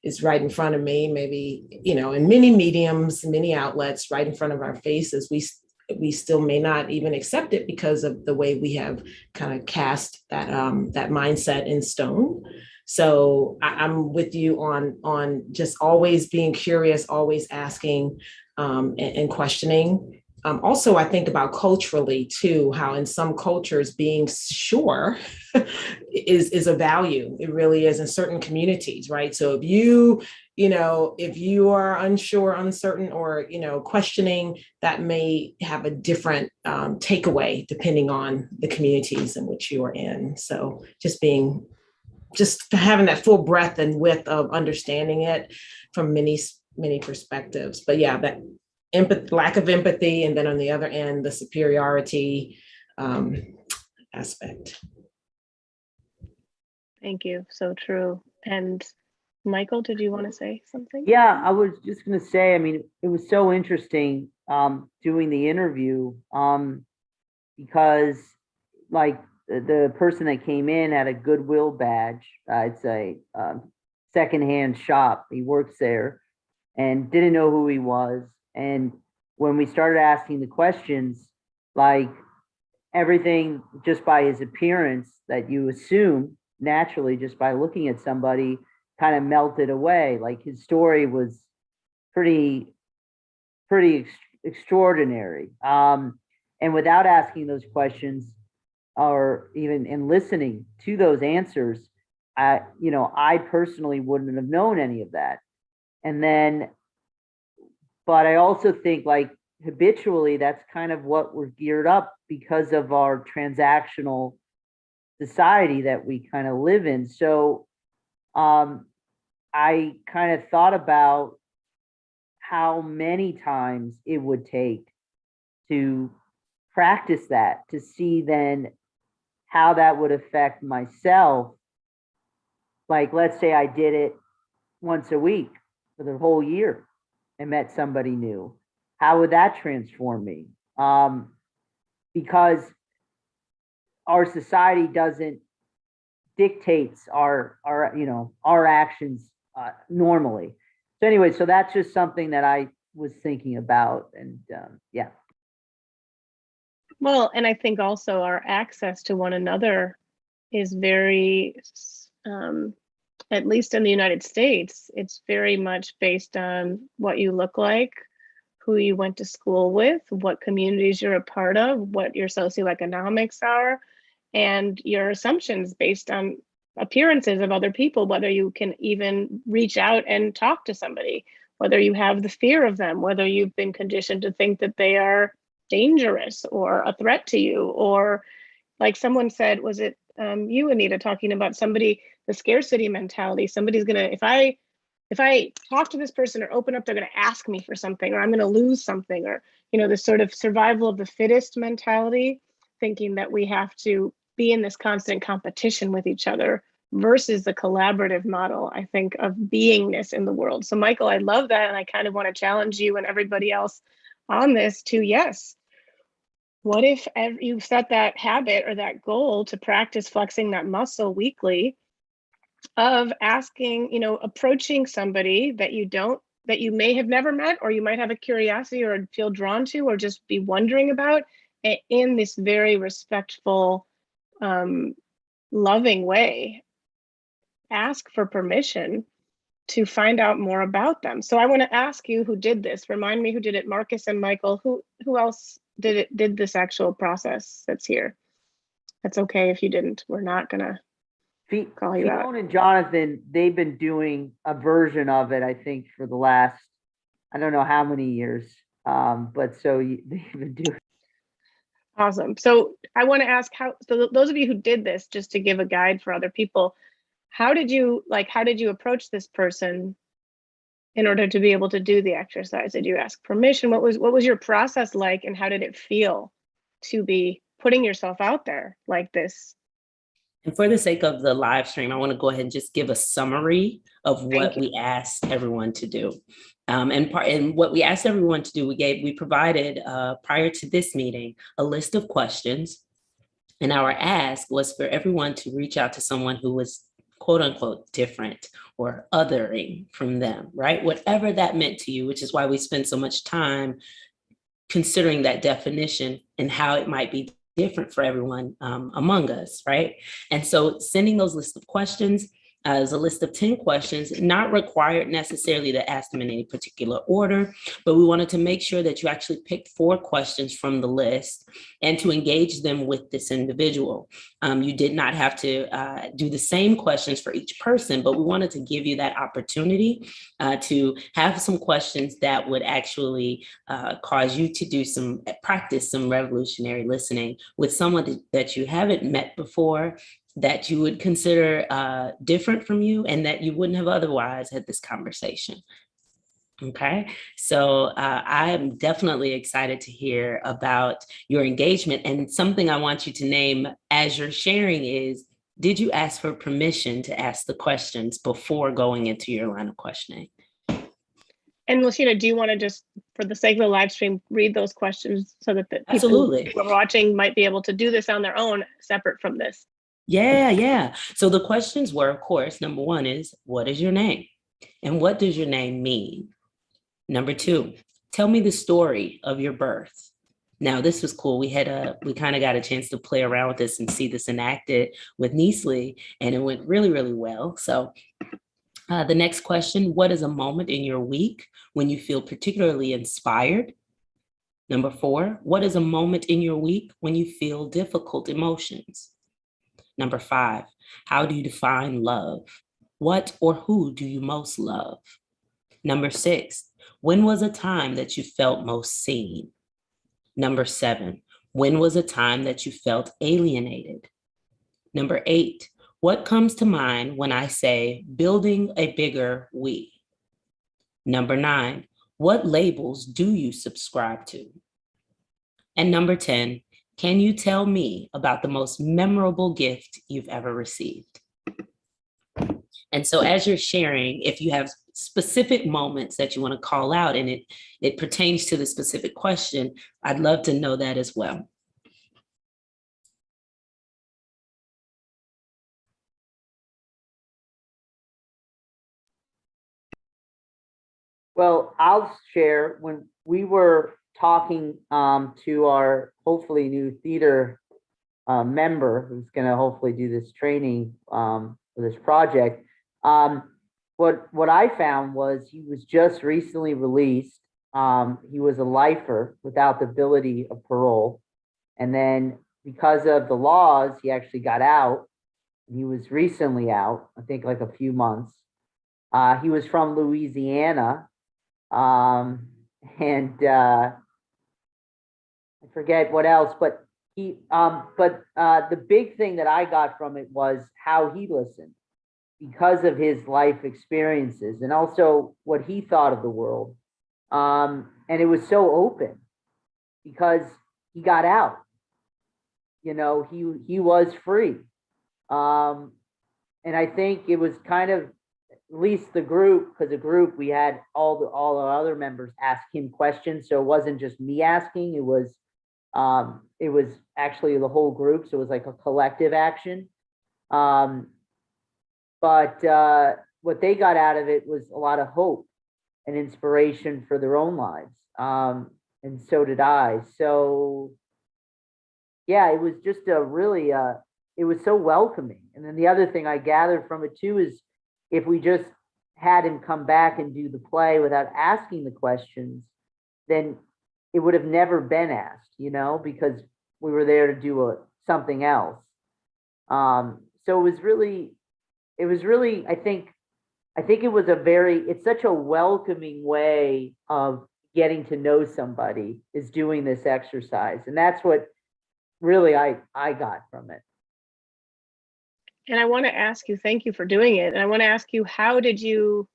is right in front of me, maybe, in many mediums, many outlets right in front of our faces, we still may not even accept it because of the way we have kind of cast that mindset in stone. So I'm with you on just always being curious, always asking and questioning. Also, I think about culturally too, how in some cultures being sure is a value. It really is in certain communities, right? So if you are unsure, uncertain, or questioning, that may have a different takeaway depending on the communities in which you are in. So just having that full breadth and width of understanding it from many perspectives. But yeah, that lack of empathy, and then on the other end, the superiority aspect. Thank you. So true. And Michael, did you want to say something? Yeah, I was just going to say, I mean, it was so interesting doing the interview because like the person that came in had a Goodwill badge. It's a secondhand shop. He works there and didn't know who he was. And when we started asking the questions, like everything just by his appearance that you assume naturally just by looking at somebody kind of melted away. Like his story was pretty extraordinary. And without asking those questions, or even in listening to those answers, I personally wouldn't have known any of that. And then, but I also think like habitually, that's kind of what we're geared up because of our transactional society that we kind of live in. So I kind of thought about how many times it would take to practice that, to see then how that would affect myself. Like, let's say I did it once a week for the whole year and met somebody new. How would that transform me? Because our society doesn't dictates our actions normally. So anyway, so that's just something that I was thinking about, and yeah. Well, and I think also our access to one another is very, at least in the United States, it's very much based on what you look like, who you went to school with, what communities you're a part of, what your socioeconomics are, and your assumptions based on appearances of other people, whether you can even reach out and talk to somebody, whether you have the fear of them, whether you've been conditioned to think that they are dangerous or a threat to you, or like someone said, was it you, Anita, talking about somebody, the scarcity mentality, somebody's gonna, if I if I talk to this person or open up, they're going to ask me for something, or I'm going to lose something, or, this sort of survival of the fittest mentality, thinking that we have to be in this constant competition with each other versus the collaborative model, I think, of beingness in the world. So Michael, I love that. And I kind of want to challenge you and everybody else on this to, yes, what if you set that habit or that goal to practice flexing that muscle weekly of asking, approaching somebody that you may have never met, or you might have a curiosity or feel drawn to, or just be wondering about, in this very respectful, loving way. Ask for permission to find out more about them. So I want to ask you who did this. Remind me who did it. Marcus and Michael. Who else did this actual process that's here? That's okay if you didn't. We're not gonna call you out. Fiona and Jonathan, they've been doing a version of it, I think, for the last, I don't know how many years. But so they've been doing. Awesome. So I want to ask so those of you who did this, just to give a guide for other people, how did you approach this person in order to be able to do the exercise? Did you ask permission? What was your process like, and how did it feel to be putting yourself out there like this? And for the sake of the live stream, I want to go ahead and just give a summary of what we asked everyone to do. And what we asked everyone to do, we provided prior to this meeting a list of questions, and our ask was for everyone to reach out to someone who was quote unquote different or othering from them, right? Whatever that meant to you, which is why we spend so much time considering that definition and how it might be different for everyone among us, right? And so sending those list of questions as a list of 10 questions, not required necessarily to ask them in any particular order, but we wanted to make sure that you actually picked 4 questions from the list and to engage them with this individual. You did not have to do the same questions for each person, but we wanted to give you that opportunity to have some questions that would actually cause you to practice some revolutionary listening with someone that you haven't met before, that you would consider different from you, and that you wouldn't have otherwise had this conversation. Okay, so I am definitely excited to hear about your engagement, and something I want you to name as you're sharing is, did you ask for permission to ask the questions before going into your line of questioning? And Lucina, do you want to just, for the sake of the live stream, read those questions so that the people who are watching might be able to do this on their own, separate from this? Yeah. So the questions were, of course, number 1 is, what is your name? And what does your name mean? Number 2, tell me the story of your birth. Now, this was cool. We kind of got a chance to play around with this and see this enacted with Neasley, and it went really, really well. So the next question, what is a moment in your week when you feel particularly inspired? Number 4, what is a moment in your week when you feel difficult emotions? Number 5, how do you define love? What or who do you most love? Number 6, when was a time that you felt most seen? Number 7, when was a time that you felt alienated? Number 8, what comes to mind when I say building a bigger we? Number 9, what labels do you subscribe to? And number 10, can you tell me about the most memorable gift you've ever received? And so as you're sharing, if you have specific moments that you want to call out and it pertains to the specific question, I'd love to know that as well. Well, I'll share. When we were talking to our hopefully new theater member who's going to hopefully do this training for this project, what I found was he was just recently released. He was a lifer without the ability of parole, and then because of the laws, he actually got out. He was recently out, I think like a few months. He was from Louisiana. And I forget what else, but the big thing that I got from it was how he listened. because of his life experiences and also what he thought of the world. And it was so open because he got out. You know, he was free. And I think it was kind of, at least the group, because the group, we had all our other members ask him questions. So it wasn't just me asking, it was actually the whole group. So it was like a collective action. But what they got out of it was a lot of hope and inspiration for their own lives. And so did I. So yeah, it was just a really, it was so welcoming. And then the other thing I gathered from it too is if we just had him come back and do the play without asking the questions, then it would have never been asked, you know, because we were there to do something else. So it was really, I think it was it's such a welcoming way of getting to know somebody, is doing this exercise. And that's what really I got from it. And I want to ask you, thank you for doing it. And I want to ask you, how did you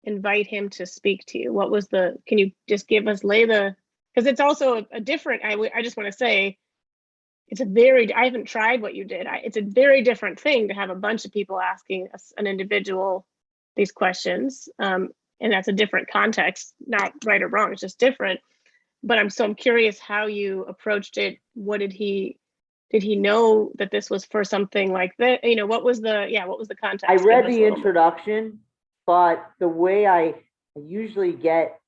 invite him to speak to you? What was can you just give us, because it's also a different, I just want to say, I haven't tried what you did. It's a very different thing to have a bunch of people asking an individual these questions. And that's a different context, not right or wrong, it's just different. But I'm curious how you approached it. What did he know that this was for something like that? You know, what was the context? I read the introduction, but the way I usually get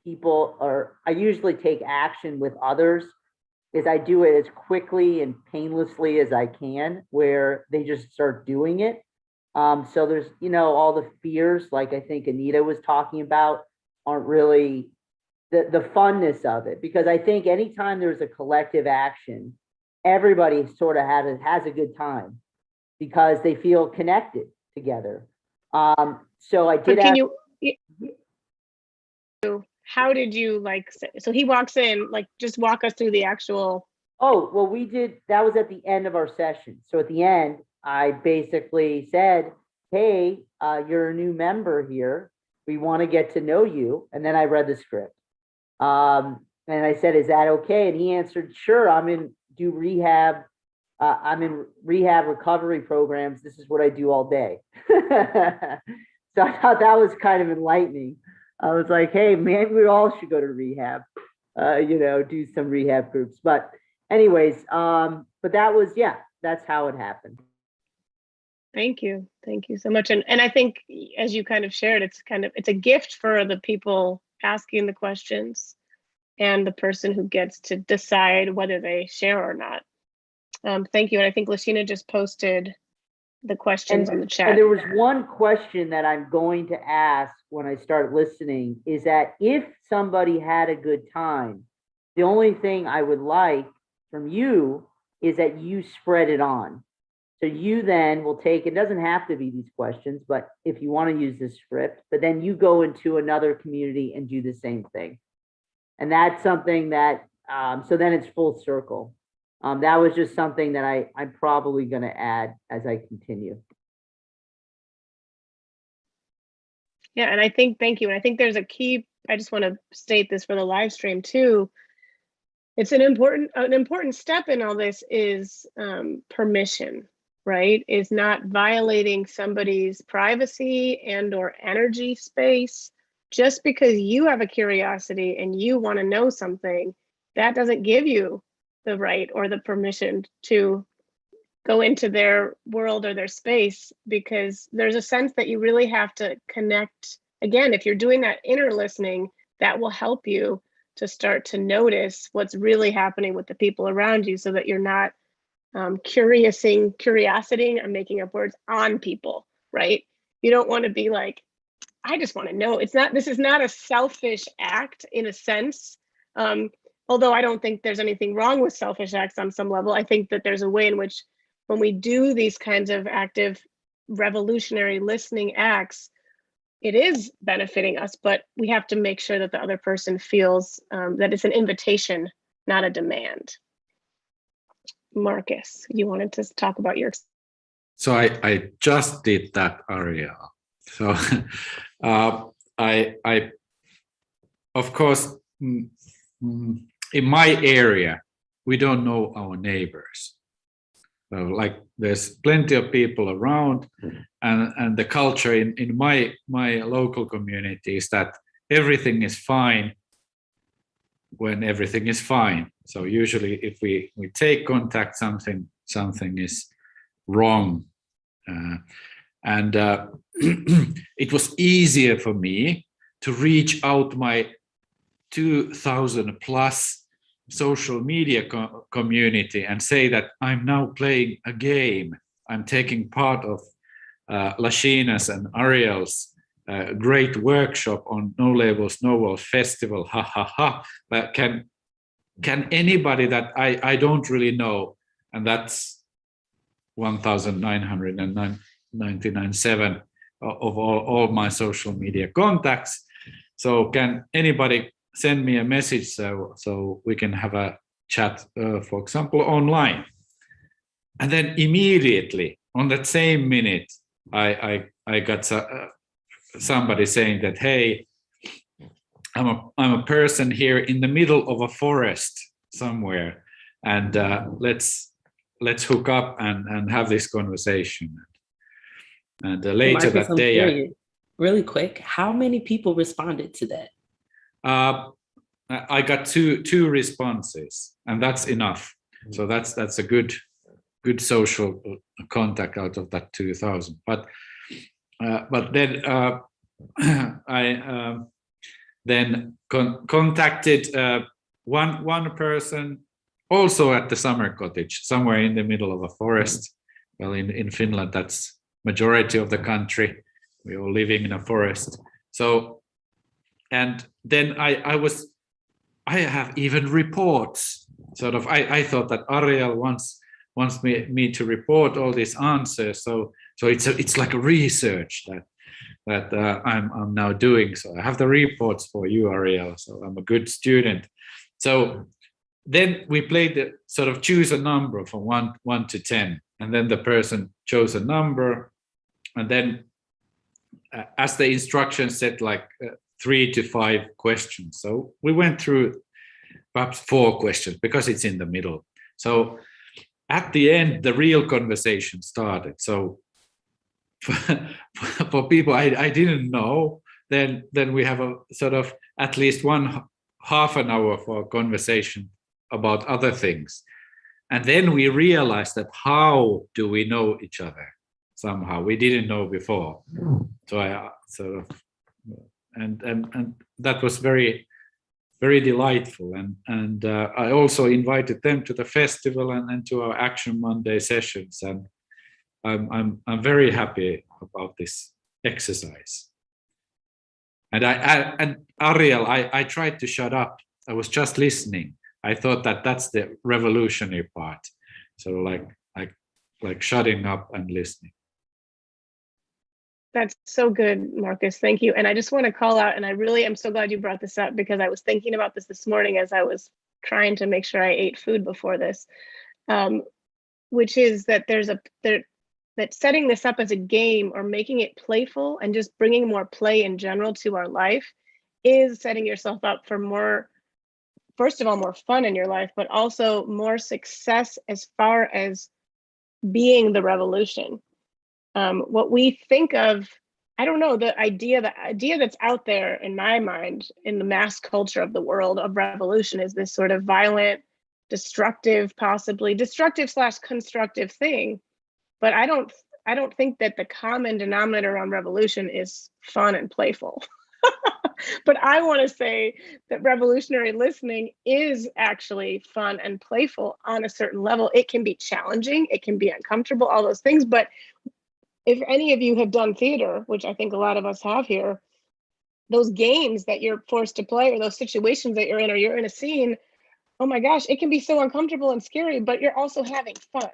people, or I usually take action with others, is I do it as quickly and painlessly as I can, where they just start doing it. So there's, you know, all the fears, like I think Anita was talking about, aren't really the funness of it. Because I think anytime there's a collective action, everybody sort of has a good time because they feel connected together. So I did. How did you so he walks in, just walk us through the actual. Oh, well, that was at the end of our session. So at the end, I basically said, hey, you're a new member here. We want to get to know you. And then I read the script. And I said, is that okay? And he answered, sure, I'm in rehab recovery programs. This is what I do all day. So I thought that was kind of enlightening. I was like, hey, maybe we all should go to rehab, you know, do some rehab groups. But anyways, but that's how it happened. Thank you so much. And I think, as you kind of shared, it's a gift for the people asking the questions and the person who gets to decide whether they share or not. Thank you. And I think Lashina just posted the questions in the chat. And there was one question that I'm going to ask when I start listening, is that if somebody had a good time, the only thing I would like from you is that you spread it on. So you then will take, it doesn't have to be these questions, but if you want to use this script, but then you go into another community and do the same thing. And that's something that, so then it's full circle. That was just something that I'm probably going to add as I continue. Yeah, and I think, thank you. And I think there's a key, I just want to state this for the live stream too. It's an important step in all this is permission, right? Is not violating somebody's privacy and or energy space. Just because you have a curiosity and you want to know something, that doesn't give you the right or the permission to go into their world or their space, because there's a sense that you really have to connect. Again, if you're doing that inner listening, that will help you to start to notice what's really happening with the people around you, so that you're not curiosity, I'm making up words, on people, right? You don't want to be like, I just want to know. This is not a selfish act in a sense. Although I don't think there's anything wrong with selfish acts on some level. I think that there's a way in which when we do these kinds of active revolutionary listening acts, it is benefiting us, but we have to make sure that the other person feels that it's an invitation, not a demand. Marcus, you wanted to talk about your So I just did that, Ariel. So I of course, in my area, we don't know our neighbors. So like there's plenty of people around, and the culture in my local community is that everything is fine when everything is fine. So usually if we take contact, something is wrong. It was easier for me to reach out my 2,000 plus social media community and say that I'm now playing a game. I'm taking part of Lashina's and Ariel's great workshop on No Labels, No Walls Festival. Ha ha ha! But can anybody that I don't really know, and that's 1,999 of all my social media contacts. So can anybody send me a message so we can have a chat, for example, online? And then immediately on that same minute, I got somebody saying that, hey, I'm a person here in the middle of a forest somewhere, and let's hook up and have this conversation. And later Marcus, that day, I'm curious, really quick, how many people responded to that? I got two responses, and that's enough. So that's a good social contact out of that 2,000. But then I then contacted one person also at the summer cottage, somewhere in the middle of a forest. Well, in Finland, that's majority of the country. We're all living in a forest. So, and then I have even reports. Sort of, I thought that Ariel wants me to report all these answers. So it's like a research that I'm now doing. So I have the reports for you, Ariel. So I'm a good student. So then we played the sort of choose a number from 1 to 10, and then the person chose a number, and then as the instructions said, like 3 to 5 questions. So we went through perhaps 4 questions because it's in the middle. So at the end, the real conversation started. So for people I didn't know, then we have a sort of at least half an hour for a conversation about other things. And then we realized that how do we know each other? Somehow we didn't know before. So I sort of, and that was very, very delightful. And I also invited them to the festival and to our Action Monday sessions. And I'm very happy about this exercise. And and Ariel, I tried to shut up. I was just listening. I thought that that's the revolutionary part. So like shutting up and listening. That's so good, Marcus. Thank you. And I just want to call out, and I really am so glad you brought this up, because I was thinking about this morning as I was trying to make sure I ate food before this, which is that that setting this up as a game or making it playful and just bringing more play in general to our life is setting yourself up for more, first of all, more fun in your life, but also more success as far as being the revolution. What we think of, I don't know, the idea that's out there in my mind in the mass culture of the world of revolution is this sort of violent, destructive, possibly destructive / constructive thing. But I don't think that the common denominator around revolution is fun and playful. But I want to say that revolutionary listening is actually fun and playful on a certain level. It can be challenging, it can be uncomfortable, all those things. But if any of you have done theater, which I think a lot of us have here, those games that you're forced to play, or those situations that you're in, or you're in a scene, oh my gosh, it can be so uncomfortable and scary, but you're also having fun.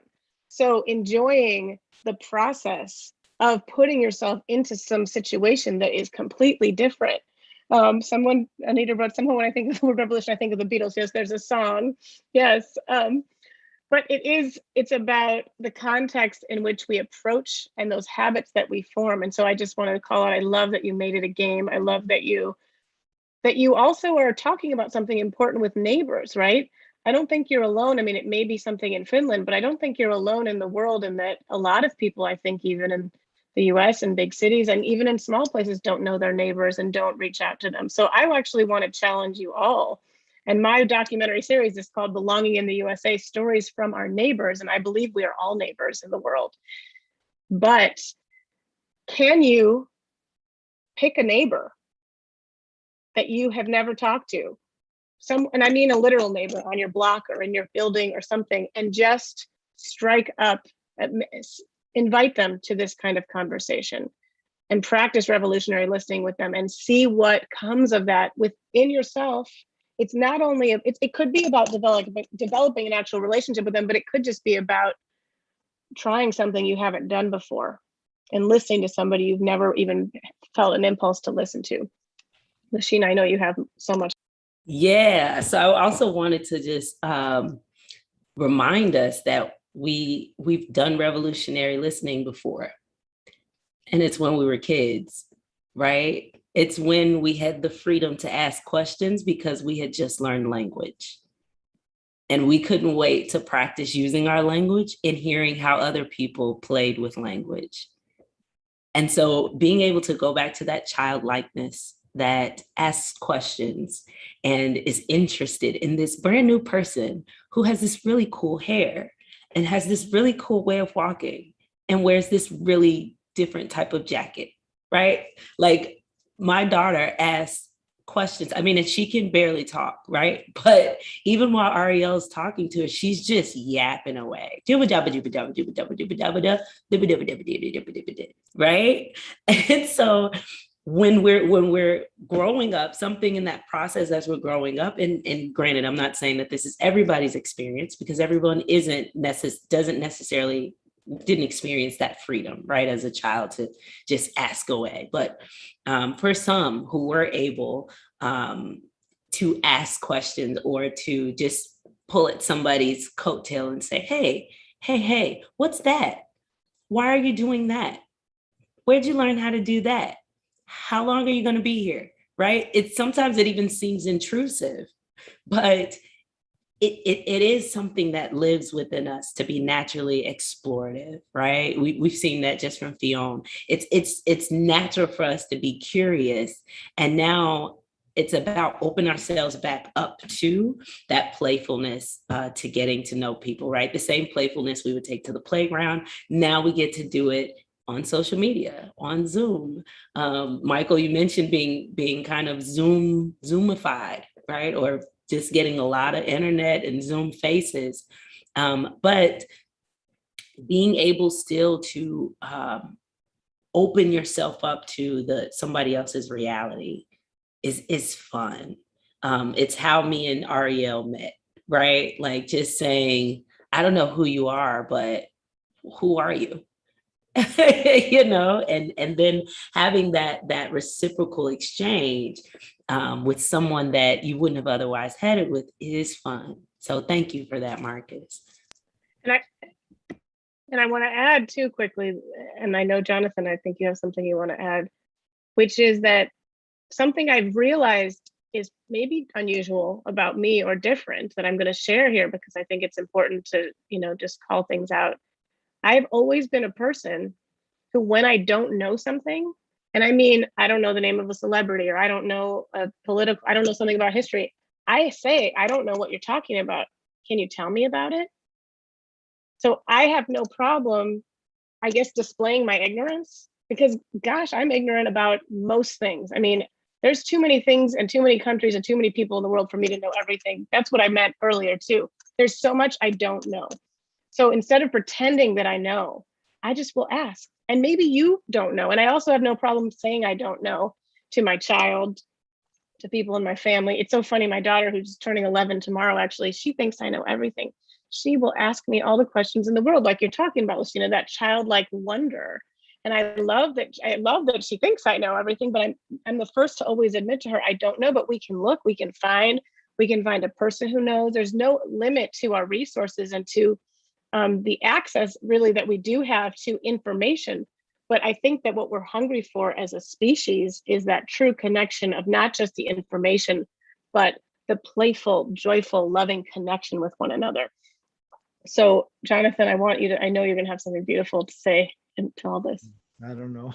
So enjoying the process of putting yourself into some situation that is completely different. Anita wrote, someone when I think of the word revolution, I think of the Beatles. Yes, there's a song. Yes. But it's about the context in which we approach and those habits that we form. And so I just wanted to call out, I love that you made it a game. I love that you also are talking about something important with neighbors, right? I don't think you're alone. I mean, it may be something in Finland, but I don't think you're alone in the world, and that a lot of people, I think, even in the US and big cities and even in small places, don't know their neighbors and don't reach out to them. So I actually want to challenge you all. And my documentary series is called Belonging in the USA, Stories from Our Neighbors. And I believe we are all neighbors in the world. But can you pick a neighbor that you have never talked to? And I mean a literal neighbor on your block or in your building or something, and just strike up, invite them to this kind of conversation and practice revolutionary listening with them and see what comes of that within yourself. It's not only, it could be about developing an actual relationship with them, but it could just be about trying something you haven't done before and listening to somebody you've never even felt an impulse to listen to. Lashina, I know you have so much. Yeah, so I also wanted to just remind us that we've done revolutionary listening before. And it's when we were kids, right? It's when we had the freedom to ask questions because we had just learned language. And we couldn't wait to practice using our language and hearing how other people played with language. And so being able to go back to that childlikeness that asks questions and is interested in this brand new person who has this really cool hair and has this really cool way of walking and wears this really different type of jacket, right? Like my daughter asks questions. I mean, and she can barely talk, right? But even while Ariel's talking to her, she's just yapping away, right? And so when we're growing up, something in that process as we're growing up, and granted, I'm not saying that this is everybody's experience because everyone didn't experience that freedom, right, as a child to just ask away. But for some who were able to ask questions or to just pull at somebody's coattail and say, hey, what's that? Why are you doing that? Where'd you learn how to do that? How long are you going to be here? Right? Sometimes it even seems intrusive, but it is something that lives within us to be naturally explorative, right? We've seen that just from Fionn. It's natural for us to be curious. And now it's about opening ourselves back up to that playfulness, to getting to know people, right? The same playfulness we would take to the playground. Now we get to do it on social media, on Zoom. Michael, you mentioned being kind of Zoomified, right? Or just getting a lot of internet and Zoom faces. But being able still to open yourself up to somebody else's reality is fun. It's how me and Ariel met, right? Like just saying, I don't know who you are, but who are you? You know, and then having that reciprocal exchange with someone that you wouldn't have otherwise had it with is fun. So thank you for that, Marcus. And I want to add too quickly, and I know Jonathan, I think you have something you want to add, which is that something I've realized is maybe unusual about me or different that I'm going to share here because I think it's important to, just call things out. I've always been a person who, when I don't know something, and I mean, I don't know the name of a celebrity or I don't know I don't know something about history, I say, I don't know what you're talking about. Can you tell me about it? So I have no problem, I guess, displaying my ignorance because, gosh, I'm ignorant about most things. I mean, there's too many things and too many countries and too many people in the world for me to know everything. That's what I meant earlier too. There's so much I don't know. So instead of pretending that I know, I just will ask. And maybe you don't know. And I also have no problem saying I don't know to my child, to people in my family. It's so funny. My daughter, who's turning 11 tomorrow, actually, she thinks I know everything. She will ask me all the questions in the world, like you're talking about, Lucina, that childlike wonder. And I love that she thinks I know everything, but I'm the first to always admit to her, I don't know, but we can look, we can find, We can find a person who knows. There's no limit to our resources and to the access really that we do have to information. But I think that what we're hungry for as a species is that true connection of not just the information, but the playful, joyful, loving connection with one another. So Jonathan, I know you're gonna have something beautiful to say into all this. I don't know.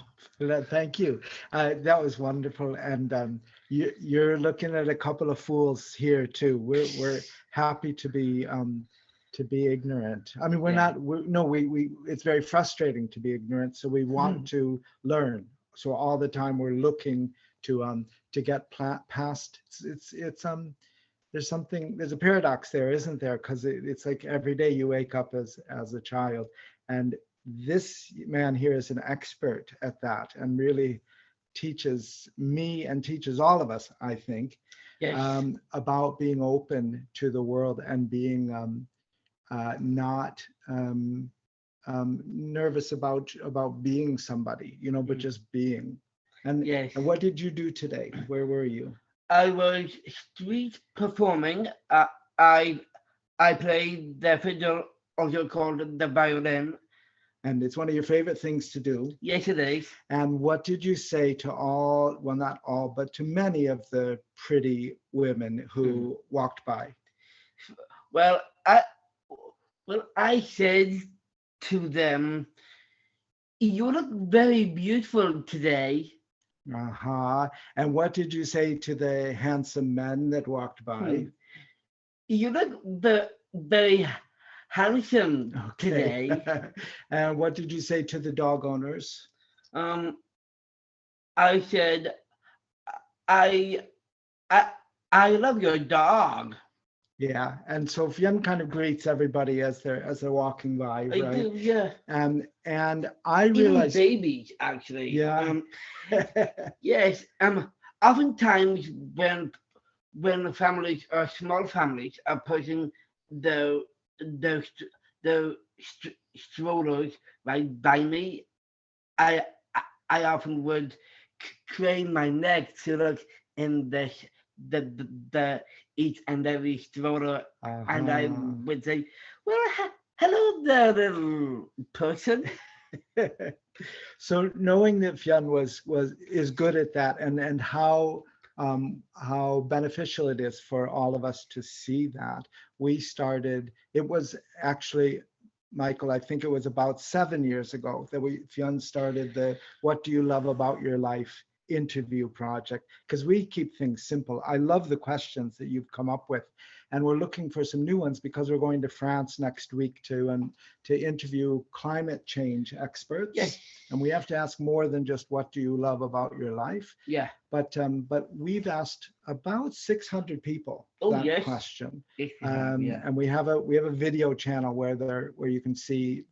Thank you. That was wonderful. And you're looking at a couple of fools here too. We're happy to be ignorant. I mean, it's very frustrating to be ignorant. So we want to learn. So all the time we're looking to get past. There's a paradox there, isn't there? Because it's like every day you wake up as a child, and this man here is an expert at that and really teaches me and teaches all of us, I think, about being open to the world and being not nervous about being somebody, but just being. And what did you do today? Where were you? I was street performing. I played the fiddle, also called the violin. And it's one of your favorite things to do. Yes, it is. And what did you say to all, well, not all, but to many of the pretty women who walked by? Well, I said to them, "You look very beautiful today." And what did you say to the handsome men that walked by? You look very handsome today. And what did you say to the dog owners? I said, I love your dog. Yeah, and so Fionn kind of greets everybody as they're walking by, right? I do, yeah. And I realized even babies actually. Yeah. Yes. Oftentimes when families or small families are pushing the strollers right by me, I often would crane my neck to look in the each and every stroller, and I would say, "Well, hello there, little person." So knowing that Fionn is good at that, and how beneficial it is for all of us to see that, we started. It was actually, Michael, I think it was about 7 years ago that Fionn started the "What Do You Love About Your Life" interview project, because we keep things simple. I love the questions that you've come up with, and we're looking for some new ones because we're going to France next week to interview climate change experts. Yes. And we have to ask more than just what do you love about your life. Yeah. But we've asked about 600 people that question. Yes, and we have a video channel where you can see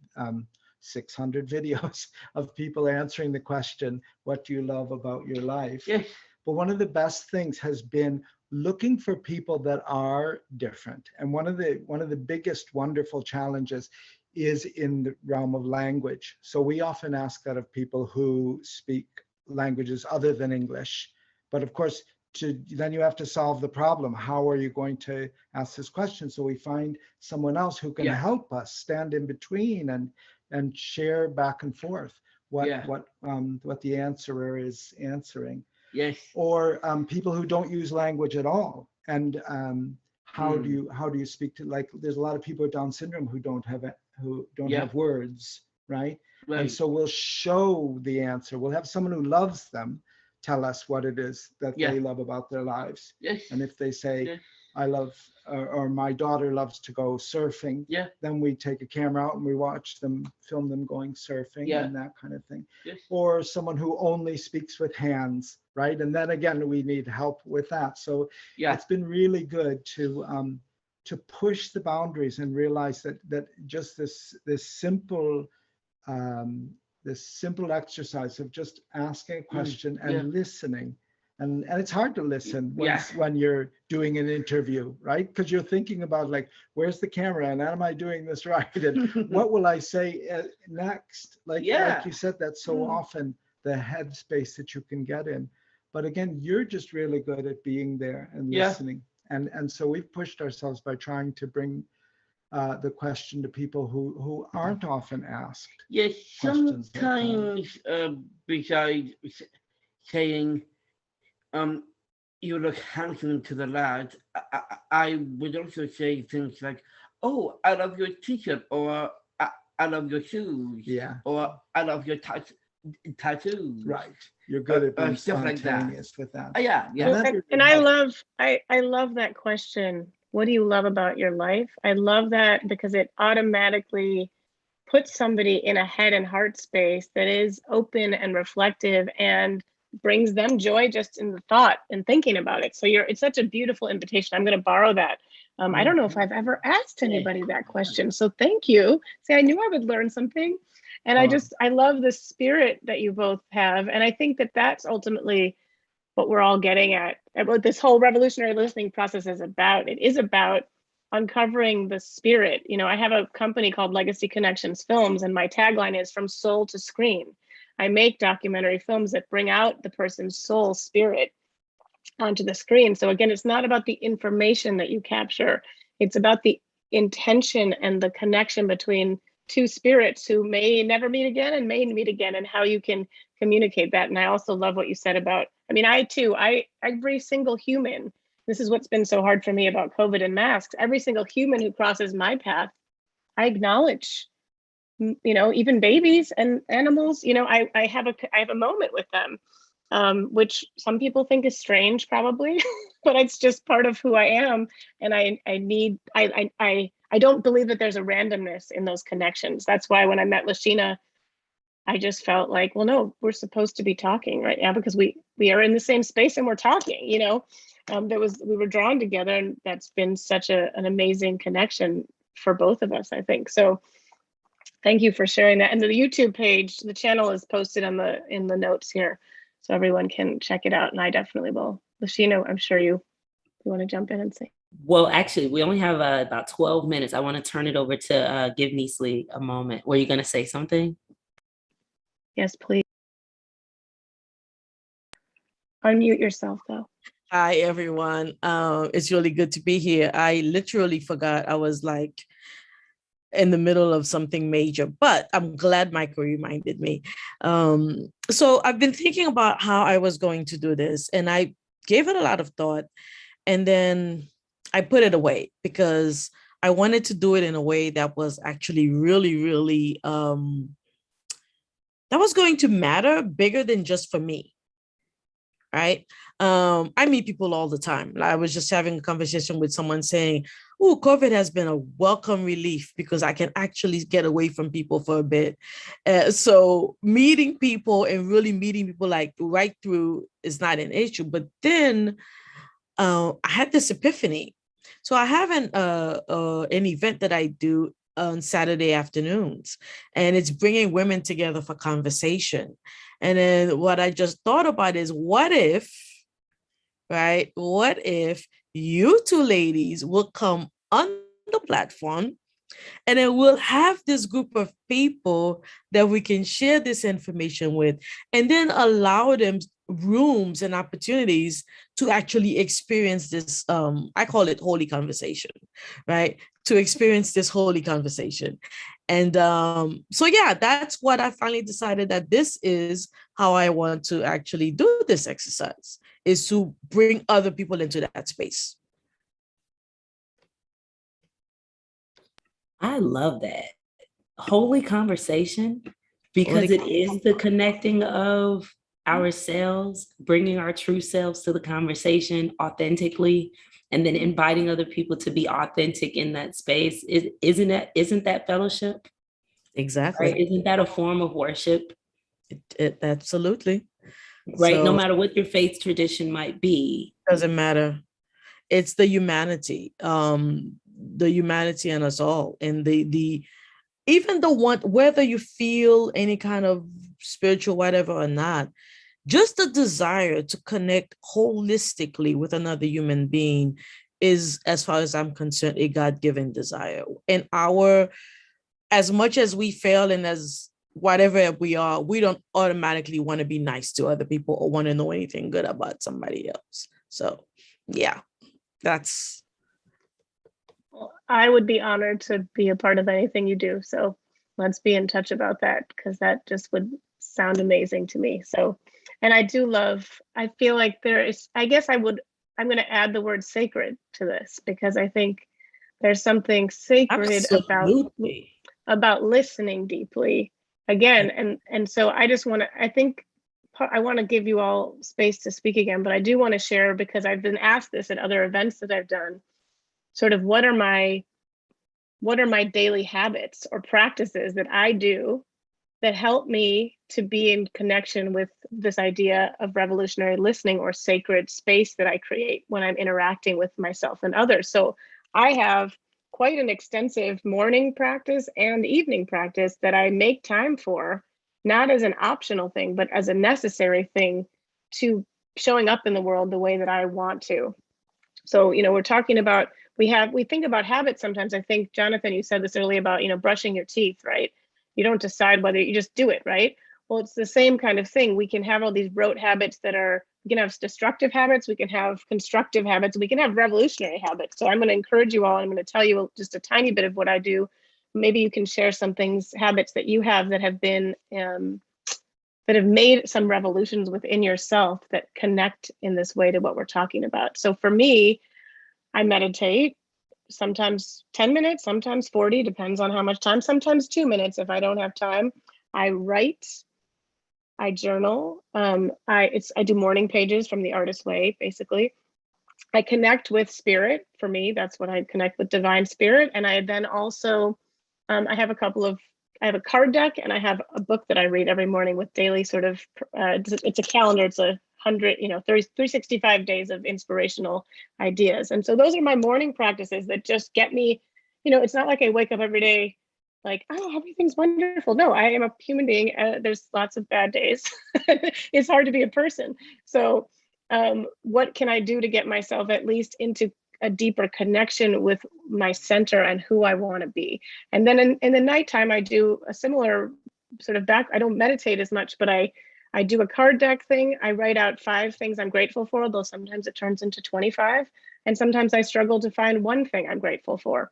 600 videos of people answering the question, what do you love about your life? Yes. But one of the best things has been looking for people that are different. And one of the biggest wonderful challenges is in the realm of language. So we often ask that of people who speak languages other than English. But of course, then you have to solve the problem. How are you going to ask this question? So we find someone else who can help us stand in between and share back and forth what the answerer is answering. Yes. Or people who don't use language at all. And how do you speak to, like, there's a lot of people with Down syndrome who don't have words, right? And so we'll show the answer. We'll have someone who loves them tell us what it is that they love about their lives. Yes. And if they say, I love, or my daughter loves to go surfing, then we take a camera out and we watch them, film them going surfing and that kind of thing. Yes. Or someone who only speaks with hands, right? And then again, we need help with that. So it's been really good to push the boundaries and realize that just this simple exercise of just asking a question and listening. And it's hard to listen when you're doing an interview, right? Because you're thinking about, like, where's the camera and am I doing this right? And what will I say next? Like you said, that's so often the headspace that you can get in. But again, you're just really good at being there and listening. And so we've pushed ourselves by trying to bring the question to people who aren't often asked. Yes, questions like that. sometimes besides saying you look handsome to the lads, I would also say things like, oh, I love your t-shirt, or I love your shoes, Yeah, or I love your tattoos. right. You're good at being stuff like that. spontaneous with that. Yeah, yeah. Well, and I love that question. What do you love about your life? I love that because it automatically puts somebody in a head and heart space that is open and reflective and brings them joy just in the thought and thinking about it. So it's such a beautiful invitation. I'm going to borrow that. I don't know if I've ever asked anybody that question. So thank you. See, I knew I would learn something. And I love the spirit that you both have. And I think that that's ultimately what we're all getting at, what this whole revolutionary listening process is about. It is about uncovering the spirit. You know, I have a company called Legacy Connections Films, and my tagline is from soul to screen. I make documentary films that bring out the person's soul spirit onto the screen. So again, it's not about the information that you capture. It's about the intention and the connection between two spirits who may never meet again and may meet again, and how you can communicate that. And I also love what you said about, I mean, every single human, this is what's been so hard for me about COVID and masks, every single human who crosses my path, I acknowledge, you know, even babies and animals, you know, I have a moment with them, which some people think is strange probably, but it's just part of who I am. And I don't believe that there's a randomness in those connections. That's why when I met Lashina, I just felt like, well, no, we're supposed to be talking right now because we are in the same space and we're talking, you know. We were drawn together, and that's been such an amazing connection for both of us, I think. So thank you for sharing that. And the YouTube page, the channel is posted in the notes here, so everyone can check it out. And I definitely will. Lashina, I'm sure you want to jump in and say. Well, actually, we only have about 12 minutes. I want to turn it over to give Neasley a moment. Were you going to say something? Yes, please. Unmute yourself, though. Hi, everyone. It's really good to be here. I literally forgot I was like in the middle of something major, but I'm glad Michael reminded me. So I've been thinking about how I was going to do this, and I gave it a lot of thought, and then I put it away because I wanted to do it in a way that was actually really, really, that was going to matter bigger than just for me, right? I meet people all the time. I was just having a conversation with someone saying, oh, COVID has been a welcome relief because I can actually get away from people for a bit. So meeting people and really meeting people like right through is not an issue. But then I had this epiphany. So I have an event that I do on Saturday afternoons, and it's bringing women together for conversation. And then what I just thought about is, what if you two ladies will come on the platform, and then we'll have this group of people that we can share this information with, and then allow them rooms and opportunities to actually experience this, I call it holy conversation, right? To experience this holy conversation. And so, yeah, that's what I finally decided, that this is how I want to actually do this exercise, is to bring other people into that space. I love that. Holy conversation, because it is the connecting of ourselves, bringing our true selves to the conversation authentically, and then inviting other people to be authentic in that space. Isn't that fellowship? Exactly. Right? Isn't that a form of worship? It absolutely. Right. So, no matter what your faith tradition might be. Doesn't matter. It's the humanity in us all. And even the one, whether you feel any kind of spiritual whatever or not, just the desire to connect holistically with another human being is, as far as I'm concerned, a God-given desire. And as much as we fail and as whatever we are, we don't automatically want to be nice to other people or want to know anything good about somebody else. So yeah, That's. I would be honored to be a part of anything you do. So let's be in touch about that, because that just would sound amazing to me. So, and I do love, I feel like there is, I guess I'm going to add the word sacred to this, because I think there's something sacred about listening deeply again. And so I just want to, I want to give you all space to speak again, but I do want to share, because I've been asked this at other events that I've done, sort of what are my daily habits or practices that I do that help me to be in connection with this idea of revolutionary listening, or sacred space that I create when I'm interacting with myself and others. So I have quite an extensive morning practice and evening practice that I make time for, not as an optional thing, but as a necessary thing to showing up in the world the way that I want to. So, we're talking about, we think about habits sometimes. I think, Jonathan, you said this earlier about, brushing your teeth, right? You don't decide whether, you just do it, right? Well, it's the same kind of thing. We can have all these rote habits we can have destructive habits, we can have constructive habits, we can have revolutionary habits. So I'm going to encourage you all, and I'm going to tell you just a tiny bit of what I do. Maybe you can share some habits that you have that have been, that have made some revolutions within yourself that connect in this way to what we're talking about. So for me, I meditate, sometimes 10 minutes, sometimes 40, depends on how much time, sometimes 2 minutes if I don't have time. I write, I journal, I do morning pages from the Artist Way, basically. I connect with spirit. For me, that's what I connect with, divine spirit. And I then also, I have a card deck, and I have a book that I read every morning with daily sort of, it's a calendar, it's 365 days of inspirational ideas. And so those are my morning practices that just get me, it's not like I wake up every day like, oh, everything's wonderful. No, I am a human being. There's lots of bad days. It's hard to be a person. So what can I do to get myself at least into a deeper connection with my center and who I want to be? And then in the nighttime, I do a similar sort of I don't meditate as much, but I do a card deck thing. I write out 5 things I'm grateful for, though sometimes it turns into 25. And sometimes I struggle to find one thing I'm grateful for.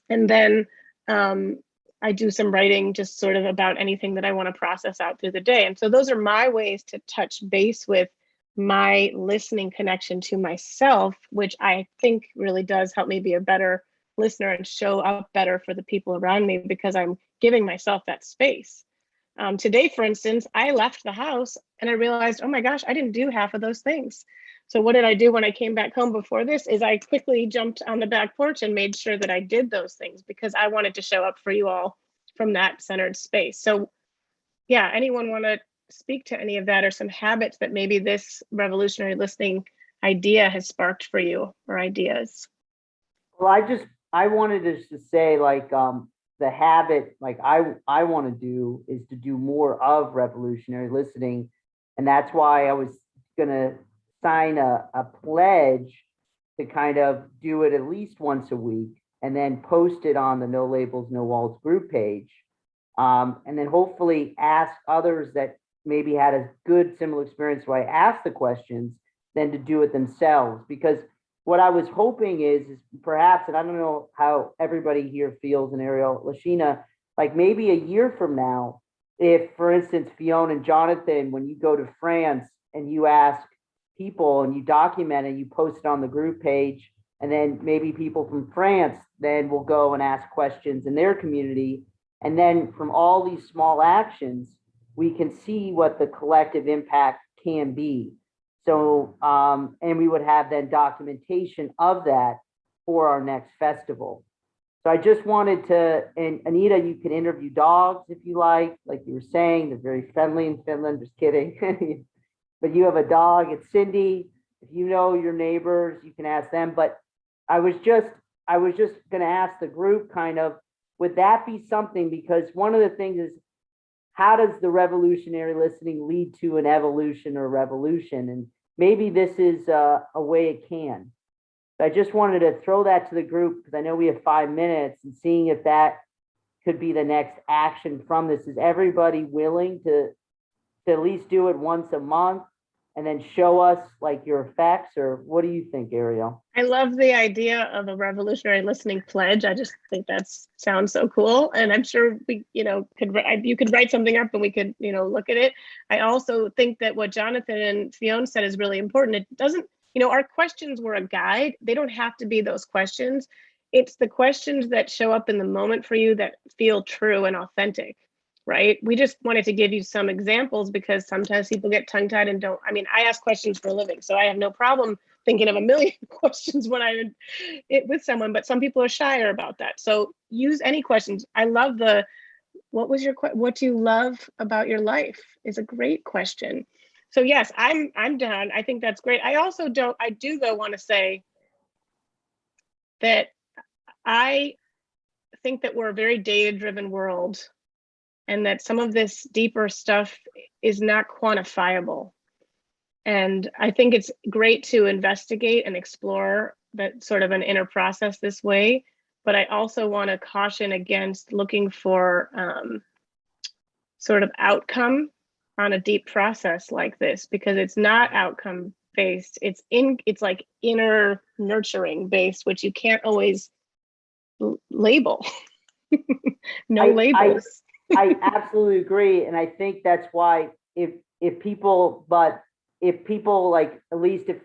And then I do some writing just sort of about anything that I want to process out through the day. And so those are my ways to touch base with my listening connection to myself, which I think really does help me be a better listener and show up better for the people around me, because I'm giving myself that space. Today, for instance, I left the house and I realized, oh my gosh, I didn't do half of those things. So what did I do when I came back home before this is I quickly jumped on the back porch and made sure that I did those things, because I wanted to show up for you all from that centered space. So yeah, anyone want to speak to any of that, or some habits that maybe this revolutionary listening idea has sparked for you, or ideas? Well, I wanted to say, like, the habit, like I want to do is to do more of revolutionary listening. And that's why I was going to sign a pledge to kind of do it at least once a week, and then post it on the No Labels, No Walls group page. And then hopefully ask others that maybe had a good similar experience where I asked the questions, then to do it themselves. Because what I was hoping is perhaps, and I don't know how everybody here feels, and Ariel, Lashina, like maybe a year from now, if, for instance, Fiona and Jonathan, when you go to France and you ask people and you document and you post it on the group page, and then maybe people from France then will go and ask questions in their community. And then from all these small actions, we can see what the collective impact can be. So, and we would have then documentation of that for our next festival. So I just wanted to, and Anita, you can interview dogs if you like you were saying, they're very friendly in Finland, just kidding. But you have a dog, it's Cindy. If you know your neighbors, you can ask them. But I was just gonna ask the group kind of, would that be something? Because one of the things is, how does the revolutionary listening lead to an evolution or revolution? And maybe this is a way it can. So I just wanted to throw that to the group, because I know we have 5 minutes, and seeing if that could be the next action from this. Is everybody willing to at least do it once a month? and then show us like your effects, or what do you think, Ariel? I love the idea of a revolutionary listening pledge. I just think that sounds so cool. And I'm sure we, you could write something up and we could, look at it. I also think that what Jonathan and Fiona said is really important. It doesn't, our questions were a guide. They don't have to be those questions. It's the questions that show up in the moment for you that feel true and authentic, right? We just wanted to give you some examples because sometimes people get tongue-tied and don't. I ask questions for a living, so I have no problem thinking of a million questions when I'm with someone, but some people are shyer about that. So use any questions. I love what do you love about your life is a great question. So yes, I'm done. I think that's great. I do though want to say that I think that we're a very data-driven world and that some of this deeper stuff is not quantifiable. And I think it's great to investigate and explore that sort of an inner process this way. But I also want to caution against looking for sort of outcome on a deep process like this, because it's not outcome based. It's like inner nurturing based, which you can't always label. Labels. I absolutely agree. And I think that's why if people like, at least if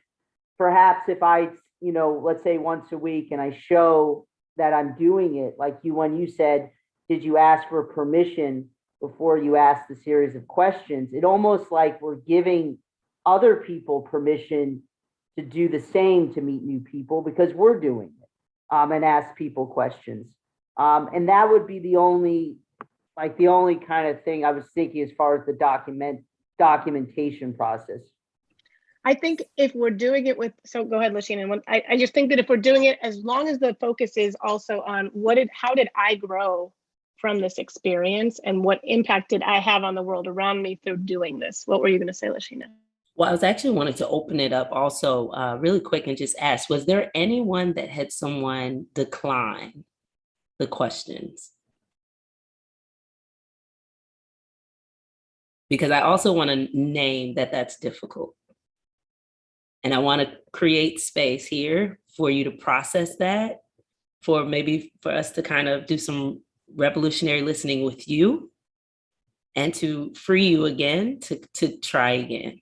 I, let's say once a week and I show that I'm doing it, like when you said, did you ask for permission before you asked the series of questions? It almost like we're giving other people permission to do the same, to meet new people, because we're doing it and ask people questions. And that would be the only kind of thing I was thinking as far as the documentation process. I think if we're doing it so go ahead, Lashina. I just think that if we're doing it, as long as the focus is also on how did I grow from this experience and what impact did I have on the world around me through doing this? What were you going to say, Lashina? Well, I was actually wanting to open it up also really quick and just ask, was there anyone that had someone decline the questions? Because I also want to name that that's difficult. And I want to create space here for you to process that, for us to kind of do some revolutionary listening with you and to free you again to try again.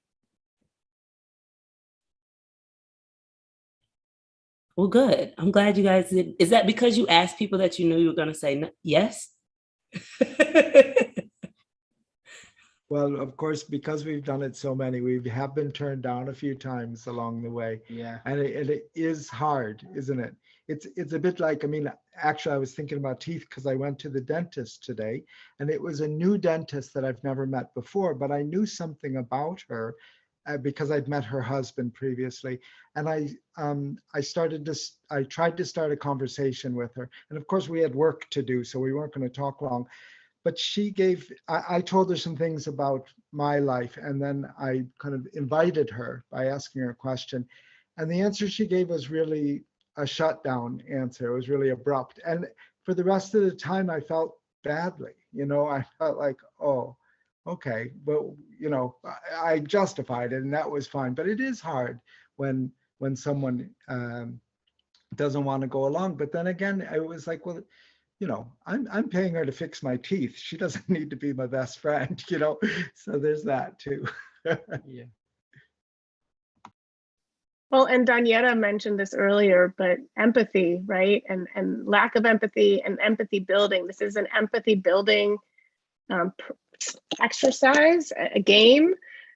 Well, good. I'm glad you guys did. Is that because you asked people that you knew you were going to say yes? Well, of course, because we've done it so many, we have been turned down a few times along the way. Yeah. And it is hard, isn't it? It's a bit like, actually, I was thinking about teeth because I went to the dentist today, and it was a new dentist that I've never met before, but I knew something about her because I'd met her husband previously. And I tried to start a conversation with her. And of course, we had work to do, so we weren't going to talk long. But I told her some things about my life, and then I kind of invited her by asking her a question. And the answer she gave was really a shutdown answer. It was really abrupt. And for the rest of the time, I felt badly. I felt like, oh, okay, well, I justified it, and that was fine. But it is hard when someone doesn't want to go along. But then again, it was like, well, I'm paying her to fix my teeth. She doesn't need to be my best friend, So there's that too. Yeah. Well, and Daniela mentioned this earlier, but empathy, right? And lack of empathy and empathy building. This is an empathy building exercise, a game.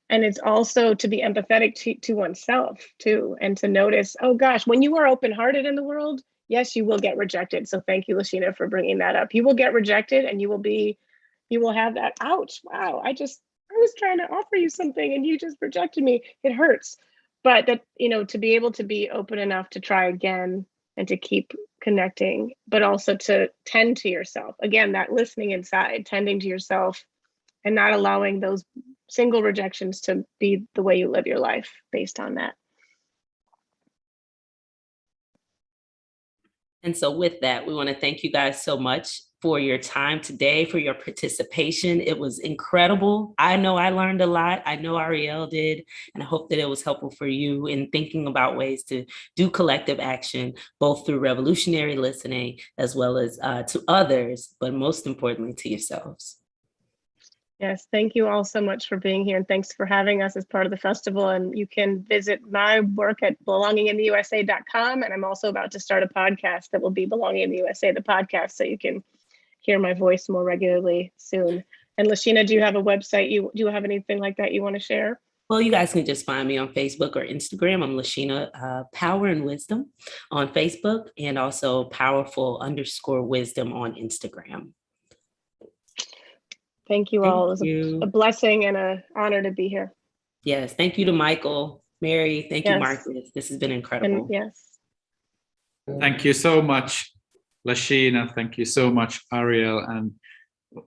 And it's also to be empathetic to oneself too, and to notice, oh gosh, when you are open-hearted in the world, yes, you will get rejected. So thank you, Lashina, for bringing that up. You will get rejected and you will have that, ouch, wow, I was trying to offer you something and you just rejected me. It hurts. But that, to be able to be open enough to try again and to keep connecting, but also to tend to yourself. Again, that listening inside, tending to yourself and not allowing those single rejections to be the way you live your life based on that. And so with that, we want to thank you guys so much for your time today, for your participation. It was incredible. I know I learned a lot. I know Ariel did, and I hope that it was helpful for you in thinking about ways to do collective action, both through revolutionary listening as well as to others, but most importantly to yourselves. Yes, thank you all so much for being here, and thanks for having us as part of the festival. And you can visit my work at belongingintheusa.com, and I'm also about to start a podcast that will be Belonging in the USA, the podcast, so you can hear my voice more regularly soon. And Lashina, do you have a website? Do you have anything like that you want to share? Well, you guys can just find me on Facebook or Instagram. I'm Lashina Power and Wisdom on Facebook, and also Powerful_Wisdom on Instagram. Thank you all. It was a blessing and an honor to be here. Yes, thank you to Michael, Mary. Thank you, Yes. Marcus. This has been incredible. And yes. Thank you so much, Lashina. Thank you so much, Ariel. And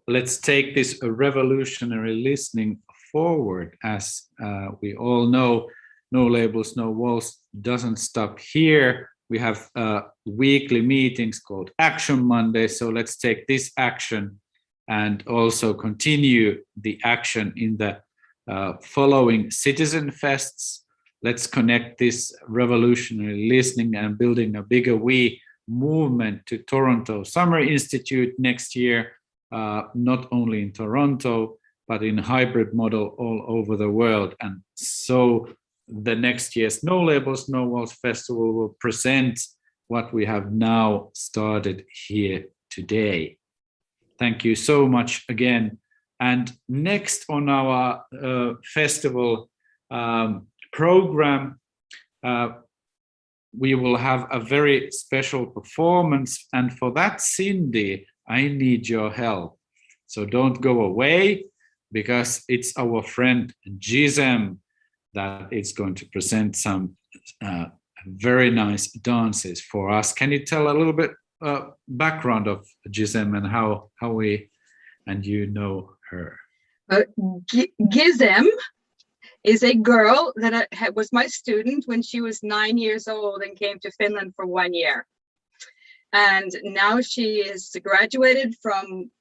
let's take this revolutionary listening forward. As we all know, No Labels, No Walls doesn't stop here. We have weekly meetings called Action Monday. So let's take this action and also continue the action in the following Citizen Fests. Let's connect this revolutionary listening and building a bigger we movement to Toronto Summer Institute next year, not only in Toronto, but in hybrid model all over the world. And so the next year's No Labels, No Walls Festival will present what we have now started here today. Thank you so much again. And next on our festival program, we will have a very special performance. And for that, Cindy, I need your help. So don't go away, because it's our friend Gisem that is going to present some very nice dances for us. Can you tell a little bit background of Gisem and how we and you know her? Gizem is a girl that was my student when she was 9 years old and came to Finland for 1 year. And now she is graduated from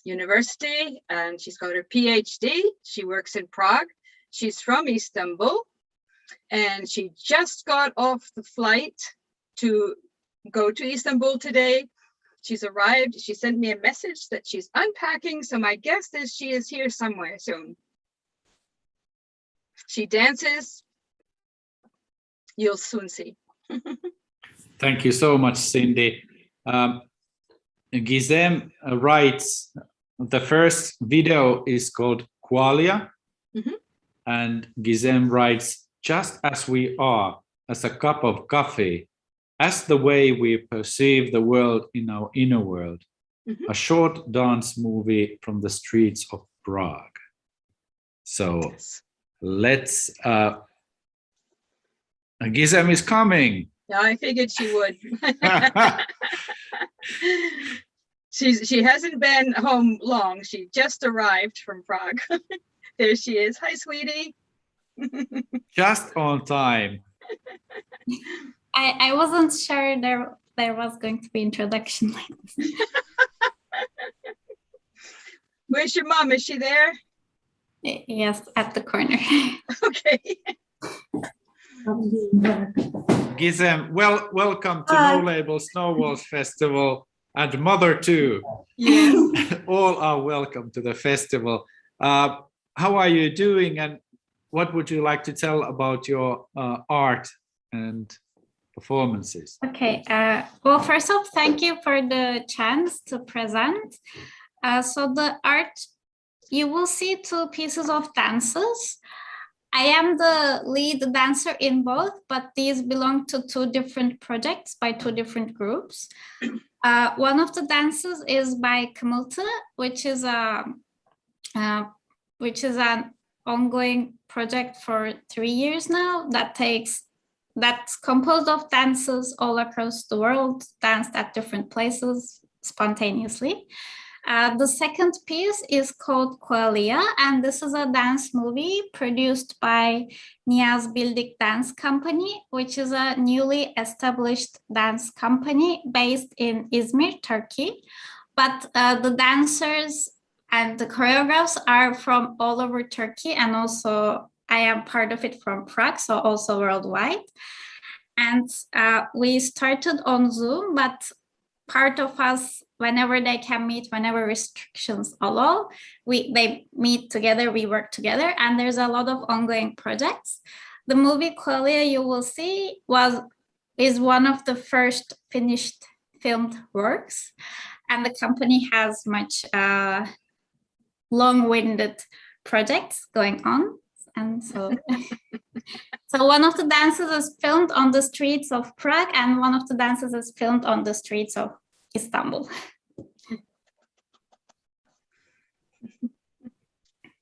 university and she's got her PhD. She works in Prague. She's from Istanbul and she just got off the flight to go to Istanbul today. She's arrived. She sent me a message that she's unpacking. So my guess is she is here somewhere soon. She dances. You'll soon see. Thank you so much, Cindy. Gizem writes, the first video is called Qualia. Mm-hmm. And Gizem writes, just as we are, as a cup of coffee, as the way we perceive the world in our inner world, mm-hmm. a short dance movie from the streets of Prague. So yes. Let's, Gizem is coming. Yeah, I figured she would. She hasn't been home long. She just arrived from Prague. There she is. Hi, sweetie. Just on time. I wasn't sure there was going to be introduction like this. Where's your mom? Is she there? Yes, at the corner. Okay. Gizem, welcome to No Labels, No Walls Festival, and Mother too. Yes. All are welcome to the festival. How are you doing, and what would you like to tell about your art and performances? Okay, well, first off, thank you for the chance to present. So the art, you will see 2 pieces of dances. I am the lead dancer in both, but these belong to 2 different projects by 2 different groups. One of the dances is by Kımıltı, which is an ongoing project for 3 years now that's composed of dances all across the world, danced at different places spontaneously. The second piece is called Qualia, and this is a dance movie produced by Niyaz Bildik Dance Company, which is a newly established dance company based in Izmir, Turkey. but the dancers and the choreographs are from all over Turkey, and also I am part of it from Prague, so also worldwide. And we started on Zoom, but part of us, whenever they can meet, whenever restrictions allow, they meet together, we work together, and there's a lot of ongoing projects. The movie Qualia you will see is one of the first finished filmed works, and the company has much long-winded projects going on. And so, so one of the dances is filmed on the streets of Prague, and one of the dances is filmed on the streets of Istanbul.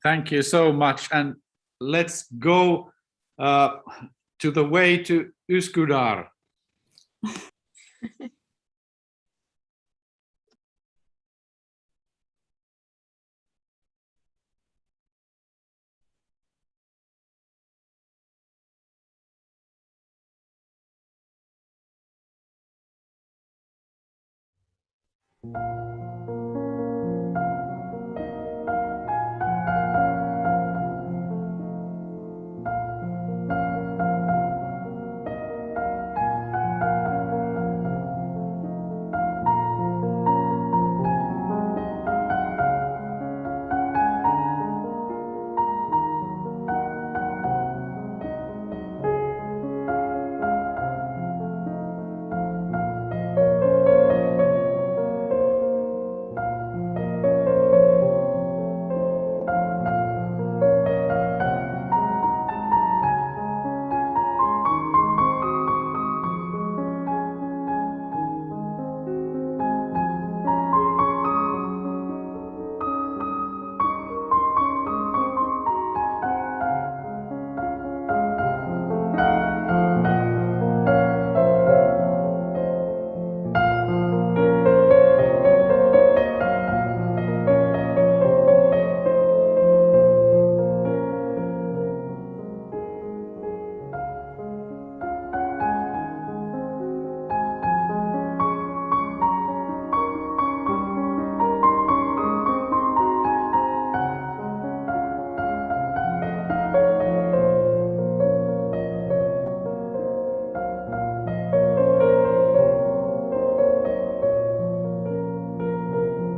Thank you so much. And let's go to the way to Üsküdar.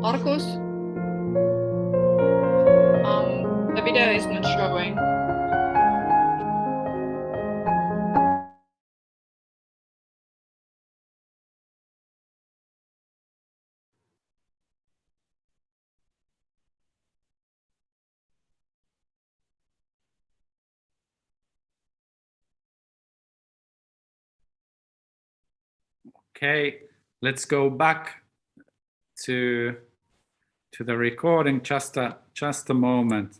Markus, the video is not showing. Okay, let's go back to the recording. Just a moment.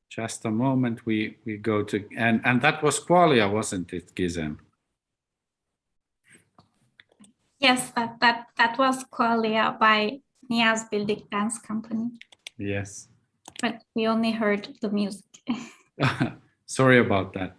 Just a moment. We go to and that was Qualia, wasn't it, Gizem? Yes, that was Qualia by Niaz Bildik Dance Company. Yes. But we only heard the music. Sorry about that.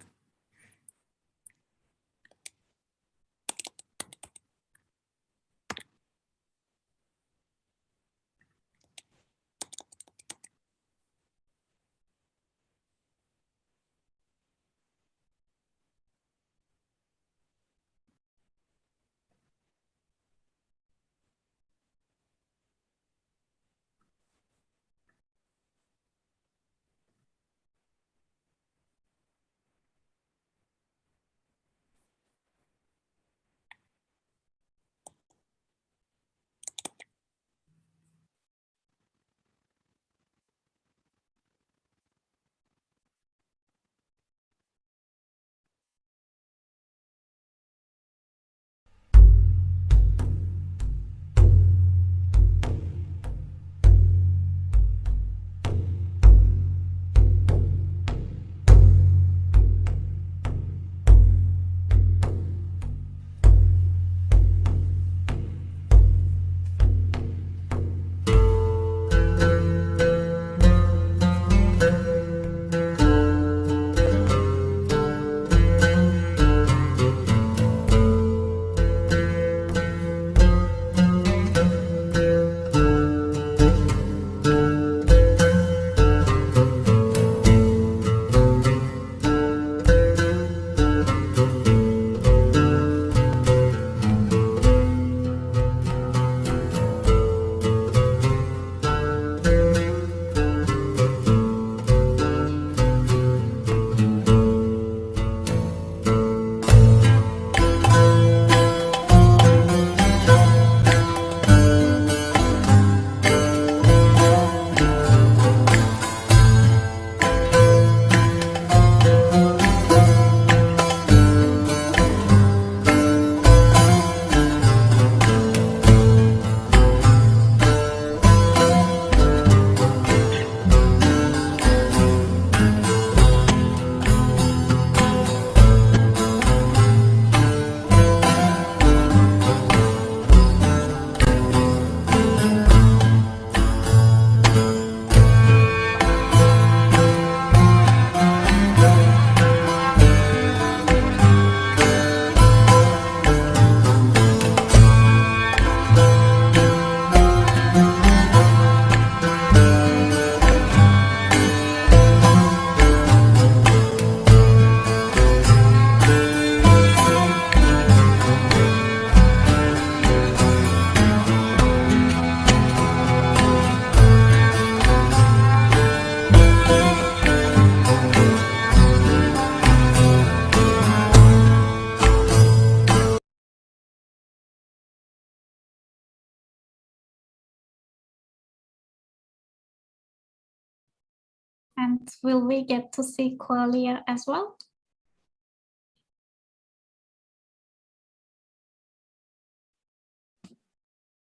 will we get to see Qualia as well?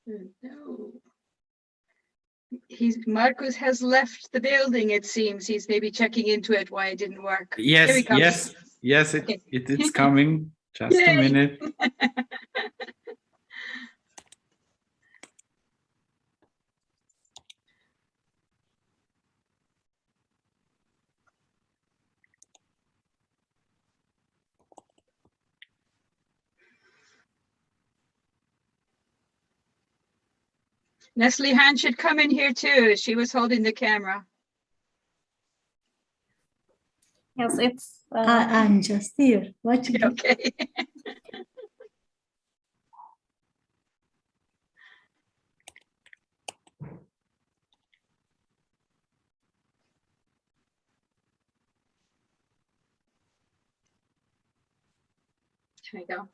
No. Marcus has left the building, it seems. He's maybe checking into it why it didn't work. Here he Yes, comes. yes, it's coming. Just a Yay. minute. Nestle Han should come in here too. She was holding the camera. Yes, it's. I'm just here watching. Okay. There you go.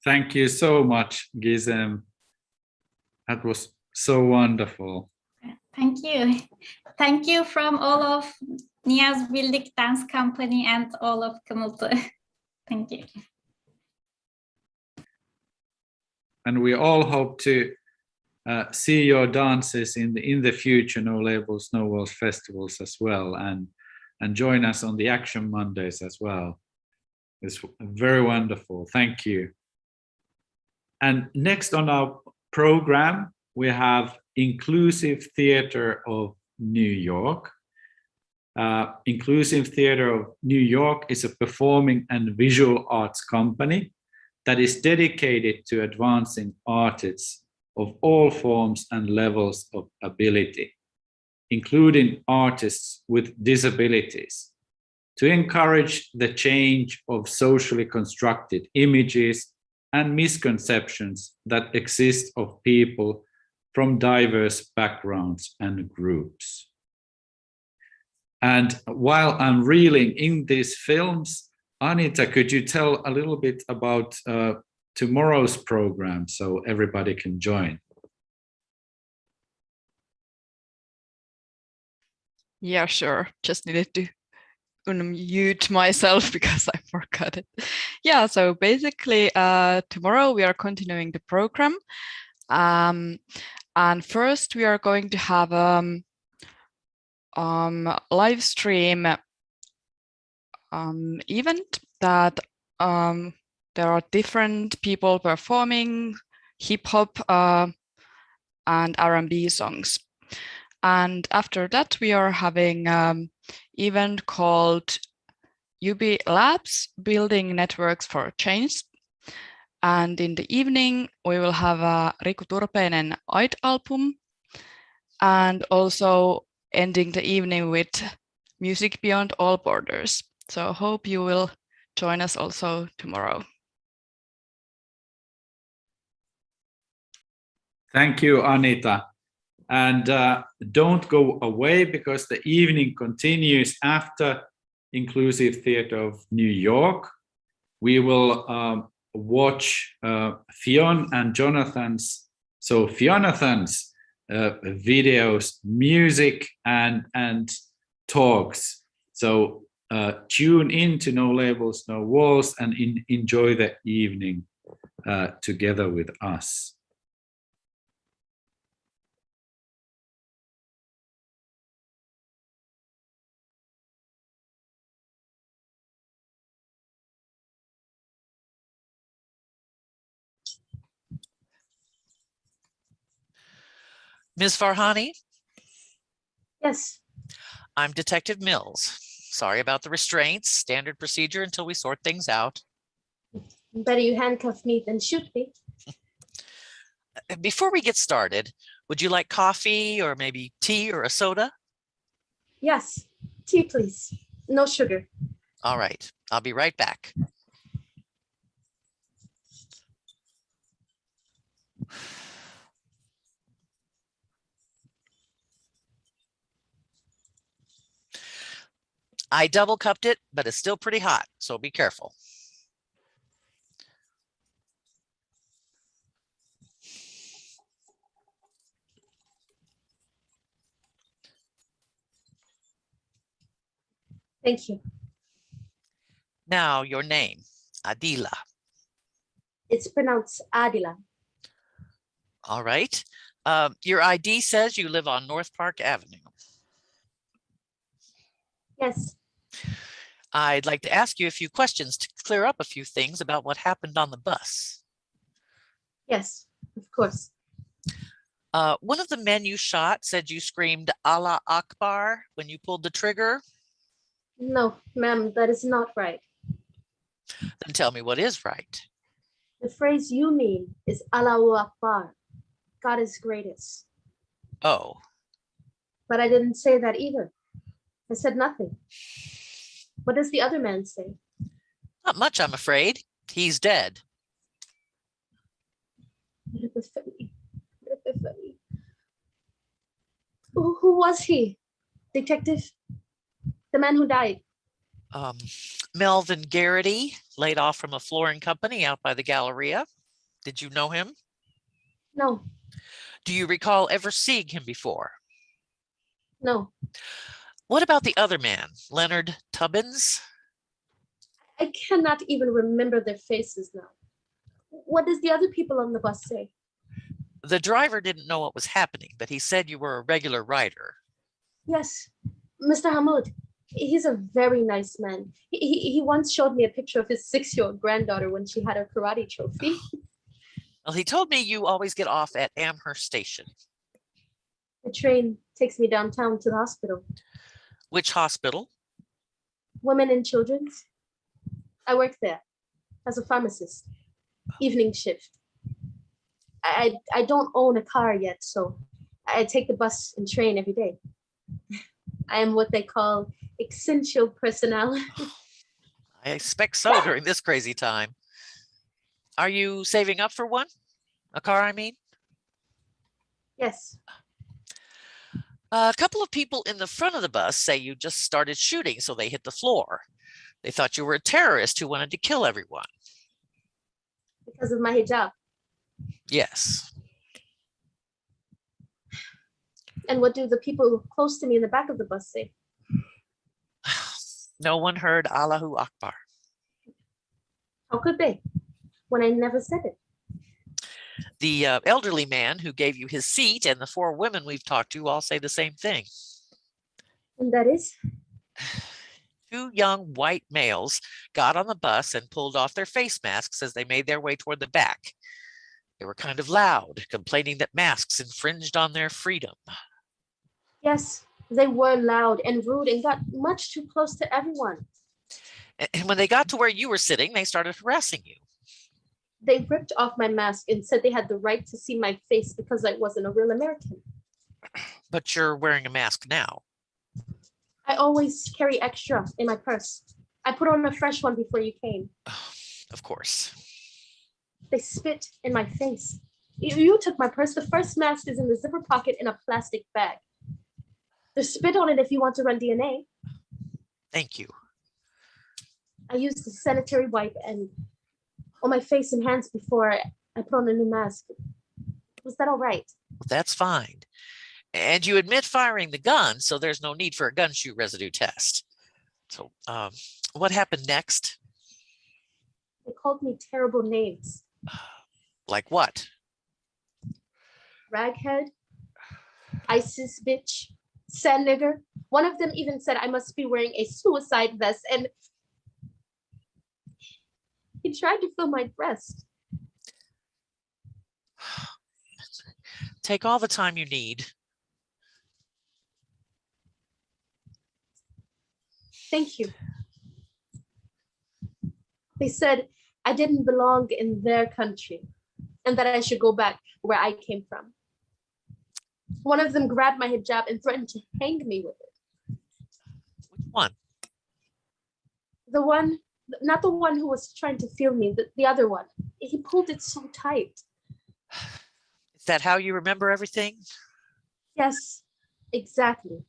Thank you so much, Gizem. That was so wonderful. Thank you. Thank you from all of Niyaz Bildik Dance Company and all of Kımıltı. Thank you. And we all hope to see your dances in the future, No Labels, No Walls festivals as well, and join us on the Action Mondays as well. It's very wonderful. Thank you. And next on our program, we have Inclusive Theatre of New York. Inclusive Theatre of New York is a performing and visual arts company that is dedicated to advancing artists of all forms and levels of ability, including artists with disabilities, to encourage the change of socially constructed images and misconceptions that exist of people from diverse backgrounds and groups. And while I'm reeling in these films, Anita, could you tell a little bit about tomorrow's program so everybody can join? Yeah, sure. Just needed to unmute myself because I forgot it. Yeah, so basically tomorrow we are continuing the program. And first we are going to have live stream event that there are different people performing hip hop and R&B songs. And after that, we are having event called UB Labs, Building Networks for Change. And in the evening, we will have a Riku Turpeinen Ait album, and also ending the evening with Music Beyond All Borders. So hope you will join us also tomorrow. Thank you, Anita. And don't go away, because the evening continues after Inclusive Theatre of New York. We will watch Fionn and Jonathan's, so Fionathan's videos, music and talks. So tune in to No Labels, No Walls and enjoy the evening together with us. Ms. Farhani? Yes. I'm Detective Mills. Sorry about the restraints. Standard procedure until we sort things out. Better you handcuff me than shoot me. Before we get started, would you like coffee or maybe tea or a soda? Yes. Tea, please. No sugar. All right. I'll be right back. I double cupped it, but it's still pretty hot, so be careful. Thank you. Now your name, Adila. It's pronounced Adila. All right. Your ID says you live on North Park Avenue. Yes. I'd like to ask you a few questions to clear up a few things about what happened on the bus. Yes, of course. One of the men you shot said you screamed Allah Akbar when you pulled the trigger. No, ma'am, that is not right. Then tell me what is right. The phrase you mean is Allahu Akbar. God is greatest. Oh. But I didn't say that either. I said nothing. What does the other man say? Not much, I'm afraid. He's dead. Who was he? Detective? The man who died? Melvin Garrity, laid off from a flooring company out by the Galleria. Did you know him? No, Do you recall ever seeing him before? no. What about the other man, Leonard Tubbins? I cannot even remember their faces now. What does the other people on the bus say? The driver didn't know what was happening, but he said you were a regular rider. Yes, Mr. Hamoud. He's a very nice man. He once showed me a picture of his 6-year-old granddaughter when she had her karate trophy. Well, he told me you always get off at Amherst Station. The train takes me downtown to the hospital. Which hospital? Women and Children's. I work there as a pharmacist, evening shift. I don't own a car yet, so I take the bus and train every day. I am what they call essential personnel. I expect so during this crazy time. Are you saving up for one? A car, I mean? Yes. A couple of people in the front of the bus say you just started shooting, so they hit the floor. They thought you were a terrorist who wanted to kill everyone. Because of my hijab. Yes. And what do the people close to me in the back of the bus say? No one heard Allahu Akbar. How could they, when I never said it? The elderly man who gave you his seat and the 4 women we've talked to all say the same thing. And that is? 2 young white males got on the bus and pulled off their face masks as they made their way toward the back. They were kind of loud, complaining that masks infringed on their freedom. Yes, they were loud and rude and got much too close to everyone. And when they got to where you were sitting, they started harassing you. They ripped off my mask and said they had the right to see my face because I wasn't a real American. But you're wearing a mask now. I always carry extra in my purse. I put on a fresh one before you came. Of course. They spit in my face. You took my purse. The first mask is in the zipper pocket in a plastic bag. There's spit on it if you want to run DNA. Thank you. I used the sanitary wipe and on my face and hands before I put on a new mask. Was that all right? That's fine. And you admit firing the gun, so there's no need for a gun shoe residue test. So what happened next? They called me terrible names. Like what? Raghead, ISIS bitch, sand nigger. One of them even said I must be wearing a suicide vest, and he tried to fill my breast. Take all the time you need. Thank you. They said I didn't belong in their country and that I should go back where I came from. One of them grabbed my hijab and threatened to hang me with it. Which one? The one, not the one who was trying to feel me, the other one. He pulled it so tight. Is that how you remember everything? Yes, exactly.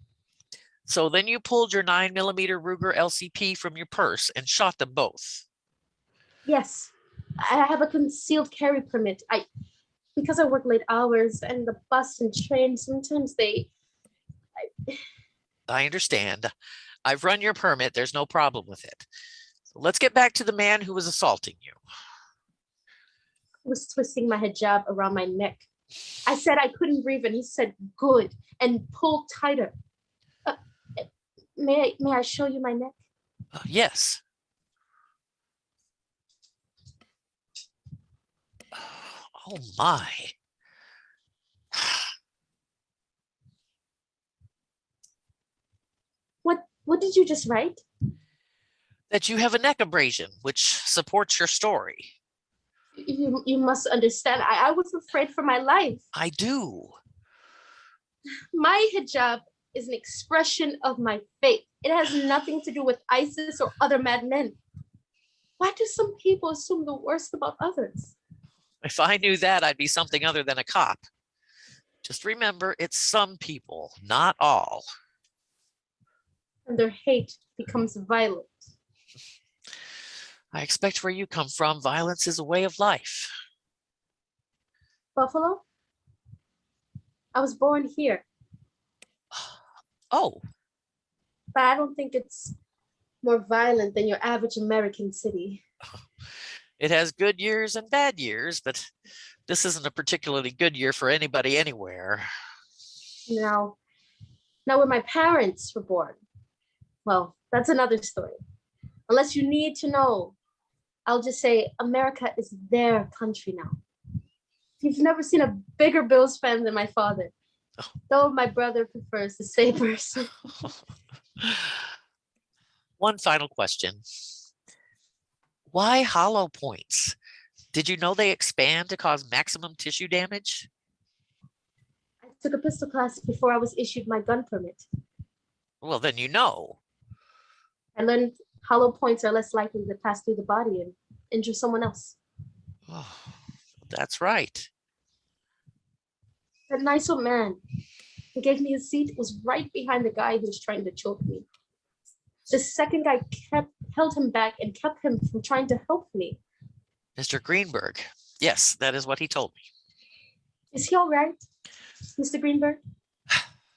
So then you pulled your 9mm Ruger LCP from your purse and shot them both. Yes, I have a concealed carry permit. Because I work late hours and the bus and train, sometimes I understand. I've run your permit. There's no problem with it. So let's get back to the man who was assaulting you. He was twisting my hijab around my neck. I said I couldn't breathe and he said, good, and pulled tighter. May I show you my neck? Yes. Oh my. What did you just write? That you have a neck abrasion, which supports your story. You must understand. I was afraid for my life. I do. My hijab is an expression of my faith. It has nothing to do with ISIS or other madmen. Why do some people assume the worst about others? If I knew that, I'd be something other than a cop. Just remember, it's some people, not all. And their hate becomes violent. I expect where you come from, violence is a way of life. Buffalo? I was born here. Oh, But I don't think it's more violent than your average American city. it has good years and bad years, but this isn't a particularly good year for anybody anywhere. Now where my parents were born, well, that's another story. Unless you need to know, I'll just say America is their country now. You've never seen a bigger Bills fan than my father, though my brother prefers the Sabres. One final question. Why hollow points? Did you know they expand to cause maximum tissue damage? I took a pistol class before I was issued my gun permit. Well, then you know. I learned hollow points are less likely to pass through the body and injure someone else. Oh, that's right. That nice old man who gave me a seat was right behind the guy who was trying to choke me. The second guy held him back and kept him from trying to help me. Mr. Greenberg. Yes, that is what he told me. Is he all right, Mr. Greenberg?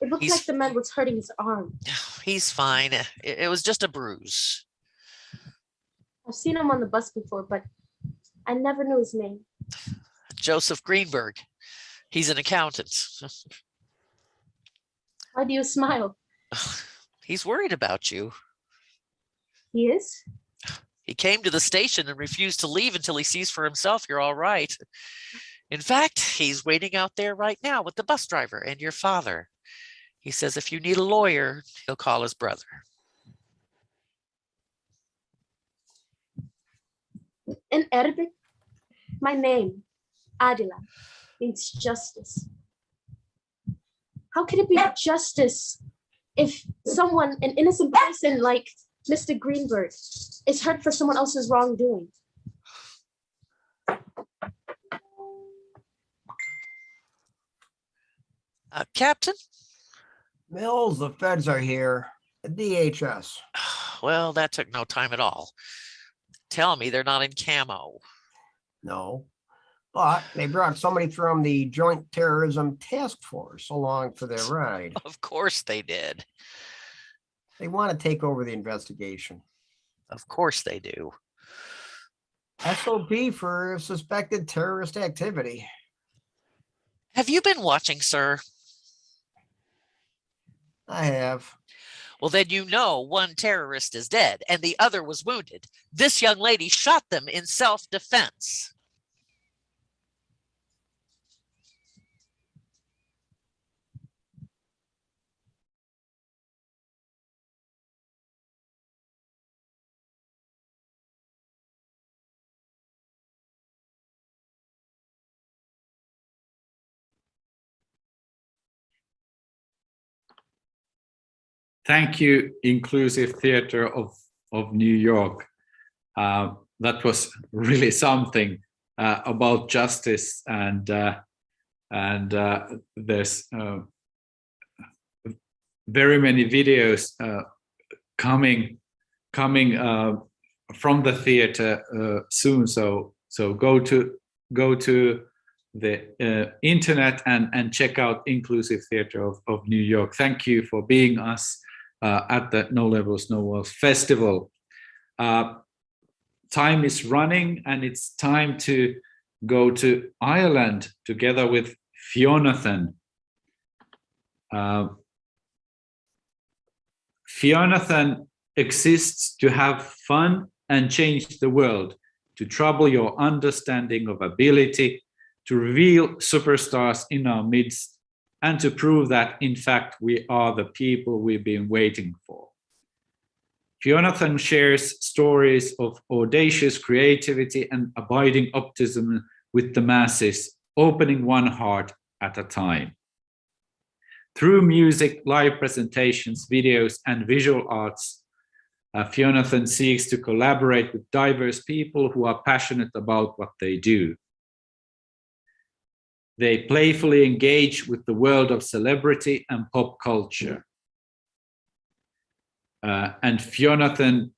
It looked like the man was hurting his arm. He's fine. It was just a bruise. I've seen him on the bus before, but I never knew his name. Joseph Greenberg. He's an accountant. Why do you smile? He's worried about you. He is? He came to the station and refused to leave until he sees for himself you're all right. In fact, he's waiting out there right now with the bus driver and your father. He says if you need a lawyer, he'll call his brother. In Arabic, my name, Adila, means justice. How can it be justice if someone, an innocent person like Mr. Greenberg, is hurt for someone else's wrongdoing? Captain? Mills, the feds are here. The DHS. Well, that took no time at all. Tell me they're not in camo. No, but they brought somebody from the Joint Terrorism Task Force along for their ride. Of course they did. They want to take over the investigation. Of course they do. SOP for suspected terrorist activity. Have you been watching, sir? I have. Well, then you know one terrorist is dead and the other was wounded. This young lady shot them in self-defense. Thank you, Inclusive Theatre of New York. That was really something about justice, and there's very many videos coming from the theater soon. So go to the internet and check out Inclusive Theatre of New York. Thank you for being us at the No Labels, No Walls Festival. Time is running and it's time to go to Ireland together with Fionathan. Fionathan exists to have fun and change the world, to trouble your understanding of ability, to reveal superstars in our midst, and to prove that, in fact, we are the people we've been waiting for. Fionathan shares stories of audacious creativity and abiding optimism with the masses, opening one heart at a time. Through music, live presentations, videos, and visual arts, Fionathan seeks to collaborate with diverse people who are passionate about what they do. They playfully engage with the world of celebrity and pop culture. And Fionathan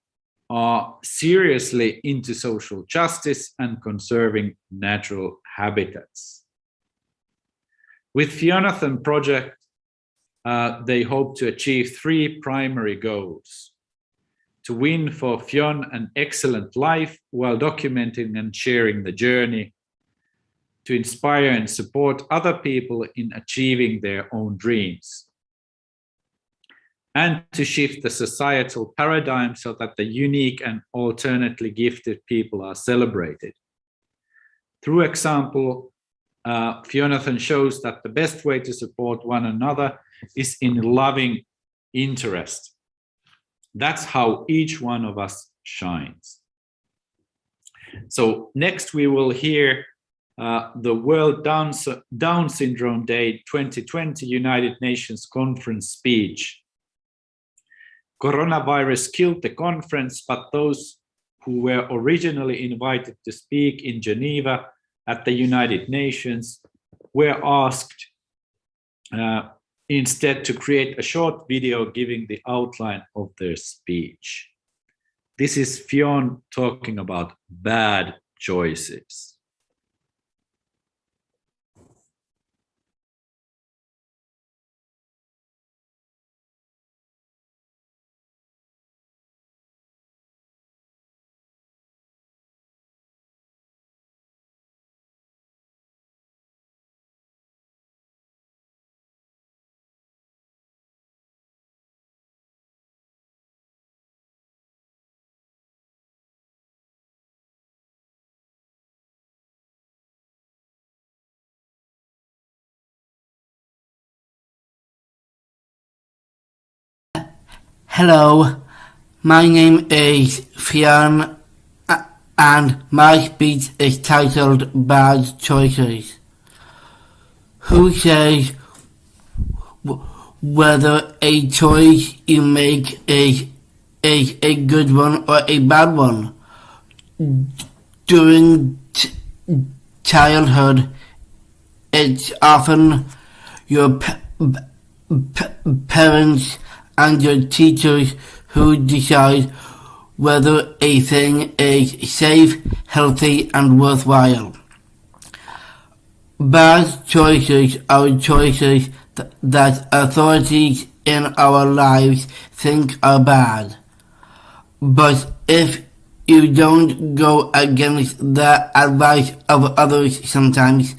are seriously into social justice and conserving natural habitats. With Fionathan project, they hope to achieve 3 primary goals: to win for Fionn an excellent life while documenting and sharing the journey, to inspire and support other people in achieving their own dreams, and to shift the societal paradigm so that the unique and alternately gifted people are celebrated. Through example, Fionathan shows that the best way to support one another is in loving interest. That's how each one of us shines. So next we will hear the World Down Syndrome Day 2020 United Nations Conference speech. Coronavirus killed the conference, but those who were originally invited to speak in Geneva at the United Nations were asked instead to create a short video giving the outline of their speech. This is Fionn talking about bad choices. Hello, my name is Fionn and my speech is titled Bad Choices. Who says whether a choice you make is a good one or a bad one? During childhood, it's often your parents and your teachers who decide whether a thing is safe, healthy, and worthwhile. Bad choices are choices that authorities in our lives think are bad. But if you don't go against the advice of others sometimes,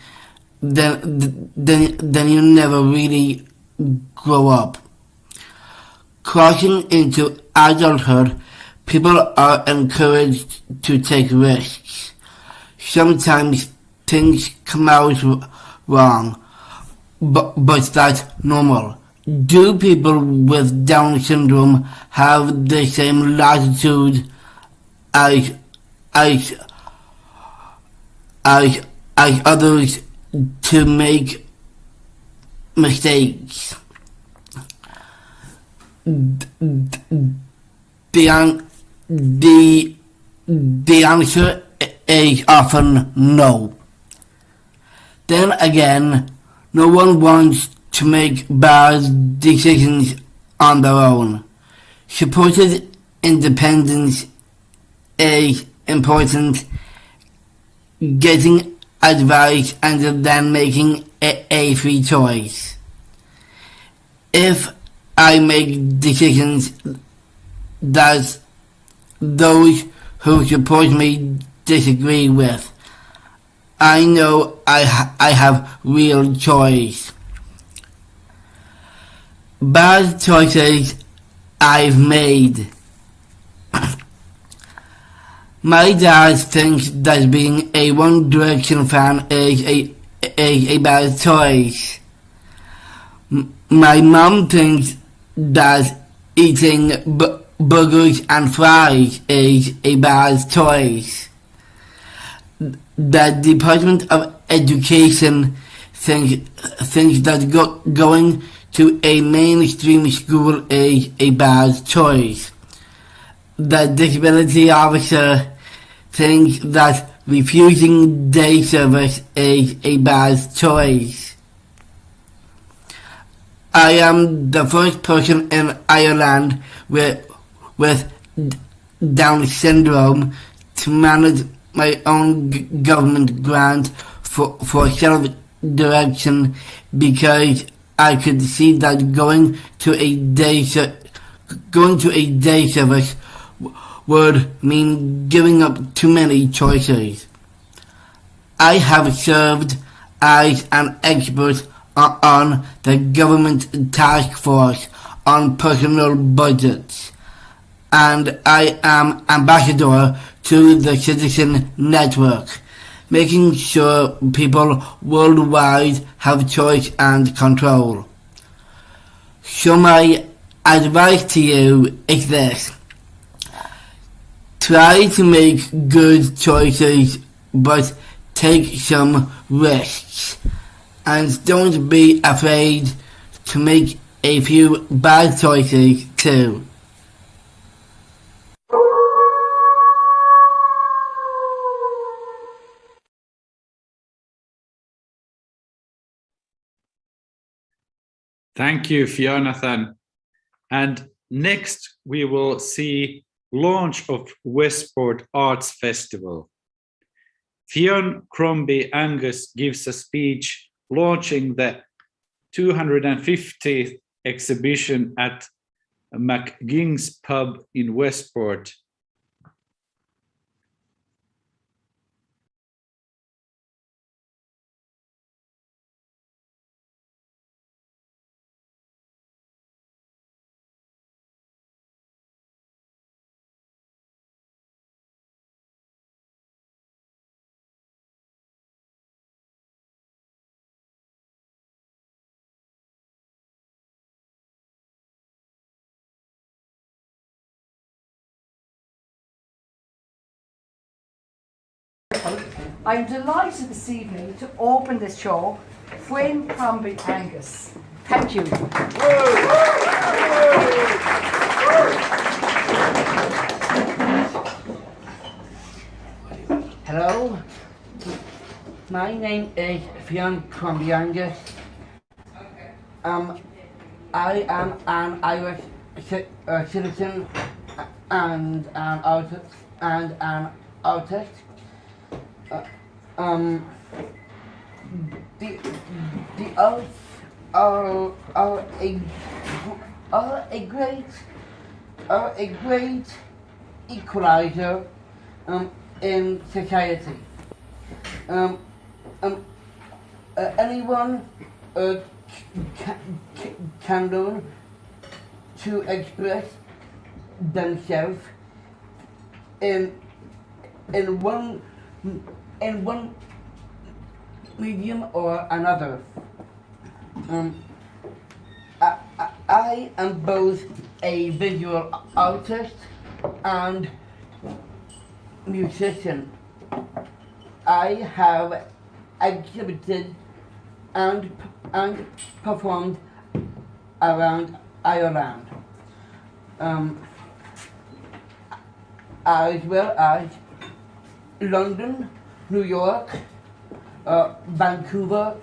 then you never really grow up. Crossing into adulthood, people are encouraged to take risks. Sometimes things come out wrong, but that's normal. Do people with Down syndrome have the same latitude as others to make mistakes? The answer is often no. Then again, no one wants to make bad decisions on their own. Supported independence is important. Getting advice and then making a free choice. If I make decisions that those who support me disagree with, I know I have real choice. Bad choices I've made. My dad thinks that being a One Direction fan is a bad choice. My mom thinks that eating burgers and fries is a bad choice. The Department of Education thinks that going to a mainstream school is a bad choice. The disability officer thinks that refusing day service is a bad choice. I am the first person in Ireland with Down syndrome to manage my own government grant for direction because I could see that going to a day service would mean giving up too many choices. I have served as an expert on the government task force on personal budgets, and I am ambassador to the Citizen Network, making sure people worldwide have choice and control. So my advice to you is this: try to make good choices, but take some risks, and don't be afraid to make a few bad choices too. Thank you, Fionathan. And next we will see launch of Westport Arts Festival. Fionn Crombie Angus gives a speech launching the 250th exhibition at McGing's Pub in Westport. I'm delighted this evening to open this show, Fionn Crombie Angus. Thank you. Hello, my name is Fionn Crombie Angus. I am an Irish citizen and an artist. The arts are a great equalizer in society. Anyone can learn to express themselves in one medium or another. I am both a visual artist and musician. I have exhibited and performed around Ireland, as well as London, New York, Vancouver,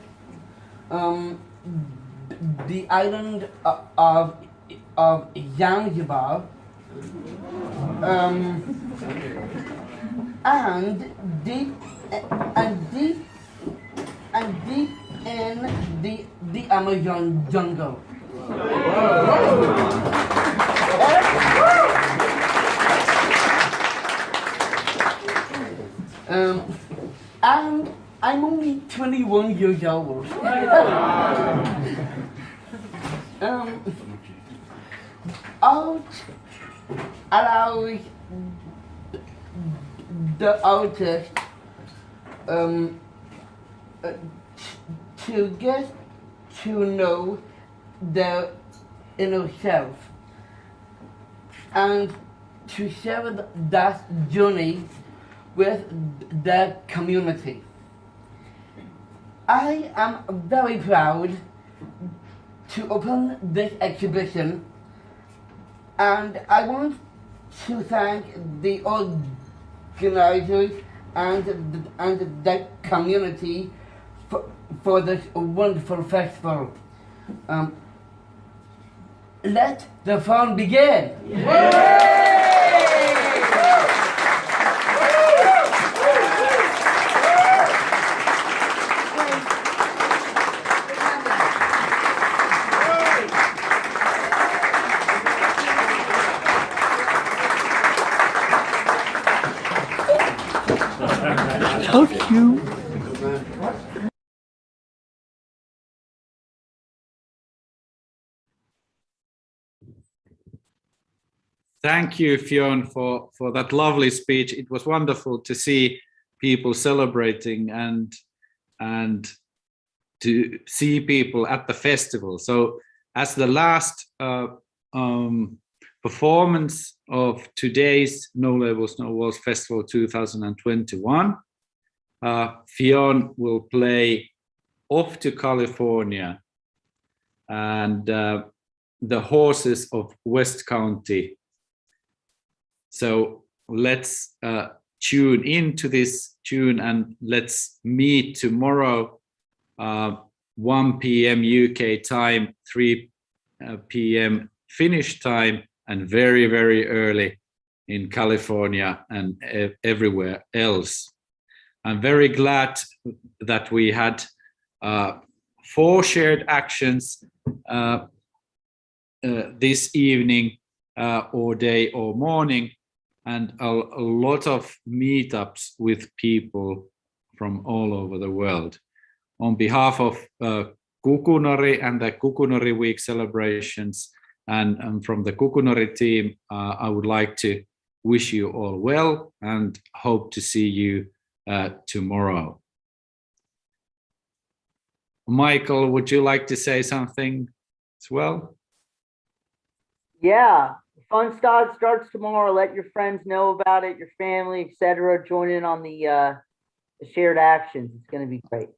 the island of Zanzibar, and deep in the Amazon jungle. And I'm only 21 years old. Art allows the artist to get to know their inner self and to share that journey with the community. I am very proud to open this exhibition, and I want to thank the organizers and the community for this wonderful festival. Let the fun begin. Love you. Thank you, Fionn, for that lovely speech. It was wonderful to see people celebrating and to see people at the festival. So as the last performance of today's No Labels, No Walls Festival 2021, Fionn will play Off to California and the Horses of West County. So let's tune into this tune and let's meet tomorrow, 1 p.m. UK time, 3 p.m. Finnish time, and very, very early in California and everywhere else. I'm very glad that we had 4 shared actions this evening or day or morning, and a lot of meetups with people from all over the world. On behalf of Kukunori and the Kukunori Week celebrations and from the Kukunori team, I would like to wish you all well and hope to see you tomorrow. Michael, would you like to say something as well? Yeah, fun starts tomorrow. Let your friends know about it, your family, etc. Join in on the shared actions. It's going to be great.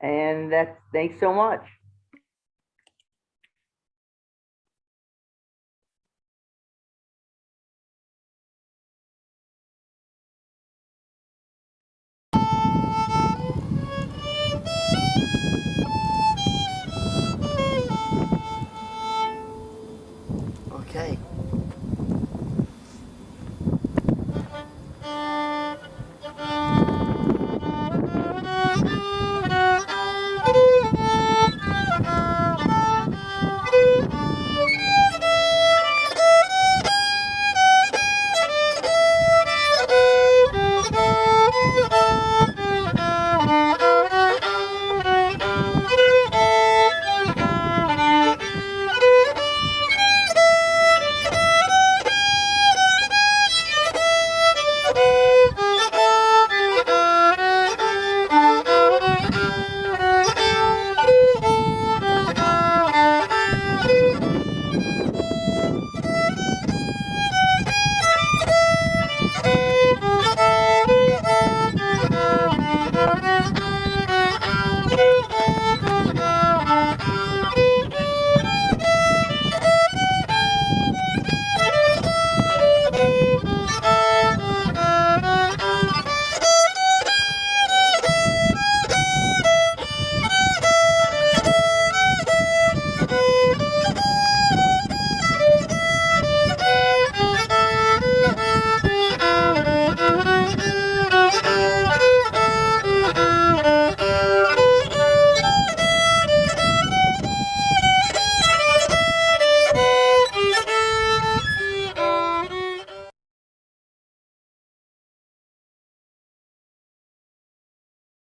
And thanks so much.